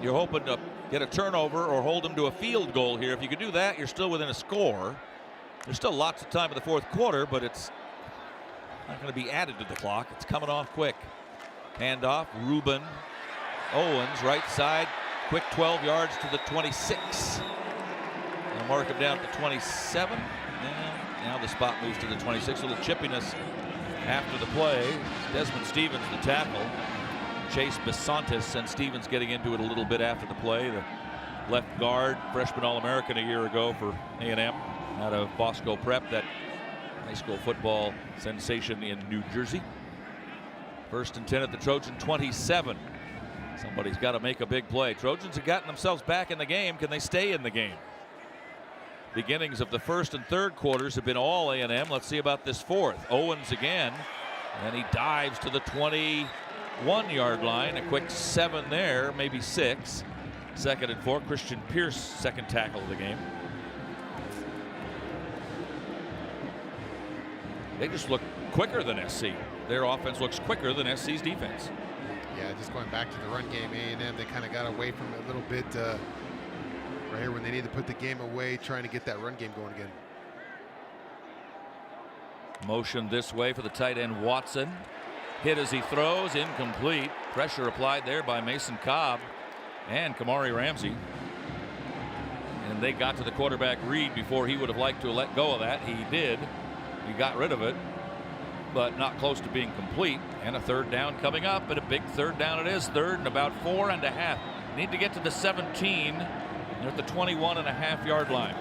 you're hoping to get a turnover or hold them to a field goal here. If you could do that, you're still within a score. There's still lots of time in the fourth quarter, but it's not going to be added to the clock. It's coming off quick. Handoff, Ruben Owens, right side, quick 12 yards to the 26. They'll mark him down to 27. And now the spot moves to the 26. A little chippiness after the play. Desmond Stevens, the tackle. Chase Besantis, and Stevens getting into it a little bit after the play. The left guard, freshman All-American a year ago for A&M. Out of Bosco Prep, that high school football sensation in New Jersey. 1st and 10 at the Trojan 27. Somebody's got to make a big play. Trojans have gotten themselves back in the game. Can they stay in the game? Beginnings of the 1st and 3rd quarters have been all A&M. Let's see about this 4th. Owens again, and he dives to the 21-yard line. A quick 7 there, maybe 6. 2nd and 4. Christian Pierce, 2nd tackle of the game. They just look quicker than SC. Their offense looks quicker than SC's defense. Yeah, just going back to the run game, A&M, they kind of got away from it a little bit right here when they need to put the game away, trying to get that run game going again. Motion this way for the tight end Watson. Hit as he throws, incomplete. Pressure applied there by Mason Cobb and Kamari Ramsey. And they got to the quarterback Reed before he would have liked to let go of that. He did. He got rid of it, but not close to being complete. And a 3rd down coming up, and a big 3rd down it is. 3rd and about 4.5. Need to get to the 17. They're at the 21.5-yard line.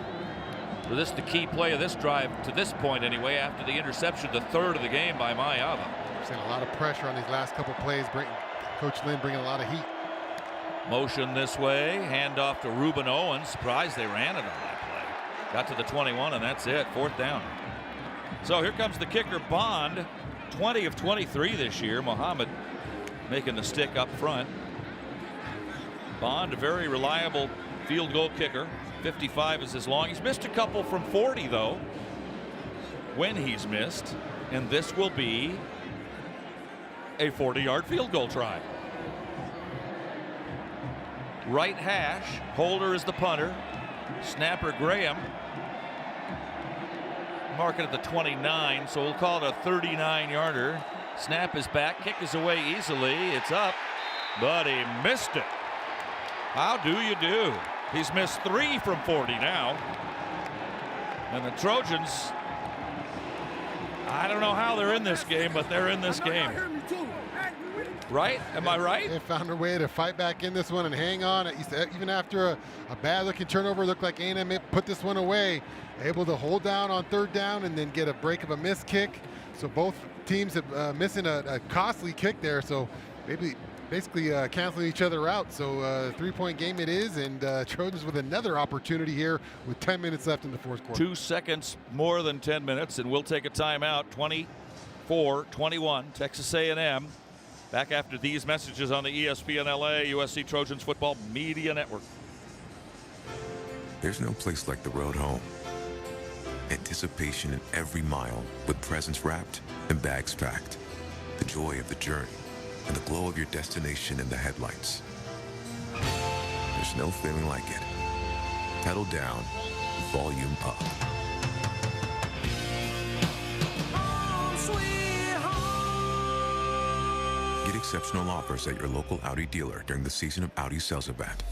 So this is the key play of this drive to this point anyway, after the interception, the 3rd of the game by Mayava. Seeing a lot of pressure on these last couple plays. Coach Lynn bringing a lot of heat. Motion this way, handoff to Ruben Owens. Surprised they ran it on that play. Got to the 21, and that's it. 4th down. So here comes the kicker, Bond. 20 of 23 this year. Muhammad making the stick up front. Bond, a very reliable field goal kicker. 55 is his long. He's missed a couple from 40, though, when he's missed. And this will be a 40-yard field goal try. Right hash. Holder is the punter. Snapper Graham. Mark it at the 29, so we'll call it a 39-yarder. Snap is back. Kick is away easily. It's up, but he missed it. How do you do? He's missed 3 from 40 now. And the Trojans, I don't know how they're in this game, but they're in this game. Right? Am I right? They found a way to fight back in this one and hang on. Even after a bad-looking turnover, looked like A&M put this one away. Able to hold down on 3rd down and then get a break of a missed kick. So both teams have missing a costly kick there. So basically canceling each other out. So 3-point game it is, and Trojans with another opportunity here with 10 minutes left in the 4th quarter. 2 seconds more than 10 minutes, and we'll take a timeout. 24-21, Texas A&M. Back after these messages on the ESPN LA USC Trojans Football Media Network. There's no place like the road home. Anticipation in every mile with presents wrapped and bags packed. The joy of the journey and the glow of your destination in the headlights. There's no feeling like it. Pedal down, volume up. Get exceptional offers at your local Audi dealer during the Season of Audi sales event.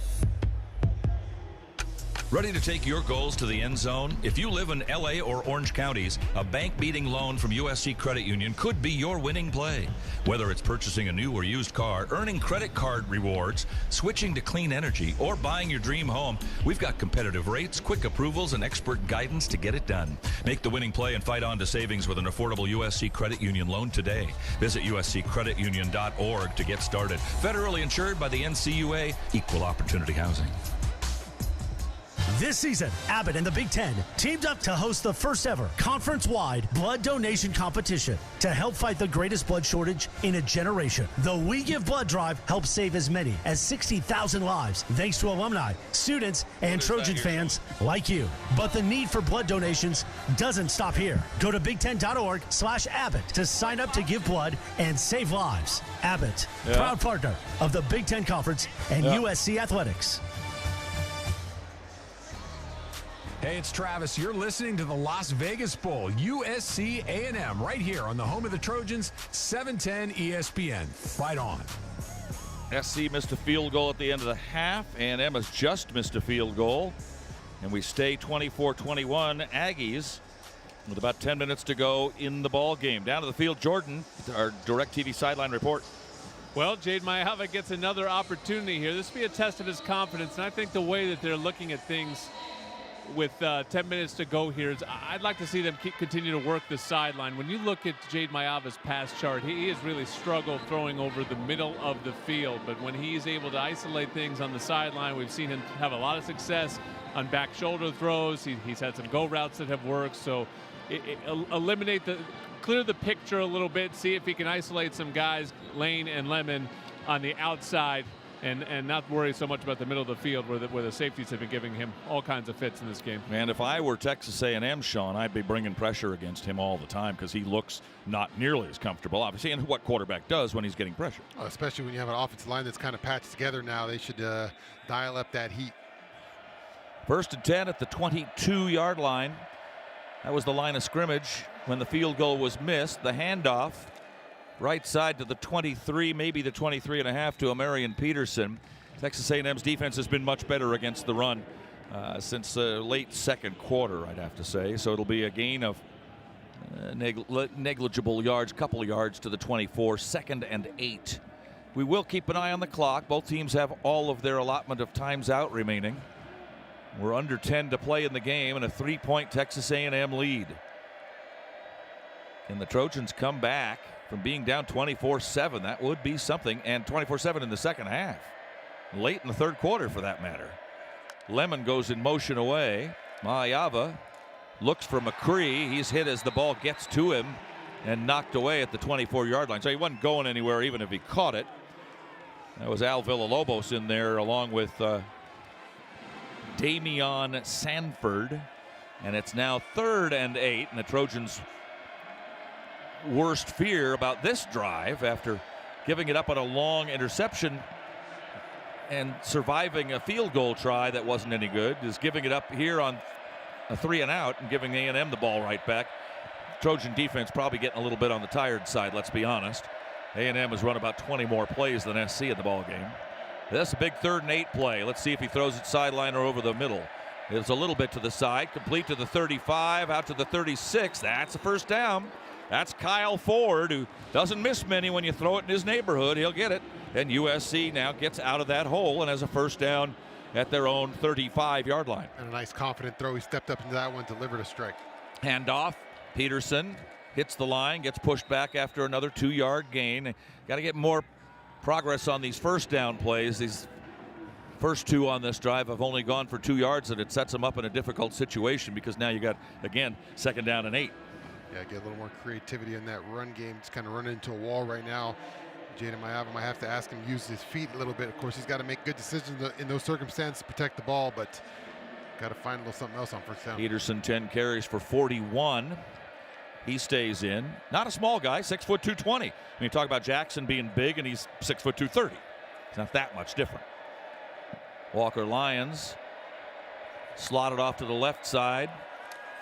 Ready to take your goals to the end zone? If you live in LA or Orange counties, a bank-beating loan from USC Credit Union could be your winning play. Whether it's purchasing a new or used car, earning credit card rewards, switching to clean energy, or buying your dream home, we've got competitive rates, quick approvals, and expert guidance to get it done. Make the winning play and fight on to savings with an affordable USC Credit Union loan today. Visit usccreditunion.org to get started. Federally insured by the NCUA, Equal Opportunity Housing. This season, Abbott and the Big Ten teamed up to host the first ever conference-wide blood donation competition to help fight the greatest blood shortage in a generation. The We Give Blood drive helps save as many as 60,000 lives thanks to alumni, students, and Trojan fans like you. But the need for blood donations doesn't stop here. Go to big10.org/Abbott to sign up to give blood and save lives. Abbott, proud partner of the Big Ten Conference and USC Athletics. Hey, it's Travis. You're listening to the Las Vegas Bowl, USC A&M, right here on the home of the Trojans, 710 ESPN. Fight on. SC missed a field goal at the end of the half. A&M has just missed a field goal. And we stay 24-21 Aggies with about 10 minutes to go in the ball game. Down to the field, Jordan, our DirecTV sideline report. Well, Jade Mayava gets another opportunity here. This will be a test of his confidence, and I think the way that they're looking at things with 10 minutes to go here, I'd like to see them continue to work the sideline. When you look at Jade Mayava's pass chart, he has really struggled throwing over the middle of the field. But when he's able to isolate things on the sideline, we've seen him have a lot of success on back shoulder throws. He's had some go routes that have worked. So clear the picture a little bit, see if he can isolate some guys, Lane and Lemon, on the outside. And not worry so much about the middle of the field where the safeties have been giving him all kinds of fits in this game. And if I were Texas A&M, Shaun, I'd be bringing pressure against him all the time because he looks not nearly as comfortable, obviously, and what quarterback does when he's getting pressure. Especially when you have an offensive line that's kind of patched together now. They should dial up that heat. 1st and 10 at the 22-yard line. That was the line of scrimmage when the field goal was missed. The handoff. Right side to the 23, maybe the 23.5 to Amarian Peterson. Texas A&M's defense has been much better against the run since the late 2nd quarter, I'd have to say. So it'll be a gain of negligible yards, couple yards to the 24, 2nd and 8. We will keep an eye on the clock. Both teams have all of their allotment of times out remaining. We're under 10 to play in the game and a 3-point Texas A&M lead. Can the Trojans come back from being down 24-7? That would be something, and 24-7 in the second half. Late in the 3rd quarter, for that matter. Lemon goes in motion away. Mayava looks for McCree. He's hit as the ball gets to him and knocked away at the 24-yard line. So he wasn't going anywhere even if he caught it. That was Al Villalobos in there along with Damian Sanford. And it's now 3rd and 8, and the Trojans' worst fear about this drive after giving it up on a long interception and surviving a field goal try that wasn't any good is giving it up here on a 3 and out and giving A&M the ball right back. Trojan defense probably getting a little bit on the tired side, let's be honest. A&M has run about 20 more plays than SC in the ball game. That's a big 3rd and 8 play. Let's see if he throws it sideline or over the middle. It's a little bit to the side, complete to the 35, out to the 36. That's a first down. That's Kyle Ford, who doesn't miss many when you throw it in his neighborhood. He'll get it. And USC now gets out of that hole and has a first down at their own 35-yard line. And a nice confident throw. He stepped up into that one, delivered a strike. Handoff. Peterson hits the line, gets pushed back after another 2-yard gain. Got to get more progress on these first down plays. These first 2 on this drive have only gone for 2 yards, and it sets them up in a difficult situation because now you got, again, 2nd down and 8. Yeah, get a little more creativity in that run game. Just kind of running into a wall right now. Jaden Mayava might have to ask him to use his feet a little bit. Of course, he's got to make good decisions in those circumstances to protect the ball, but got to find a little something else on first down. Peterson, 10 carries for 41. He stays in. Not a small guy, 6 foot 220. When you talk about Jackson being big, and he's 6 foot 230. It's not that much different. Walker Lyons slotted off to the left side.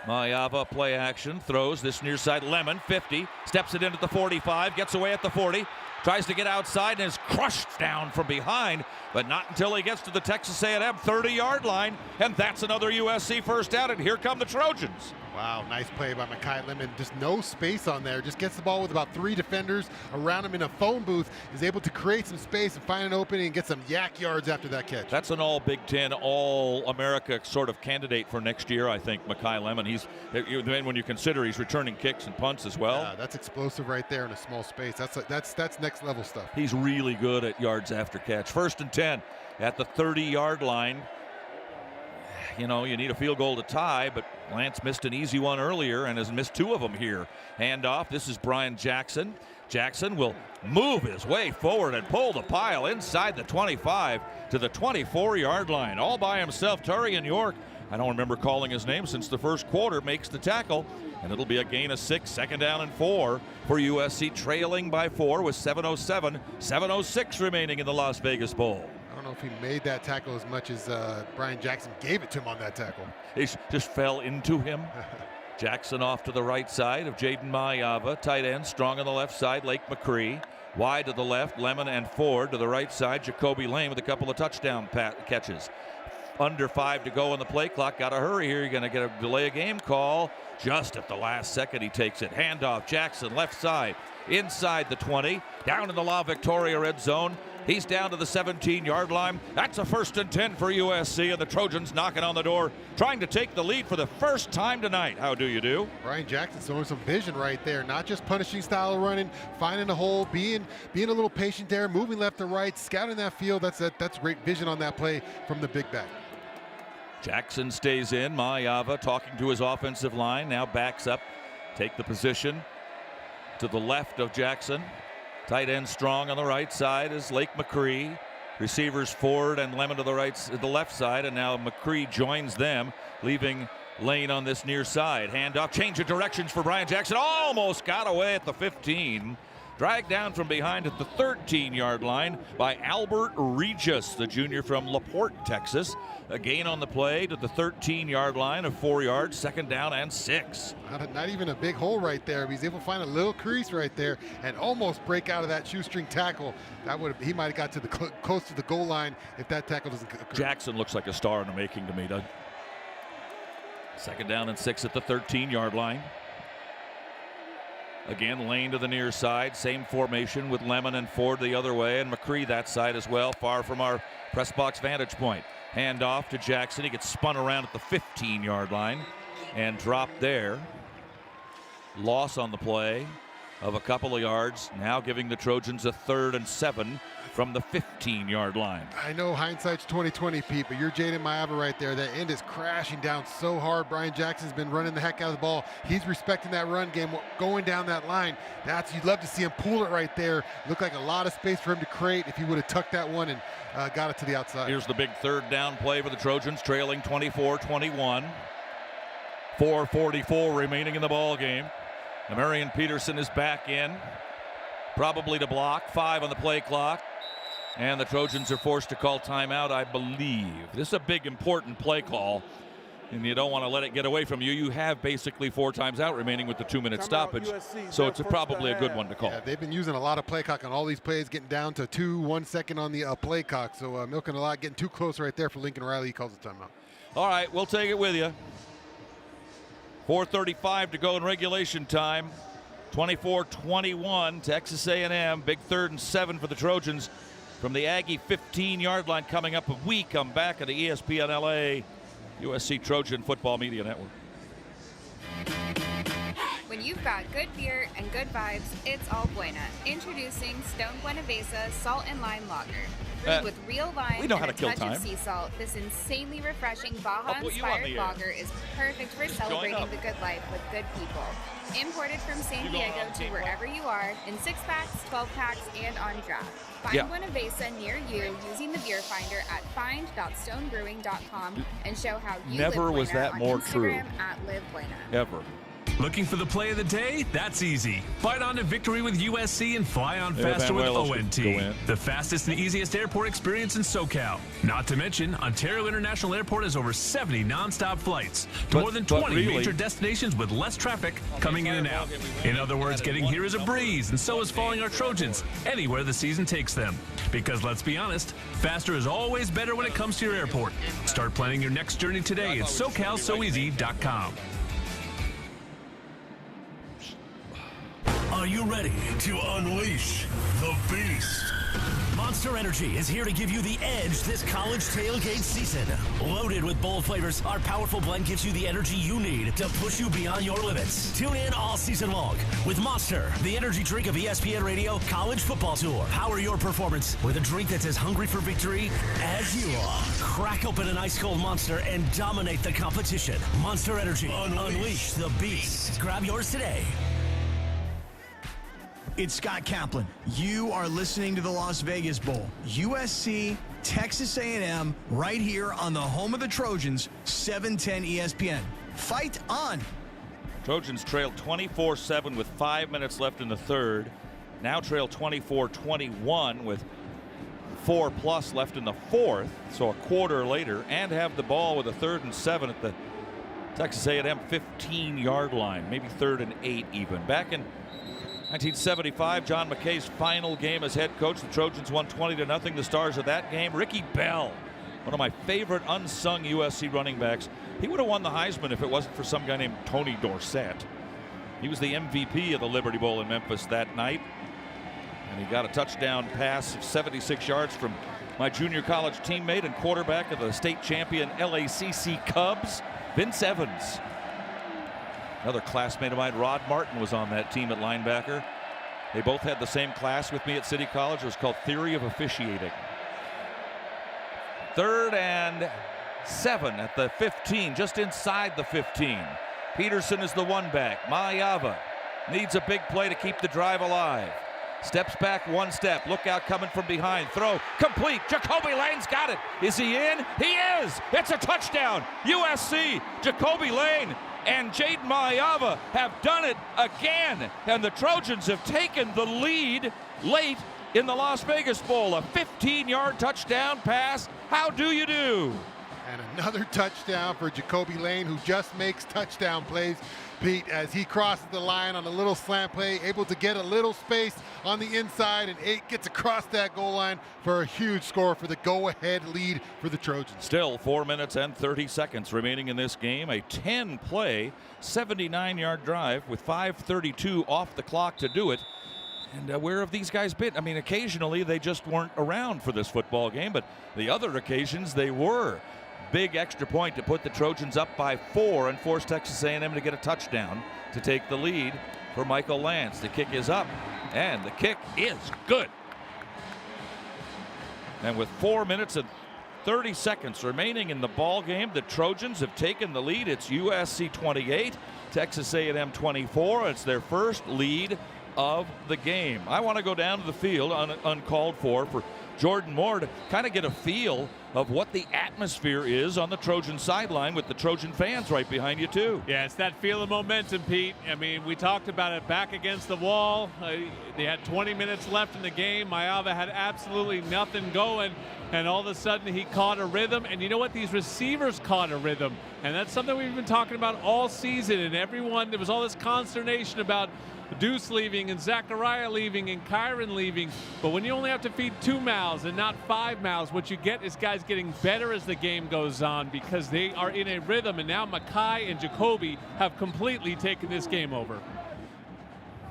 Mayava play action, throws this near side. Lemon, 50, steps it into the 45, gets away at the 40, tries to get outside and is crushed down from behind, but not until he gets to the Texas A&M 30-yard line, and that's another USC first down, and here come the Trojans. Wow, nice play by Mekhi Lemon. Just no space on there. Just gets the ball with about 3 defenders around him in a phone booth. Is able to create some space and find an opening and get some yak yards after that catch. That's an all Big Ten, all America sort of candidate for next year, I think, Mekhi Lemon. When you consider he's returning kicks and punts as well. Yeah, that's explosive right there in a small space. That's next level stuff. He's really good at yards after catch. 1st and 10 at the 30-yard line. You know, you need a field goal to tie, but Lance missed an easy one earlier and has missed 2 of them here. Handoff. This is Brian Jackson. Jackson will move his way forward and pull the pile inside the 25 to the 24-yard line. All by himself, Turian York, I don't remember calling his name since the first quarter, makes the tackle, and it'll be a gain of 6, 2nd down and 4 for USC, trailing by 4 with 7:06 remaining in the Las Vegas Bowl. I don't know if he made that tackle as much as Brian Jackson gave it to him on that tackle. He just fell into him. Jackson off to the right side of Jaden Mayava. Tight end, strong on the left side, Lake McCree. Wide to the left, Lemon and Ford. To the right side, Jacoby Lane with a couple of touchdown catches. Under 5 to go on the play clock. Got to hurry here. You're going to get a delay of game call. Just at the last second, he takes it. Handoff, Jackson, left side, inside the 20. Down in the La Victoria red zone. He's down to the 17-yard line. That's a 1st and 10 for USC, and the Trojans knocking on the door, trying to take the lead for the first time tonight. How do you do? Brian Jackson showing some vision right there. Not just punishing style of running, finding a hole, being a little patient there, moving left to right, scouting that field. That's great vision on that play from the big back. Jackson stays in. Mayava talking to his offensive line. Now backs up. Take the position to the left of Jackson. Tight end strong on the right side is Lake McCree. Receivers Ford and Lemon to the left side, and now McCree joins them, leaving Lane on this near side. Handoff, change of directions for Brian Jackson. Almost got away at the 15. Dragged down from behind at the 13-yard line by Albert Regis, the junior from LaPorte, Texas. A gain on the play to the 13-yard line of 4 yards, 2nd down and 6. Not even a big hole right there. He's able to find a little crease right there and almost break out of that shoestring tackle. He might have got to the close to the goal line if that tackle doesn't occur. Jackson looks like a star in the making to me, doesn't he? 2nd down and 6 at the 13-yard line. Again, Lane to the near side. Same formation with Lemon and Ford the other way, and McCree that side as well, far from our press box vantage point. Hand off to Jackson. He gets spun around at the 15-yard line and dropped there. Loss on the play of a couple of yards, now giving the Trojans a 3rd and 7 from the 15-yard line. I know hindsight's 20/20, Pete, but you're Jaden Mayava right there. That end is crashing down so hard. Brian Jackson's been running the heck out of the ball. He's respecting that run game, going down that line. You'd love to see him pull it right there. Looked like a lot of space for him to create if he would have tucked that one and got it to the outside. Here's the big 3rd down play for the Trojans, trailing 24-21. 4:44 remaining in the ball game. Marion Peterson is back in, probably to block. 5 on the play clock. And the Trojans are forced to call timeout, I believe. This is a big, important play call. and you don't want to let it get away from you. You have basically 4 times out remaining with the 2-minute stoppage, so it's probably a good one to call. Yeah, they've been using a lot of play clock on all these plays, getting down to 1 second on the play clock, so milking a lot, getting too close right there for Lincoln Riley. He calls a timeout. All right, we'll take it with you. 4:35 to go in regulation time. 24-21, Texas A&M. Big 3rd and 7 for the Trojans from the Aggie 15-yard line coming up a week. I'm back at the ESPN LA USC Trojan Football Media Network. When you've got good beer and good vibes, it's all Buena. Introducing Stone Buena Besa Salt and Lime Lager. Brewed with real lime we know and how a to kill touch time. of sea salt, this insanely refreshing Baja-inspired lager is perfect for celebrating the good life with good people. Imported from San Diego to wherever you are in 6-packs, 12-packs, and on draft. Find Buena Besa near you using the beer finder at find.stonebrewing.com and show how you Never live Buena was that on more Instagram true. at Live Buena. Ever. Looking for the play of the day? That's easy. Fight on to victory with USC and fly on faster with ONT. The fastest and easiest airport experience in SoCal. Not to mention, Ontario International Airport has over 70 nonstop flights to more than 20 major destinations with less traffic coming in and out. In other words, getting here is a breeze, and so is following our Trojans anywhere the season takes them. Because let's be honest, faster is always better when it comes to your airport. Start planning your next journey today at SoCalSoEasy.com. Are you ready to unleash the beast? Monster Energy is here to give you the edge this college tailgate season. Loaded with bold flavors, our powerful blend gives you the energy you need to push you beyond your limits. Tune in all season long with Monster, the energy drink of ESPN Radio College Football Tour. Power your performance with a drink that's as hungry for victory as you are. Crack open an ice-cold Monster and dominate the competition. Monster Energy. Unleash the beast. Grab yours today. It's Scott Kaplan. You are listening to the Las Vegas Bowl. USC, Texas A&M, right here on the home of the Trojans, 710 ESPN. Fight on. Trojans trailed 24-7 with 5 minutes left in the 3rd. Now trail 24-21 with 4+ left in the 4th. So a quarter later, and have the ball with a 3rd and 7 at the Texas A&M 15-yard line. Maybe 3rd and 8 even. Back in 1975, John McKay's final game as head coach. The Trojans won 20-0. The stars of that game, Ricky Bell, one of my favorite unsung USC running backs. He would have won the Heisman if it wasn't for some guy named Tony Dorsett. He was the MVP of the Liberty Bowl in Memphis that night. And he got a touchdown pass of 76 yards from my junior college teammate and quarterback of the state champion LACC Cubs, Vince Evans. Another classmate of mine, Rod Martin, was on that team at linebacker. They both had the same class with me at City College. It was called Theory of Officiating. 3rd and 7 at the 15, just inside the 15. Peterson is the one back. Mayava needs a big play to keep the drive alive. Steps back 1 step. Look out coming from behind. Throw complete. Jacoby Lane's got it. Is he in? He is. It's a touchdown. USC. Jacoby Lane and Jaden Mayava have done it again. And the Trojans have taken the lead late in the Las Vegas Bowl. A 15-yard touchdown pass. How do you do? And another touchdown for Jacoby Lane, who just makes touchdown plays, Pete, as he crosses the line on a little slant play, able to get a little space on the inside, and 8 gets across that goal line for a huge score for the go-ahead lead for the Trojans. Still 4 minutes and 30 seconds remaining in this game. A 10-play, 79-yard drive with 5:32 off the clock to do it. And where have these guys been? I mean, occasionally they just weren't around for this football game, but the other occasions they were. Big extra point to put the Trojans up by 4 and force Texas A&M to get a touchdown to take the lead for Michael Lance. The kick is up, and the kick is good. And with 4 minutes and 30 seconds remaining in the ball game, the Trojans have taken the lead. It's USC 28, Texas A&M 24. It's their first lead of the game. I want to go down to the field uncalled for Jordan Moore to kind of get a feel of what the atmosphere is on the Trojan sideline with the Trojan fans right behind you, too. Yeah, it's that feel of momentum, Pete. I mean, we talked about it back against the wall. They had 20 minutes left in the game. Mayava had absolutely nothing going, and all of a sudden he caught a rhythm. And you know what? These receivers caught a rhythm, and that's something we've been talking about all season. And everyone, there was all this consternation about Deuce leaving and Zachariah leaving and Kyron leaving. But when you only have to feed 2 mouths and not 5 mouths, what you get is guys getting better as the game goes on because they are in a rhythm. And now Makai and Jacoby have completely taken this game over.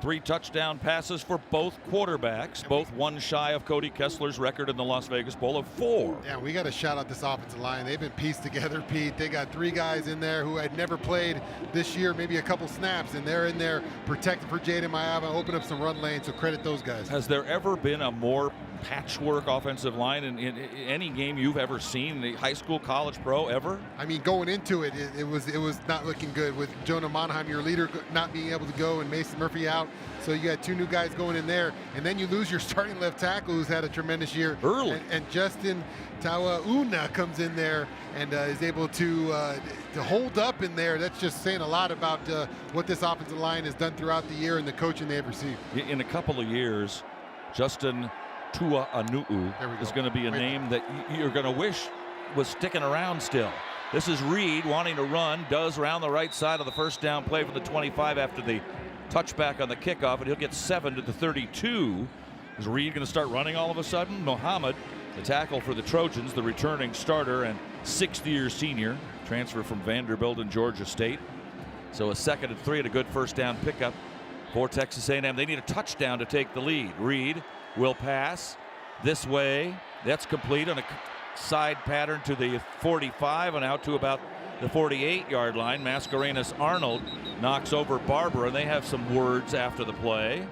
3 touchdown passes for both quarterbacks, both one shy of Cody Kessler's record in the Las Vegas Bowl of 4. Yeah, we got to shout out this offensive line. They've been pieced together, Pete. They got 3 guys in there who had never played this year, maybe a couple snaps, and they're in there protecting for Jaden Mayava, open up some run lanes, so credit those guys. Has there ever been a more patchwork offensive line in any game you've ever seen, the high school, college, pro, ever? I mean, going into it, it was not looking good with Jonah Monheim, your leader, not being able to go, and Mason Murphy out. So you got 2 new guys going in there, and then you lose your starting left tackle who's had a tremendous year. Early. And Justin Tawauna comes in there and is able to hold up in there. That's just saying a lot about what this offensive line has done throughout the year and the coaching they've received. In a couple of years, Justin Tuanu'u is going to be a name that you're going to wish was sticking around still. This is Reed wanting to run, does round the right side of the first down play from the 25 after the touchback on the kickoff, and he'll get 7 to the 32. Is Reed going to start running all of a sudden? Mohammed, the tackle for the Trojans, the returning starter and 6th-year senior, transfer from Vanderbilt and Georgia State. So a 2nd and 3 and a good first down pickup for Texas A&M. They need a touchdown to take the lead. Reed will pass this way. That's complete on a side pattern to the 45 and out to about the 48-yard line. Mascarenas Arnold knocks over Barber, and they have some words after the play.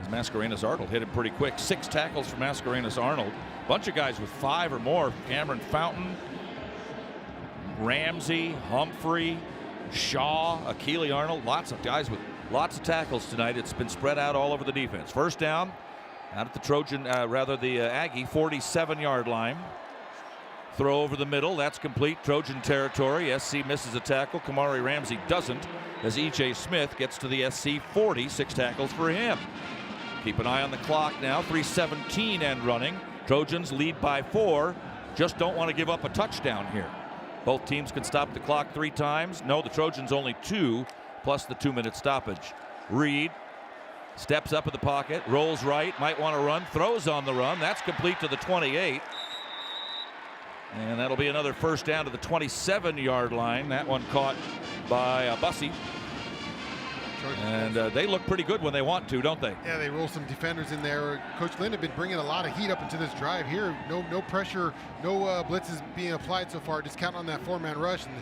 As Mascarenas Arnold hit him pretty quick. 6 tackles for Mascarenas Arnold. Bunch of guys with 5 or more. Cameron Fountain, Ramsey, Humphrey, Shaw, Akili Arnold. Lots of guys with lots of tackles tonight. It's been spread out all over the defense. First down out at the Trojan, the Aggie 47-yard line. Throw over the middle. That's complete. Trojan territory. SC misses a tackle. Kamari Ramsey doesn't, as E.J. Smith gets to the SC 40. 6 tackles for him. Keep an eye on the clock now. 3:17 and running. Trojans lead by 4. Just don't want to give up a touchdown here. Both teams can stop the clock 3 times. No, the Trojans only 2, plus the 2-minute stoppage. Reed steps up in the pocket, rolls right, might want to run, throws on the run. That's complete to the 28. And that'll be another first down to the 27-yard line. That one caught by Bussey. And they look pretty good when they want to, don't they? Yeah, they roll some defenders in there. Coach Lynn have been bringing a lot of heat up into this drive here. No pressure, no blitzes being applied so far. Just count on that 4-man rush, and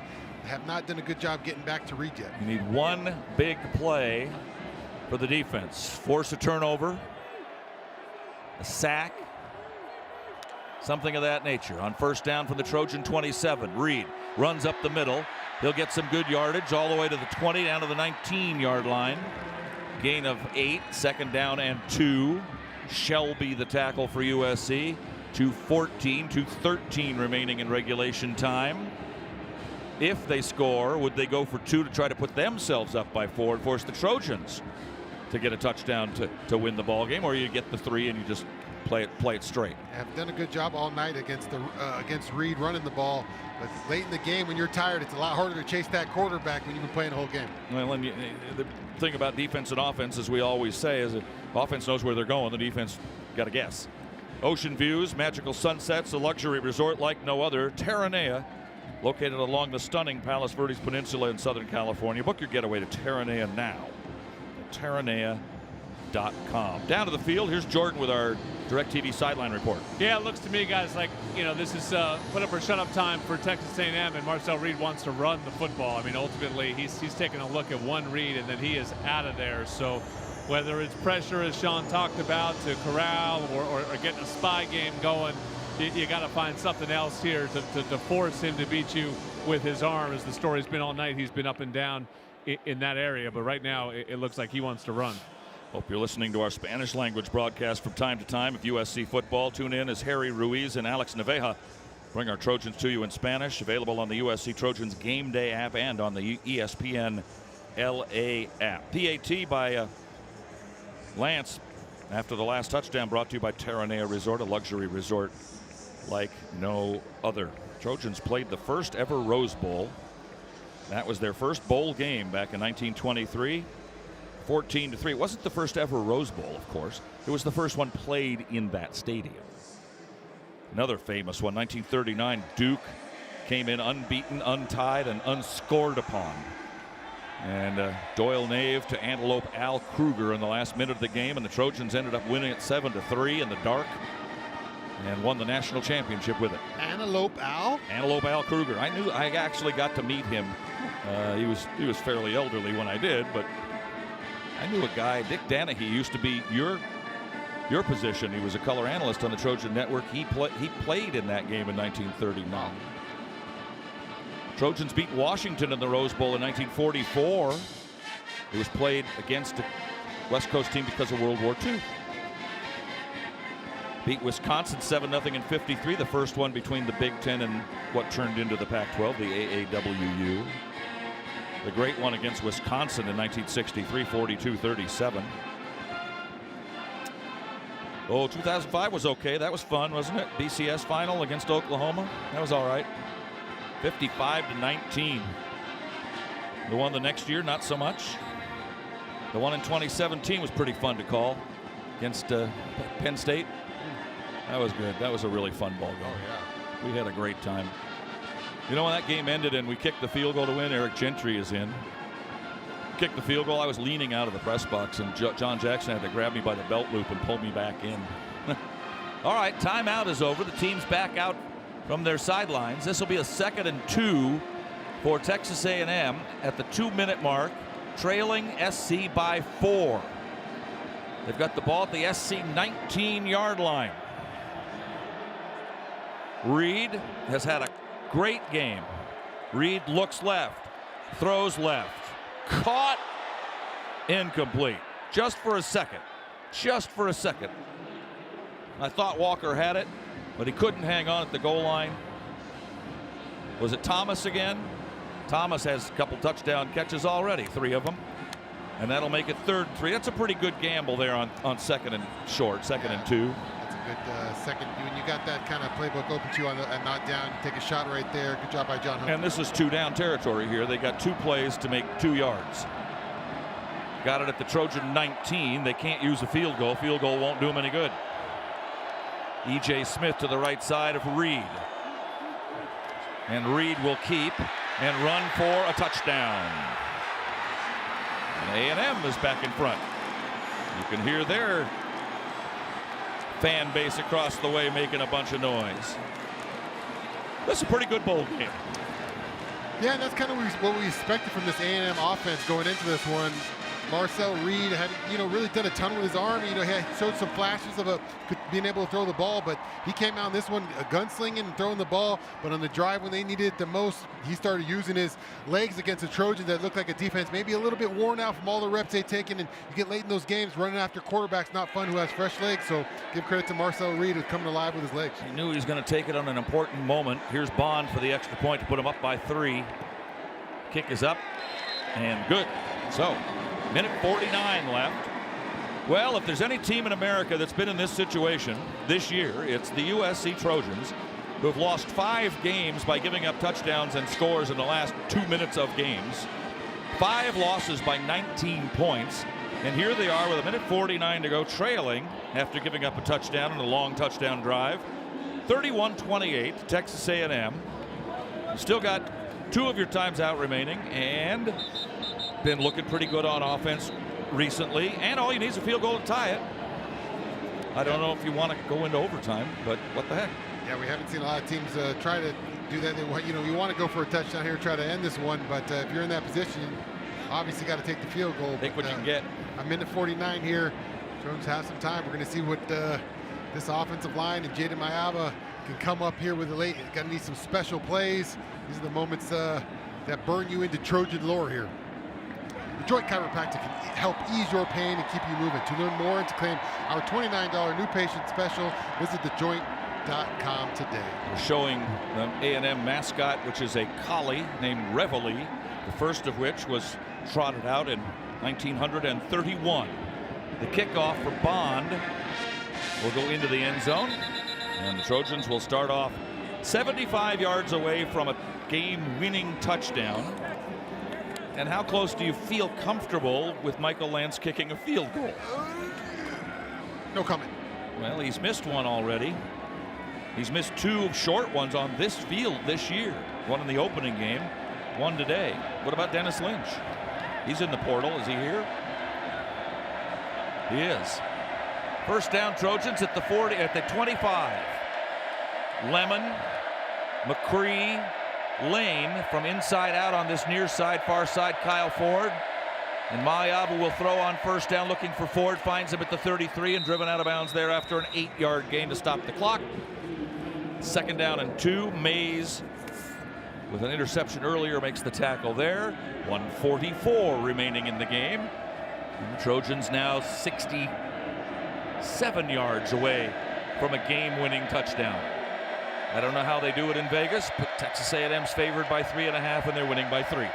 have not done a good job getting back to Reed yet. You need one big play for the defense. Force a turnover, a sack, something of that nature. On first down from the Trojan 27, Reed runs up the middle. He'll get some good yardage all the way to the 20, down to the 19-yard line. Gain of 8, 2nd down and 2. Shelby the tackle for USC. 2:14, 2:13 remaining in regulation time. If they score, would they go for 2 to try to put themselves up by 4 and force the Trojans to get a touchdown to win the ball game, or you get the 3 and you just play it straight? Have done a good job all night against Reed running the ball, but late in the game when you're tired, it's a lot harder to chase that quarterback when you've been playing the whole game. Well, and the thing about defense and offense, as we always say, is that offense knows where they're going. The defense got to guess. Ocean views, magical sunsets, a luxury resort like no other. Terranea, located along the stunning Palos Verdes Peninsula in Southern California. Book your getaway to Terranea now. Terranea.com. Down to the field, here's Jordan with our DirecTV sideline report. Yeah, it looks to me, guys, like, this is put up or shut up time for Texas A&M, and Marcel Reed wants to run the football. I mean, ultimately, he's taking a look at one read, and then he is out of there. So whether it's pressure, as Shaun talked about, to corral or getting a spy game going, you got to find something else here to force him to beat you with his arm. As the story's been all night, he's been up and down in that area, but right now it looks like he wants to run. Hope you're listening to our Spanish language broadcast from time to time of USC football. Tune in as Harry Ruiz and Alex Naveja Bring our Trojans to you in Spanish. Available on the USC Trojans Game Day app and on the ESPN LA app. PAT by Lance after the last touchdown, brought to you by Terranea Resort, a luxury resort like no other. Trojans played the first ever Rose Bowl. That was their first bowl game back in 1923. 14-3. It wasn't the first ever Rose Bowl, of course. It was the first one played in that stadium. Another famous one, 1939, Duke came in unbeaten, untied, and unscored upon. And Doyle Nave to Antelope Al Kruger in the last minute of the game, and the Trojans ended up winning it 7-3 in the dark and won the national championship with it. Antelope Al? Antelope Al Kruger. I actually got to meet him. He was fairly elderly when I did, but I knew a guy, Dick Danahy, used to be your position. He was a color analyst on the Trojan Network. He played in that game in 1939. Trojans beat Washington in the Rose Bowl in 1944. It was played against a West Coast team because of World War II. Beat Wisconsin 7-0 in 53, the first one between the Big Ten and what turned into the Pac-12, the AAWU. The great one against Wisconsin in 1963, 42-37. Oh, 2005 was okay. That was fun, wasn't it? BCS final against Oklahoma. That was all right. 55-19. The one the next year, not so much. The one in 2017 was pretty fun to call against Penn State. That was good. That was a really fun ball game. Oh, yeah. We had a great time. You know, when that game ended and we kicked the field goal to win, Eric Gentry is in. Kicked the field goal. I was leaning out of the press box, and John Jackson had to grab me by the belt loop and pull me back in. All right, timeout is over. The team's back out from their sidelines. This will be a 2nd and 2 for Texas A&M at the 2-minute mark, trailing SC by 4. They've got the ball at the SC 19-yard line. Reed has had a great game. Reed looks left, throws left, caught, incomplete. Just for a second. I thought Walker had it, but he couldn't hang on at the goal line. Was it Thomas again? Thomas has a couple touchdown catches already, 3 of them. And that'll make it 3rd and 3. That's a pretty good gamble there on 2nd and short, 2nd and 2. That's a good second. When you got that kind of playbook open to you on a knockdown, take a shot right there. Good job by John Humphrey. And this is 2-down territory here. They got 2 plays to make 2 yards. Got it at the Trojan 19. They can't use a field goal. Field goal won't do them any good. E.J. Smith to the right side of Reed. And Reed will keep and run for a touchdown. And A&M is back in front. You can hear their fan base across the way making a bunch of noise. This is a pretty good bowl game. Yeah, and that's kind of what we expected from this A&M offense going into this one. Marcel Reed had, really done a ton with his arm. He had showed some flashes of being able to throw the ball, but he came out in this one gunslinging and throwing the ball. But on the drive when they needed it the most, he started using his legs against the Trojans that looked like a defense maybe a little bit worn out from all the reps they've taken. And you get late in those games running after quarterbacks, not fun, who has fresh legs. So give credit to Marcel Reed, who's coming alive with his legs. He knew he was going to take it on an important moment. Here's Bond for the extra point to put him up by 3. Kick is up and good. So, minute 49 left. Well, if there's any team in America that's been in this situation this year, it's the USC Trojans, who have lost 5 games by giving up touchdowns and scores in the last 2 minutes of games. 5 losses by 19 points. And here they are with a minute 49 to go, trailing after giving up a touchdown and a long touchdown drive. 31-28, Texas A&M. You still got 2 of your times out remaining, and been looking pretty good on offense recently, and all you need is a field goal to tie it. I don't know if you want to go into overtime, but what the heck? Yeah, we haven't seen a lot of teams try to do that. You want to go for a touchdown here, try to end this one, but if you're in that position, obviously got to take the field goal. Take what you can get. A minute 49 here. Trojans have some time. We're going to see what this offensive line and Jaden Mayaba can come up here with the late. Got to need some special plays. These are the moments that burn you into Trojan lore here. The Joint Chiropractic can help ease your pain and keep you moving. To learn more and to claim our $29 new patient special, visit USC.com today. We're showing the A&M mascot, which is a collie named Reveille, the first of which was trotted out in 1931. The kickoff for Bond will go into the end zone, and the Trojans will start off 75 yards away from a game-winning touchdown. And how close do you feel comfortable with Michael Lance kicking a field goal? No comment. Well, he's missed one already. He's missed 2 short ones on this field this year. One in the opening game, one today. What about Dennis Lynch? He's in the portal. Is he here? He is. First down, Trojans at the 40, at the 25. Lemon, McCree, Lane from inside out on this near side, far side, Kyle Ford. And Mayabu will throw on first down, looking for Ford, finds him at the 33 and driven out of bounds there after an 8-yard gain to stop the clock. Second down and 2. Mays with an interception earlier makes the tackle there. 1:44 remaining in the game. And the Trojans now 67 yards away from a game-winning touchdown. I don't know how they do it in Vegas, but Texas A&M's favored by 3.5, and they're winning by 3.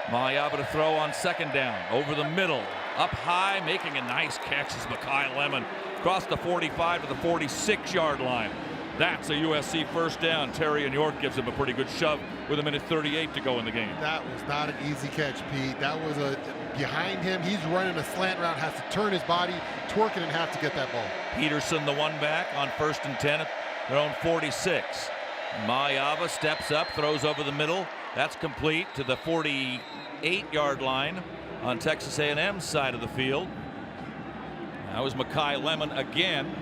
Mayabu to throw on second down. Over the middle. Up high, making a nice catch is Mekhi Lemon. Across the 45 to the 46-yard line. That's a USC first down. Terry and York gives him a pretty good shove with 1:38 to go in the game. That was not an easy catch, Pete. That was behind him. He's running a slant route, has to turn his body, twerk it in half to get that ball. Peterson, the one back on 1st and 10 at their own 46. Mayabu steps up, throws over the middle. That's complete to the 48-yard line on Texas A&M's side of the field. That was Mekhi Lemon again.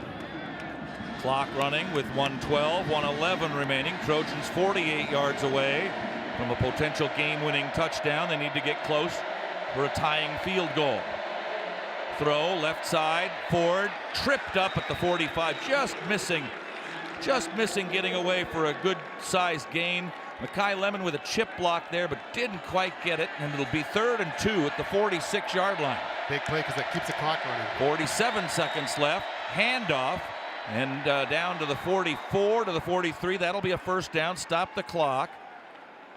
Clock running with 1:12, 1:11 remaining. Trojans 48 yards away from a potential game-winning touchdown. They need to get close for a tying field goal. Throw left side. Ford tripped up at the 45, just missing getting away for a good-sized gain. Mekhi Lemon with a chip block there, but didn't quite get it, and it'll be 3rd and 2 at the 46-yard line. Big play because that keeps the clock running. 47 seconds left. Handoff, and down to the 44 to the 43. That'll be a first down. Stop the clock.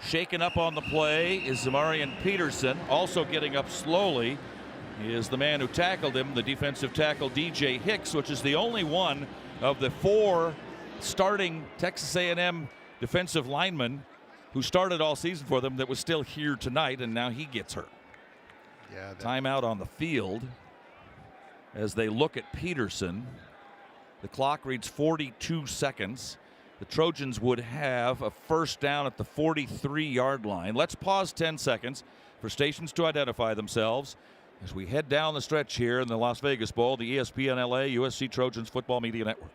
Shaken up on the play is Zamarian Peterson. Also getting up slowly is the man who tackled him, the defensive tackle DJ Hicks, which is the only one of the 4 starting Texas A&M defensive linemen who started all season for them that was still here tonight, and now he gets hurt. Yeah. Timeout on the field as they look at Peterson. The clock reads 42 seconds. The Trojans would have a first down at the 43-yard line. Let's pause 10 seconds for stations to identify themselves as we head down the stretch here in the Las Vegas Bowl, the ESPN LA USC Trojans Football Media Network.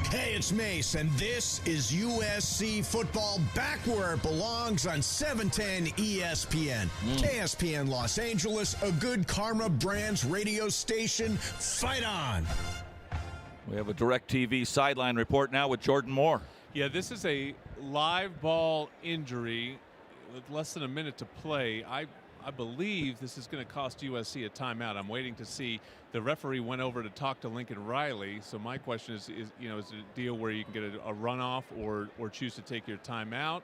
Hey, it's Mace, and this is USC football back where it belongs on 710 ESPN. KSPN Los Angeles, a good Karma Brands radio station. Fight on. We have a DirecTV sideline report now with Jordan Moore. Yeah, this is a live ball injury with less than a minute to play. I believe this is going to cost USC a timeout. I'm waiting to see. The referee went over to talk to Lincoln Riley. So my question is it a deal where you can get a runoff or choose to take your timeout?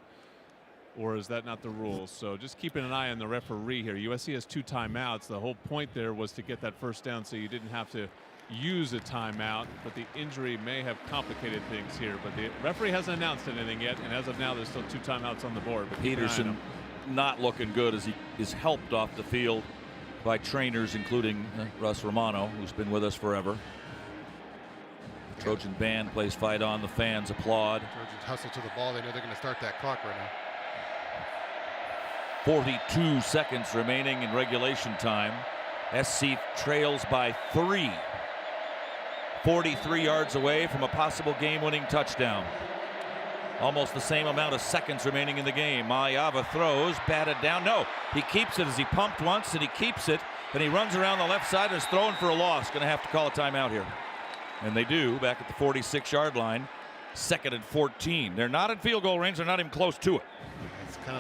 Or is that not the rule? So just keeping an eye on the referee here. USC has 2 timeouts. The whole point there was to get that first down so you didn't have to use a timeout, but the injury may have complicated things here. But the referee hasn't announced anything yet, and as of now, there's still 2 timeouts on the board. But Peterson not looking good as he is helped off the field by trainers, including Russ Romano, who's been with us forever. The Trojan band plays Fight On. The fans applaud. Trojans hustle to the ball. They know they're going to start that clock right now. 42 seconds remaining in regulation time. SC trails by 3. 43 yards away from a possible game-winning touchdown. Almost the same amount of seconds remaining in the game. Mayabu throws, batted down. No, he keeps it as he pumped once, and he keeps it. Then he runs around the left side and is throwing for a loss. Going to have to call a timeout here. And they do, back at the 46-yard line. 2nd and 14. They're not in field goal range. They're not even close to it.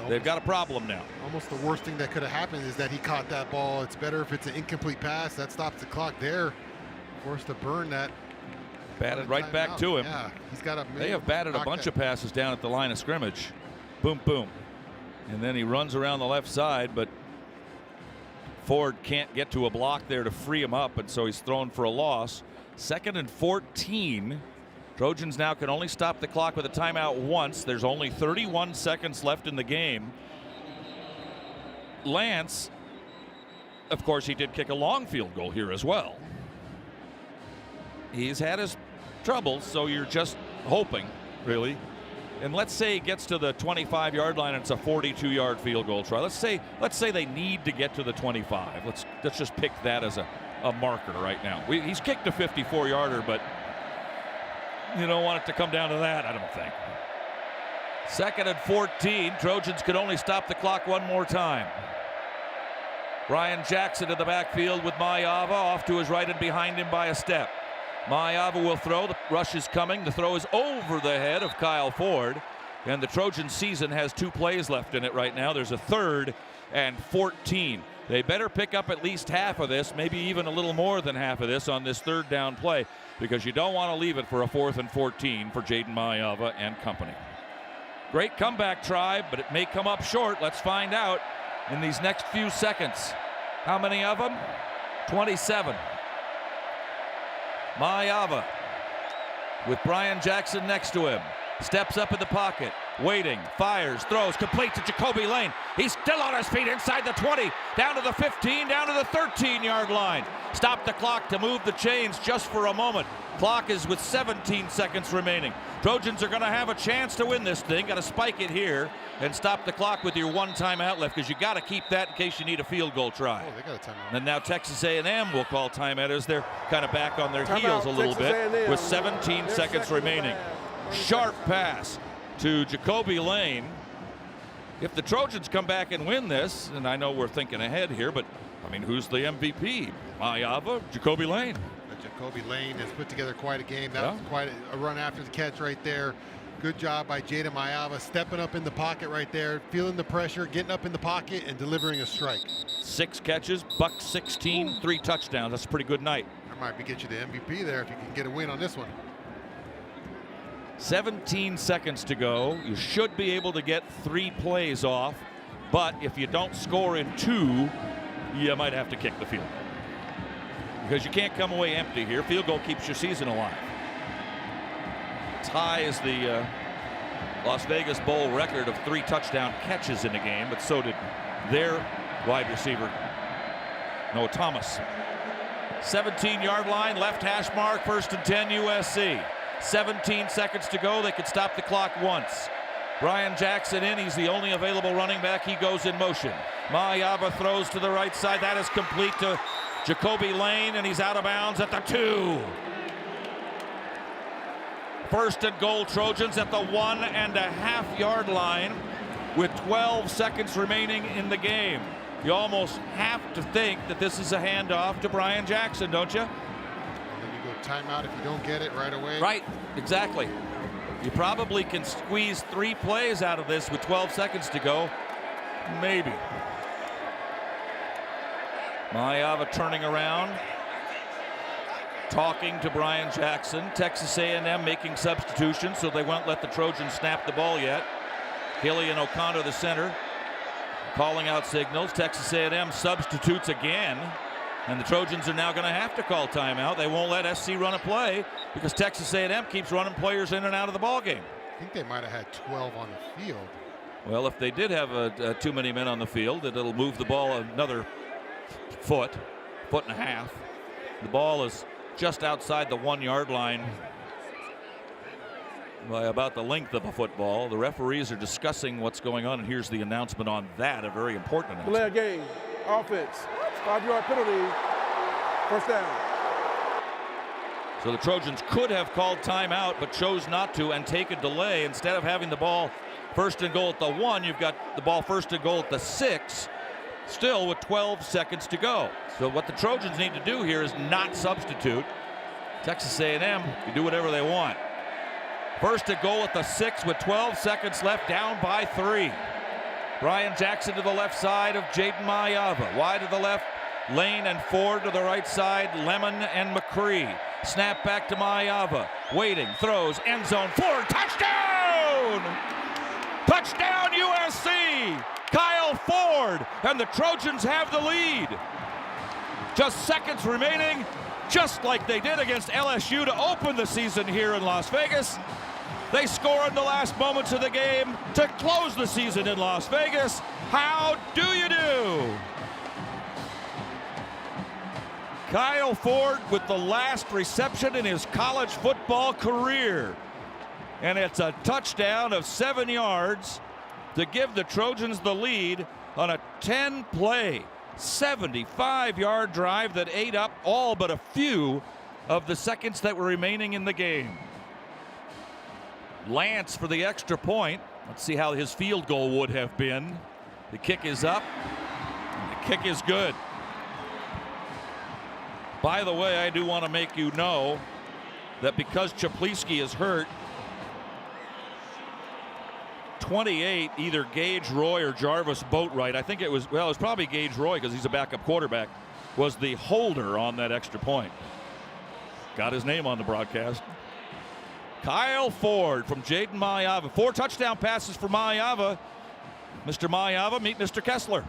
They've got a problem now. Almost the worst thing that could have happened is that he caught that ball. It's better if it's an incomplete pass. That stops the clock there. Forced to burn that Batted right back to him. Yeah, he's got they have batted a bunch of passes down at the line of scrimmage. Boom, boom. And then he runs around the left side, but Ford can't get to a block there to free him up, and so he's thrown for a loss. 2nd and 14. Trojans now can only stop the clock with a timeout once. There's only 31 seconds left in the game. Lance, of course, he did kick a long field goal here as well. He's had his troubles, so you're just hoping, really. And let's say he gets to the 25-yard line and it's a 42-yard field goal try. Let's say they need to get to the 25. Let's just pick that as a marker right now. He's kicked a 54-yarder, but you don't want it to come down to that, I don't think. 2nd and 14. Trojans could only stop the clock one more time. Brian Jackson in the backfield with Mayava off to his right and behind him by a step. Mayava will throw. The rush is coming. The throw is over the head of Kyle Ford. And the Trojan season has 2 plays left in it right now. There's a 3rd and 14. They better pick up at least half of this, maybe even a little more than half of this on this 3rd down play, because you don't want to leave it for a 4th and 14 for Jaden Mayava and company. Great comeback try, but it may come up short. Let's find out in these next few seconds. How many of them? 27. Mayava with Brian Jackson next to him. Steps up in the pocket, waiting, fires, throws, complete to Jacoby Lane. He's still on his feet inside the 20, down to the 15, down to the 13-yard line. Stop the clock to move the chains just for a moment. Clock is with 17 seconds remaining. Trojans are going to have a chance to win this thing. Got to spike it here and stop the clock with your 1 timeout left, because you got to keep that in case you need a field goal try. Oh, they got a timeout. And now Texas A&M will call timeout as they're kind of back on their heels a little bit with 17 seconds remaining. Sharp pass to Jacoby Lane. If the Trojans come back and win this, and I know we're thinking ahead here, but I mean, who's the MVP? Mayava, Jacoby Lane. Jacoby Lane has put together quite a game. That was quite a run after the catch right there. Good job by Jaden Mayava, stepping up in the pocket right there, feeling the pressure, getting up in the pocket, and delivering a strike. 6 catches, buck 16, 3 touchdowns. That's a pretty good night. That might get you the MVP there if you can get a win on this one. 17 seconds to go. You should be able to get 3 plays off, but if you don't score in 2, you might have to kick the field goal, because you can't come away empty here. Field goal keeps your season alive. Ties the Las Vegas Bowl record of 3 touchdown catches in a game, but so did their wide receiver, Noah Thomas. 17-yard line, left hash mark, 1st and 10 USC. 17 seconds to go. They could stop the clock once. Brian Jackson in. He's the only available running back. He goes in motion. Mayava throws to the right side. That is complete to Jacoby Lane, and he's out of bounds at the 2. 1st and goal, Trojans at the 1.5-yard line with 12 seconds remaining in the game. You almost have to think that this is a handoff to Brian Jackson, don't you? And then you go timeout if you don't get it right away. Right, exactly. You probably can squeeze 3 plays out of this with 12 seconds to go. Maybe. Mayava turning around, talking to Brian Jackson. Texas A&M making substitutions, so they won't let the Trojans snap the ball yet. Killian O'Connor, the center, calling out signals. Texas A&M substitutes again, and the Trojans are now going to have to call timeout. They won't let SC run a play because Texas A&M keeps running players in and out of the ball game. I think they might have had 12 on the field. Well, if they did have too many men on the field, it'll move the ball another foot and a half. The ball is just outside the 1-yard line by about the length of a football. The referees are discussing what's going on, and here's the announcement on that, a very important announcement. Delay game, offense, 5-yard penalty, 1st down. So the Trojans could have called timeout, but chose not to and take a delay. Instead of having the ball 1st and goal at the 1, you've got the ball 1st and goal at the 6, still with 12 seconds to go. So what the Trojans need to do here is not substitute. Texas A&M can do whatever they want. 1st and goal at the 6 with 12 seconds left, down by 3. Brian Jackson to the left side of Jaden Mayava. Wide to the left, Lane and Ford to the right side, Lemon and McCree. Snap back to Mailava. Waiting, throws, end zone, Ford, touchdown! Touchdown USC! Kyle Ford, and the Trojans have the lead. Just seconds remaining, just like they did against LSU to open the season here in Las Vegas. They score in the last moments of the game to close the season in Las Vegas. How do you do? Kyle Ford with the last reception in his college football career. And it's a touchdown of 7 yards to give the Trojans the lead on a 10-play, 75-yard drive that ate up all but a few of the seconds that were remaining in the game. Lance for the extra point. Let's see how his field goal would have been. The kick is up. The kick is good. By the way, I do want to make you know that because Czaplisky is hurt, 28, either Gage Roy or Jarvis Boatwright, I think it was probably Gage Roy because he's a backup quarterback, was the holder on that extra point. Got his name on the broadcast. Kyle Ford from Jaden Mailava. 4 touchdown passes for Mailava. Mr. Mailava, meet Mr. Kessler.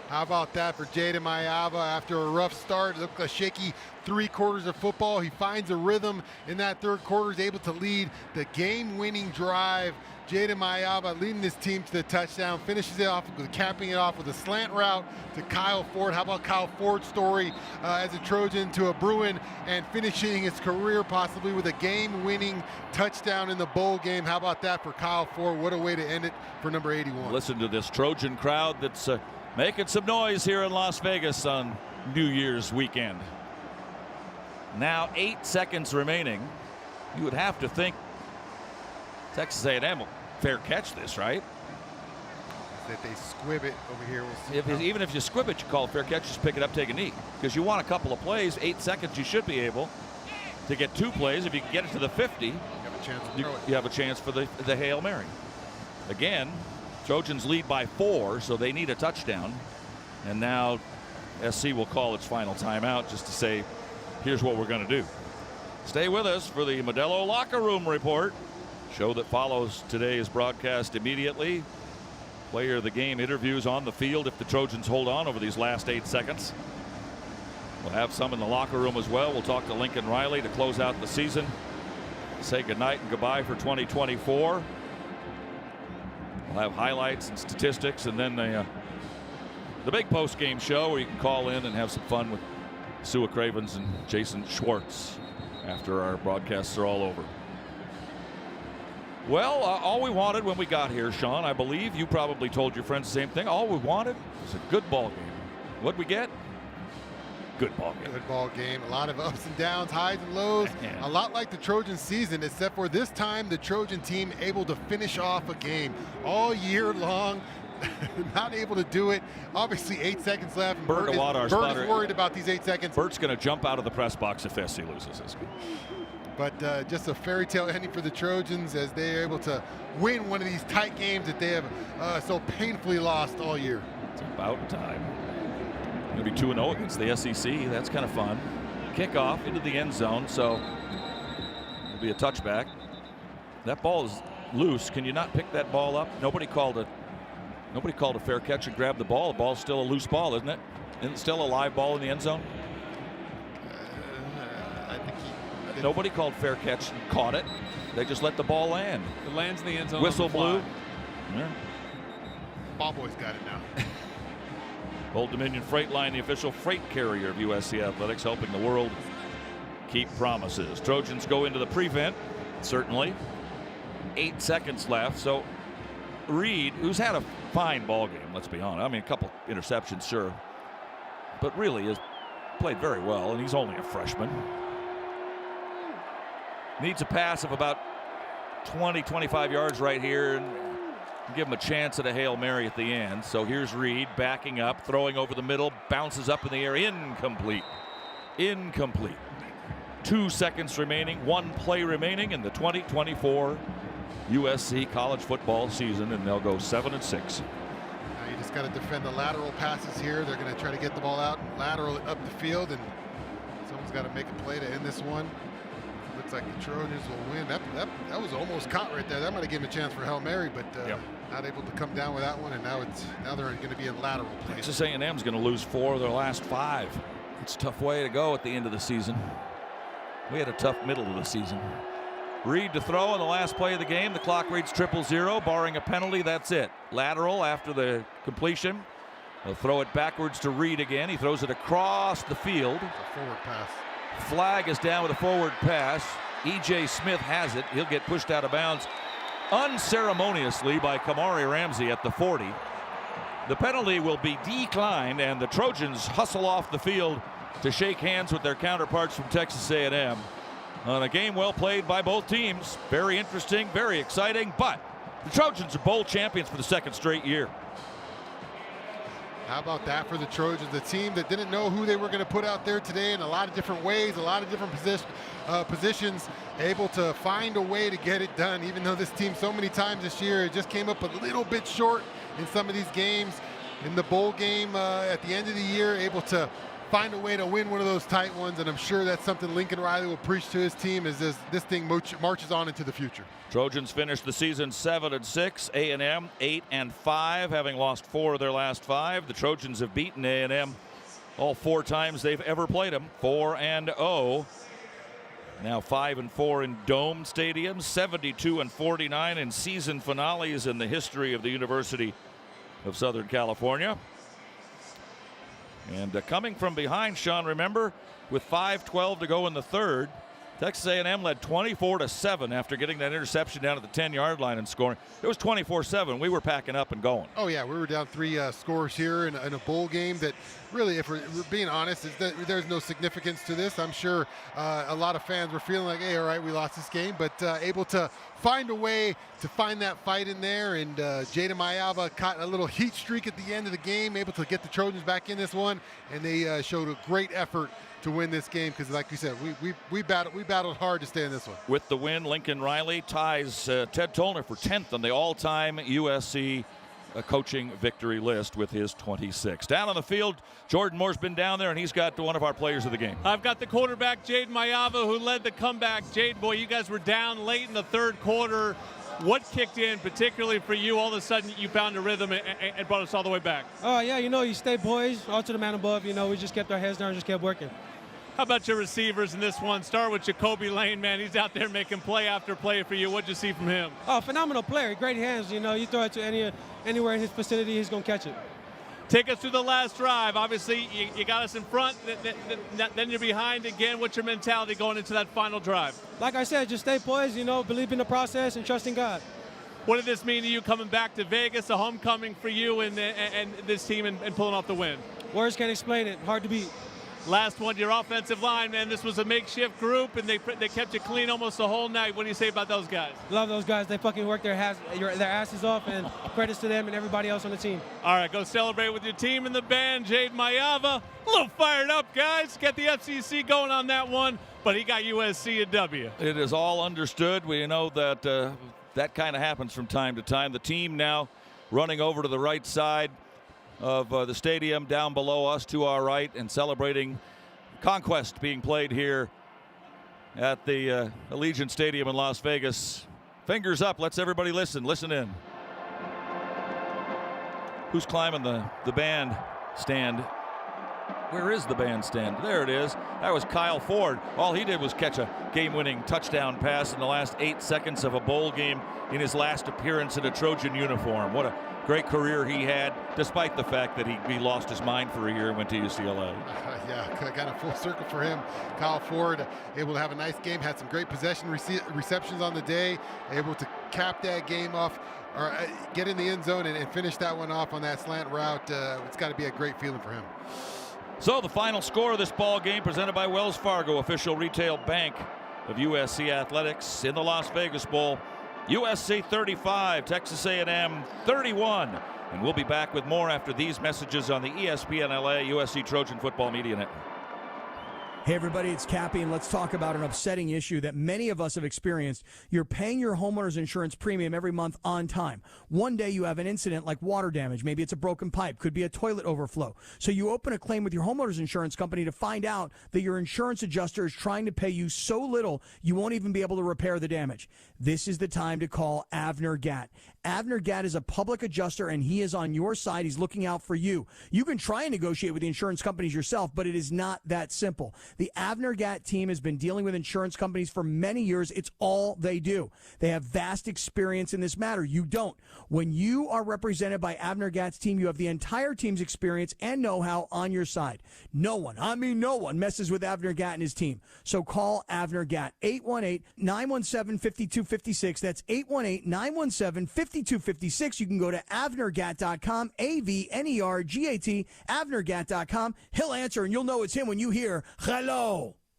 How about that for Jaden Mailava after a rough start? It looked like a shaky 3 quarters of football. He finds a rhythm in that third quarter. Is able to lead the game-winning drive. Jaden Mailava leading this team to the touchdown, finishes it off, capping it off with a slant route to Kyle Ford. How about Kyle Ford's story as a Trojan to a Bruin and finishing his career possibly with a game-winning touchdown in the bowl game? How about that for Kyle Ford? What a way to end it for number 81. Listen to this Trojan crowd that's making some noise here in Las Vegas on New Year's weekend. Now 8 seconds remaining. You would have to think Texas A&M will fair catch this, right? That they squib it over here. We'll see even if you squib it, you call it fair catch, just pick it up, take a knee. Because you want a couple of plays, 8 seconds, you should be able to get 2 plays. If you can get it to the 50, you have a chance to throw it. You have a chance for the Hail Mary. Again, Trojans lead by 4, so they need a touchdown. And now SC will call its final timeout just to say, here's what we're going to do. Stay with us for the Modelo Locker Room Report. Show that follows today's broadcast immediately. Player of the game interviews on the field if the Trojans hold on over these last 8 seconds. We'll have some in the locker room as well. We'll talk to Lincoln Riley to close out the season. Say goodnight and goodbye for 2024. We'll have highlights and statistics, and then the big post-game show where you can call in and have some fun with Sua Cravens and Jason Schwartz after our broadcasts are all over. Well, all we wanted when we got here, Shaun, I believe you probably told your friends the same thing. All we wanted was a good ball game. What'd we get? Good ball game. Good ball game. A lot of ups and downs, highs and lows. A lot like the Trojan season, except for this time the Trojan team able to finish off a game all year long. Not able to do it. Obviously, 8 seconds left. Bert is worried about these 8 seconds. Bert's going to jump out of the press box if SC loses this game. But just a fairy tale ending for the Trojans as they are able to win one of these tight games that they have so painfully lost all year. It's about time. Going to be 2-0 against the SEC. That's kind of fun. Kickoff into the end zone, so it'll be a touchback. That ball is loose. Can you not pick that ball up? Nobody called a fair catch and grab the ball. The ball's still a loose ball, isn't it? Isn't it still a live ball in the end zone? I think Nobody called fair catch and caught it. They just let the ball land. It lands in the end zone. Whistle blew. Yeah. Ball boy's got it now. Old Dominion Freight Line, the official freight carrier of USC Athletics, helping the world keep promises. Trojans go into the prevent, certainly. 8 seconds left. So Reed, who's had a fine ball game, let's be honest. I mean, a couple interceptions, sure, but really has played very well, and he's only a freshman. Needs a pass of about 20, 25 yards right here and give him a chance at a Hail Mary at the end. So here's Reed backing up, throwing over the middle, bounces up in the air, incomplete. Incomplete. 2 seconds remaining, 1 play remaining in the 2024 USC college football season, and they'll go 7-6. Now you just got to defend the lateral passes here. They're going to try to get the ball out lateral up the field, and someone's got to make a play to end this one. Looks like the Trojans will win. That was almost caught right there. That might have given a chance for Hail Mary, but not able to come down with that one. And now they're going to be in lateral play. Texas A&M's going to lose 4 of their last 5. It's a tough way to go at the end of the season. We had a tough middle of the season. Reed to throw on the last play of the game. The clock reads 0-0, barring a penalty. That's it. Lateral after the completion. They'll throw it backwards to Reed again. He throws it across the field. A forward pass. Flag is down with a forward pass. E.J. Smith has it. He'll get pushed out of bounds unceremoniously by Kamari Ramsey at the 40. The penalty will be declined, and the Trojans hustle off the field to shake hands with their counterparts from Texas A&M. On a game well played by both teams. Very interesting, very exciting, but the Trojans are bowl champions for the 2nd straight year. How about that for the Trojans, the team that didn't know who they were going to put out there today in a lot of different ways, a lot of different positions, able to find a way to get it done, even though this team so many times this year it just came up a little bit short in some of these games. In the bowl game at the end of the year, able to find a way to win one of those tight ones, and I'm sure that's something Lincoln Riley will preach to his team as this thing marches on into the future. Trojans finished the season 7-6, A&M 8-5, having lost 4 of their last 5. The Trojans have beaten A&M all 4 times they've ever played them, 4-0. Now 5-4 in dome stadiums, 72-49 in season finales in the history of the University of Southern California. And coming from behind, Shaun, remember, with 5:12 to go in the 3rd, Texas A&M led 24-7 after getting that interception down at the 10-yard line and scoring. It was 24-7. We were packing up and going. Oh, yeah, we were down 3 scores here in a bowl game that really, if we're being honest, is that there's no significance to this. I'm sure a lot of fans were feeling like, hey, all right, we lost this game, but able to find a way to find that fight in there. And Jaden Mayava caught a little heat streak at the end of the game, able to get the Trojans back in this one, and they showed a great effort to win this game because, like we said, we battled hard to stay in this one. With the win, Lincoln Riley ties Ted Tollner for 10th on the all-time USC coaching victory list with his 26. Down on the field, Jordan Moore's been down there, and he's got one of our players of the game. I've got the quarterback, Jaden Mayava, who led the comeback. Jaden, boy, you guys were down late in the 3rd quarter. What kicked in, particularly for you? All of a sudden, you found a rhythm and brought us all the way back. Oh, yeah, you stay poised, all to the man above. We just kept our heads down and just kept working. How about your receivers in this one? Start with Jacoby Lane, man. He's out there making play after play for you. What'd you see from him? Oh, phenomenal player. Great hands. You throw it to anywhere in his vicinity, he's going to catch it. Take us through the last drive. Obviously, you got us in front, then you're behind again. What's your mentality going into that final drive? Like I said, just stay poised, believe in the process and trust in God. What did this mean to you coming back to Vegas, a homecoming for you and this team and pulling off the win? Words can't explain it. Hard to beat. Last one, your offensive line, man. This was a makeshift group, and they kept you clean almost the whole night. What do you say about those guys? Love those guys. They fucking work their asses off, and credits to them and everybody else on the team. All right, go celebrate with your team and the band. Jaden Mayava, a little fired up, guys. Get the FCC going on that one, but he got USC a W. It is all understood. We know that that kind of happens from time to time. The team now running over to the right side of the stadium down below us to our right and celebrating Conquest being played here at the Allegiant Stadium in Las Vegas. Fingers up. Let's everybody listen. Listen in. Who's climbing the band stand? Where is the bandstand? There it is. That was Kyle Ford. All he did was catch a game-winning touchdown pass in the last 8 seconds of a bowl game in his last appearance in a Trojan uniform. What a great career he had, despite the fact that he lost his mind for a year and went to UCLA. Yeah, kind of full circle for him. Kyle Ford able to have a nice game, had some great possession receptions on the day, able to cap that game off, or get in the end zone and finish that one off on that slant route. It's got to be a great feeling for him. So the final score of this ball game presented by Wells Fargo, official retail bank of USC Athletics in the Las Vegas Bowl. USC 35, Texas A&M 31. And we'll be back with more after these messages on the ESPN LA USC Trojan Football Media Network. Hey, everybody, it's Cappy, and let's talk about an upsetting issue that many of us have experienced. You're paying your homeowner's insurance premium every month on time. One day you have an incident like water damage. Maybe it's a broken pipe. Could be a toilet overflow. So you open a claim with your homeowner's insurance company to find out that your insurance adjuster is trying to pay you so little you won't even be able to repair the damage. This is the time to call Avner Gatt. Avner Gatt is a public adjuster, and he is on your side. He's looking out for you. You can try and negotiate with the insurance companies yourself, but it is not that simple. The Avner Gatt team has been dealing with insurance companies for many years. It's all they do. They have vast experience in this matter. You don't. When you are represented by Avner Gatt's team, you have the entire team's experience and know-how on your side. No one messes with Avner Gatt and his team. So call Avner Gatt, 818-917-5256. That's 818-917-5256. You can go to avnergatt.com, AVNERGAT, avnergatt.com. He'll answer, and you'll know it's him when you hear, hello.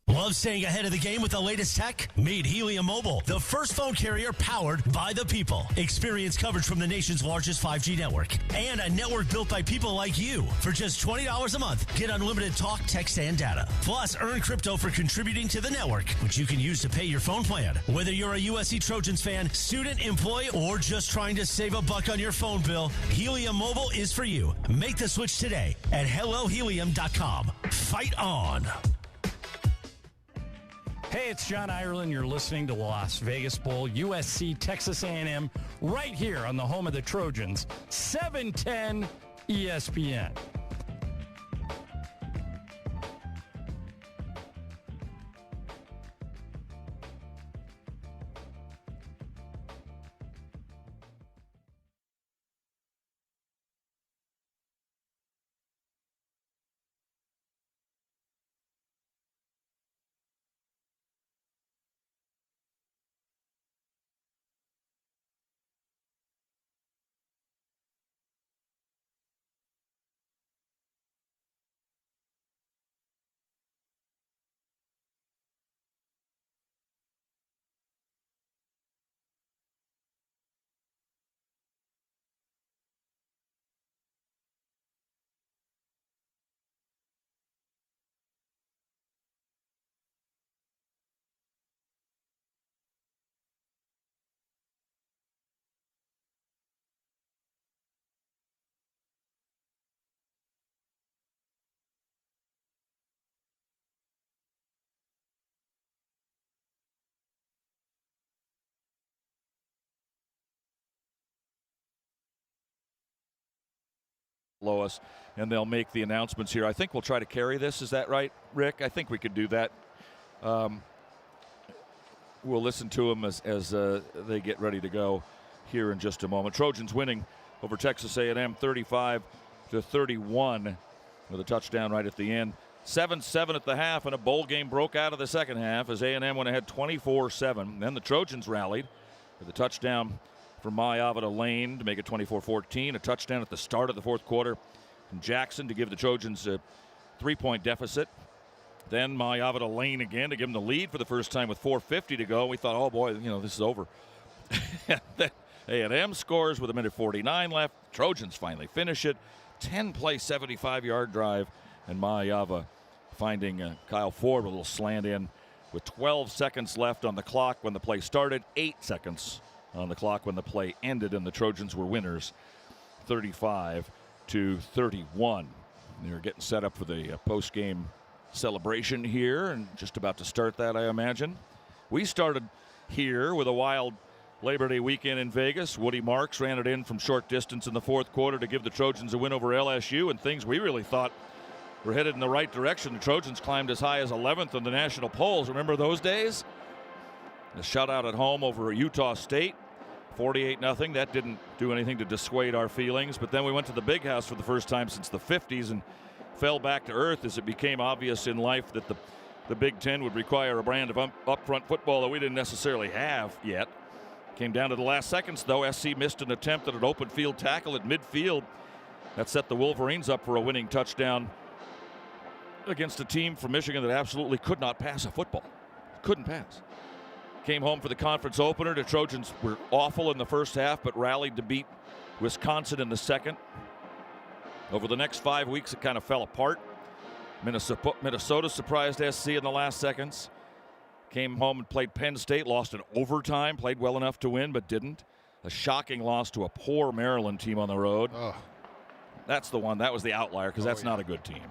Love staying ahead of the game with the latest tech? Meet Helium Mobile, the first phone carrier powered by the people. Experience coverage from the nation's largest 5G network and a network built by people like you. For just $20 a month, get unlimited talk, text, and data. Plus, earn crypto for contributing to the network, which you can use to pay your phone plan. Whether you're a USC Trojans fan, student, employee, or just trying to save a buck on your phone bill, Helium Mobile is for you. Make the switch today at HelloHelium.com. Fight on. Hey, it's John Ireland. You're listening to the Las Vegas Bowl, USC, Texas A&M, right here on the home of the Trojans, 710 ESPN. Lois, and they'll make the announcements here. I think we'll try to carry this. Is that right, Rick? I think we could do that. We'll listen to them as they get ready to go here in just a moment. Trojans winning over Texas A&M 35-31 with a touchdown right at the end. 7-7 at the half, and a bowl game broke out of the second half as A&M went ahead 24-7. Then the Trojans rallied with a touchdown from Mayava to Lane to make it 24-14. A touchdown at the start of the fourth quarter from Jackson to give the Trojans a 3-point deficit. Then Mayava to Lane again to give them the lead for the first time with 4:50 to go. We thought, oh boy, this is over. Then A&M scores with 1:49 left. Trojans finally finish it. 10-play, 75-yard drive, and Mayava finding Kyle Ford with a little slant in with 12 seconds left on the clock when the play started, 8 seconds on the clock when the play ended, and the Trojans were winners 35-31. They're getting set up for the post-game celebration here and just about to start that, I imagine. We started here with a wild Labor Day weekend in Vegas. Woody Marks ran it in from short distance in the fourth quarter to give the Trojans a win over LSU, and things we really thought were headed in the right direction. The Trojans climbed as high as 11th in the national polls. Remember those days? The shutout at home over Utah State. 48-0. That didn't do anything to dissuade our feelings. But then we went to the Big House for the first time since the 50s and fell back to earth as it became obvious in life that the Big Ten would require a brand of upfront football that we didn't necessarily have yet. Came down to the last seconds, though. SC missed an attempt at an open field tackle at midfield. That set the Wolverines up for a winning touchdown against a team from Michigan that absolutely could not pass a football. Couldn't pass. Came home for the conference opener. The Trojans were awful in the first half, but rallied to beat Wisconsin in the second. Over the next 5 weeks, it kind of fell apart. Minnesota surprised SC in the last seconds. Came home and played Penn State, lost in overtime, played well enough to win, but didn't. A shocking loss to a poor Maryland team on the road. That's the one. That was the outlier because that's not a good team.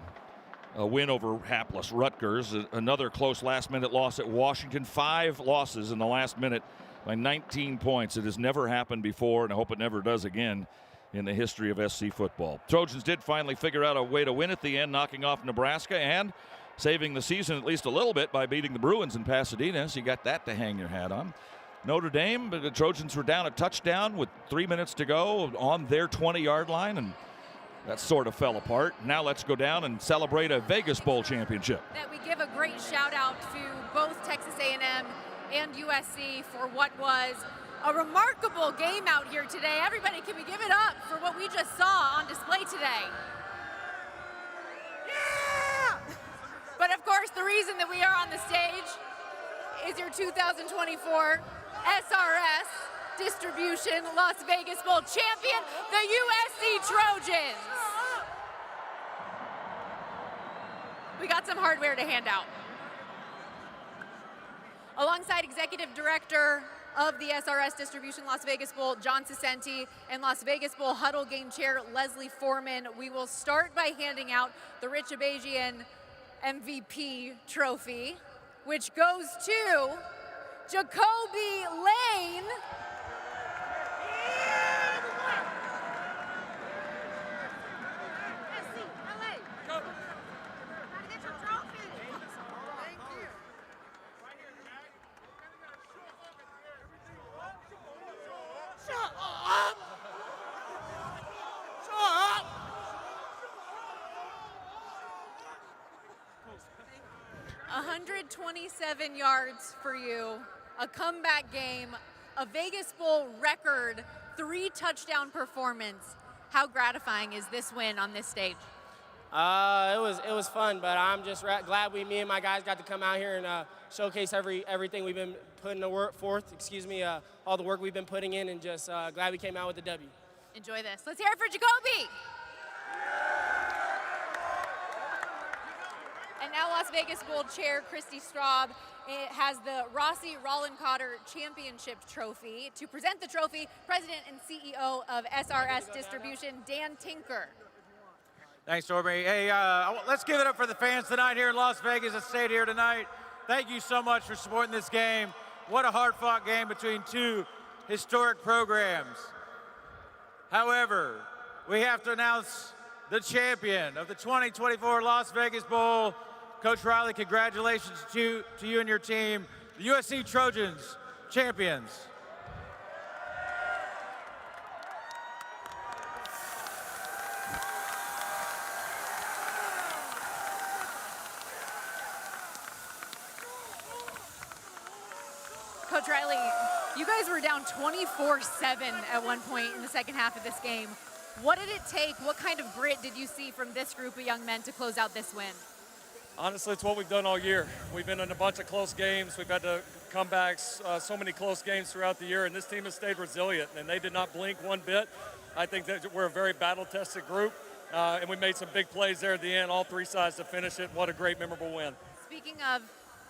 A win over hapless Rutgers. Another close last-minute loss at Washington. 5 losses in the last minute by 19 points. It has never happened before, and I hope it never does again in the history of SC football. Trojans did finally figure out a way to win at the end, knocking off Nebraska and saving the season at least a little bit by beating the Bruins in Pasadena. So you got that to hang your hat on. Notre Dame, but the Trojans were down a touchdown with 3 minutes to go on their 20-yard line, and that sort of fell apart. Now let's go down and celebrate a Vegas Bowl championship. That we give a great shout out to both Texas A&M and USC for what was a remarkable game out here today. Everybody, can we give it up for what we just saw on display today? Yeah! But of course, the reason that we are on the stage is your 2024 SRS Distribution Las Vegas Bowl champion, the USC Trojans. We got some hardware to hand out. Alongside Executive Director of the SRS Distribution Las Vegas Bowl, John Cicenti, and Las Vegas Bowl Huddle Game Chair, Leslie Foreman, we will start by handing out the Rich Abajian MVP trophy, which goes to Jacoby Lane. Shut up! 127 yards for you, a comeback game, a Vegas Bowl record, 3 touchdown performance. How gratifying is this win on this stage? It was fun, but I'm just glad me and my guys got to come out here and showcase everything we've been putting forth. All the work we've been putting in, and just glad we came out with the W. Enjoy this. Let's hear it for Jacoby. And now Las Vegas Bowl Chair Christy Straub has the Rossi Rollencotter Championship Trophy. To present the trophy, President and CEO of SRS Distribution, Dan Tinker. Thanks, Stormy. Hey, let's give it up for the fans tonight here in Las Vegas that stayed here tonight. Thank you so much for supporting this game. What a hard-fought game between 2 historic programs. However, we have to announce the champion of the 2024 Las Vegas Bowl. Coach Riley, congratulations to you and your team, the USC Trojans, champions. Coach Riley, you guys were down 24-7 at one point in the second half of this game. What did it take? What kind of grit did you see from this group of young men to close out this win? Honestly, it's what we've done all year. We've been in a bunch of close games. We've had to comebacks, so many close games throughout the year, and this team has stayed resilient, and they did not blink one bit. I think that we're a very battle-tested group, and we made some big plays there at the end, all 3 sides to finish it. What a great, memorable win. Speaking of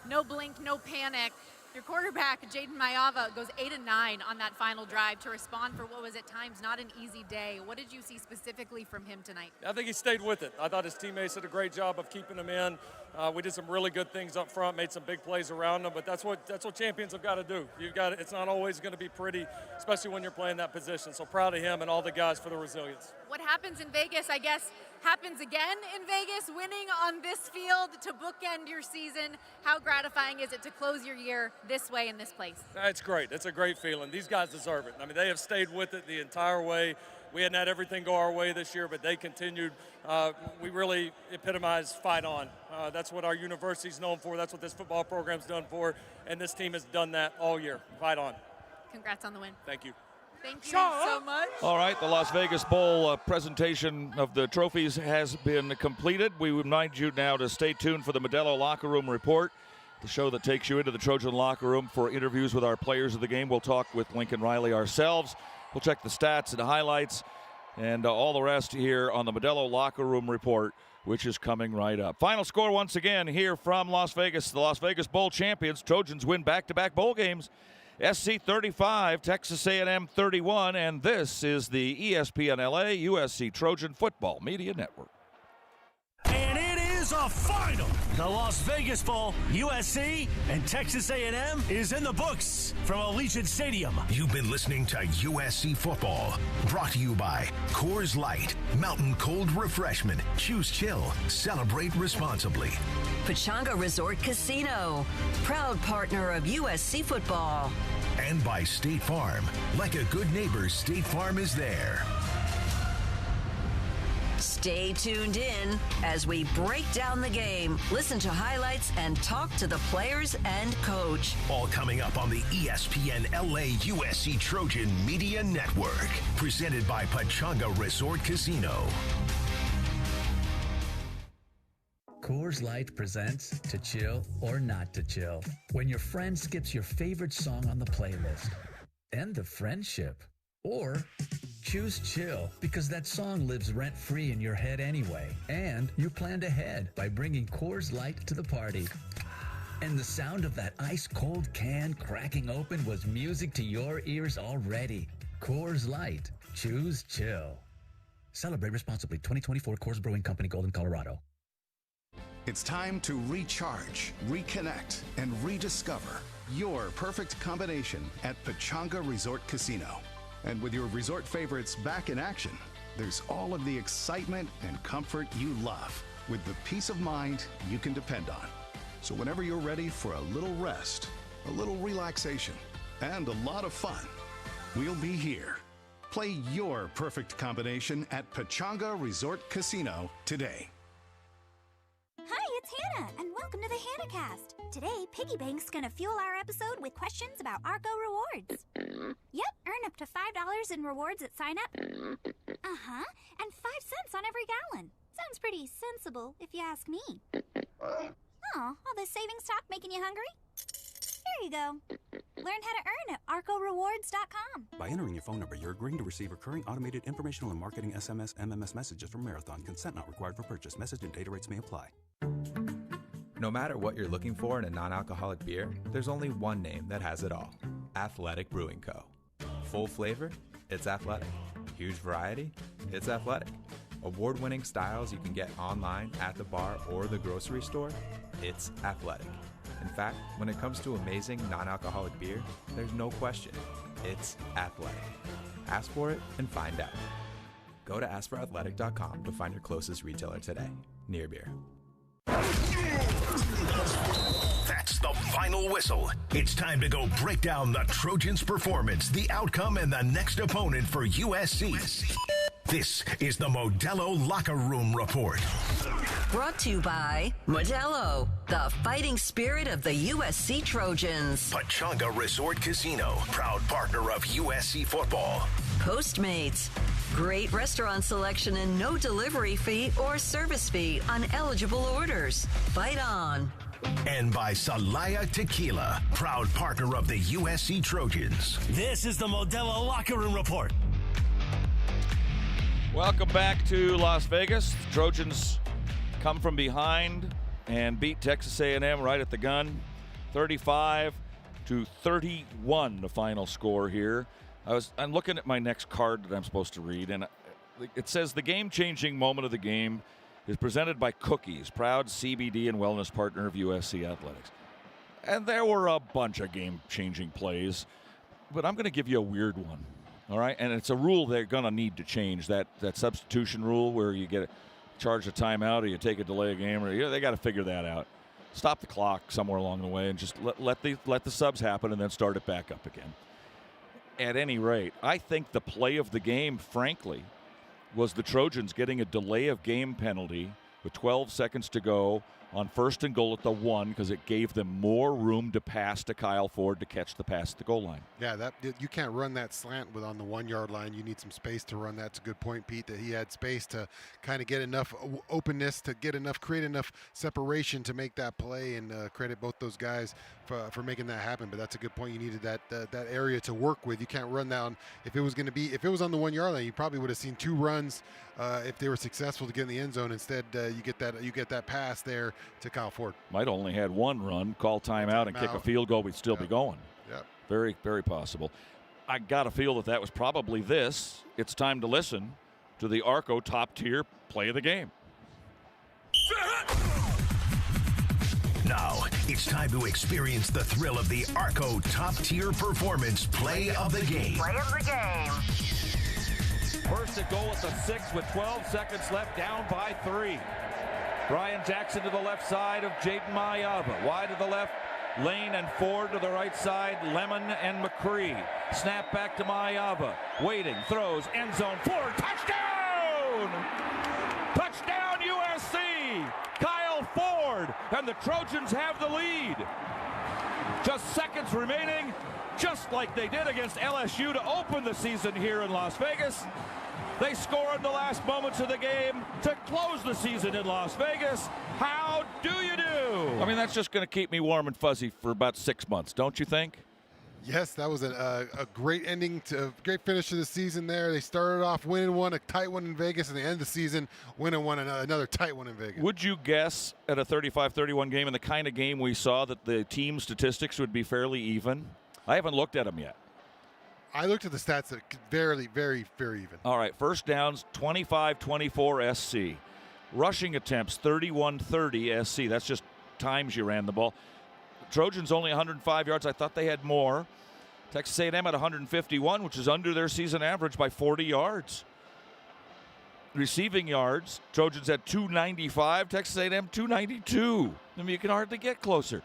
no blink, no panic, your quarterback, Jaden Mayava, goes 8-9 on that final drive to respond for what was at times not an easy day. What did you see specifically from him tonight? I think he stayed with it. I thought his teammates did a great job of keeping him in. We did some really good things up front, made some big plays around them, but that's what champions have got to do. It's not always going to be pretty, especially when you're playing that position. So proud of him and all the guys for the resilience. What happens in Vegas, I guess, happens again in Vegas, winning on this field to bookend your season. How gratifying is it to close your year this way in this place? It's great. It's a great feeling. These guys deserve it. I mean, they have stayed with it the entire way. We hadn't had everything go our way this year, but they continued. We really epitomized fight on. That's what our university's known for. That's what this football program's done for, and this team has done that all year. Fight on. Congrats on the win. Thank you. Thank you so much. All right, the Las Vegas Bowl presentation of the trophies has been completed. We remind you now to stay tuned for the Modelo Locker Room Report, the show that takes you into the Trojan locker room for interviews with our players of the game. We'll talk with Lincoln Riley ourselves. We'll check the stats and the highlights. and all the rest here on the Modelo Locker Room Report, which is coming right up. Final score once again here from Las Vegas. The Las Vegas Bowl champions. Trojans win back-to-back bowl games. SC 35, Texas A&M 31, and this is the ESPN LA USC Trojan Football Media Network. And it is a final. The Las Vegas Bowl, USC and Texas A&M is in the books from Allegiant Stadium. You've been listening to USC Football, brought to you by Coors Light, Mountain Cold Refreshment. Choose chill, celebrate responsibly. Pechanga Resort Casino, proud partner of USC Football. And by State Farm. Like a good neighbor, State Farm is there. Stay tuned in as we break down the game, listen to highlights, and talk to the players and coach. All coming up on the ESPN LA USC Trojan Media Network. Presented by Pechanga Resort Casino. Coors Light presents To Chill or Not to Chill. When your friend skips your favorite song on the playlist. End the friendship. Or choose chill because that song lives rent-free in your head anyway. And you planned ahead by bringing Coors Light to the party. And the sound of that ice-cold can cracking open was music to your ears already. Coors Light. Choose chill. Celebrate responsibly. 2024 Coors Brewing Company, Golden, Colorado. It's time to recharge, reconnect, and rediscover your perfect combination at Pechanga Resort Casino. And with your resort favorites back in action, there's all of the excitement and comfort you love with the peace of mind you can depend on. So whenever you're ready for a little rest, a little relaxation, and a lot of fun, we'll be here. Play your perfect combination at Pechanga Resort Casino today. Hi, it's Hannah, and welcome to the HannahCast. Today, Piggy Bank's gonna fuel our episode with questions about Argo rewards. Yep, earn up to $5 in rewards at sign up. Uh-huh, and 5 cents on every gallon. Sounds pretty sensible, if you ask me. Oh, all this savings talk making you hungry? Here you go. Learn how to earn at arcorewards.com. By entering your phone number, you're agreeing to receive recurring automated informational and marketing SMS, MMS messages from Marathon. Consent not required for purchase. Message and data rates may apply. No matter what you're looking for in a non-alcoholic beer, there's only one name that has it all. Athletic Brewing Co. Full flavor? It's athletic. Huge variety? It's athletic. Award-winning styles you can get online, at the bar, or the grocery store? It's athletic. In fact, when it comes to amazing non-alcoholic beer, there's no question. It's athletic. Ask for it and find out. Go to askforathletic.com to find your closest retailer today. Near Beer. That's the final whistle. It's time to go break down the Trojans' performance, the outcome, and the next opponent for USC. This is the Modelo Locker Room Report. Brought to you by Modelo, the fighting spirit of the USC Trojans. Pechanga Resort Casino, proud partner of USC Football. Postmates, great restaurant selection and no delivery fee or service fee on eligible orders. Fight on. And by Salaya Tequila, proud partner of the USC Trojans. This is the Modelo Locker Room Report. Welcome back to Las Vegas. The Trojans come from behind and beat Texas A&M right at the gun. 35-31, the final score here. I'm looking at my next card that I'm supposed to read, and it says the game-changing moment of the game is presented by Cookies, proud CBD and wellness partner of USC Athletics. And there were a bunch of game-changing plays, but I'm going to give you a weird one, all right? And it's a rule they're going to need to change, that substitution rule where you get charged a timeout or you take a delay a game, or they got to figure that out. Stop the clock somewhere along the way and just let the subs happen and then start it back up again. At any rate, I think the play of the game, frankly, was the Trojans getting a delay of game penalty with 12 seconds to go on 1st and goal at the 1 because it gave them more room to pass to Kyle Ford to catch the pass at the goal line. Yeah, you can't run that slant on the 1 yard line. You need some space to run. That's a good point, Pete, that he had space to kind of get enough openness, to create enough separation to make that play, and credit both those guys for making that happen. But that's a good point. You needed that area to work with. You can't run down. If it was on the 1 yard line, you probably would have seen 2 runs if they were successful to get in the end zone. Instead, you get that pass there to Kyle Ford. Might only had 1 run, call timeout, and kick a field goal. We'd still be going. Yep. Very, very possible. I got to feel that was probably this. It's time to listen to the Arco top-tier play of the game. Now, it's time to experience the thrill of the Arco top-tier performance play of the game. Play of the game. 1st and goal at the 6 with 12 seconds left, down by 3. Brian Jackson to the left side of Jaden Mayava. Wide to the left, Lane and Ford to the right side, Lemon and McCree. Snap back to Mayava. Waiting, throws, end zone, Ford, touchdown! Touchdown USC! Kyle Ford, and the Trojans have the lead. Just seconds remaining, just like they did against LSU to open the season here in Las Vegas. They score in the last moments of the game to close the season in Las Vegas. How do you do? I mean, that's just going to keep me warm and fuzzy for about 6 months, don't you think? Yes, that was a great ending, great finish to the season there. They started off winning one, a tight one in Vegas, and they end the season winning one, another tight one in Vegas. Would you guess at a 35-31 game, and the kind of game we saw, that the team statistics would be fairly even? I haven't looked at them yet. I looked at the stats that very, very, very even. All right, first downs, 25-24 SC. Rushing attempts, 31-30 SC. That's just times you ran the ball. Trojans only 105 yards. I thought they had more. Texas A&M at 151, which is under their season average by 40 yards. Receiving yards, Trojans at 295, Texas A&M 292. I mean, you can hardly get closer.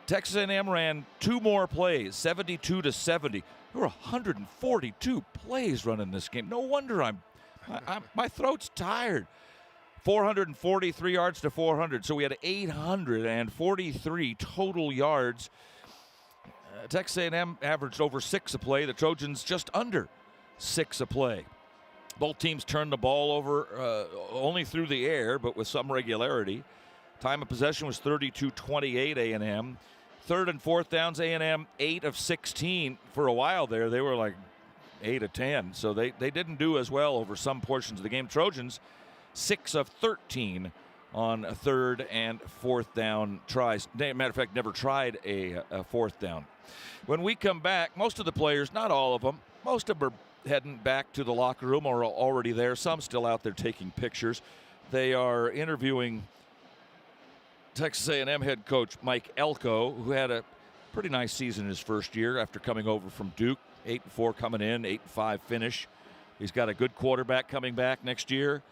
Texas A&M ran 2 more plays, 72-70. There were 142 plays running this game. No wonder my throat's tired. 443 yards to 400. So we had 843 total yards. Texas A&M averaged over 6 a play. The Trojans just under 6 a play. Both teams turned the ball over only through the air, but with some regularity. Time of possession was 32-28 A&M. 3rd and 4th downs, A&M 8 of 16. For a while there, they were like 8 of 10. So they didn't do as well over some portions of the game. Trojans 6 of 13 on 3rd and 4th down tries. Matter of fact, never tried a 4th down. When we come back, most of the players, not all of them, most of them are heading back to the locker room or are already there. Some still out there taking pictures. They are interviewing Texas A&M head coach Mike Elko, who had a pretty nice season in his first year after coming over from Duke. 8-4 coming in, 8-5 finish. He's got a good quarterback coming back next year.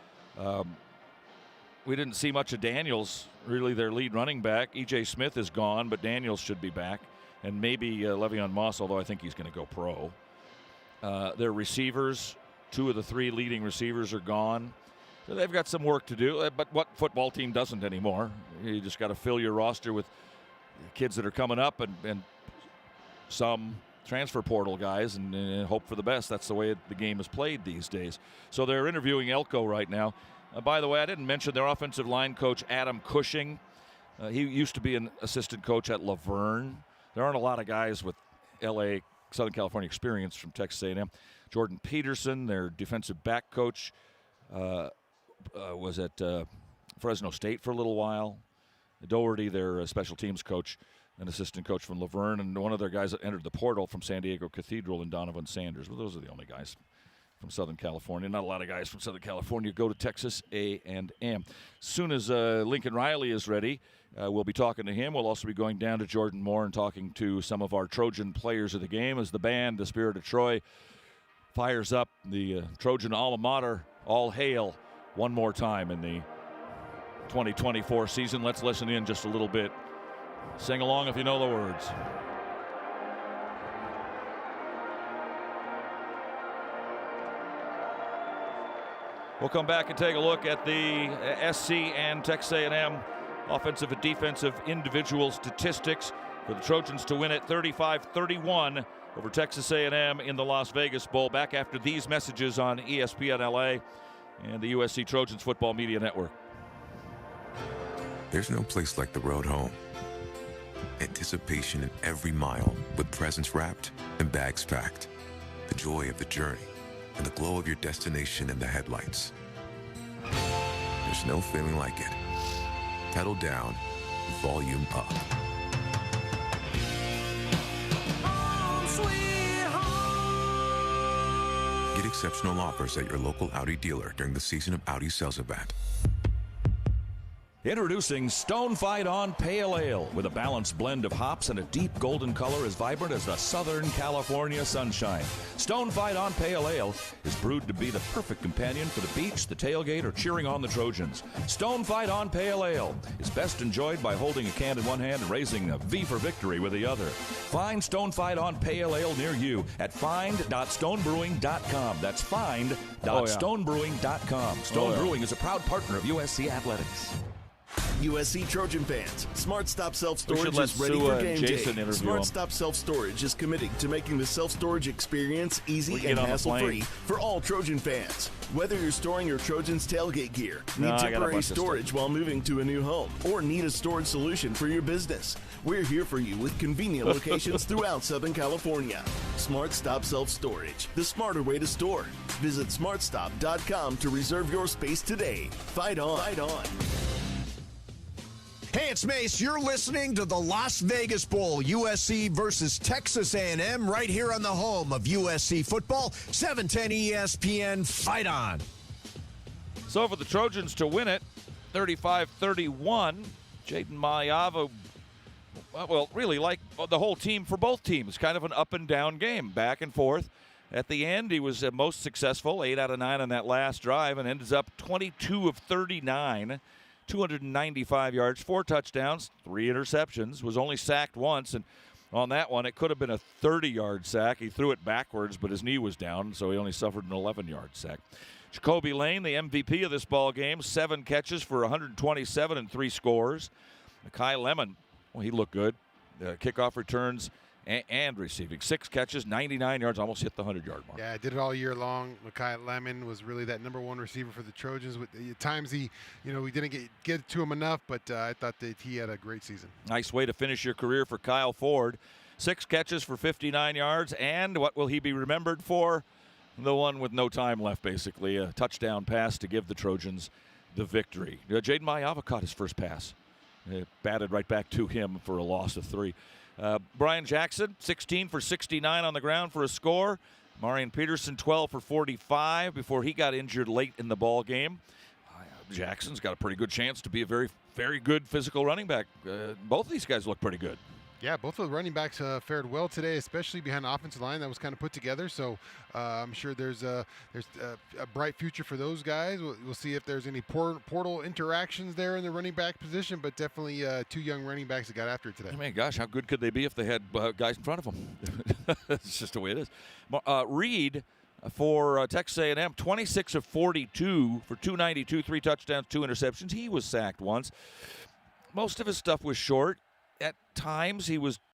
We didn't see much of Daniels, really their lead running back. E.J. Smith is gone, but Daniels should be back. And maybe Le'Veon Moss, although I think he's going to go pro. Their receivers, 2 of the 3 leading receivers are gone. So they've got some work to do, but what football team doesn't anymore? You just got to fill your roster with kids that are coming up and some transfer portal guys and hope for the best. That's the way the game is played these days. So they're interviewing Elko right now. By the way, I didn't mention their offensive line coach, Adam Cushing. He used to be an assistant coach at Laverne. There aren't a lot of guys with L.A., Southern California experience from Texas A&M. Jordan Peterson, their defensive back coach, was at Fresno State for a little while. Doherty, their special teams coach, an assistant coach from Laverne, and one of their guys that entered the portal from San Diego Cathedral, and Donovan Sanders. Well, those are the only guys from Southern California. Not a lot of guys from Southern California go to Texas A&M. As soon as Lincoln Riley is ready, we'll be talking to him. We'll also be going down to Jordan Moore and talking to some of our Trojan players of the game as the band, the Spirit of Troy, fires up the Trojan alma mater, all hail, one more time in the 2024 season. Let's listen in just a little bit. Sing along if you know the words. We'll come back and take a look at the SC and Texas A&M offensive and defensive individual statistics for the Trojans to win it 35-31 over Texas A&M in the Las Vegas Bowl. Back after these messages on ESPN LA and the USC Trojans Football Media Network. There's no place like the road home. Anticipation in every mile with presents wrapped and bags packed. The joy of the journey and the glow of your destination in the headlights. There's no feeling like it. Pedal down, volume up. Get exceptional offers at your local Audi dealer during the Season of Audi sales event. Introducing Stone Fight On Pale Ale with a balanced blend of hops and a deep golden color as vibrant as the Southern California sunshine. Stone Fight On Pale Ale is brewed to be the perfect companion for the beach, the tailgate, or cheering on the Trojans. Stone Fight On Pale Ale is best enjoyed by holding a can in one hand and raising a V for victory with the other. Find Stone Fight On Pale Ale near you at find.stonebrewing.com. That's find.stonebrewing.com. Stone Brewing is a proud partner of USC Athletics. USC Trojan fans, Smart Stop Self Storage is ready Sue for game Jason day. Smart Stop Self Storage is committing to making the self-storage experience easy and hassle-free for all Trojan fans. Whether you're storing your Trojans tailgate gear, need temporary storage while moving to a new home, or need a storage solution for your business, we're here for you with convenient locations throughout Southern California. Smart Stop Self Storage, the smarter way to store. Visit smartstop.com to reserve your space today. Fight on. Fight on. Hey, it's Mace. You're listening to the Las Vegas Bowl, USC versus Texas A&M, right here on the home of USC football, 710 ESPN. Fight on. So for the Trojans to win it, 35-31, Jaden Mayava, well, really like the whole team for both teams, kind of an up and down game, back and forth. At the end, he was most successful, 8 out of 9 on that last drive, and ends up 22 of 39. 295 yards, 4 touchdowns, 3 interceptions, was only sacked once, and on that one, it could have been a 30-yard sack. He threw it backwards, but his knee was down, so he only suffered an 11-yard sack. Jacoby Lane, the MVP of this ball game, 7 catches for 127 and 3 scores. Kai Lemon, well, he looked good. Kickoff returns and receiving. 6 catches, 99 yards, almost hit the 100-yard mark. Yeah, did it all year long. Mekhi Lemon was really that number 1 receiver for the Trojans. At times we didn't get to him enough, but I thought that he had a great season. Nice way to finish your career for Kyle Ford. 6 catches for 59 yards, and what will he be remembered for? The one with no time left, basically. A touchdown pass to give the Trojans the victory. Jaden Mayava caught his first pass. It batted right back to him for a loss of 3. Brian Jackson, 16 for 69 on the ground for a score. Marion Peterson, 12 for 45 before he got injured late in the ball game. Jackson's got a pretty good chance to be a very, very good physical running back. Both of these guys look pretty good. Yeah, both of the running backs fared well today, especially behind the offensive line that was kind of put together. So I'm sure there's a bright future for those guys. We'll see if there's any portal interactions there in the running back position, but definitely 2 young running backs that got after it today. I mean, gosh, how good could they be if they had guys in front of them? It's just the way it is. Reed for Texas A&M, 26 of 42 for 292, 3 touchdowns, 2 interceptions. He was sacked once. Most of his stuff was short. At times, he was